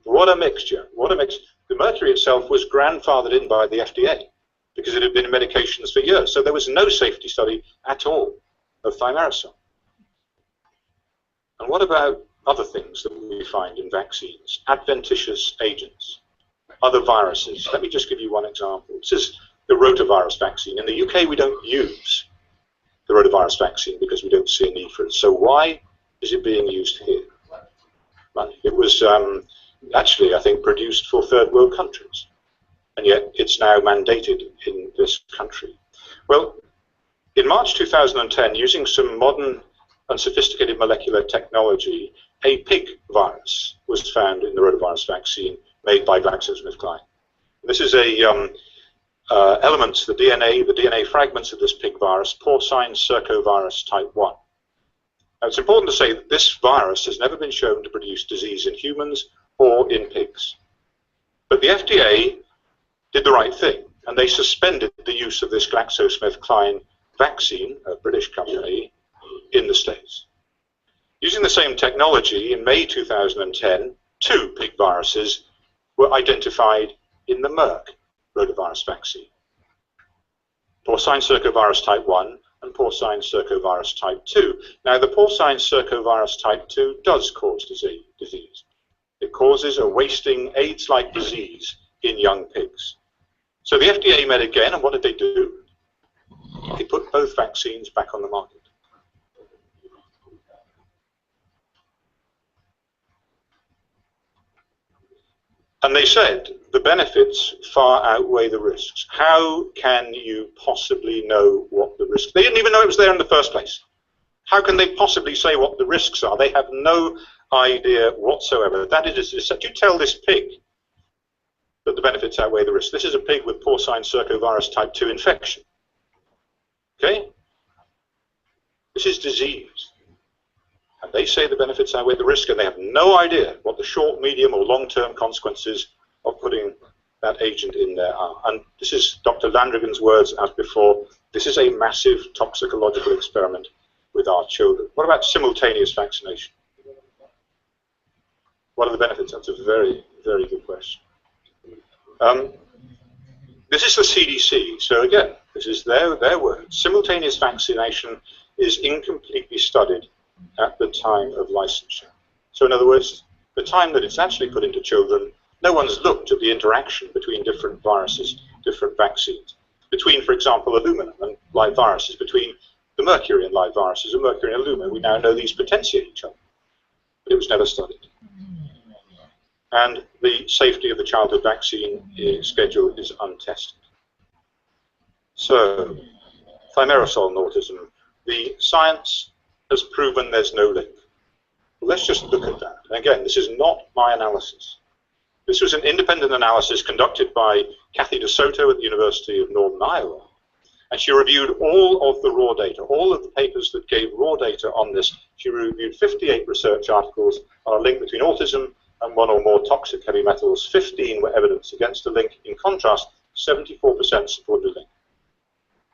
what a mixture, what a mix. The mercury itself was grandfathered in by the FDA because it had been in medications for years. So there was no safety study at all of thimerosal. And what about other things that we find in vaccines? Adventitious agents, other viruses. Let me just give you one example. This is the rotavirus vaccine. In the UK, we don't use the rotavirus vaccine because we don't see a need for it. So why is it being used here? It was actually, I think, produced for third world countries, and yet it's now mandated in this country. Well, in March 2010, using some modern and sophisticated molecular technology, a pig virus was found in the rotavirus vaccine made by GlaxoSmithKline. This is a elements, the DNA fragments of this pig virus, porcine circovirus type 1. Now, it's important to say that this virus has never been shown to produce disease in humans or in pigs. But the FDA did the right thing, and they suspended the use of this GlaxoSmithKline vaccine, a British company, in the States. Using the same technology, in May 2010, 2 pig viruses were identified in the Merck rotavirus vaccine. Porcine circovirus type 1 and porcine circovirus type 2. Now, the porcine circovirus type 2 does cause disease. It causes a wasting AIDS-like disease in young pigs. So the FDA met again, and what did they do? They put both vaccines back on the market. And they said the benefits far outweigh the risks. How can you possibly know what the risks? They didn't even know it was there in the first place. How can they possibly say what the risks are? They have no idea whatsoever. That is, you tell this pig that the benefits outweigh the risks. This is a pig with porcine circovirus type 2 infection. Okay? This is disease. And they say the benefits outweigh the risk, and they have no idea what the short, medium, or long-term consequences of putting that agent in there are. And this is Dr. Landrigan's words as before. This is a massive toxicological experiment with our children. What about simultaneous vaccination? What are the benefits? That's a very, very good question. This is the CDC. So again, this is their words. Simultaneous vaccination is incompletely studied at the time of licensure. So in other words, the time that it's actually put into children, no one's looked at the interaction between different viruses, different vaccines, between, for example, aluminum and live viruses, between the mercury and live viruses and mercury and aluminum. We now know these potentiate each other, but it was never studied. And the safety of the childhood vaccine schedule is untested. So, thimerosal and autism. The science has proven there's no link. Well, let's just look at that. And again, this is not my analysis. This was an independent analysis conducted by Kathy DeSoto at the University of Northern Iowa, And she reviewed all of the raw data, all of the papers that gave raw data on this. She reviewed 58 research articles on a link between autism and one or more toxic heavy metals. 15 were evidence against a link. In contrast, 74% supported a link.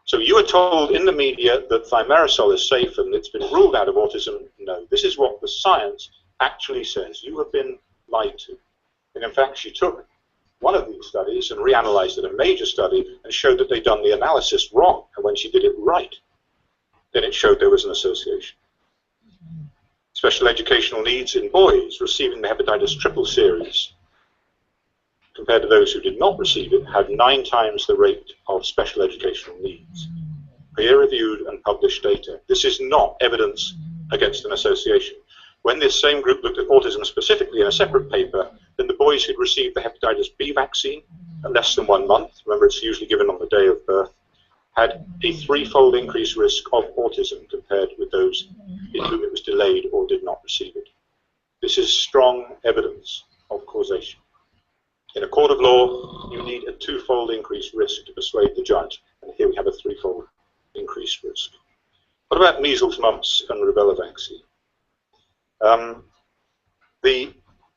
So you are told in the media that thimerosal is safe and it's been ruled out of autism. No, this is what the science actually says. You have been lied to. And in fact, she took one of these studies and reanalyzed it, a major study, and showed that they'd done the analysis wrong. And when she did it right, then it showed there was an association. Special educational needs in boys receiving the hepatitis triple series, compared to those who did not receive it, had 9 times the rate of special educational needs. Peer-reviewed and published data. This is not evidence against an association. When this same group looked at autism specifically in a separate paper, then the boys who'd received the hepatitis B vaccine at less than 1 month, remember it's usually given on the day of birth, had a 3-fold increased risk of autism compared with those in whom it was delayed or did not receive it. This is strong evidence of causation. In a court of law, you need a 2-fold increased risk to persuade the judge, and here we have a 3-fold increased risk. What about measles, mumps, and rubella vaccine? The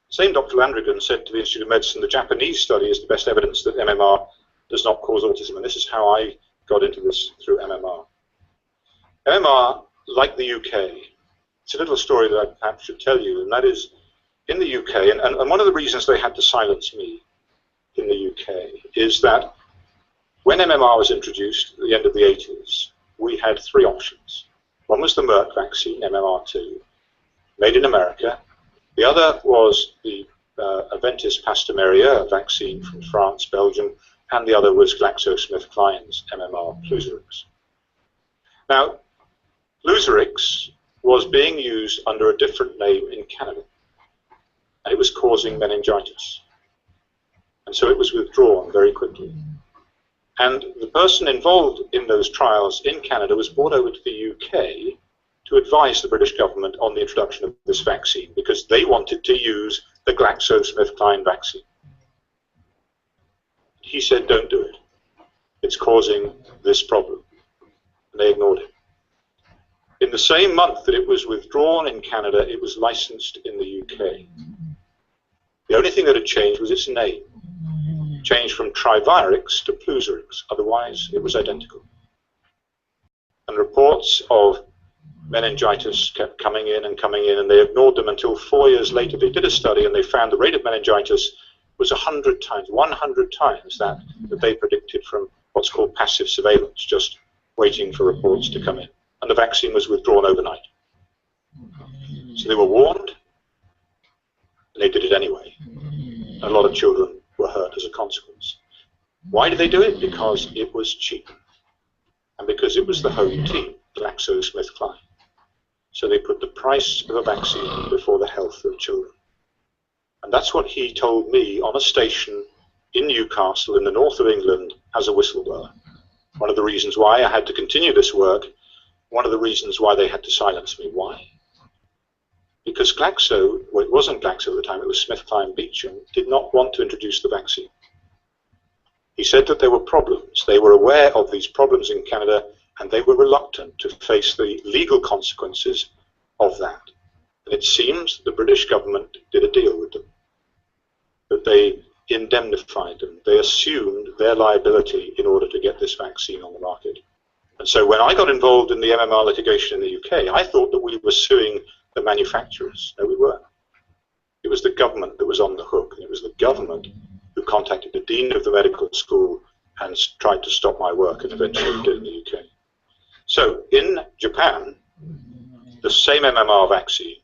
same Dr. Landrigan said to the Institute of Medicine, the Japanese study is the best evidence that MMR does not cause autism, and this is how I got into this through MMR. MMR, like the UK, it's a little story that I perhaps should tell you, and that is, in the UK, and one of the reasons they had to silence me in the UK is that when MMR was introduced at the end of the 80s, we had 3 options. One was the Merck vaccine, MMR2, made in America. The other was the Aventis Pastemeria vaccine from France, Belgium, and the other was GlaxoSmithKline's MMR Pluzirix. Now, Pluzirix was being used under a different name in Canada, and it was causing meningitis. And so it was withdrawn very quickly. And the person involved in those trials in Canada was brought over to the UK to advise the British government on the introduction of this vaccine because they wanted to use the GlaxoSmithKline vaccine. He said, don't do it. It's causing this problem. And they ignored him. In the same month that it was withdrawn in Canada, it was licensed in the UK. The only thing that had changed was its name. Changed from Trivirix to Pluzirix. Otherwise, it was identical. And reports of meningitis kept coming in, and they ignored them until 4 years later. They did a study, and they found the rate of meningitis was 100 times that they predicted from what's called passive surveillance, just waiting for reports to come in. And the vaccine was withdrawn overnight. So they were warned, and they did it anyway. And a lot of children were hurt as a consequence. Why did they do it? Because it was cheap. And because it was the home team, GlaxoSmithKline. So they put the price of a vaccine before the health of children. And that's what he told me on a station in Newcastle in the north of England as a whistleblower. One of the reasons why I had to continue this work, one of the reasons why they had to silence me. Why? Because Glaxo, well, it wasn't Glaxo at the time, it was SmithKline Beecham, did not want to introduce the vaccine. He said that there were problems. They were aware of these problems in Canada, and they were reluctant to face the legal consequences of that. And it seems the British government did a deal with them, that they indemnified them. They assumed their liability in order to get this vaccine on the market. And so when I got involved in the MMR litigation in the UK, I thought that we were suing the manufacturers. No, we weren't. It was the government that was on the hook. And it was the government who contacted the dean of the medical school and tried to stop my work, and eventually did in the UK. So in Japan, the same MMR vaccine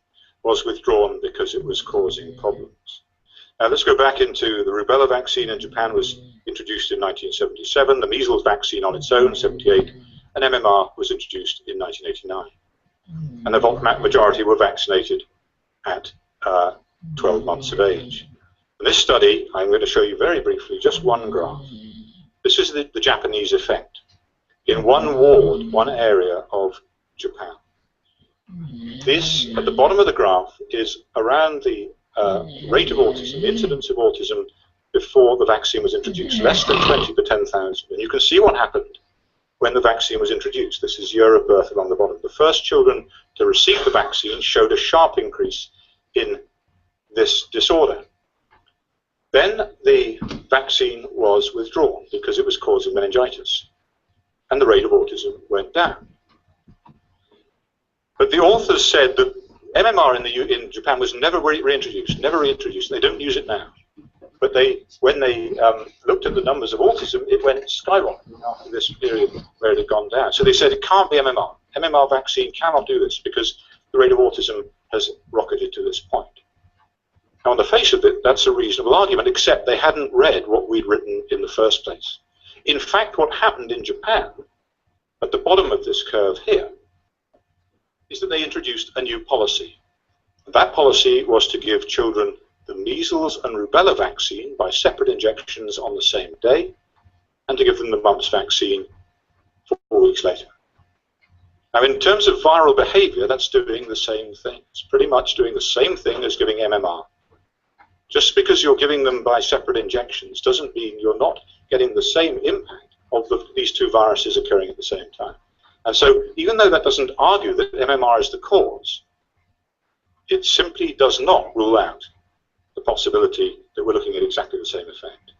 was withdrawn because it was causing problems. Now let's go back into the rubella vaccine in Japan was introduced in 1977, the measles vaccine on its own, 78, and MMR was introduced in 1989. And the vast majority were vaccinated at 12 months of age. In this study, I'm going to show you very briefly just one graph. This is the Japanese effect in one ward, one area of Japan. This, at the bottom of the graph, is around the rate of autism, the incidence of autism before the vaccine was introduced, less than 20 per 10,000. And you can see what happened when the vaccine was introduced. This is year of birth along the bottom. The first children to receive the vaccine showed a sharp increase in this disorder. Then the vaccine was withdrawn because it was causing meningitis, and the rate of autism went down. But the authors said that MMR in Japan was never reintroduced, never reintroduced. They don't use it now. But when they looked at the numbers of autism, it went skyrocketing after this period where it had gone down. So they said it can't be MMR. MMR vaccine cannot do this because the rate of autism has rocketed to this point. Now, on the face of it, that's a reasonable argument, except they hadn't read what we'd written in the first place. In fact, what happened in Japan, at the bottom of this curve here, is that they introduced a new policy. That policy was to give children the measles and rubella vaccine by separate injections on the same day, and to give them the mumps vaccine 4 weeks later. Now, in terms of viral behavior, that's doing the same thing. It's pretty much doing the same thing as giving MMR. Just because you're giving them by separate injections doesn't mean you're not getting the same impact of these two viruses occurring at the same time. And so, even though that doesn't argue that MMR is the cause, it simply does not rule out the possibility that we're looking at exactly the same effect.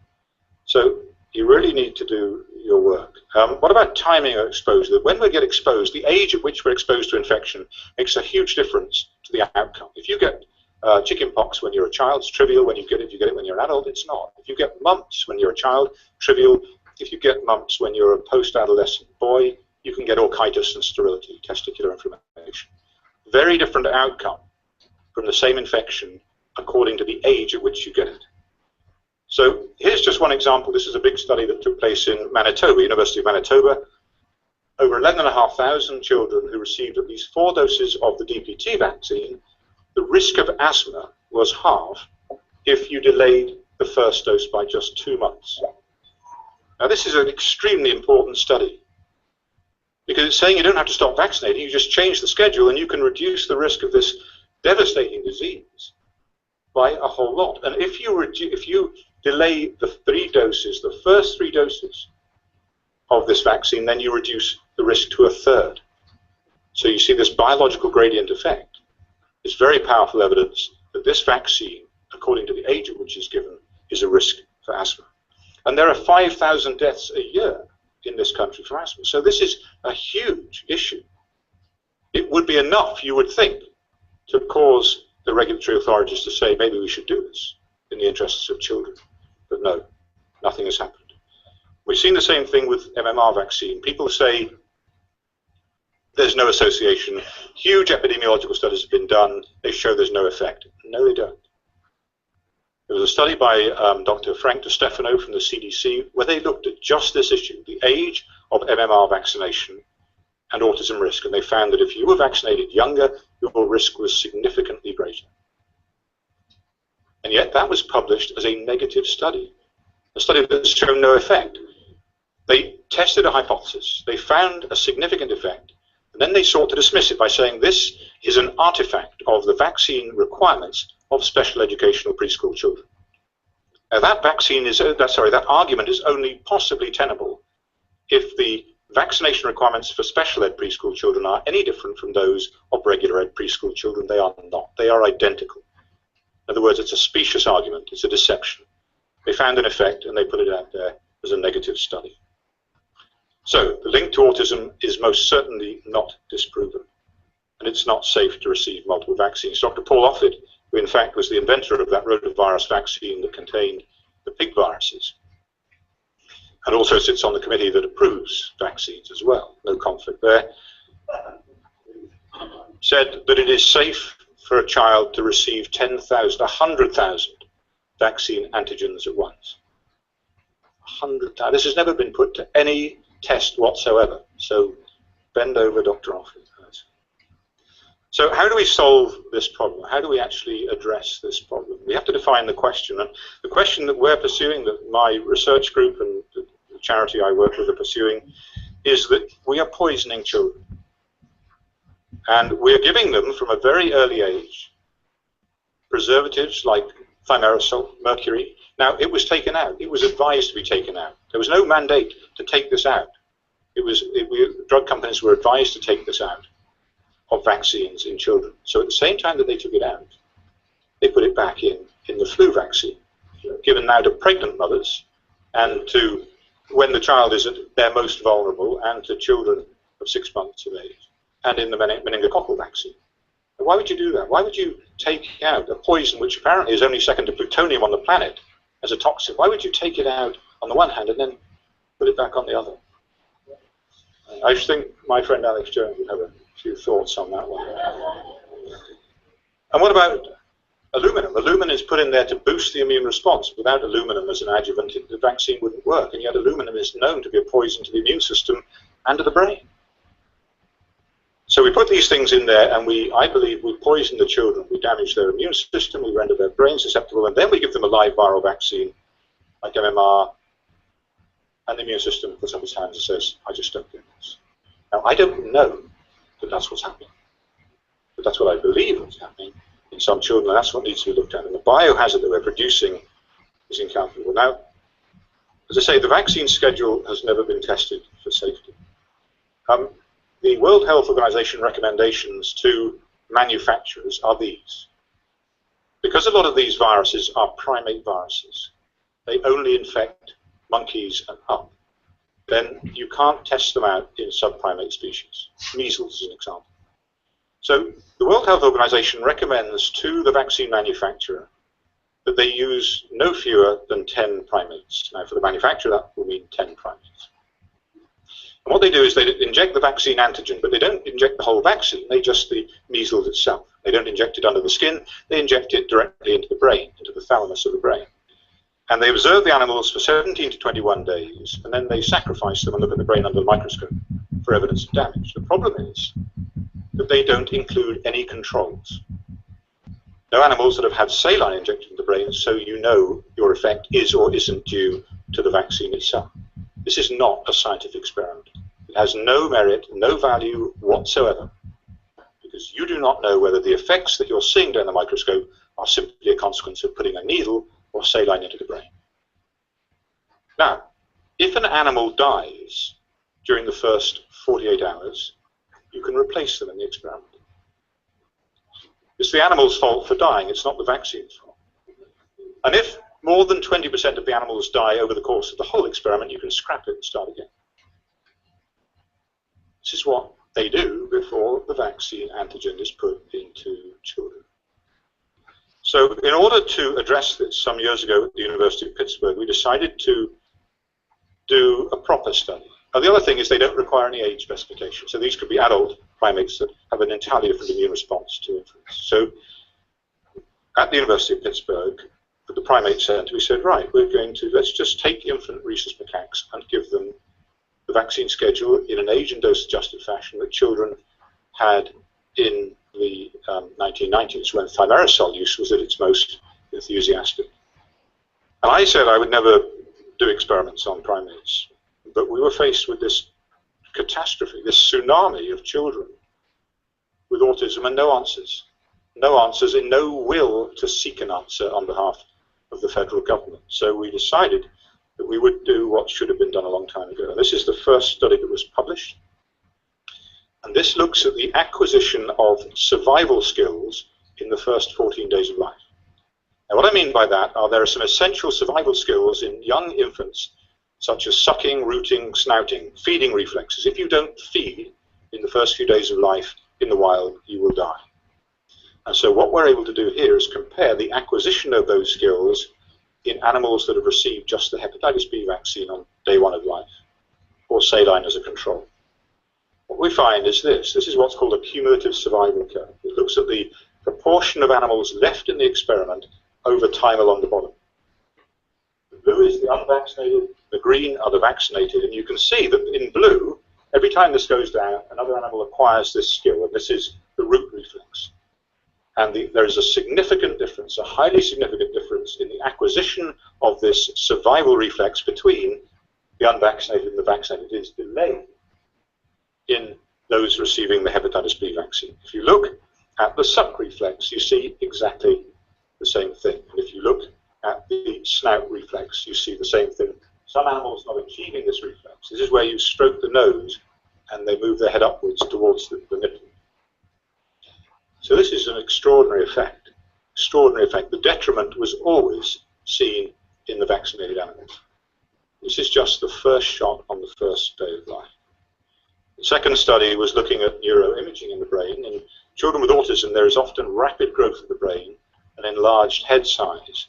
So, you really need to do your work. What about timing of exposure? When we get exposed, the age at which we're exposed to infection makes a huge difference to the outcome. If you get chickenpox when you're a child, it's trivial. When you get it when you're an adult, it's not. If you get mumps when you're a child, trivial. If you get mumps when you're a post-adolescent boy, you can get orchitis and sterility, testicular inflammation. Very different outcome from the same infection according to the age at which you get it. So here's just one example. This is a big study that took place in Manitoba, University of Manitoba. Over 11,500 children who received at least 4 doses of the DPT vaccine, the risk of asthma was half if you delayed the first dose by just 2 months. Now this is an extremely important study, because it's saying you don't have to stop vaccinating, you just change the schedule and you can reduce the risk of this devastating disease by a whole lot. And if you delay the 3 doses, the first 3 doses of this vaccine, then you reduce the risk to 1/3. So you see this biological gradient effect. It's very powerful evidence that this vaccine, according to the age at which it's given, is a risk for asthma. And there are 5,000 deaths a year in this country for asthma. So this is a huge issue. It would be enough, you would think, to cause the regulatory authorities to say maybe we should do this in the interests of children. But no, nothing has happened. We've seen the same thing with MMR vaccine. People say there's no association. Huge epidemiological studies have been done. They show there's no effect. No, they don't. There was a study by Dr. Frank DeStefano from the CDC where they looked at just this issue, the age of MMR vaccination and autism risk, and they found that if you were vaccinated younger, your risk was significantly greater. And yet that was published as a negative study, a study that's shown no effect. They tested a hypothesis, they found a significant effect, and then they sought to dismiss it by saying this is an artifact of the vaccine requirements of special educational preschool children. Now that argument is only possibly tenable if the vaccination requirements for special ed preschool children are any different from those of regular ed preschool children. They are not. They are identical. In other words, it's a specious argument. It's a deception. They found an effect and they put it out there as a negative study. So the link to autism is most certainly not disproven, and it's not safe to receive multiple vaccines. Dr. Paul Offit, who in fact was the inventor of that rotavirus vaccine that contained the pig viruses, and also sits on the committee that approves vaccines as well, no conflict there, said that it is safe for a child to receive 10,000, 100,000 vaccine antigens at once. 100,000. This has never been put to any test whatsoever. So bend over, Dr. Offit. So how do we solve this problem? How do we actually address this problem? We have to define the question. And the question that we're pursuing, that my research group and the charity I work with are pursuing, is that we are poisoning children. And we're giving them from a very early age preservatives like thimerosal, mercury. Now, it was taken out. It was advised to be taken out. There was no mandate to take this out. drug companies were advised to take this out of vaccines in children. So at the same time that they took it out, they put it back in the flu vaccine, given now to pregnant mothers and to when the child is at their most vulnerable, and to children of 6 months of age, and in the meningococcal vaccine. And why would you do that? Why would you take out a poison which apparently is only second to plutonium on the planet as a toxin? Why would you take it out on the one hand and then put it back on the other? I think my friend Alex Jones would have a few thoughts on that one. And what about aluminum? Aluminum is put in there to boost the immune response. Without aluminum as an adjuvant, the vaccine wouldn't work. And yet aluminum is known to be a poison to the immune system and to the brain. So we put these things in there, and I believe we poison the children. We damage their immune system, we render their brain susceptible, and then we give them a live viral vaccine, like MMR, and the immune system puts up its hands and says, I just don't get this. Now, I don't know that that's what's happening, but that's what I believe is happening in some children, and that's what needs to be looked at. And the biohazard that we're producing is incalculable. Now, as I say, the vaccine schedule has never been tested for safety. The World Health Organization recommendations to manufacturers are these. Because a lot of these viruses are primate viruses, they only infect monkeys and up, then you can't test them out in subprimate species. Measles is an example. So the World Health Organization recommends to the vaccine manufacturer that they use no fewer than 10 primates. Now for the manufacturer that will mean 10 primates. And what they do is they inject the vaccine antigen, but they don't inject the whole vaccine, they just the measles itself. They don't inject it under the skin, they inject it directly into the brain, into the thalamus of the brain. And they observe the animals for 17 to 21 days, and then they sacrifice them and look at the brain under the microscope for evidence of damage. The problem is that they don't include any controls. No animals that have had saline injected into the brain, so you know your effect is or isn't due to the vaccine itself. This is not a scientific experiment. It has no merit, no value whatsoever, because you do not know whether the effects that you're seeing down the microscope are simply a consequence of putting a needle or saline into the brain. Now, if an animal dies during the first 48 hours, you can replace them in the experiment. It's the animal's fault for dying, it's not the vaccine's fault. And if more than 20% of the animals die over the course of the whole experiment, you can scrap it and start again. This is what they do before the vaccine antigen is put into children. So in order to address this, some years ago at the University of Pittsburgh, we decided to do a proper study. Now, the other thing is they don't require any age specification. So these could be adult primates that have an entirely different immune response to infants. So at the University of Pittsburgh, at the primate center, we said, right, let's just take infant rhesus macaques and give them the vaccine schedule in an age and dose adjusted fashion that children had in the 1990s, when thimerosal use was at its most enthusiastic. And I said I would never do experiments on primates, but we were faced with this catastrophe, this tsunami of children with autism and no answers. No answers and no will to seek an answer on behalf of the federal government. So we decided that we would do what should have been done a long time ago. And this is the first study that was published. And this looks at the acquisition of survival skills in the first 14 days of life. Now what I mean by that are there are some essential survival skills in young infants, such as sucking, rooting, snouting, feeding reflexes. If you don't feed in the first few days of life in the wild, you will die. And so what we're able to do here is compare the acquisition of those skills in animals that have received just the hepatitis B vaccine on day 1 of life, or saline as a control. What we find is this is what's called a cumulative survival curve. It looks at the proportion of animals left in the experiment over time along the bottom. The blue is the unvaccinated, the green are the vaccinated, and you can see that in blue, every time this goes down, another animal acquires this skill, and this is the root reflex. And there is a significant difference, a highly significant difference in the acquisition of this survival reflex between the unvaccinated and the vaccinated. It is delayed in those receiving the hepatitis B vaccine. If you look at the suck reflex, you see exactly the same thing. And if you look at the snout reflex, you see the same thing some animals not achieving this reflex. This is where you stroke the nose and they move their head upwards towards the nipple. So this is an extraordinary effect. Extraordinary effect. The detriment was always seen in the vaccinated animals. This is just the first shot on the first day of life. The second study was looking at neuroimaging in the brain. In children with autism, there is often rapid growth of the brain and enlarged head size.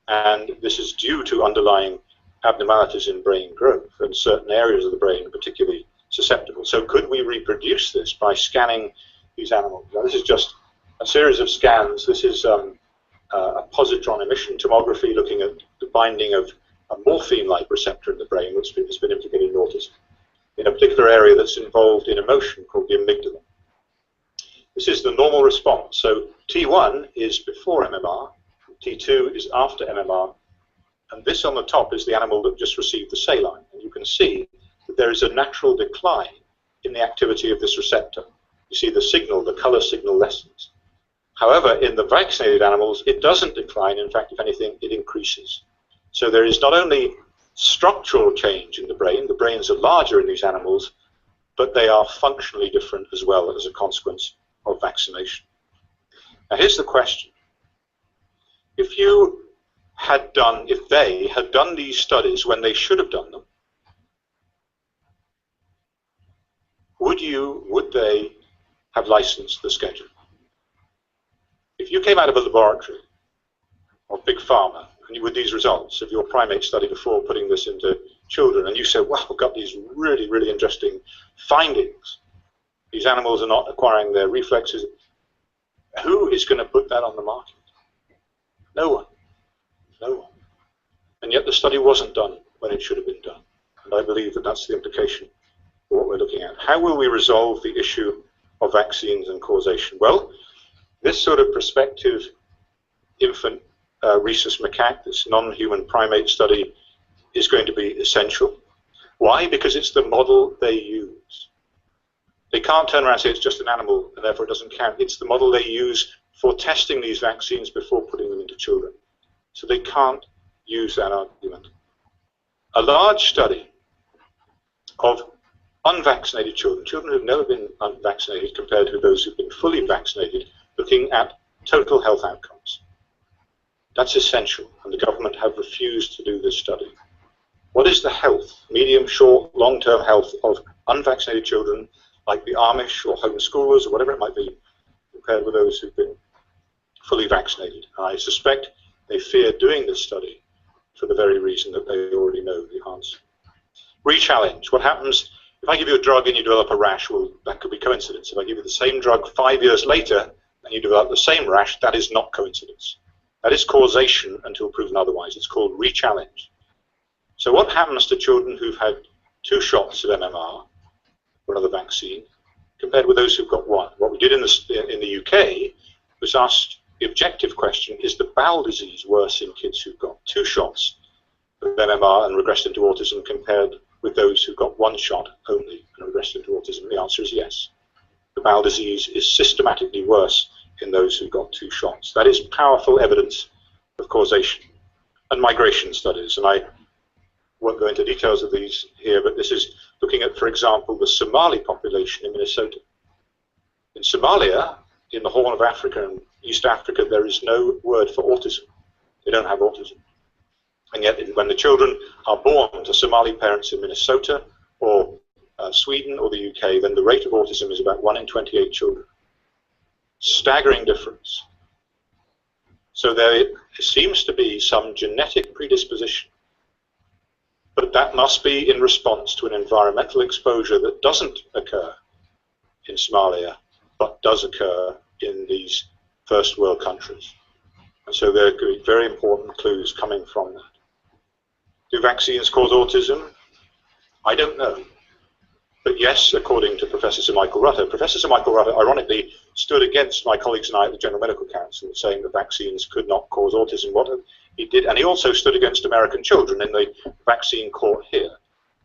And this is due to underlying abnormalities in brain growth, and certain areas of the brain are particularly susceptible. So could we reproduce this by scanning these animals? Now, this is just a series of scans. This is a positron emission tomography looking at the binding of a morphine-like receptor in the brain, which has been implicated in autism, in a particular area that's involved in emotion called the amygdala. This is the normal response. So T1 is before MMR, T2 is after MMR, and this on the top is the animal that just received the saline. And you can see that there is a natural decline in the activity of this receptor. You see the signal, the color signal lessens. However, in the vaccinated animals, it doesn't decline. In fact, if anything, it increases. So there is not only structural change in the brains are larger in these animals, but they are functionally different as well as a consequence of vaccination. Now here's the question. If they had done these studies when they should have done them, would they have licensed the schedule? If you came out of a laboratory of Big Pharma and with these results of your primate study before putting this into children, and you said, wow, we've got these really, really interesting findings. These animals are not acquiring their reflexes. Who is going to put that on the market? No one. No one. And yet the study wasn't done when it should have been done. And I believe that that's the implication of what we're looking at. How will we resolve the issue of vaccines and causation? Well, this sort of prospective infant rhesus macaque, this non-human primate study, is going to be essential. Why? Because it's the model they use. They can't turn around and say it's just an animal and therefore it doesn't count. It's the model they use for testing these vaccines before putting them into children. So they can't use that argument. A large study of unvaccinated children, children who've never been unvaccinated compared to those who've been fully vaccinated, looking at total health outcomes. That's essential, and the government have refused to do this study. What is the health, medium, short, long-term health of unvaccinated children, like the Amish or homeschoolers or whatever it might be, compared with those who've been fully vaccinated? And I suspect they fear doing this study for the very reason that they already know the answer. Re-challenge. What happens if I give you a drug and you develop a rash? Well, that could be coincidence. If I give you the same drug 5 years later and you develop the same rash, that is not coincidence. That is causation until proven otherwise. It's called re-challenge. So what happens to children who've had 2 shots of MMR or another vaccine compared with those who've got 1? What we did in the UK was asked the objective question, is the bowel disease worse in kids who've got 2 shots of MMR and regressed into autism compared with those who got 1 shot only and regressed into autism? The answer is yes. The bowel disease is systematically worse in those who got 2 shots. That is powerful evidence of causation. And migration studies, and I won't go into details of these here, but this is looking at, for example, the Somali population in Minnesota. In Somalia, in the Horn of Africa and East Africa, there is no word for autism. They don't have autism. And yet, when the children are born to Somali parents in Minnesota or Sweden or the UK, then the rate of autism is about 1 in 28 children. Staggering difference. So there seems to be some genetic predisposition, but that must be in response to an environmental exposure that doesn't occur in Somalia, but does occur in these first world countries. And so there could be very important clues coming from that. Do vaccines cause autism? I don't know. But yes, according to Professor Sir Michael Rutter. Professor Sir Michael Rutter, ironically, stood against my colleagues and I at the General Medical Council, saying that vaccines could not cause autism. What he did, and he also stood against American children in the vaccine court here,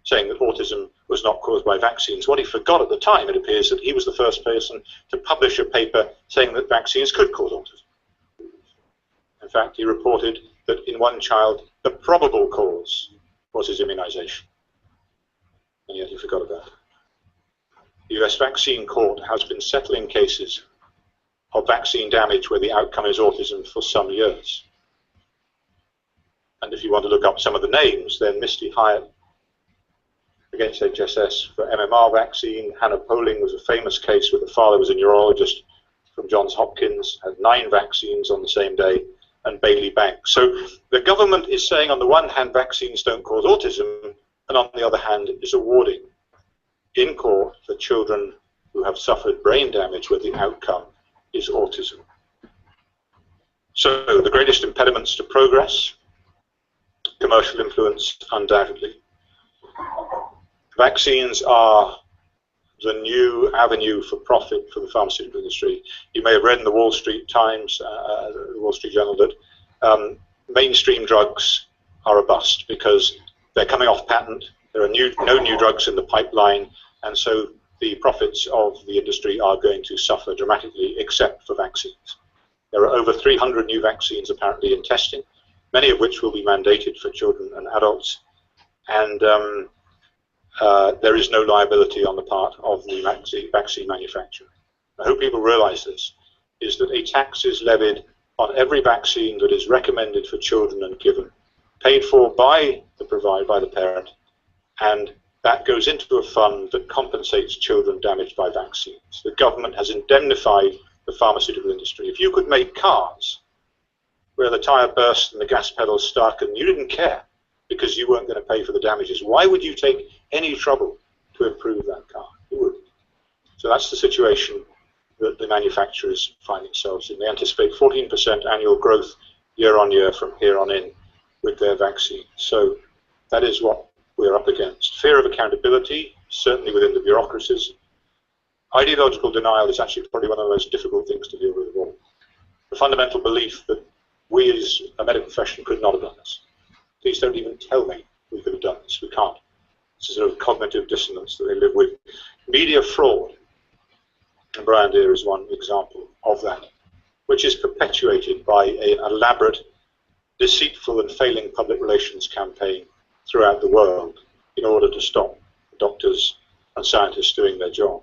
saying that autism was not caused by vaccines. What he forgot at the time, it appears, that he was the first person to publish a paper saying that vaccines could cause autism. In fact, he reported that in 1 child, the probable cause was his immunization. And yet he forgot about it. The US Vaccine Court has been settling cases of vaccine damage where the outcome is autism for some years. And if you want to look up some of the names, then Misty Hyatt against HSS for MMR vaccine. Hannah Poling was a famous case where the father was a neurologist from Johns Hopkins, had 9 vaccines on the same day, and Bailey Banks. So the government is saying on the one hand vaccines don't cause autism, and on the other hand is awarding in court for children who have suffered brain damage where the outcome is autism. So the greatest impediments to progress, commercial influence, undoubtedly. Vaccines are the new avenue for profit for the pharmaceutical industry. You may have read in the Wall Street Times, the Wall Street Journal, that mainstream drugs are a bust because they're coming off patent. There are no new drugs in the pipeline, and so the profits of the industry are going to suffer dramatically, except for vaccines. There are over 300 new vaccines apparently in testing, many of which will be mandated for children and adults, and there is no liability on the part of the vaccine manufacturer. I hope people realize this, is that a tax is levied on every vaccine that is recommended for children and given, paid for by the parent, and that goes into a fund that compensates children damaged by vaccines. The government has indemnified the pharmaceutical industry. If you could make cars where the tire burst and the gas pedal stuck and you didn't care because you weren't going to pay for the damages, why would you take any trouble to improve that car? You wouldn't. So that's the situation that the manufacturers find themselves in. They anticipate 14% annual growth year on year from here on in with their vaccines. So that is what we're up against. Fear of accountability, certainly within the bureaucracies. Ideological denial is actually probably one of the most difficult things to deal with of all. The fundamental belief that we as a medical profession could not have done this. Please don't even tell me we could have done this. We can't. It's a sort of cognitive dissonance that they live with. Media fraud, and Brian Deere is one example of that, which is perpetuated by an elaborate, deceitful and failing public relations campaign throughout the world in order to stop doctors and scientists doing their job.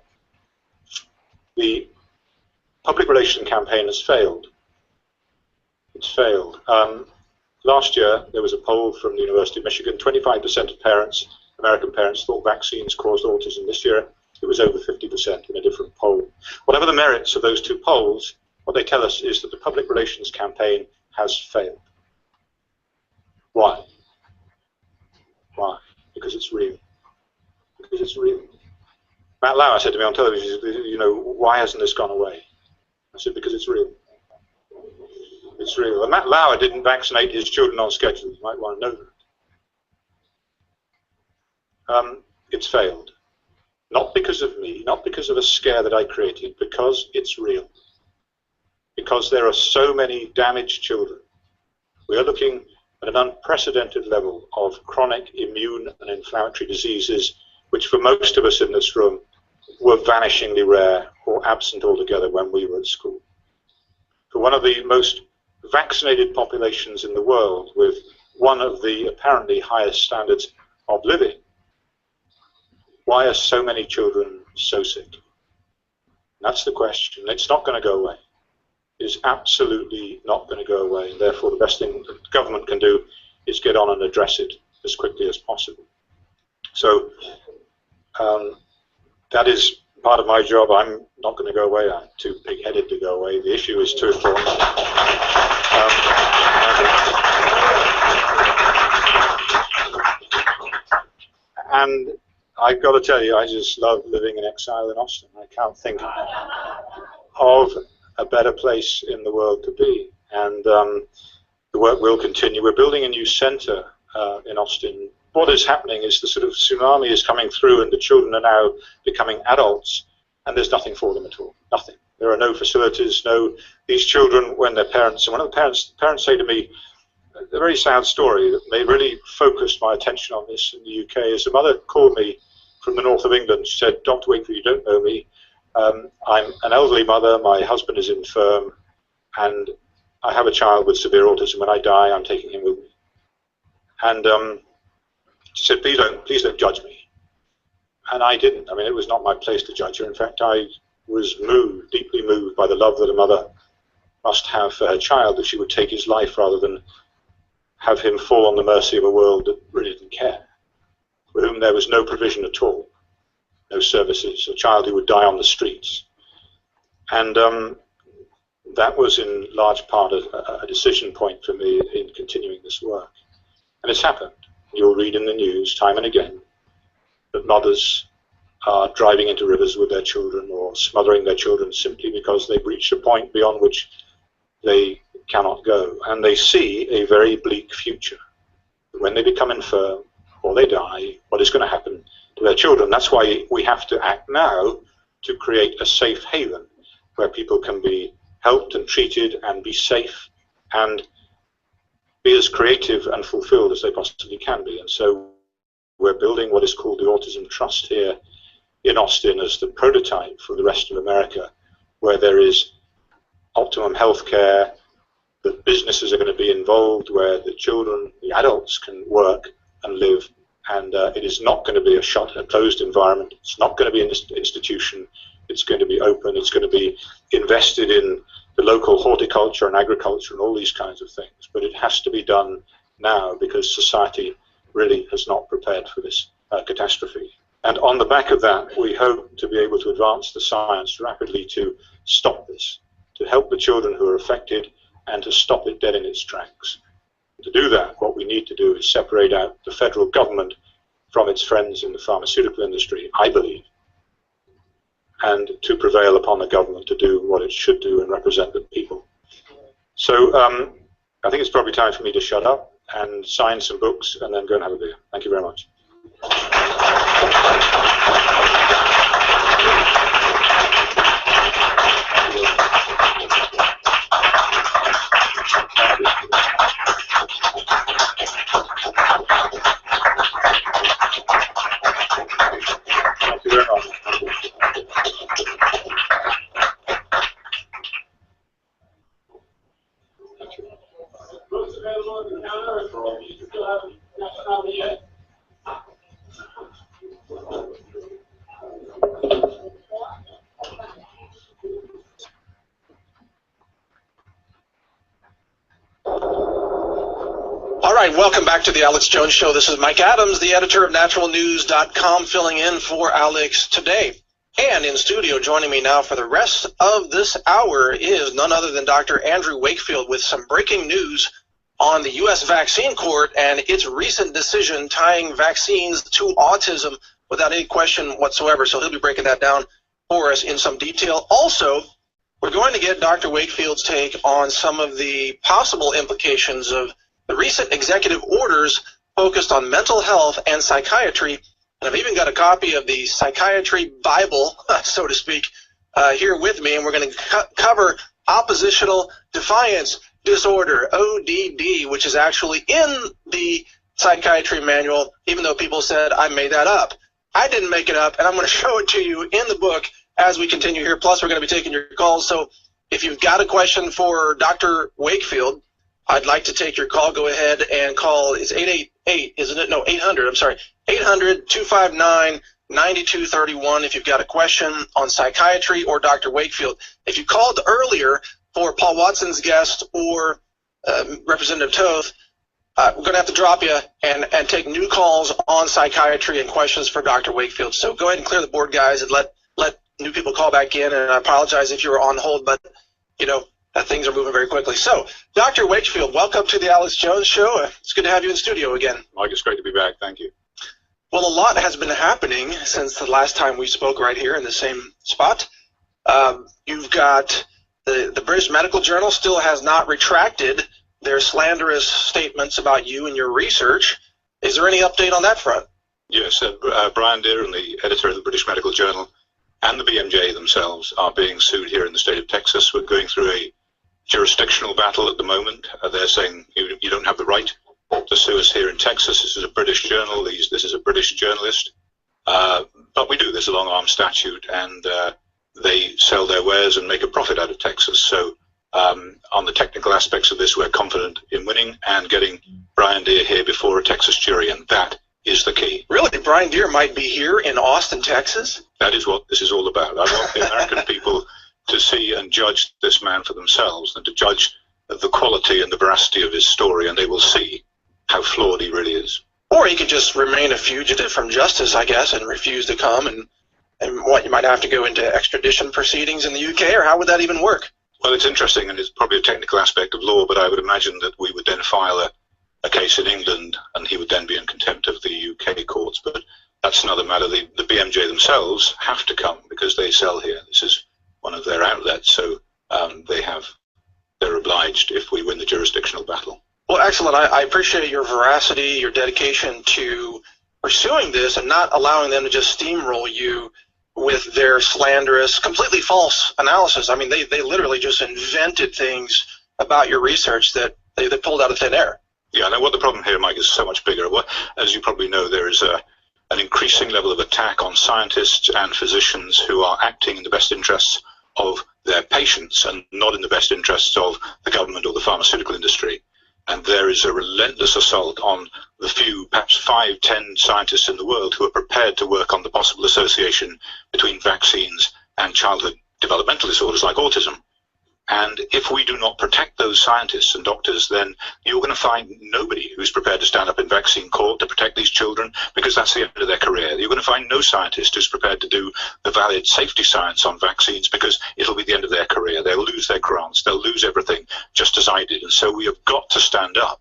The public relations campaign has failed. It's failed. Last year, there was a poll from the University of Michigan. 25% of parents, American parents, thought vaccines caused autism. This year, it was over 50% in a different poll. Whatever the merits of those two polls, what they tell us is that the public relations campaign has failed. Why? Why? Because it's real. Because it's real. Matt Lauer said to me on television, you know, why hasn't this gone away? I said, because it's real. It's real. And Matt Lauer didn't vaccinate his children on schedule. You might want to know that. It's failed. Not because of me, not because of a scare that I created, because it's real. Because there are so many damaged children. We are looking at an unprecedented level of chronic immune and inflammatory diseases, which for most of us in this room were vanishingly rare or absent altogether when we were at school. For one of the most vaccinated populations in the world, with one of the apparently highest standards of living, why are so many children so sick? That's the question. It's not going to go away. It's absolutely not going to go away. And therefore, the best thing the government can do is get on and address it as quickly as possible. So that is part of my job. I'm not going to go away. I'm too pig-headed to go away. The issue is too important. And I've got to tell you, I just love living in exile in Austin. I can't think of a better place in the world to be. And the work will continue. We're building a new center in Austin. What is happening is the sort of tsunami is coming through and the children are now becoming adults, and there's nothing for them at all. Nothing. There are no facilities, these children, when their parents, and one of the parents say to me, a very sad story that they really focused my attention on this in the UK, is a mother called me from the north of England. She said, Dr. Wakeford, you don't know me. I'm an elderly mother, my husband is infirm, and I have a child with severe autism. When I die, I'm taking him with me. And She said, please don't judge me. And I didn't. I mean, it was not my place to judge her. In fact, I was moved, deeply moved by the love that a mother must have for her child, that she would take his life rather than have him fall on the mercy of a world that really didn't care, for whom there was no provision at all, no services, a child who would die on the streets. And that was in large part a decision point for me in continuing this work. And it's happened. You'll read in the news time and again that mothers are driving into rivers with their children or smothering their children simply because they've reached a point beyond which they cannot go. And they see a very bleak future. When they become infirm or they die, what is going to happen to their children? That's why we have to act now to create a safe haven where people can be helped and treated and be safe and be as creative and fulfilled as they possibly can be. And so we're building what is called the Autism Trust here in Austin as the prototype for the rest of America, where there is optimum health care, that businesses are going to be involved, where the children, the adults can work and live, and it is not going to be a closed environment. It's not going to be an institution. It's going to be open. It's going to be invested in the local horticulture and agriculture and all these kinds of things. But it has to be done now because society really has not prepared for this catastrophe. And on the back of that, we hope to be able to advance the science rapidly to stop this, to help the children who are affected and to stop it dead in its tracks. To do that, what we need to do is separate out the federal government from its friends in the pharmaceutical industry, I believe, and to prevail upon the government to do what it should do and represent the people. So I think it's probably time for me to shut up and sign some books and then go and have a beer. Thank you very much. Thank you very much. Books available at the counter, or you still have nationality yet? All right, welcome back to the Alex Jones Show. This is Mike Adams, the editor of naturalnews.com, filling in for Alex today. And in studio joining me now for the rest of this hour is none other than Dr. Andrew Wakefield with some breaking news on the U.S. Vaccine Court and its recent decision tying vaccines to autism without any question whatsoever. So he'll be breaking that down for us in some detail. Also, we're going to get Dr. Wakefield's take on some of the possible implications of the recent executive orders focused on mental health and psychiatry. And I've even got a copy of the Psychiatry Bible, so to speak, here with me. And we're going to cover oppositional defiance disorder, ODD, which is actually in the psychiatry manual, even though people said I made that up. I didn't make it up, and I'm going to show it to you in the book as we continue here. Plus, we're going to be taking your calls. So if you've got a question for Dr. Wakefield, I'd like to take your call. Go ahead and call. It's 888, isn't it? No, 800. I'm sorry. 800-259-9231 if you've got a question on psychiatry or Dr. Wakefield. If you called earlier for Paul Watson's guest or Representative Toth, we're going to have to drop you and take new calls on psychiatry and questions for Dr. Wakefield. So go ahead and clear the board, guys, and let new people call back in. And I apologize if you were on hold, but, you know, things are moving very quickly. So, Dr. Wakefield, welcome to the Alex Jones Show. It's good to have you in studio again. Mike, it's great to be back. Thank you. Well, a lot has been happening since the last time we spoke right here in the same spot. You've got the British Medical Journal still has not retracted their slanderous statements about you and your research. Is there any update on that front? Yes, Brian Deeren, the editor of the British Medical Journal, and the BMJ themselves are being sued here in the state of Texas. We're going through a jurisdictional battle at the moment. They're saying you don't have the right to sue us here in Texas. This is a British journal. This is a British journalist. But we do. There's a long-arm statute, and they sell their wares and make a profit out of Texas. So on the technical aspects of this, we're confident in winning and getting Brian Deere here before a Texas jury, and that is the key. Really? Brian Deere might be here in Austin, Texas? That is what this is all about. I want the American people to see and judge this man for themselves and to judge the quality and the veracity of his story, and they will see how flawed he really is. Or he could just remain a fugitive from justice, I guess, and refuse to come, and what, you might have to go into extradition proceedings in the UK, or how would that even work? Well, it's interesting, and it's probably a technical aspect of law, but I would imagine that we would then file a case in England, and he would then be in contempt of the UK courts. But that's another matter. The BMJ themselves have to come because they sell here. This is one of their outlets, so they're obliged if we win the jurisdictional battle. Well, excellent. I appreciate your veracity, your dedication to pursuing this and not allowing them to just steamroll you with their slanderous, completely false analysis. I mean, they literally just invented things about your research that they pulled out of thin air. Yeah, and what the problem here, Mike, is so much bigger. Well, as you probably know, there is an increasing level of attack on scientists and physicians who are acting in the best interests of their patients and not in the best interests of the government or the pharmaceutical industry. And there is a relentless assault on the few, perhaps 5, 10 scientists in the world who are prepared to work on the possible association between vaccines and childhood developmental disorders like autism. And if we do not protect those scientists and doctors, then you're going to find nobody who's prepared to stand up in vaccine court to protect these children, because that's the end of their career. You're going to find no scientist who's prepared to do the valid safety science on vaccines, because it'll be the end of their career. They'll lose their grants. They'll lose everything, just as I did. And so we have got to stand up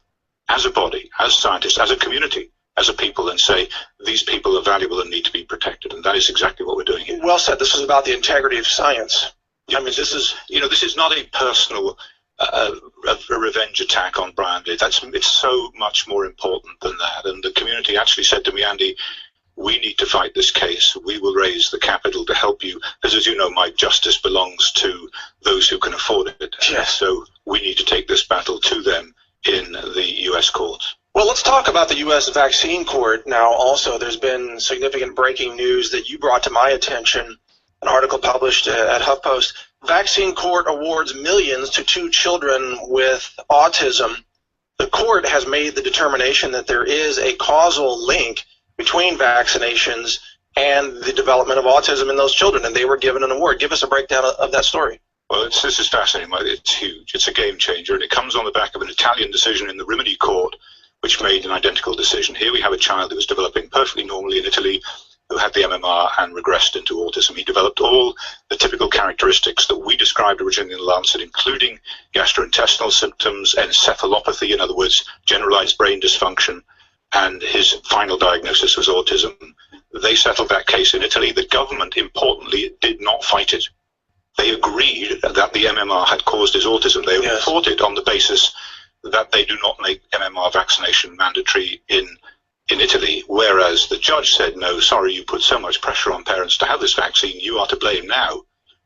as a body, as scientists, as a community, as a people, and say these people are valuable and need to be protected. And that is exactly what we're doing here. Well said. This is about the integrity of science. I mean, this is not a personal a revenge attack on Brian Deere. It's so much more important than that. And the community actually said to me, Andy, we need to fight this case. We will raise the capital to help you, because as you know, Mike, justice belongs to those who can afford it. Yes. So we need to take this battle to them in the U.S. courts. Well, let's talk about the U.S. vaccine court now. Also, there's been significant breaking news that you brought to my attention. An article published at HuffPost. Vaccine court awards millions to 2 children with autism. The court has made the determination that there is a causal link between vaccinations and the development of autism in those children, and they were given an award. Give us a breakdown of that story. Well, this is fascinating. It's huge. It's a game changer, and it comes on the back of an Italian decision in the Rimini court, which made an identical decision. Here we have a child who was developing perfectly normally in Italy, who had the MMR and regressed into autism. He developed all the typical characteristics that we described originally in the Lancet, including gastrointestinal symptoms, encephalopathy, in other words, generalized brain dysfunction, and his final diagnosis was autism. They settled that case in Italy. The government, importantly, did not fight it. They agreed that the MMR had caused his autism. They fought it on the basis that they do not make MMR vaccination mandatory in Italy, whereas the judge said, no, sorry, you put so much pressure on parents to have this vaccine, you are to blame now.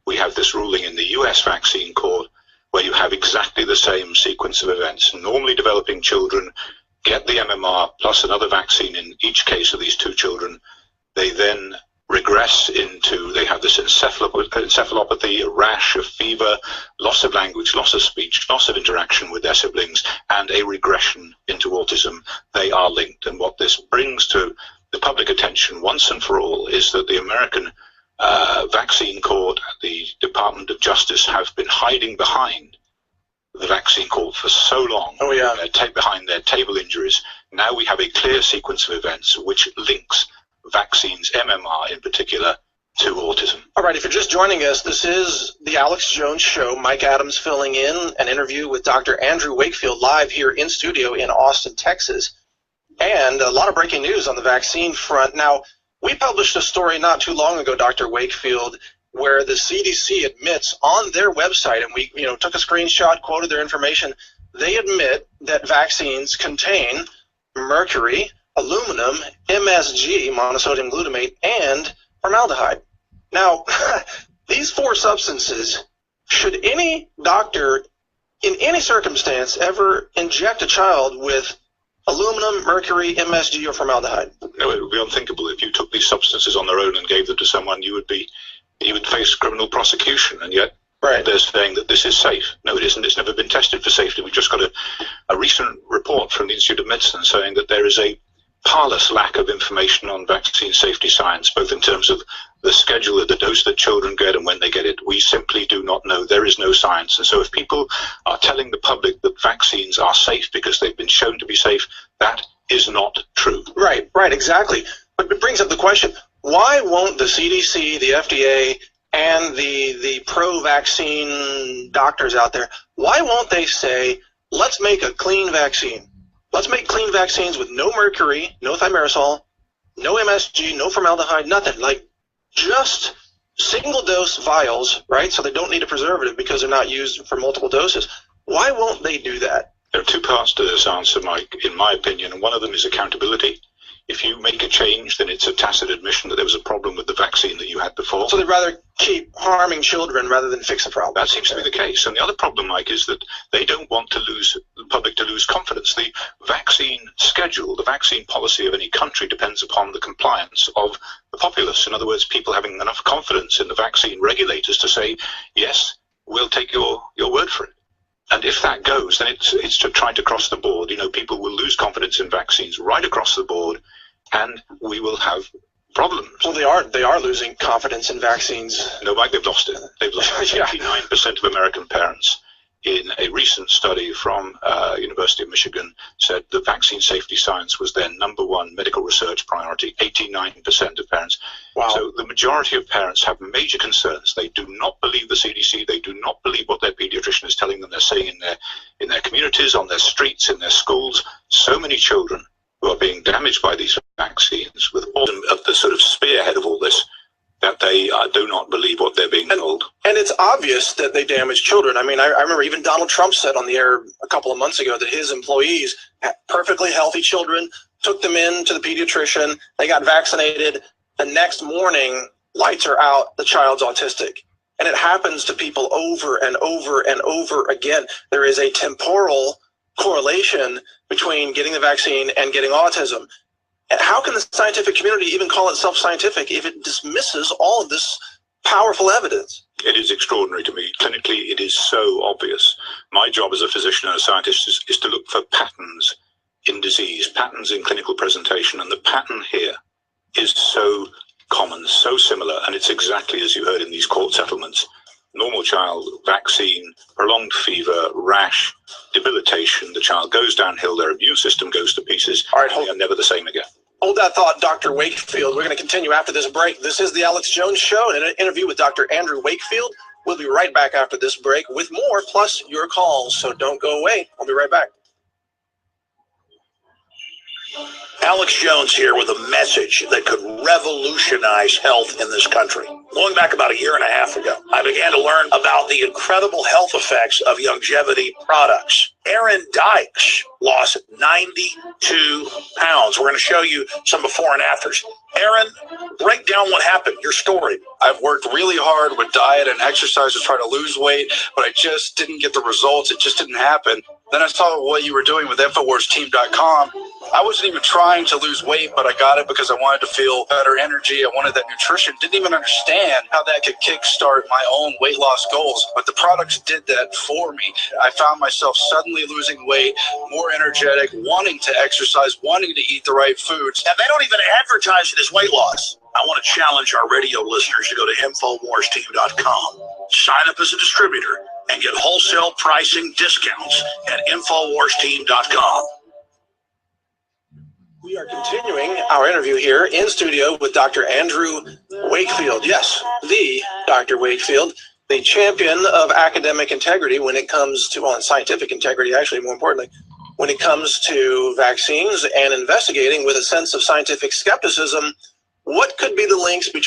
We have this ruling in the US vaccine court where you have exactly the same sequence of events. Normally developing children get the MMR plus another vaccine in each case of these 2 children. They then regress into, they have this encephalopathy, a rash, a fever, loss of language, loss of speech, loss of interaction with their siblings, and a regression into autism. They are linked. And what this brings to the public attention once and for all is that the American vaccine court, the Department of Justice, have been hiding behind the vaccine court for so long. Oh, yeah. Behind their table injuries. Now we have a clear sequence of events which links vaccines, MMR in particular, to autism. All right, if you're just joining us, this is the Alex Jones Show. Mike Adams filling in an interview with Dr. Andrew Wakefield live here in studio in Austin, Texas. And a lot of breaking news on the vaccine front. Now, we published a story not too long ago, Dr. Wakefield, where the CDC admits on their website, and we took a screenshot, quoted their information, they admit that vaccines contain mercury, aluminum, MSG, monosodium glutamate, and formaldehyde. Now, these 4 substances, should any doctor in any circumstance ever inject a child with aluminum, mercury, MSG, or formaldehyde? No, it would be unthinkable. If you took these substances on their own and gave them to someone, you would face criminal prosecution, and yet they're saying that this is safe. No, it isn't. It's never been tested for safety. We just got a recent report from the Institute of Medicine saying that there is a parlous lack of information on vaccine safety science, both in terms of the schedule of the dose that children get and when they get it. We simply do not know. There is no science. And so if people are telling the public that vaccines are safe because they've been shown to be safe, that is not true. Right, exactly. But it brings up the question, why won't the CDC, the FDA, and the pro-vaccine doctors out there, why won't they say, let's make a clean vaccine? Let's make clean vaccines with no mercury, no thimerosal, no MSG, no formaldehyde, nothing. Like just single-dose vials, right? So they don't need a preservative because they're not used for multiple doses. Why won't they do that? There are two parts to this answer, Mike, in my opinion, and one of them is accountability. If you make a change, then it's a tacit admission that there was a problem with the vaccine that you had before. So they'd rather keep harming children rather than fix the problem. That seems to be the case. And the other problem, Mike, is that they don't want the public to lose confidence. The vaccine schedule, the vaccine policy of any country depends upon the compliance of the populace. In other words, people having enough confidence in the vaccine regulators to say, yes, we'll take your word for it. And if that goes, then it's to try to cross the board. You know, people will lose confidence in vaccines right across the board, and we will have problems. Well, they are losing confidence in vaccines. No, Mike, they've lost it. They've lost it. 89% of American parents in a recent study from University of Michigan said the vaccine safety science was their #1 medical research priority. 89% of parents. Wow. So the majority of parents have major concerns. They do not believe the CDC. They do not believe what their pediatrician is telling them. They're saying in their communities, on their streets, in their schools. So many children who are being damaged by these vaccines, with all of the sort of spearhead of all this, that they do not believe what they're being told. And it's obvious that they damage children. I mean, I remember even Donald Trump said on the air a couple of months ago that his employees had perfectly healthy children, took them in to the pediatrician, they got vaccinated. The next morning, lights are out, the child's autistic. And it happens to people over and over and over again. There is a temporal correlation between getting the vaccine and getting autism. And how can the scientific community even call itself scientific if it dismisses all of this powerful evidence? It is extraordinary to me. Clinically, it is so obvious. My job as a physician and a scientist is to look for patterns in disease, patterns in clinical presentation, and the pattern here is so common, so similar, and it's exactly as you heard in these court settlements. Normal child, vaccine, prolonged fever, rash, debilitation. The child goes downhill, their immune system goes to pieces, all right, and they are never the same again. Hold that thought, Dr. Wakefield. We're going to continue after this break. This is the Alex Jones Show, and an interview with Dr. Andrew Wakefield. We'll be right back after this break with more, plus your calls. So don't go away. I'll be right back. Alex Jones here with a message that could revolutionize health in this country. Going back about a year and a half ago, I began to learn about the incredible health effects of longevity products. Aaron Dykes lost 92 pounds. We're going to show you some before and afters. Aaron, break down what happened, your story. I've worked really hard with diet and exercise to try to lose weight, but I just didn't get the results. It just didn't happen. Then I saw what you were doing with InfoWarsTeam.com. I wasn't even trying to lose weight, but I got it because I wanted to feel better energy. I wanted that nutrition. Didn't even understand how that could kickstart my own weight loss goals, but the products did that for me. I found myself suddenly losing weight, more energetic, wanting to exercise, wanting to eat the right foods. And they don't even advertise it as weight loss. I want to challenge our radio listeners to go to InfoWarsTeam.com, sign up as a distributor, and get wholesale pricing discounts at InfoWarsTeam.com. We are continuing our interview here in studio with Dr. Andrew Wakefield. Yes, the Dr. Wakefield, the champion of academic integrity when it comes to, well, scientific integrity, actually, more importantly, when it comes to vaccines and investigating with a sense of scientific skepticism what could be the links between